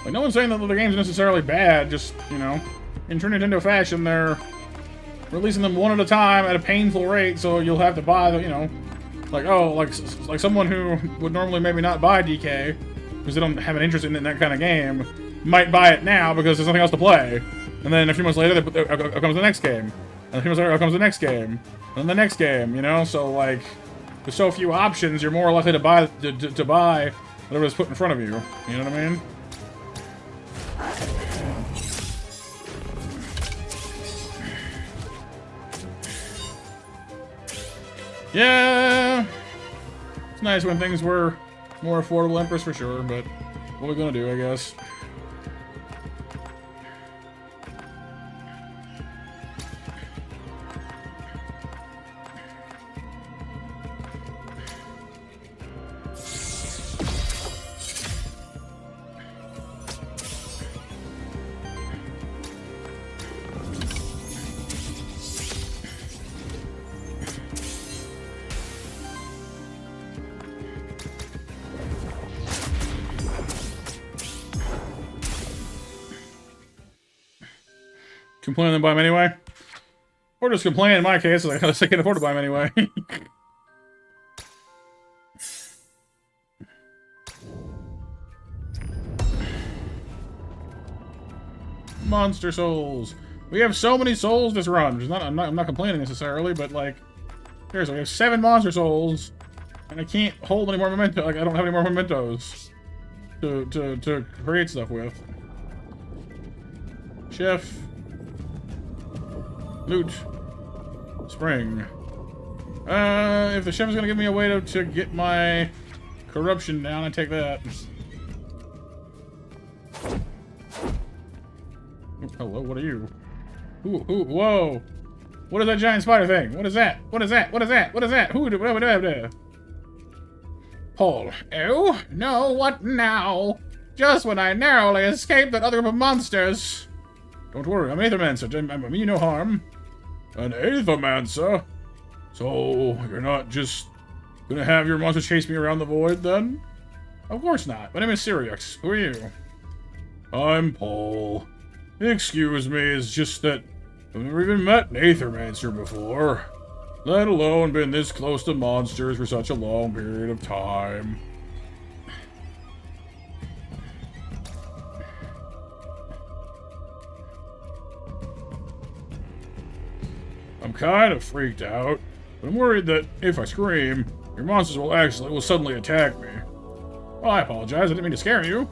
Like, no one's saying that the game's necessarily bad, just, in true Nintendo fashion, they're releasing them one at a time at a painful rate, so you'll have to buy the, Like, oh, like someone who would normally maybe not buy DK because they don't have an interest in that kind of game might buy it now because there's nothing else to play. And then a few months later, comes the next game. And a few months later, comes the next game. And then the next game, you know? So, like, with so few options, you're more likely to buy whatever's put in front of you. You know what I mean? Yeah! It's nice when things were more affordable, Empress, for sure, but what are we gonna do, I guess? Complain and buy them anyway? Or just complain in my case, like, I can't afford to buy them anyway. Monster souls. We have so many souls this run. I'm not complaining necessarily, but like, seriously, we have 7 monster souls, and I can't hold any more memento. Like, I don't have any more mementos to create stuff with. Chef. Loot. Spring. If the chef is gonna give me a way to get my corruption down, I take that. Oh, hello, what are you? Whoa! What is that giant spider thing? What is that? What is that? What is that? What is that? Paul. Oh, no, what now? Just when I narrowly escaped that other group of monsters. Don't worry, I'm Aethermancer. I mean you no harm. An Aethermancer? So, you're not just gonna have your monster chase me around the void, then? Of course not. My name is Sirius. Who are you? I'm Paul. Excuse me, it's just that I've never even met an Aethermancer before. Let alone been this close to monsters for such a long period of time. I'm kind of freaked out, but I'm worried that if I scream, your monsters will suddenly attack me. Well, I apologize. I didn't mean to scare you.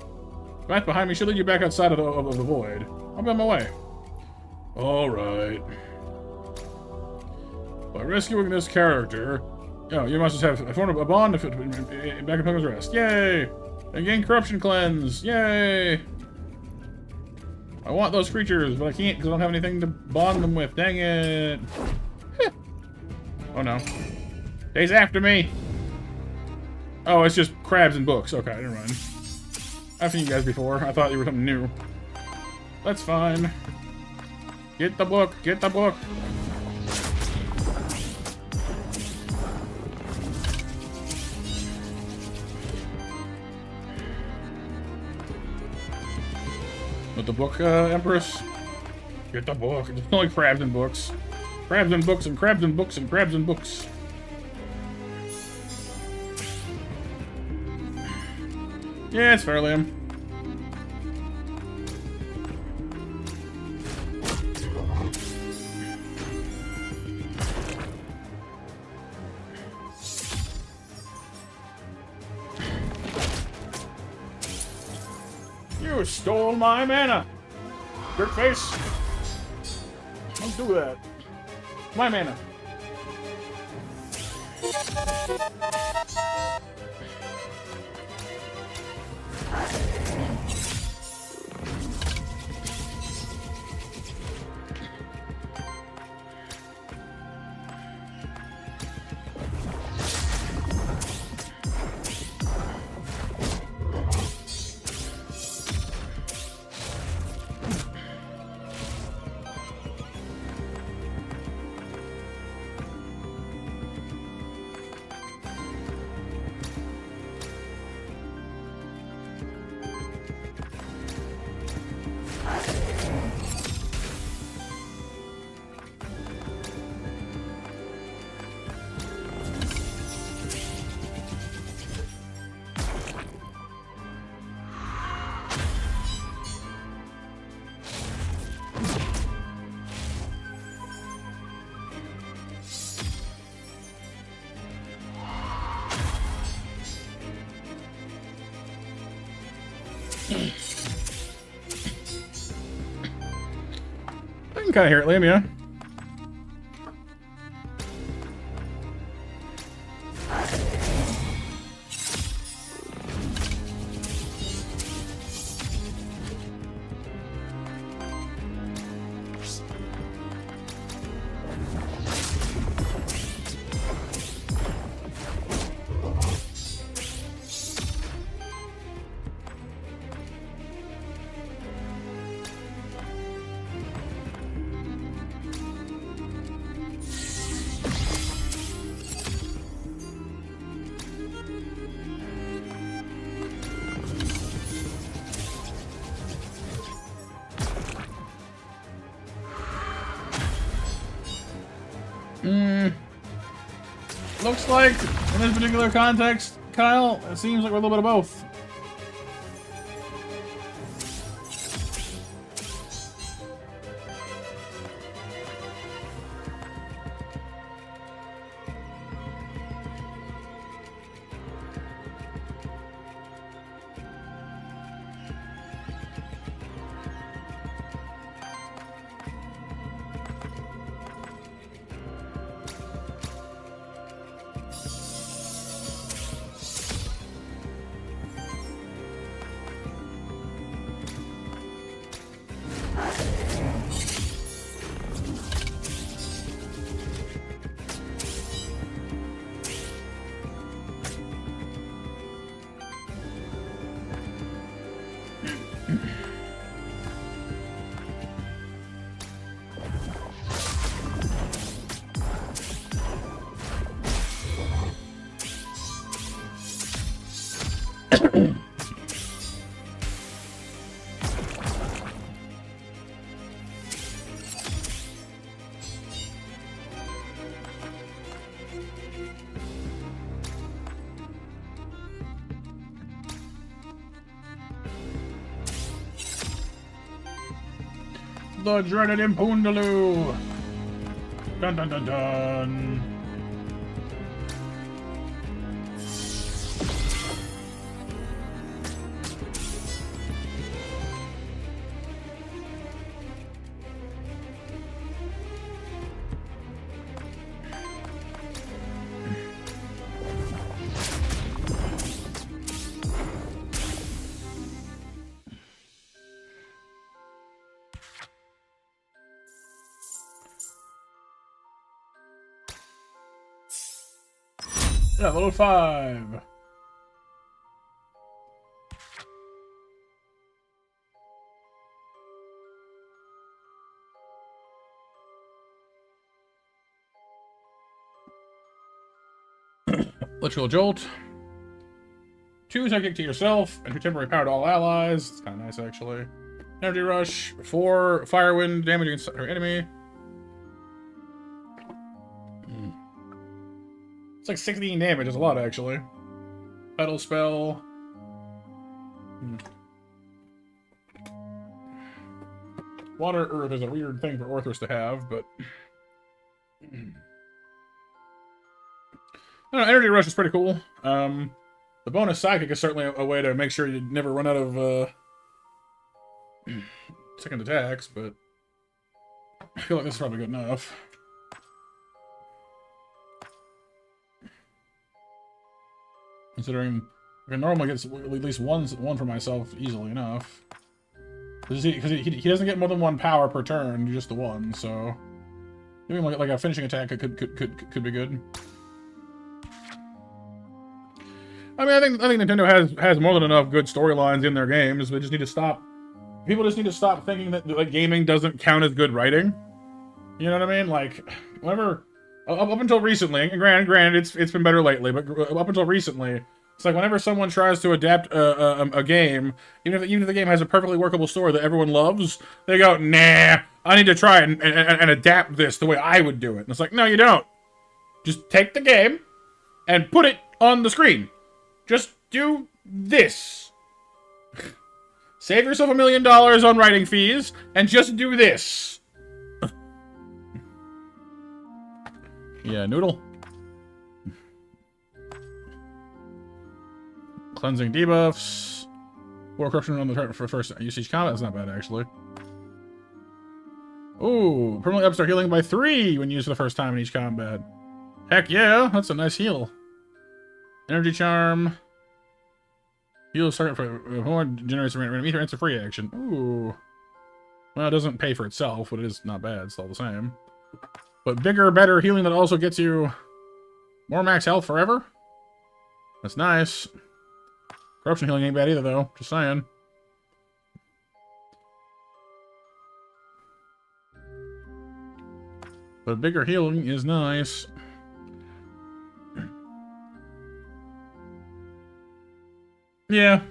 The path behind me should lead you back outside of the void. I'll be on my way. All right. By rescuing this character, you must have formed a bond back in Pilgrim's Rest. Yay! And gain corruption cleanse. Yay! I want those creatures, but I can't because I don't have anything to bond them with. Dang it! Oh no. They's after me! Oh, it's just crabs and books. Okay, never mind. I've seen you guys before. I thought you were something new. That's fine. Get the book! Get the book! With the book, Empress? Get the book. It's only crabs and books. Crabs and books and crabs and books and crabs and books. Yeah, it's fair, Liam. You stole my mana! Dirt face! Don't do that. My mana. I can kind of hear it, Liam, yeah. Looks like, in this particular context, Kyle, it seems like we're a little bit of both. The dreaded Impundaloo! Dun dun dun dun! Yeah, level 5. Electrical Jolt. 2 psychic to yourself, and 2 temporary power to all allies. It's kind of nice, actually. Energy Rush. 4 Fire Wind damage against her enemy. It's like 16 damage. It's a lot, actually. Petal Spell. Water Earth is a weird thing for Orthrus to have, but... I don't know, Energy Rush is pretty cool. The bonus Psychic is certainly a way to make sure you never run out of second attacks, but I feel like this is probably good enough. Considering I can normally get at least one for myself easily enough. Because he doesn't get more than 1 power per turn, just the 1, so even like a finishing attack could be good. I mean, I think Nintendo has more than enough good storylines in their games. They just need to stop. People just need to stop thinking that like gaming doesn't count as good writing. You know what I mean? Like, whenever up until recently, and granted, it's been better lately, but up until recently, it's like whenever someone tries to adapt a game, even if the game has a perfectly workable story that everyone loves, they go, nah, I need to try and adapt this the way I would do it. And it's like, no, you don't. Just take the game and put it on the screen. Just do this. Save yourself $1 million on writing fees and just do this. Yeah, Noodle. Cleansing debuffs. 4 corruption on the turn for first usage combat. That's not bad, actually. Ooh, permanently ups our healing by 3 when used for the first time in each combat. Heck yeah, that's a nice heal. Energy charm. Heal start for more generates random ether answer free action. Ooh. Well, it doesn't pay for itself, but it is not bad. It's all the same. But bigger, better healing that also gets you more max health forever. That's nice. Corruption healing ain't bad either, though. Just saying. But bigger healing is nice. Yeah.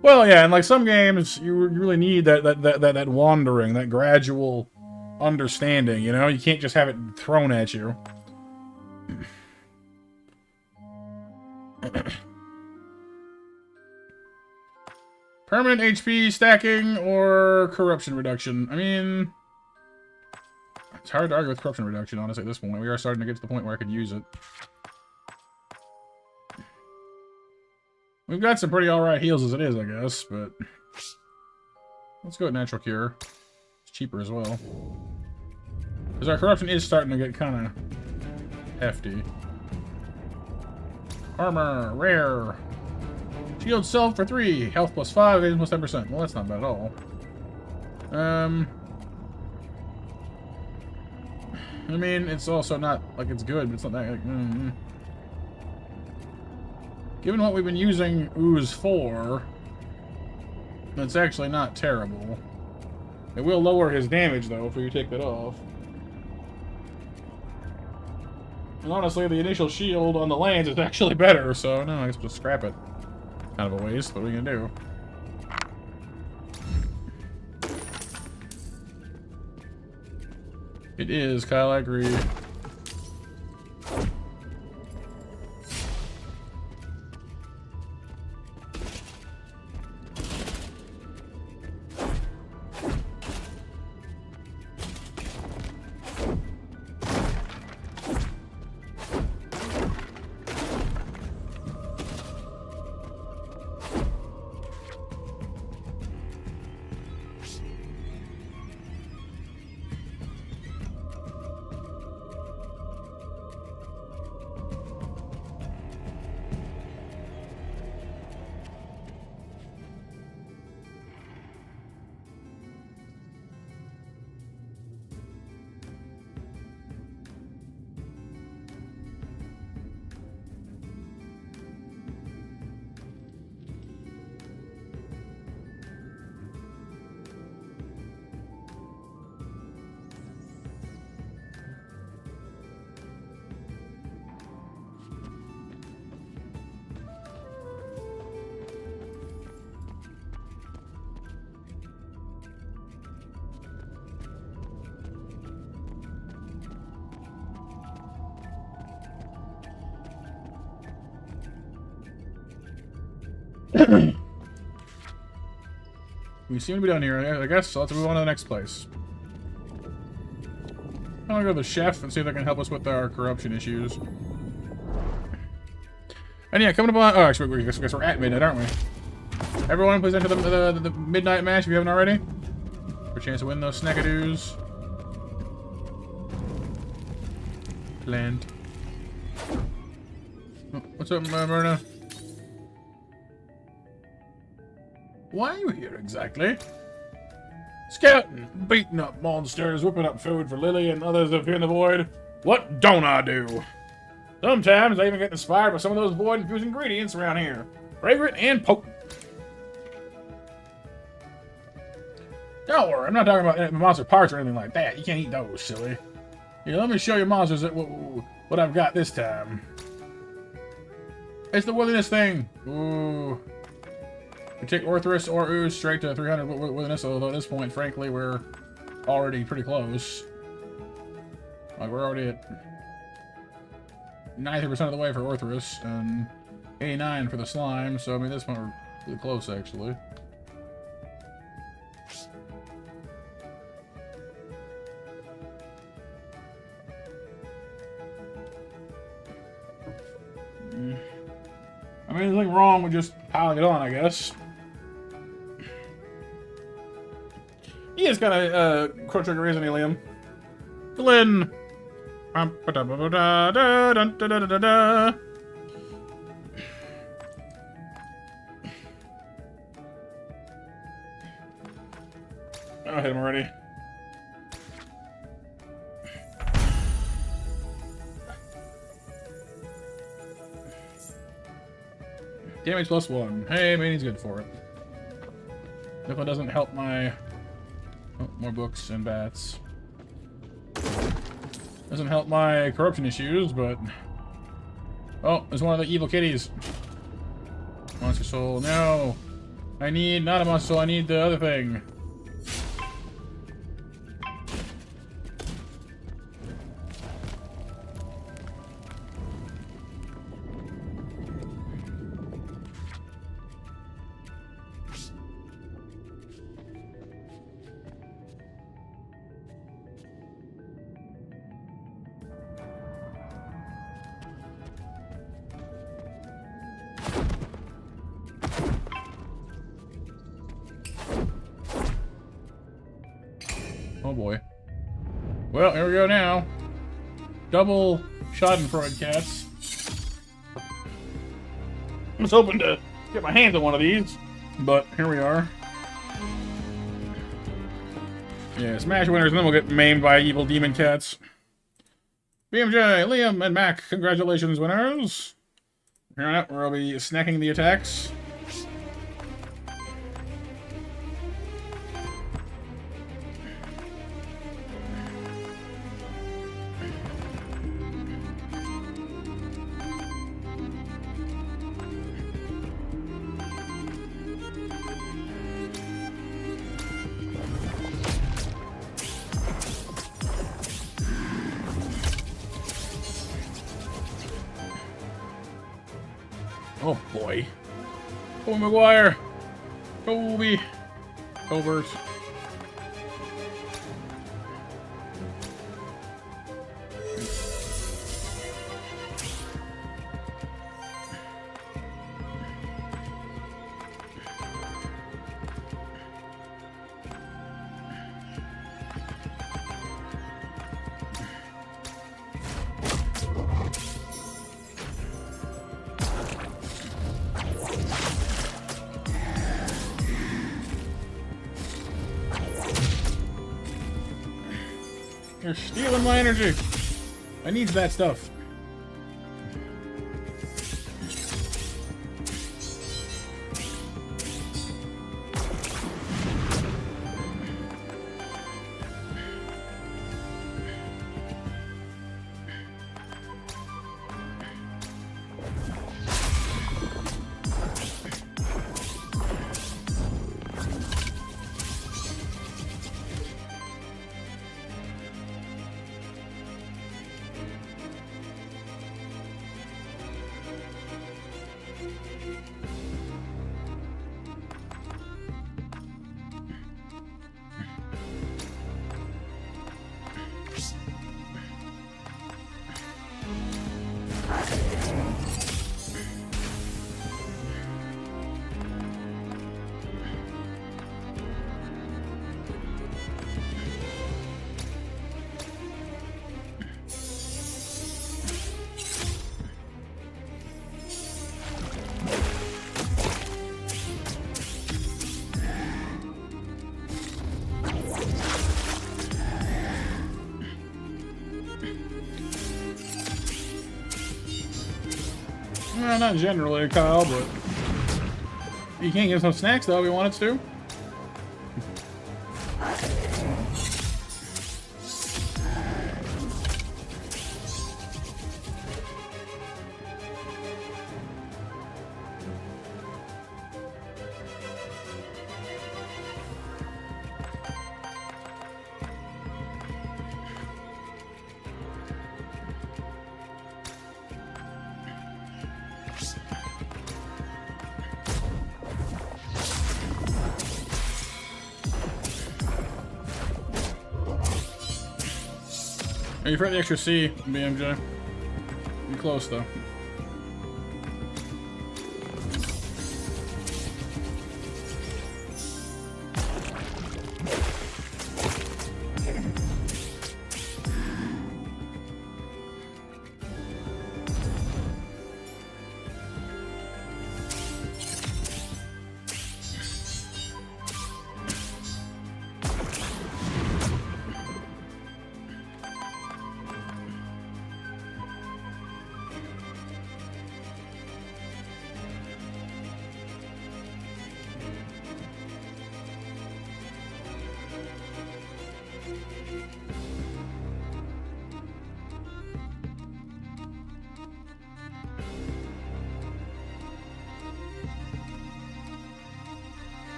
Well, yeah, and like some games, you really need that wandering, that gradual understanding, you know? You can't just have it thrown at you. Permanent HP stacking or corruption reduction? I mean, it's hard to argue with corruption reduction, honestly, at this point. We are starting to get to the point where I could use it. We've got some pretty alright heals as it is, I guess, but let's go with Natural Cure. It's cheaper as well. Because our corruption is starting to get kind of hefty. Armor, rare. Shield self for 3. Health plus 5, evasion plus 10%. Well, that's not bad at all. I mean, it's also not like it's good, but it's not that like, Given what we've been using Ooze for, it's actually not terrible. It will lower his damage, though, if we take that off. And honestly, the initial shield on the lands is actually better, so no, I guess we'll just scrap it. Kind of a waste, but what are you gonna do? It is, Kyle, I agree. We seem to be done here, I guess, so let's move on to the next place. I'm gonna go to the chef and see if they can help us with our corruption issues. And yeah, coming up on... Oh, actually, I guess we're at midnight, aren't we? Everyone, please enter the midnight match if you haven't already. For a chance to win those snackadoos. Land. Oh, what's up, Myrna? Why are you here exactly? Scouting, beating up monsters, whipping up food for Lily and others up here in the void. What don't I do? Sometimes I even get inspired by some of those void-infused ingredients around here. Fragrant and potent. Don't worry, I'm not talking about monster parts or anything like that. You can't eat those, silly. Here, let me show you monsters what I've got this time. It's the wilderness thing. Ooh. We take Orthrus or Ooze straight to 300 wilderness, although at this point, frankly, we're already pretty close. Like, we're already at 90% of the way for Orthrus, and 89 for the slime, so I mean, this one we're really close, actually. I mean, there's nothing wrong with just piling it on, I guess. is kind of Chrono Trigger, isn't he, Liam? Flynn. Oh, I hit him already. Damage +1. Hey, maybe he's good for it. If it doesn't help my... Oh, more books and bats. Doesn't help my corruption issues, but... Oh, there's one of the evil kitties. Monster soul. No! I need not a monster soul, I need the other thing. Oh boy. Well, here we go now. Double Schadenfreude cats. I was hoping to get my hands on one of these, but here we are. Yeah, smash winners, and then we'll get maimed by evil demon cats. BMJ, Liam, and Mac, congratulations, winners. Here on out, where I'll be snacking the attacks. Oh boy. Kobe Maguire. Kobe. Covert. You're stealing my energy. I need that stuff. Well, not generally, Kyle, but you can't get some snacks though if you wanted to. You've heard the extra C, BMJ. You're close though.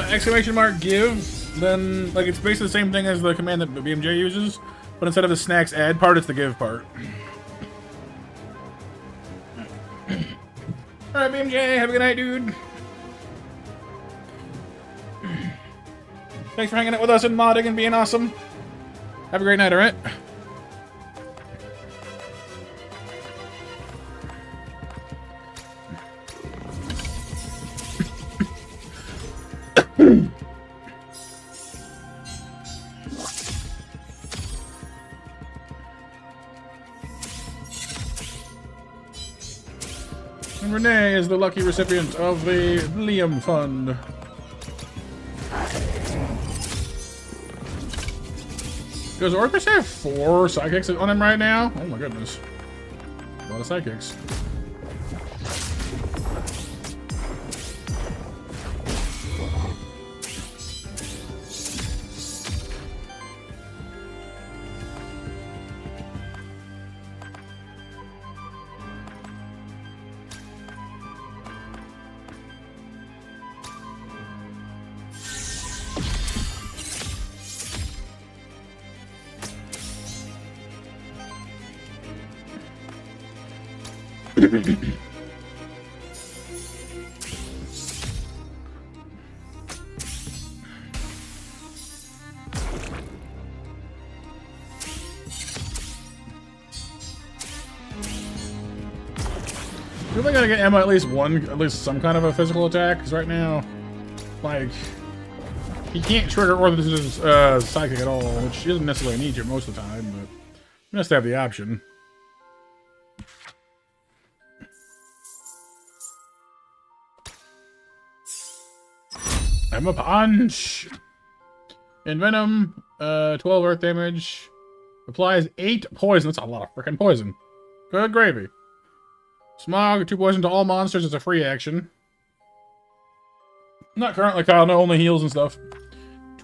Exclamation mark give, then, like, it's basically the same thing as the command that BMJ uses, but instead of the snacks add part, it's the give part. Alright, BMJ, have a good night, dude. Thanks for hanging out with us and modding and being awesome. Have a great night, alright? And Renee is the lucky recipient of the Liam Fund. Does Orcus have 4 sidekicks on him right now? Oh my goodness. A lot of sidekicks. I feel like I gotta get Emma at least some kind of a physical attack, because right now, like, he can't trigger Orthos's psychic at all, which he doesn't necessarily need to most of the time, but he has to have the option. Emma Punch! Envenom, 12 earth damage, applies 8 poison. That's a lot of freaking poison. Good gravy. Smog, 2 poison to all monsters is a free action. Not currently, Kyle. No, only heals and stuff.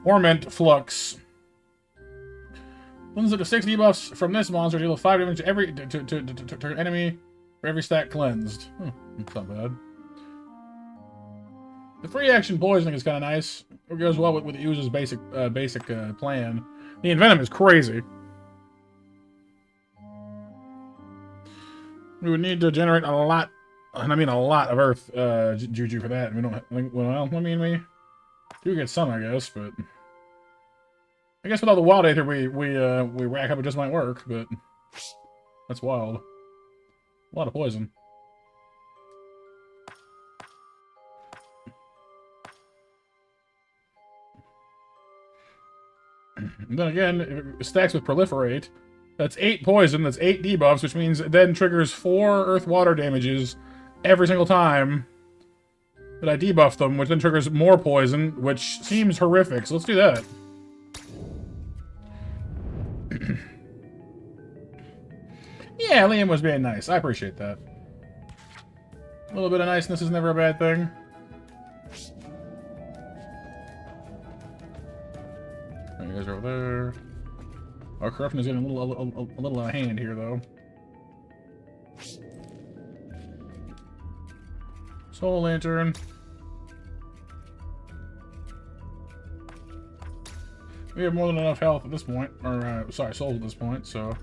Torment Flux. Cleanses up to 6 debuffs from this monster. Deal 5 damage to every to enemy for every stat cleansed. That's not bad. The free action poisoning is kind of nice. It goes well with the user's basic plan. The Envenom is crazy. We would need to generate a lot, and I mean a lot of Earth Juju for that. We don't. Well, I mean we do get some, I guess, but I guess with all the Wild Aether we rack up, it just might work. But that's wild. A lot of poison. And then again, if it stacks with Proliferate. That's 8 poison, that's 8 debuffs, which means it then triggers 4 earth-water damages every single time that I debuff them, which then triggers more poison, which seems horrific, so let's do that. Yeah, Liam was being nice. I appreciate that. A little bit of niceness is never a bad thing. You guys are over there. Our corruption is getting a little out of hand here, though. Soul Lantern. We have more than enough health at this point, or sorry, souls at this point. So.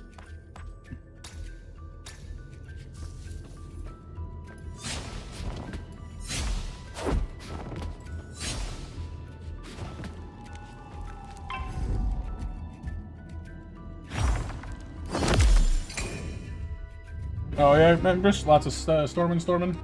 Oh yeah, there's lots of storming.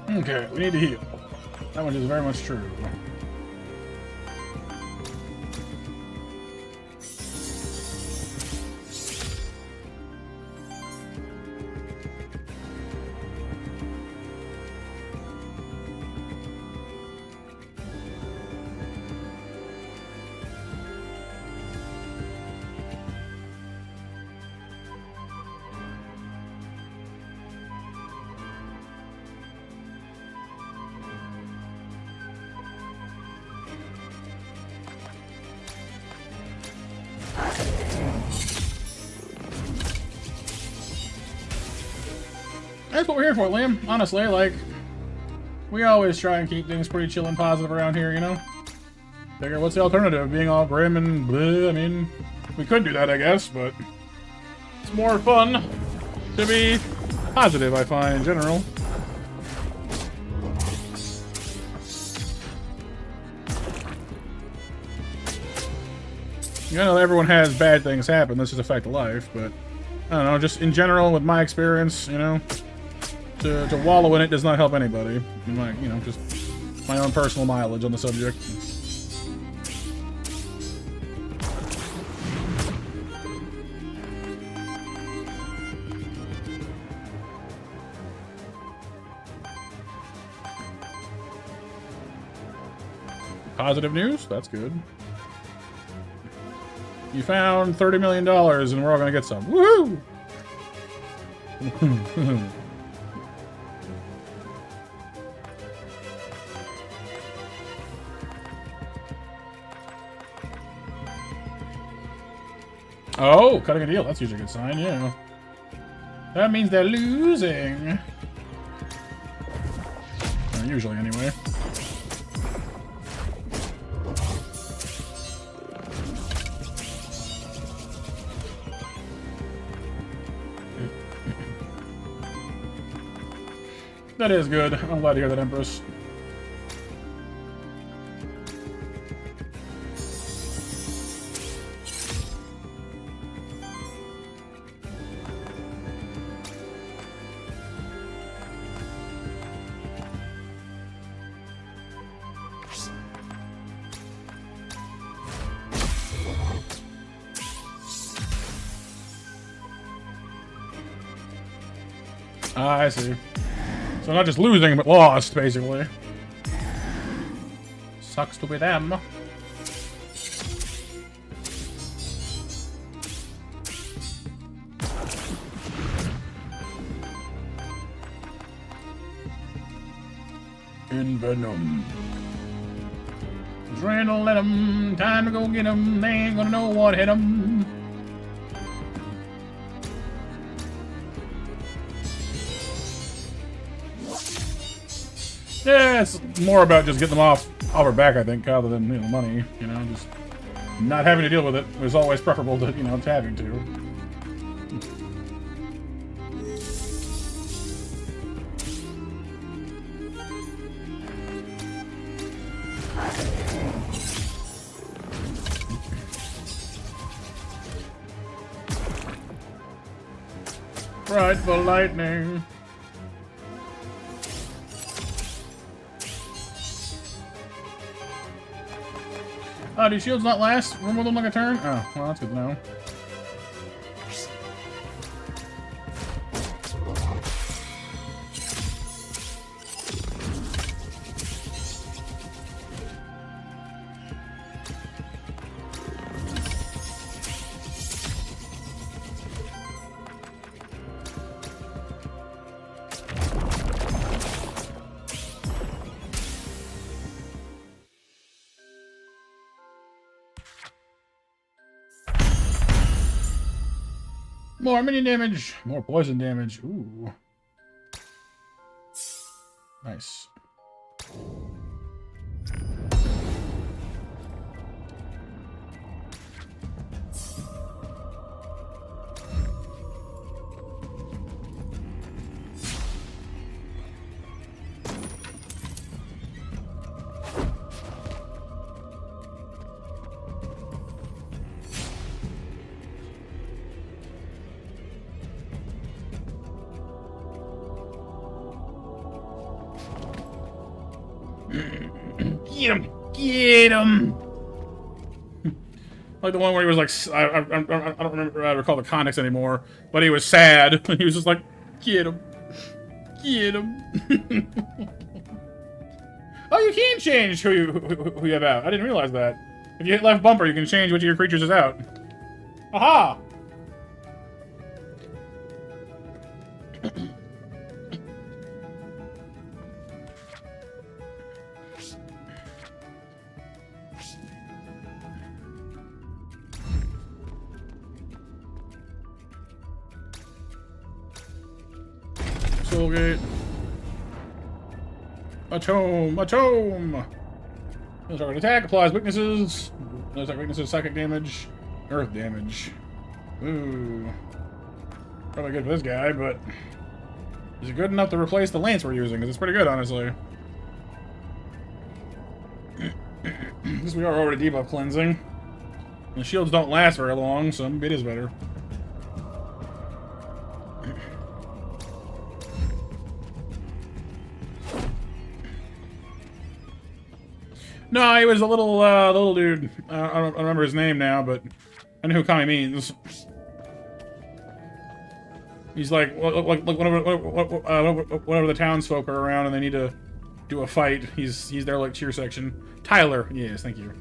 Okay, we need to heal. That one is very much true. That's what we're here for, Liam. Honestly, like, we always try and keep things pretty chill and positive around here, you know? Figure, what's the alternative? Being all grim and bleh? I mean, we could do that, I guess, but it's more fun to be positive, I find, in general. You know, everyone has bad things happen. This is a fact of life, but I don't know, just in general, with my experience, you know, to wallow in it does not help anybody. Like, you know, just my own personal mileage on the subject. Positive news? That's good. You found $30 million and we're all gonna get some. Woohoo! Oh, cutting a deal. That's usually a good sign, yeah. That means they're losing. Usually, anyway. That is good. I'm glad to hear that, Empress. Ah, I see. So not just losing, but lost, basically. Sucks to be them. Envenom. Adrenaline, time to go get 'em. They ain't gonna know what hit 'em. Yeah, it's more about just getting them off our back, I think, rather than, you know, money. You know, just not having to deal with it is always preferable to, you know, to having to. Frightful lightning. Do shields not last? Remove them like a turn? Oh, well, that's good to know. More minion damage. More poison damage. Ooh. Nice. Get him! Get him! Like the one where he was like, I don't remember, I recall the context anymore, but he was sad. He was just like, get him. Get him. Oh, you can change who you have out. I didn't realize that. If you hit left bumper, you can change which of your creatures is out. Aha! Soulgate. A tome! A tome! Those are an attack, applies weaknesses. Those are weaknesses, psychic damage, earth damage. Ooh. Probably good for this guy, but is it good enough to replace the lance we're using? Because it's pretty good, honestly. Because we are already debuff cleansing. The shields don't last very long, so maybe it is better. No, he was a little dude. I don't remember his name now, but I know who Kami means. He's like whenever the townsfolk are around and they need to do a fight, he's their like cheer section. Tyler, yes, thank you.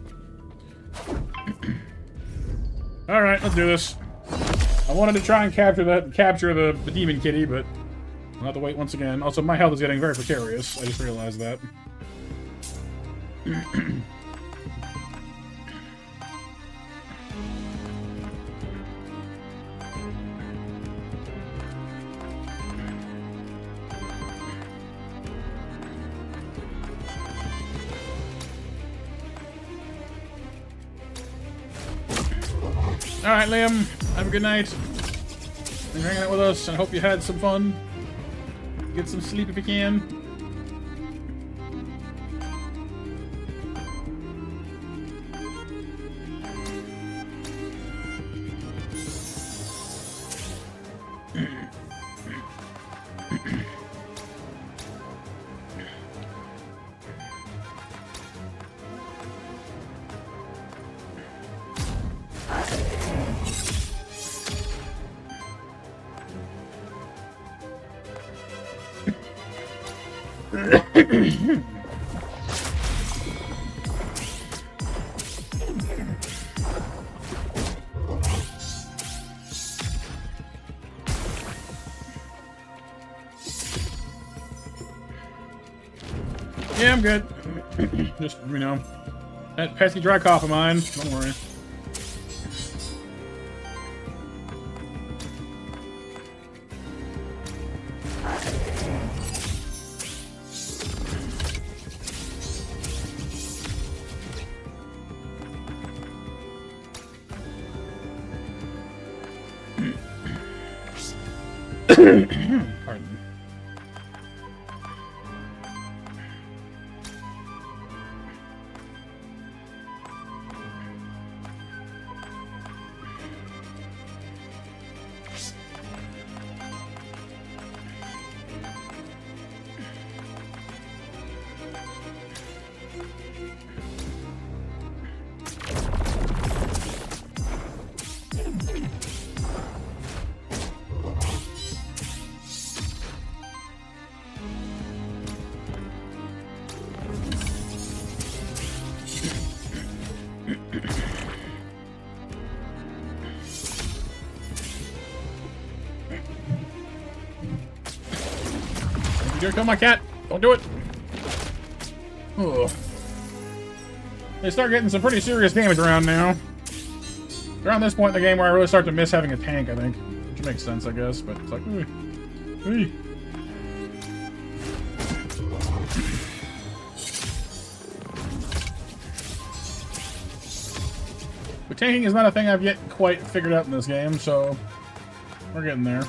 All right, let's do this. I wanted to try and capture the demon kitty, but I'll have to wait once again. Also, my health is getting very precarious. I just realized that. Alright, Liam. Have a good night. Thanks for hanging out with us. I hope you had some fun. Get some sleep if you can. Yeah, I'm good. Just, you know, that pesky dry cough of mine. Don't worry. Pardon. You dare kill my cat! Don't do it! Ugh. They start getting some pretty serious damage around now. Around this point in the game where I really start to miss having a tank, I think. Which makes sense, I guess, but it's like, hey. But tanking is not a thing I've yet quite figured out in this game, so we're getting there.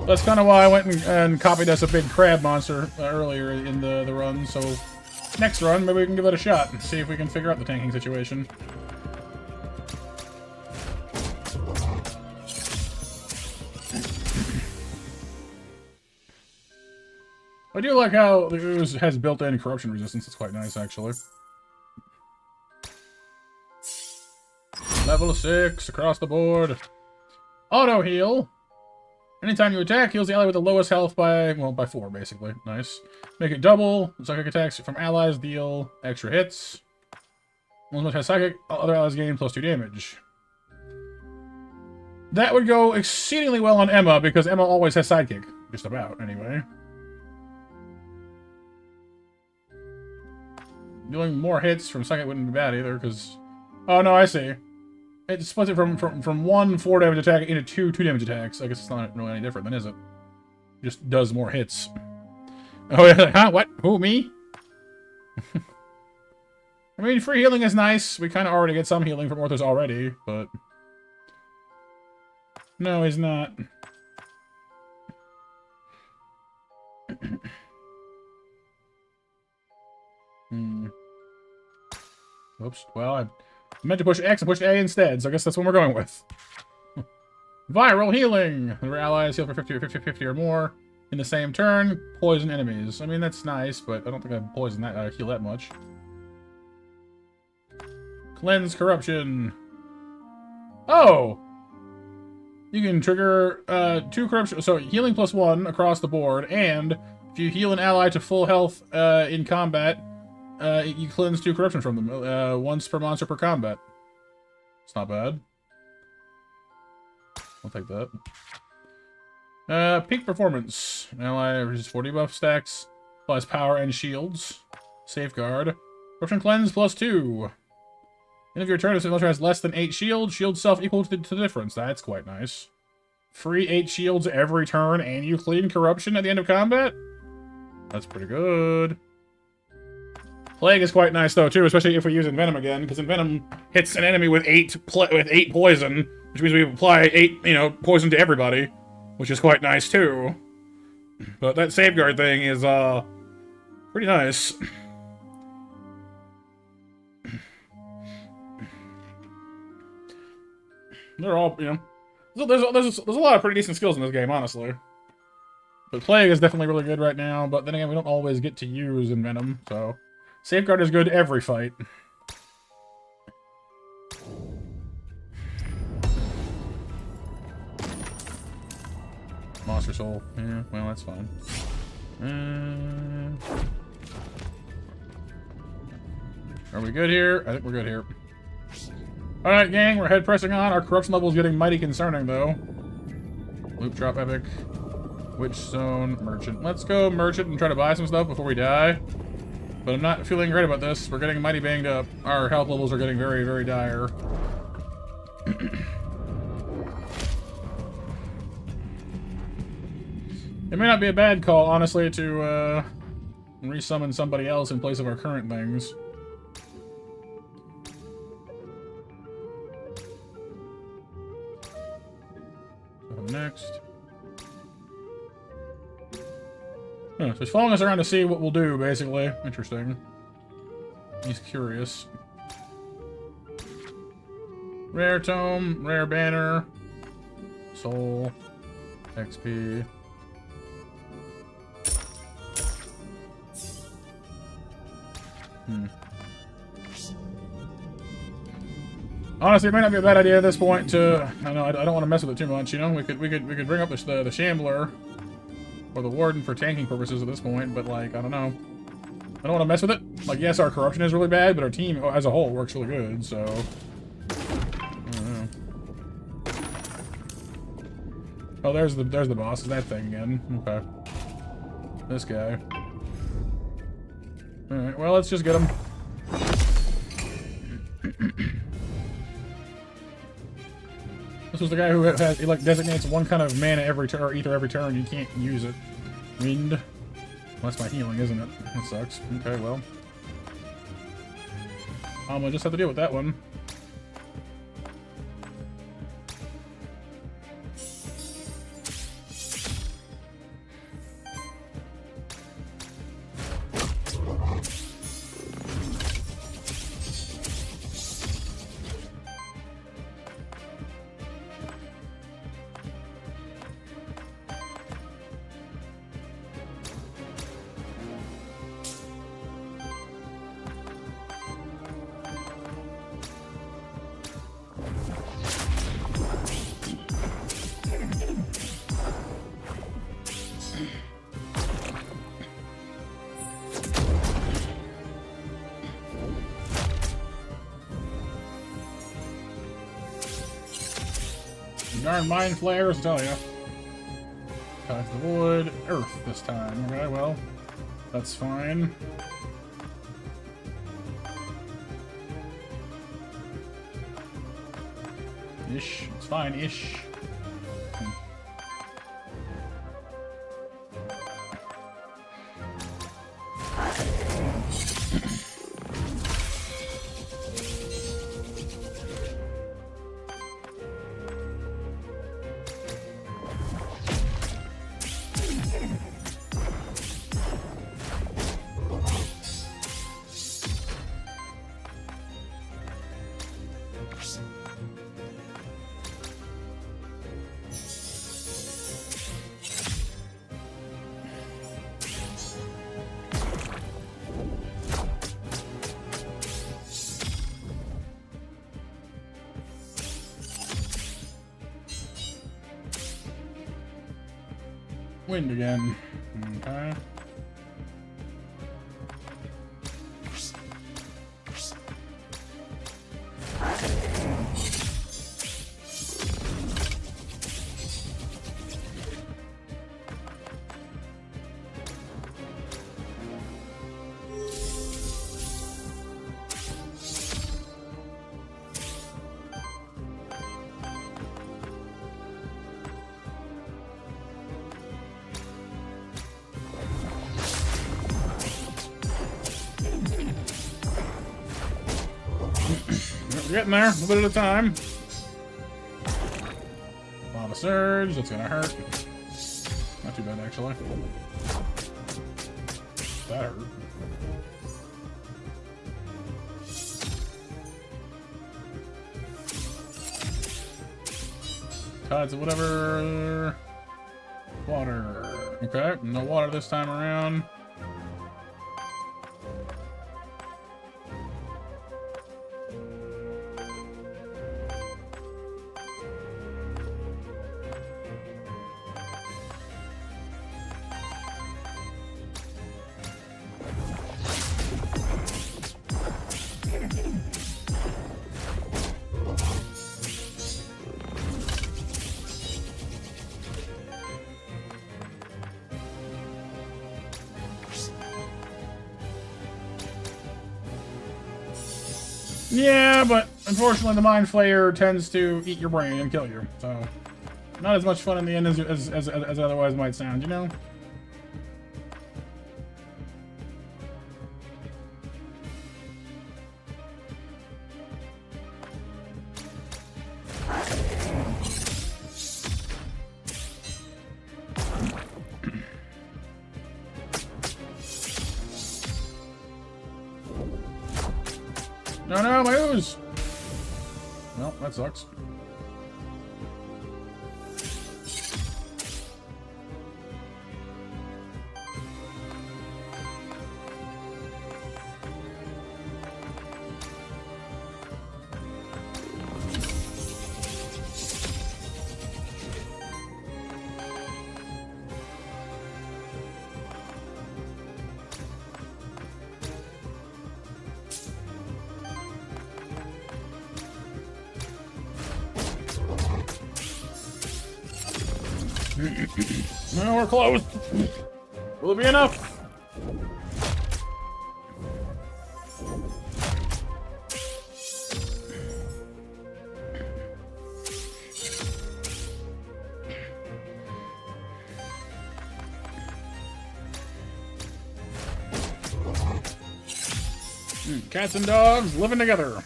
That's kind of why I went and copied us a big crab monster earlier in the run, so next run, maybe we can give it a shot and see if we can figure out the tanking situation. I do like how the ooze has built-in corruption resistance. It's quite nice, actually. Level 6 across the board. Auto heal. Anytime you attack, heals the ally with the lowest health by 4, basically. Nice. Make it double. Psychic attacks from allies deal extra hits. One which has psychic, other allies gain +2 damage. That would go exceedingly well on Emma, because Emma always has sidekick. Just about, anyway. Doing more hits from psychic wouldn't be bad either, because... Oh, no, I see. It splits it from 1 4 damage attack into 2 2 damage attacks. I guess it's not really any different then, is it? It just does more hits. Oh, yeah, huh? What? Who, me? I mean, free healing is nice. We kind of already get some healing from Orthos already, but... No, he's not. Oops. Well, I meant to push X and pushed A instead, so I guess that's what we're going with. Viral healing! Whenever allies heal for 50 or more in the same turn, poison enemies. I mean, that's nice, but I don't think I poison that, heal that much. Cleanse corruption. Oh! You can trigger 2 corruption, so healing +1 across the board, and if you heal an ally to full health in combat, you cleanse 2 corruption from them, once per monster per combat. It's not bad. I'll take that. Peak performance. Ally resist 40 buff stacks, applies power and shields. Safeguard. Corruption cleanse +2. End of your turn, if the monster has less than 8 shields, shield self equal to the difference. That's quite nice. Free 8 shields every turn, and you clean corruption at the end of combat? That's pretty good. Plague is quite nice, though, too, especially if we use Envenom again, because Envenom hits an enemy with 8 poison, which means we apply 8, poison to everybody, which is quite nice, too. But that Safeguard thing is, pretty nice. They're all, there's a lot of pretty decent skills in this game, honestly. But Plague is definitely really good right now, but then again, we don't always get to use Envenom, so... Safeguard is good every fight. Monster Soul. Yeah, well, that's fine. Are we good here? I think we're good here. Alright, gang, we're head pressing on. Our corruption level is getting mighty concerning, though. Loop drop epic. Witch zone, merchant. Let's go merchant and try to buy some stuff before we die. But I'm not feeling great about this. We're getting mighty banged up. Our health levels are getting very, very dire. It may not be a bad call, honestly, to resummon somebody else in place of our current things. Next. Huh, so he's following us around to see what we'll do, basically. Interesting. He's curious. Rare tome, rare banner, soul, XP. Honestly, it may not be a bad idea at this point to... I don't want to mess with it too much, We could bring up the Shambler or the Warden for tanking purposes at this point, but like, I don't know. I don't want to mess with it. Like, yes, our corruption is really bad, but our team as a whole works really good, so... I don't know. Oh, there's the boss. Is that thing again? Okay. This guy. All right. Well, let's just get him. This was the guy who has, he like designates one kind of mana every turn, or ether every turn. You can't use it. Wind. Well, that's my healing, isn't it? That sucks. Okay, well. I'm gonna just have to deal with that one. Darn mind flares, I tell ya. Touch the wood. Earth this time. Okay, well, that's fine. Ish. It's fine-ish. Wind again. Okay. We're getting there, a little bit at a time. Lava surge, that's gonna hurt. Not too bad, actually. That hurt. Tides of whatever. Water. Okay, no water this time around. Yeah, but unfortunately the Mind Flayer tends to eat your brain and kill you, so not as much fun in the end as it otherwise might sound, you know? No, no, my ooze! Well, that sucks. No, we're close. Will it be enough? Cats and dogs living together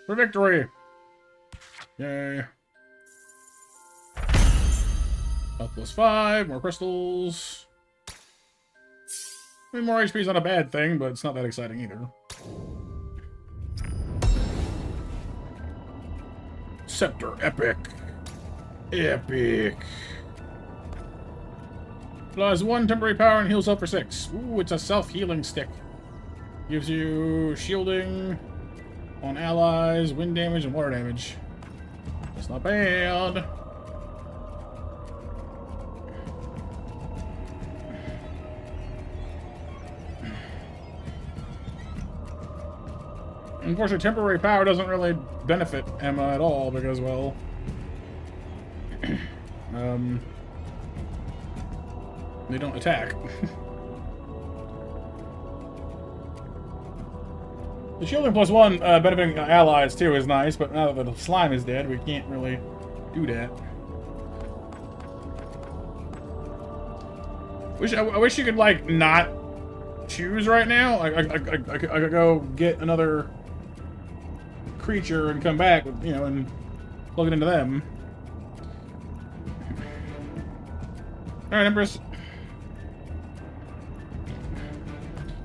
for victory. Yay. Health plus 5, more crystals. I mean, more HP is not a bad thing, but it's not that exciting either. Scepter, epic. Epic. Applies 1 temporary power and heals up for 6. Ooh, it's a self-healing stick. Gives you shielding on allies, wind damage, and water damage. That's not bad. Unfortunately, temporary power doesn't really benefit Emma at all because, well, they don't attack. The shielding plus 1 benefiting allies too is nice, but now that the slime is dead, we can't really do that. I wish you could like not choose right now. I could go get another creature and come back, you know, and plug it into them. All right, Empress.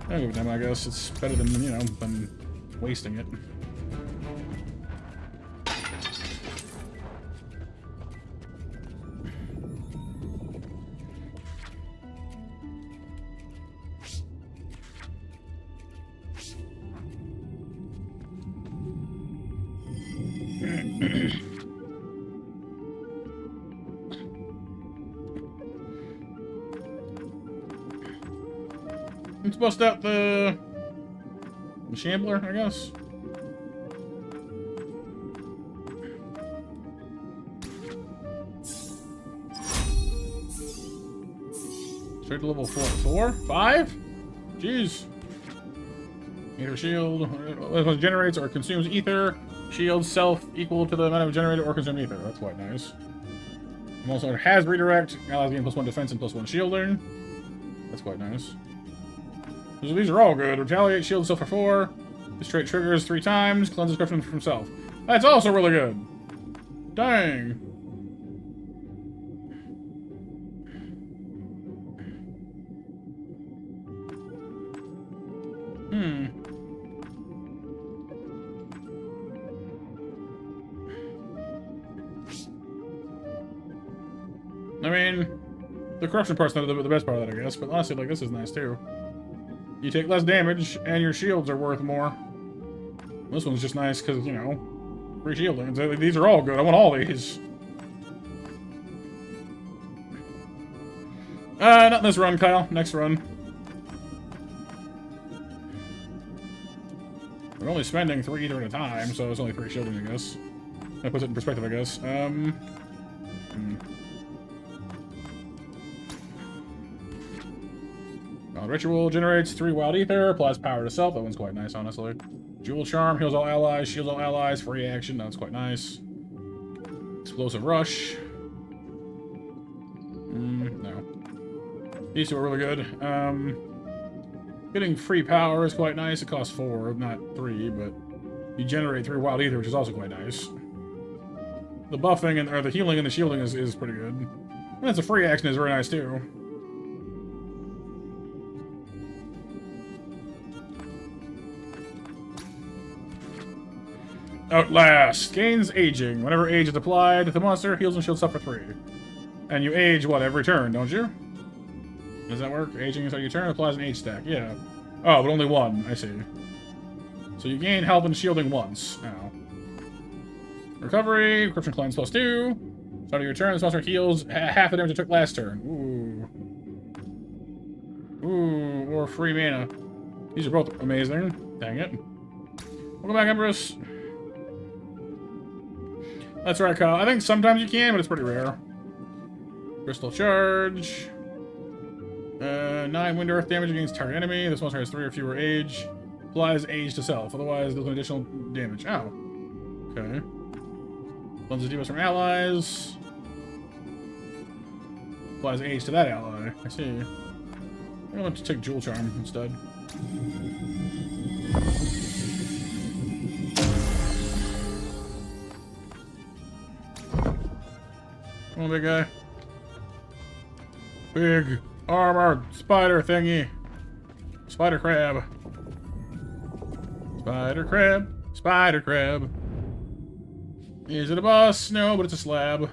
I'll give it them, I guess. It's better than, you know, than wasting it. Let's bust out the Shambler, I guess. Straight to level 4? 5? Jeez. Ether shield. Generates or consumes ether. Shield self equal to the amount of generated or consumed ether. That's quite nice. And also has redirect. Allows gain +1 defense and +1 shielding. That's quite nice. These are all good. Retaliate, shield self for 4. Straight triggers 3 times. Cleanses corruption from self. That's also really good. Dang. I mean, the corruption part's not the best part of that, I guess, but honestly, like, this is nice too. You take less damage, and your shields are worth more. This one's just nice because, you know, free shielding. These are all good. I want all these. Not this run, Kyle. Next run. We're only spending 3 ether at a time, so it's only 3 shielding, I guess. That puts it in perspective, I guess. Ritual generates 3 wild ether, applies power to self. That one's quite nice, honestly. Jewel charm heals all allies, shields all allies, free action. That's quite nice. Explosive rush. No. These two are really good. Getting free power is quite nice. It costs 4, not 3, but you generate 3 wild ether, which is also quite nice. The buffing and or the healing and the shielding is pretty good. And that's a free action is very nice too. Outlast. Gains aging. Whenever age is applied, the monster heals and shields up for 3. And you age, what, every turn, don't you? Does that work? Aging is how you turn, applies an age stack. Yeah. Oh, but only 1. I see. So you gain health and shielding once. Now. Recovery. Corruption cleanse +2. Start of your turn, this monster heals half the damage it took last turn. Ooh. Ooh, or free mana. These are both amazing. Dang it. Welcome back, Empress. That's right, Kyle. I think sometimes you can, but it's pretty rare. Crystal charge. 9 wind earth damage against target enemy. This monster has 3 or fewer age. Applies age to self. Otherwise, deals an additional damage. Oh. Okay. Cleanses debuffs from allies. Applies age to that ally. I see. I'm going to take Jewel Charm instead. Come on, big guy. Big armored spider thingy. Spider crab. Spider crab. Spider crab. Is it a boss? No, but it's a slab.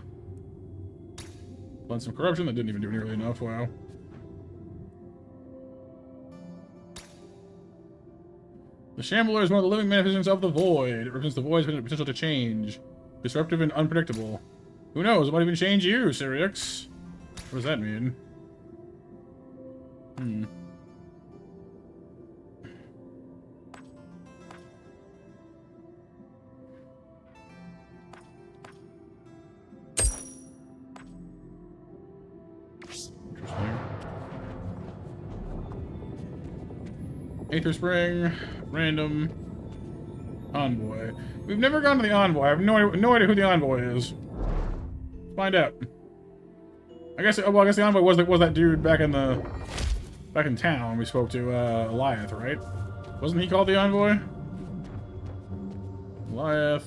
Blend some corruption. That didn't even do nearly enough. Wow. The Shambler is one of the living manifestations of the Void. It represents the Void's potential to change. Disruptive and unpredictable. Who knows? It might even change you, Sirix. What does that mean? Interesting. Aether Spring. Random. Envoy. We've never gone to the Envoy. I have no idea who the Envoy is. Find out. I guess. Well, I guess the Envoy was that dude back in town we spoke to Eliath, right? Wasn't he called the Envoy? Eliath.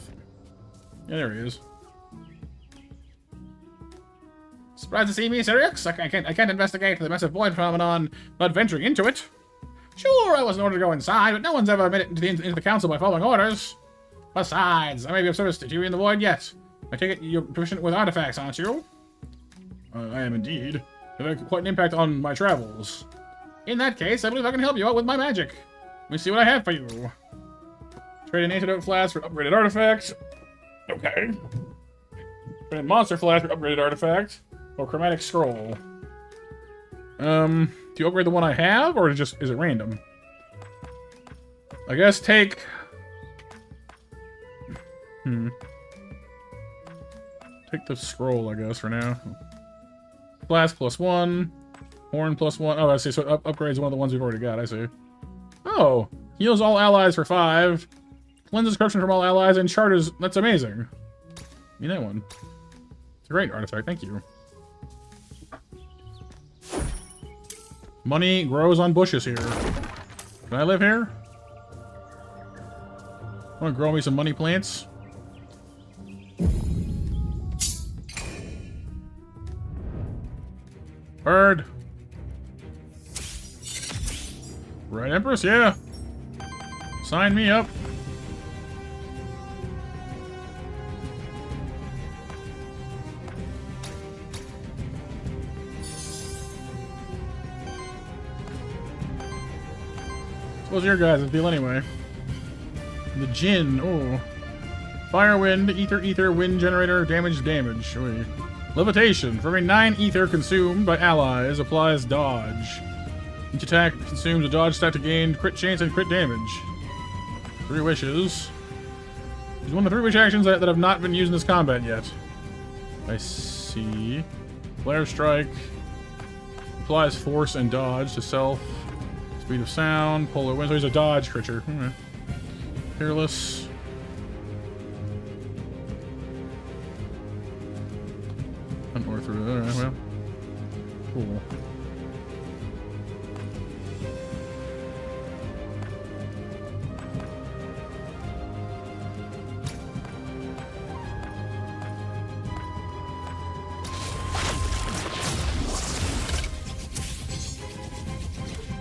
Yeah, there he is. Surprised to see me, Sirix? I can't investigate the massive void phenomenon without venturing into it. Sure, I wasn't ordered to go inside, but no one's ever made it into the council by following orders. Besides, I may be of service to you in the void yet. I take it you're proficient with artifacts, aren't you? I am indeed. They've had quite an impact on my travels. In that case, I believe I can help you out with my magic. Let me see what I have for you. Trade an antidote flask for upgraded artifact. Okay. Trade a monster flask for upgraded artifact. Or chromatic scroll. Do you upgrade the one I have, or is it random? I guess take... Take the scroll, I guess, for now. Flask +1. Horn +1. Oh, I see. So it upgrades one of the ones we've already got. I see. Oh. Heals all allies for 5. Cleanses corruption from all allies and charters. That's amazing. Give me that one. It's a great artifact. Thank you. Money grows on bushes here. Can I live here? I want to grow me some money plants. Bird. Right, Empress? Yeah. Sign me up. What's your guys' deal anyway? The Jinn. Oh. Fire, wind, ether, wind generator, damage. Wait. Levitation. For every 9 ether consumed by allies, applies dodge. Each attack consumes a dodge stat to gain crit chance and crit damage. 3 wishes. It's one of the 3 wish actions that have not been used in this combat yet. I see. Flare strike. Applies force and dodge to self. Speed of sound. Polar wind. So he's a dodge creature. Fearless. Or through there. Well, cool.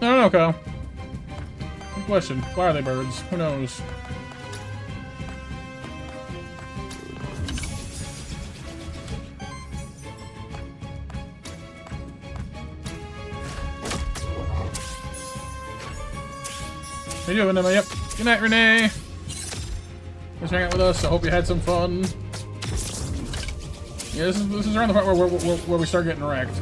I don't know, Kyle. Good question. Why are they birds? Who knows? How you doing, Emma? Yep. Good night, Renee. Thanks for hanging out with us. I hope you had some fun. Yeah, this is around the part where we start getting wrecked.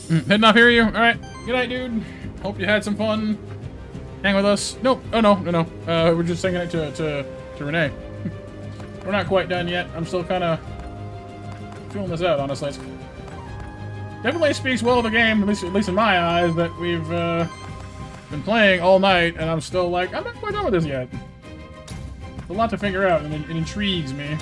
Heading off here, you? Alright. Good night, dude. Hope you had some fun. Hang with us. Nope. Oh, no. We're just singing it to Renee. We're not quite done yet. I'm still kind of feeling this out, honestly. It's definitely speaks well of the game, at least in my eyes, that we've been playing all night, and I'm still like, I'm not quite done with this yet. There's a lot to figure out, and it intrigues me.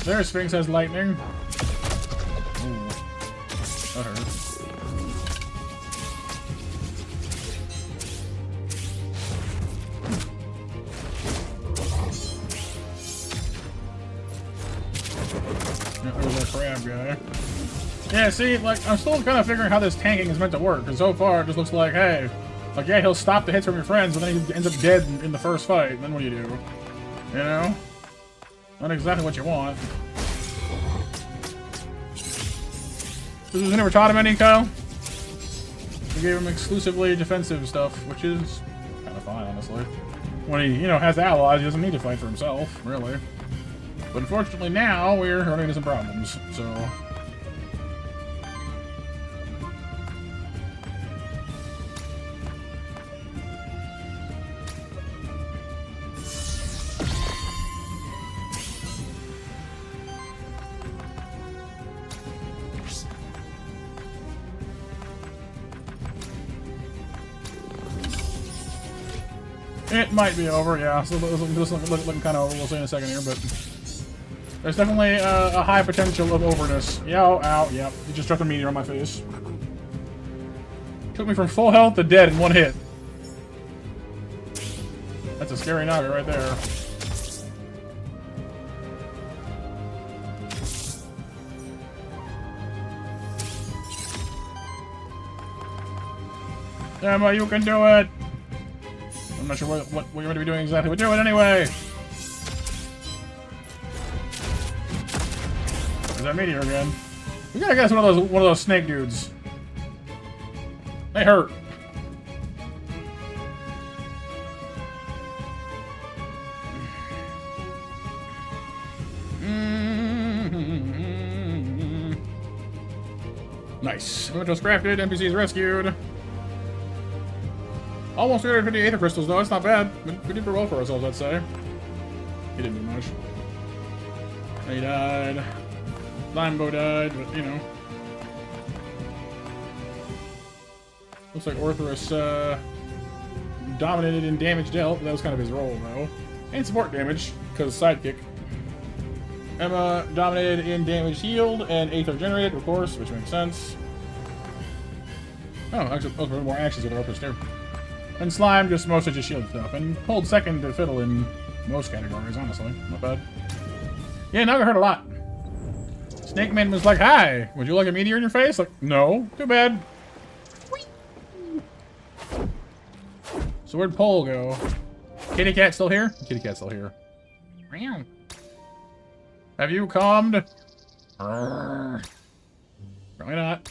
There, Sphinx has lightning. Ooh. That hurts. There's that crab guy. Yeah, see, like, I'm still kind of figuring how this tanking is meant to work, because so far it just looks like, hey, like, yeah, he'll stop the hits from your friends, but then he ends up dead in the first fight, and then what do you do? You know? Not exactly what you want. So we never taught him any, Kyle? We gave him exclusively defensive stuff, which is kind of fine, honestly. When he, you know, has allies, he doesn't need to fight for himself, really. But unfortunately now, we're running into some problems, so... It might be over, yeah. So looking kind of over. We'll see in a second here, but there's definitely a high potential of overness. Yeah, ow, yep. You just dropped a meteor on my face. Took me from full health to dead in one hit. That's a scary Naga right there. Emma, you can do it! I'm not sure what you're going to be doing exactly, but do it anyway! There's that meteor again. We gotta guess one of those snake dudes. They hurt. Nice. Mementos crafted, NPCs rescued. Almost 350 Aether crystals, though. That's not bad. We did pretty well for ourselves, I'd say. He didn't do much. He died. Limbo died, but, you know. Looks like Orthrus dominated in damage dealt. That was kind of his role, though. And support damage, because sidekick. Emma dominated in damage healed and Aether generated, of course, which makes sense. Oh, actually, those were more actions with Orthrus, too. And Slime just mostly just shield stuff, and pulled second to Fiddle in most categories, honestly. Not bad. Yeah, Naga hurt a lot. Snake Man was like, hi, would you like a meteor in your face? Like, no, too bad. Whee! So where'd Pole go? Kitty Cat still here? Kitty Cat's still here. Meow. Have you calmed? Probably not.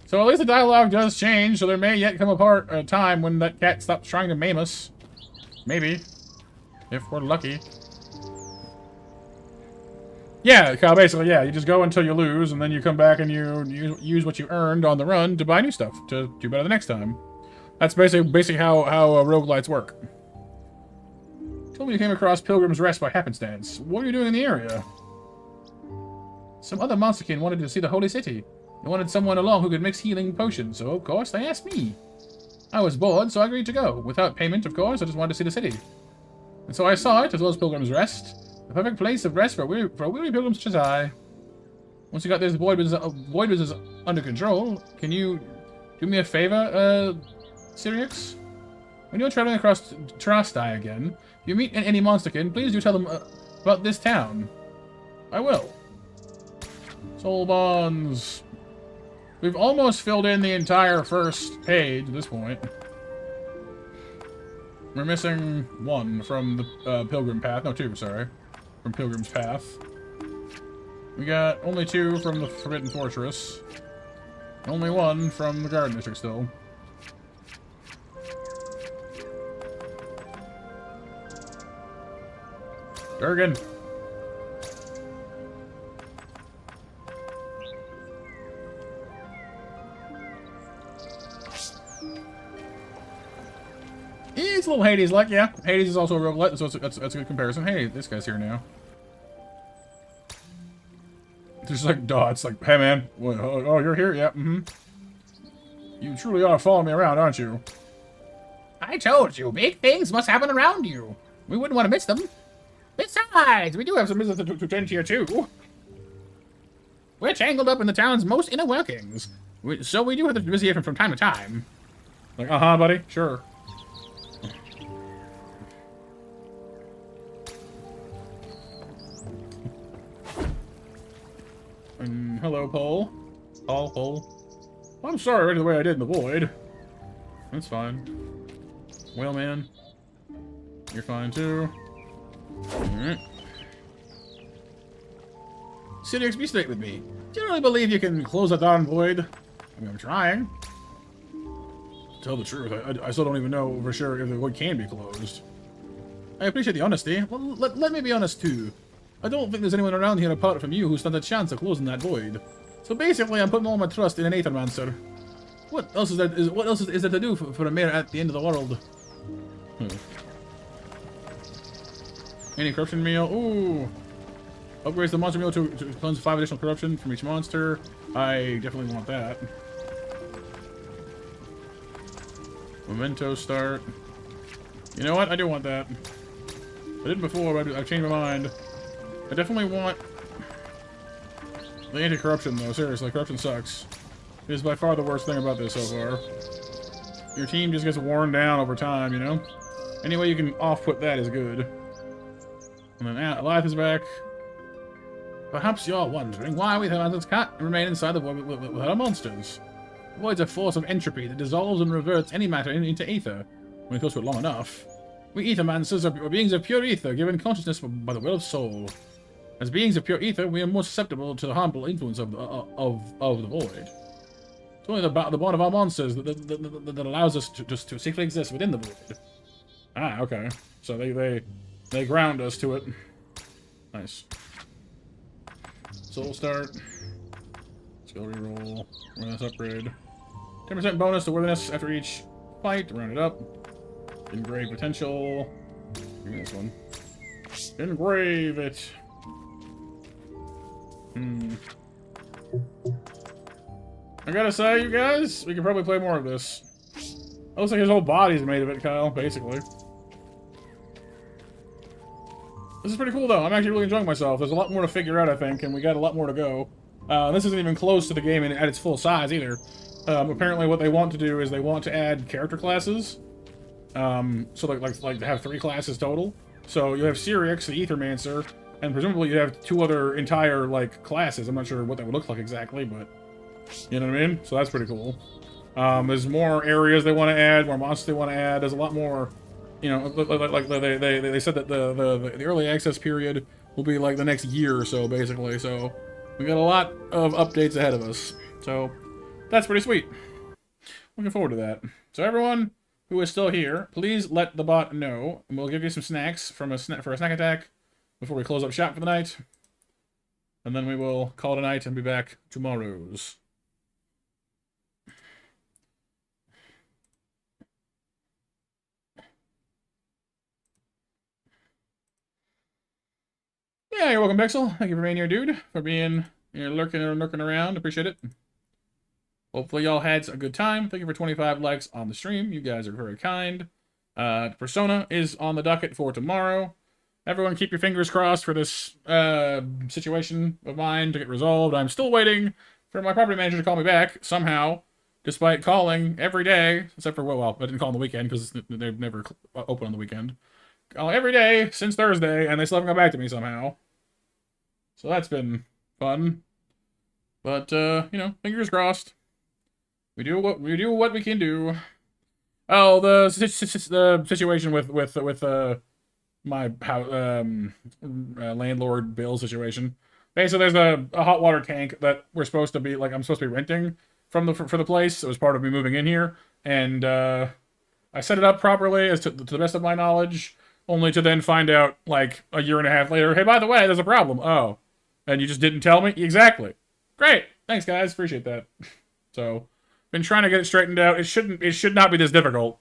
So at least the dialogue does change, so there may yet come a time when that cat stops trying to maim us. Maybe. If we're lucky. Yeah, Kyle, basically, yeah. You just go until you lose, and then you come back and you use what you earned on the run to buy new stuff, to do better the next time. That's basically how roguelites work. Told me you came across Pilgrim's Rest by happenstance. What were you doing in the area? Some other monsterkin wanted to see the holy city. They wanted someone along who could mix healing potions, so of course they asked me. I was bored, so I agreed to go. Without payment, of course, I just wanted to see the city. And so I saw it, as well as Pilgrim's Rest. The perfect place of rest for a weary pilgrim such as I. Once you got this void business under control, can you do me a favor, Syriax? When you're traveling across Trastai again, if you meet any monsterkin, please do tell them about this town. I will. Soul bonds. We've almost filled in the entire first page at this point. We're missing one from the Pilgrim Path. No, two, sorry. From Pilgrim's Path. We got only two from the Forbidden Fortress. Only one from the Garden District still. Durgan. It's a little Hades-like, yeah. Hades is also a roguelite, so that's a good comparison. Hey, this guy's here now. There's like dots, like, hey man, what, oh, you're here? Yeah, You truly are following me around, aren't you? I told you, big things must happen around you. We wouldn't want to miss them. Besides, we do have some business to tend to here, too. We're tangled up in the town's most inner workings, so we do have to be busy here from time to time. Like, buddy, sure. Hello, Paul. Paul. I'm sorry I read the way I did in the void. That's fine. Whaleman. You're fine, too. Alright. City be straight with me. Do you really believe you can close that darn void? I mean, I'm trying. To tell the truth, I still don't even know for sure if the void can be closed. I appreciate the honesty. Well, let me be honest, too. I don't think there's anyone around here apart from you who stands a chance of closing that void. So basically, I'm putting all my trust in an Aethermancer. What else is there? What else is there to do for a mayor at the end of the world? Any corruption meal? Ooh. Upgrades the monster meal to cleanse 5 additional corruption from each monster. I definitely want that. Memento start. You know what? I do want that. I didn't before, but I've changed my mind. I definitely want the anti-corruption, though. Seriously, corruption sucks. It is by far the worst thing about this so far. Your team just gets worn down over time, you know? Any way you can off-put that is good. And then life is back. Perhaps you're wondering why we humans can't remain inside the void with our monsters. The void's a force of entropy that dissolves and reverts any matter into ether, when it goes to it long enough. We Aethermancers are beings of pure ether, given consciousness by the will of soul. As beings of pure ether, we are more susceptible to the harmful influence of the void. It's only the bond of our monsters that allows us to safely exist within the void. Ah, okay. So they ground us to it. Nice. Soul start. Skill reroll. Worthiness upgrade. 10% bonus to worthiness after each fight to round it up. Engrave potential. Give me this one. Engrave it. I gotta say, you guys, we can probably play more of this. It looks like his whole body's made of it, Kyle, basically. This is pretty cool, though. I'm actually really enjoying myself. There's a lot more to figure out, I think, and we got a lot more to go. This isn't even close to the game at its full size, either. Apparently what they want to do is they want to add character classes. So like to have 3 classes total. So you have Syrinx, the Aethermancer, and presumably you have 2 other entire, like, classes. I'm not sure what that would look like exactly, but... You know what I mean? So that's pretty cool. There's more areas they want to add, more monsters they want to add. There's a lot more... You know, like they said that the early access period will be like the next year or so, basically. So we got a lot of updates ahead of us. So that's pretty sweet. Looking forward to that. So everyone who is still here, please let the bot know, and we'll give you some snacks for a snack attack before we close up shop for the night. And then we will call it a night and be back tomorrow's. Yeah, you're welcome, Pixel. Thank you for being here, dude. For being lurking around. Appreciate it. Hopefully y'all had a good time. Thank you for 25 likes on the stream. You guys are very kind. Persona is on the docket for tomorrow. Everyone keep your fingers crossed for this situation of mine to get resolved. I'm still waiting for my property manager to call me back, somehow, despite calling every day, except for, well, I didn't call on the weekend because they're never open on the weekend. Call every day since Thursday, and they still haven't got back to me somehow. So that's been fun. But, you know, fingers crossed. We do what we can do. Oh, the situation with my landlord bill situation. Basically, there's a hot water tank that we're supposed to be, like, I'm supposed to be renting for the place. It was part of me moving in here, and I set it up properly as to the best of my knowledge. only to then find out, like, a year and a half later, hey, by the way, there's a problem. Oh. And you just didn't tell me? Exactly. Great. Thanks, guys. Appreciate that. So, been trying to get it straightened out. It should not be this difficult.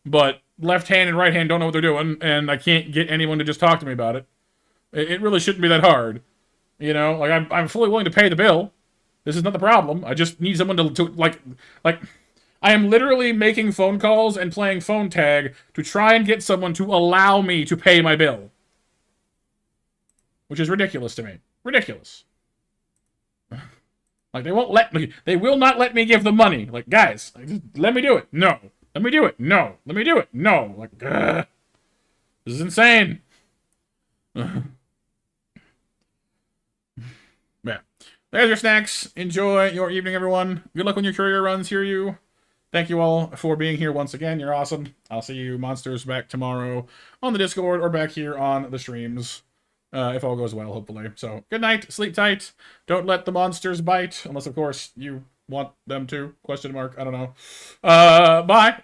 But left hand and right hand don't know what they're doing, and I can't get anyone to just talk to me about it. It really shouldn't be that hard. You know, like, I'm fully willing to pay the bill. This is not the problem. I just need someone to like, I am literally making phone calls and playing phone tag to try and get someone to allow me to pay my bill. Which is ridiculous to me. Ridiculous. Like, they won't let me. They will not let me give them money. Like, guys, let me do it. No. Let me do it. No. Let me do it. No. Like, this is insane. Yeah. There's your snacks. Enjoy your evening, everyone. Good luck when your courier runs. Hear you. Thank you all for being here once again. You're awesome. I'll see you monsters back tomorrow on the Discord or back here on the streams. If all goes well, hopefully. So, good night. Sleep tight. Don't let the monsters bite. Unless, of course, you want them to. Question mark. I don't know. Bye.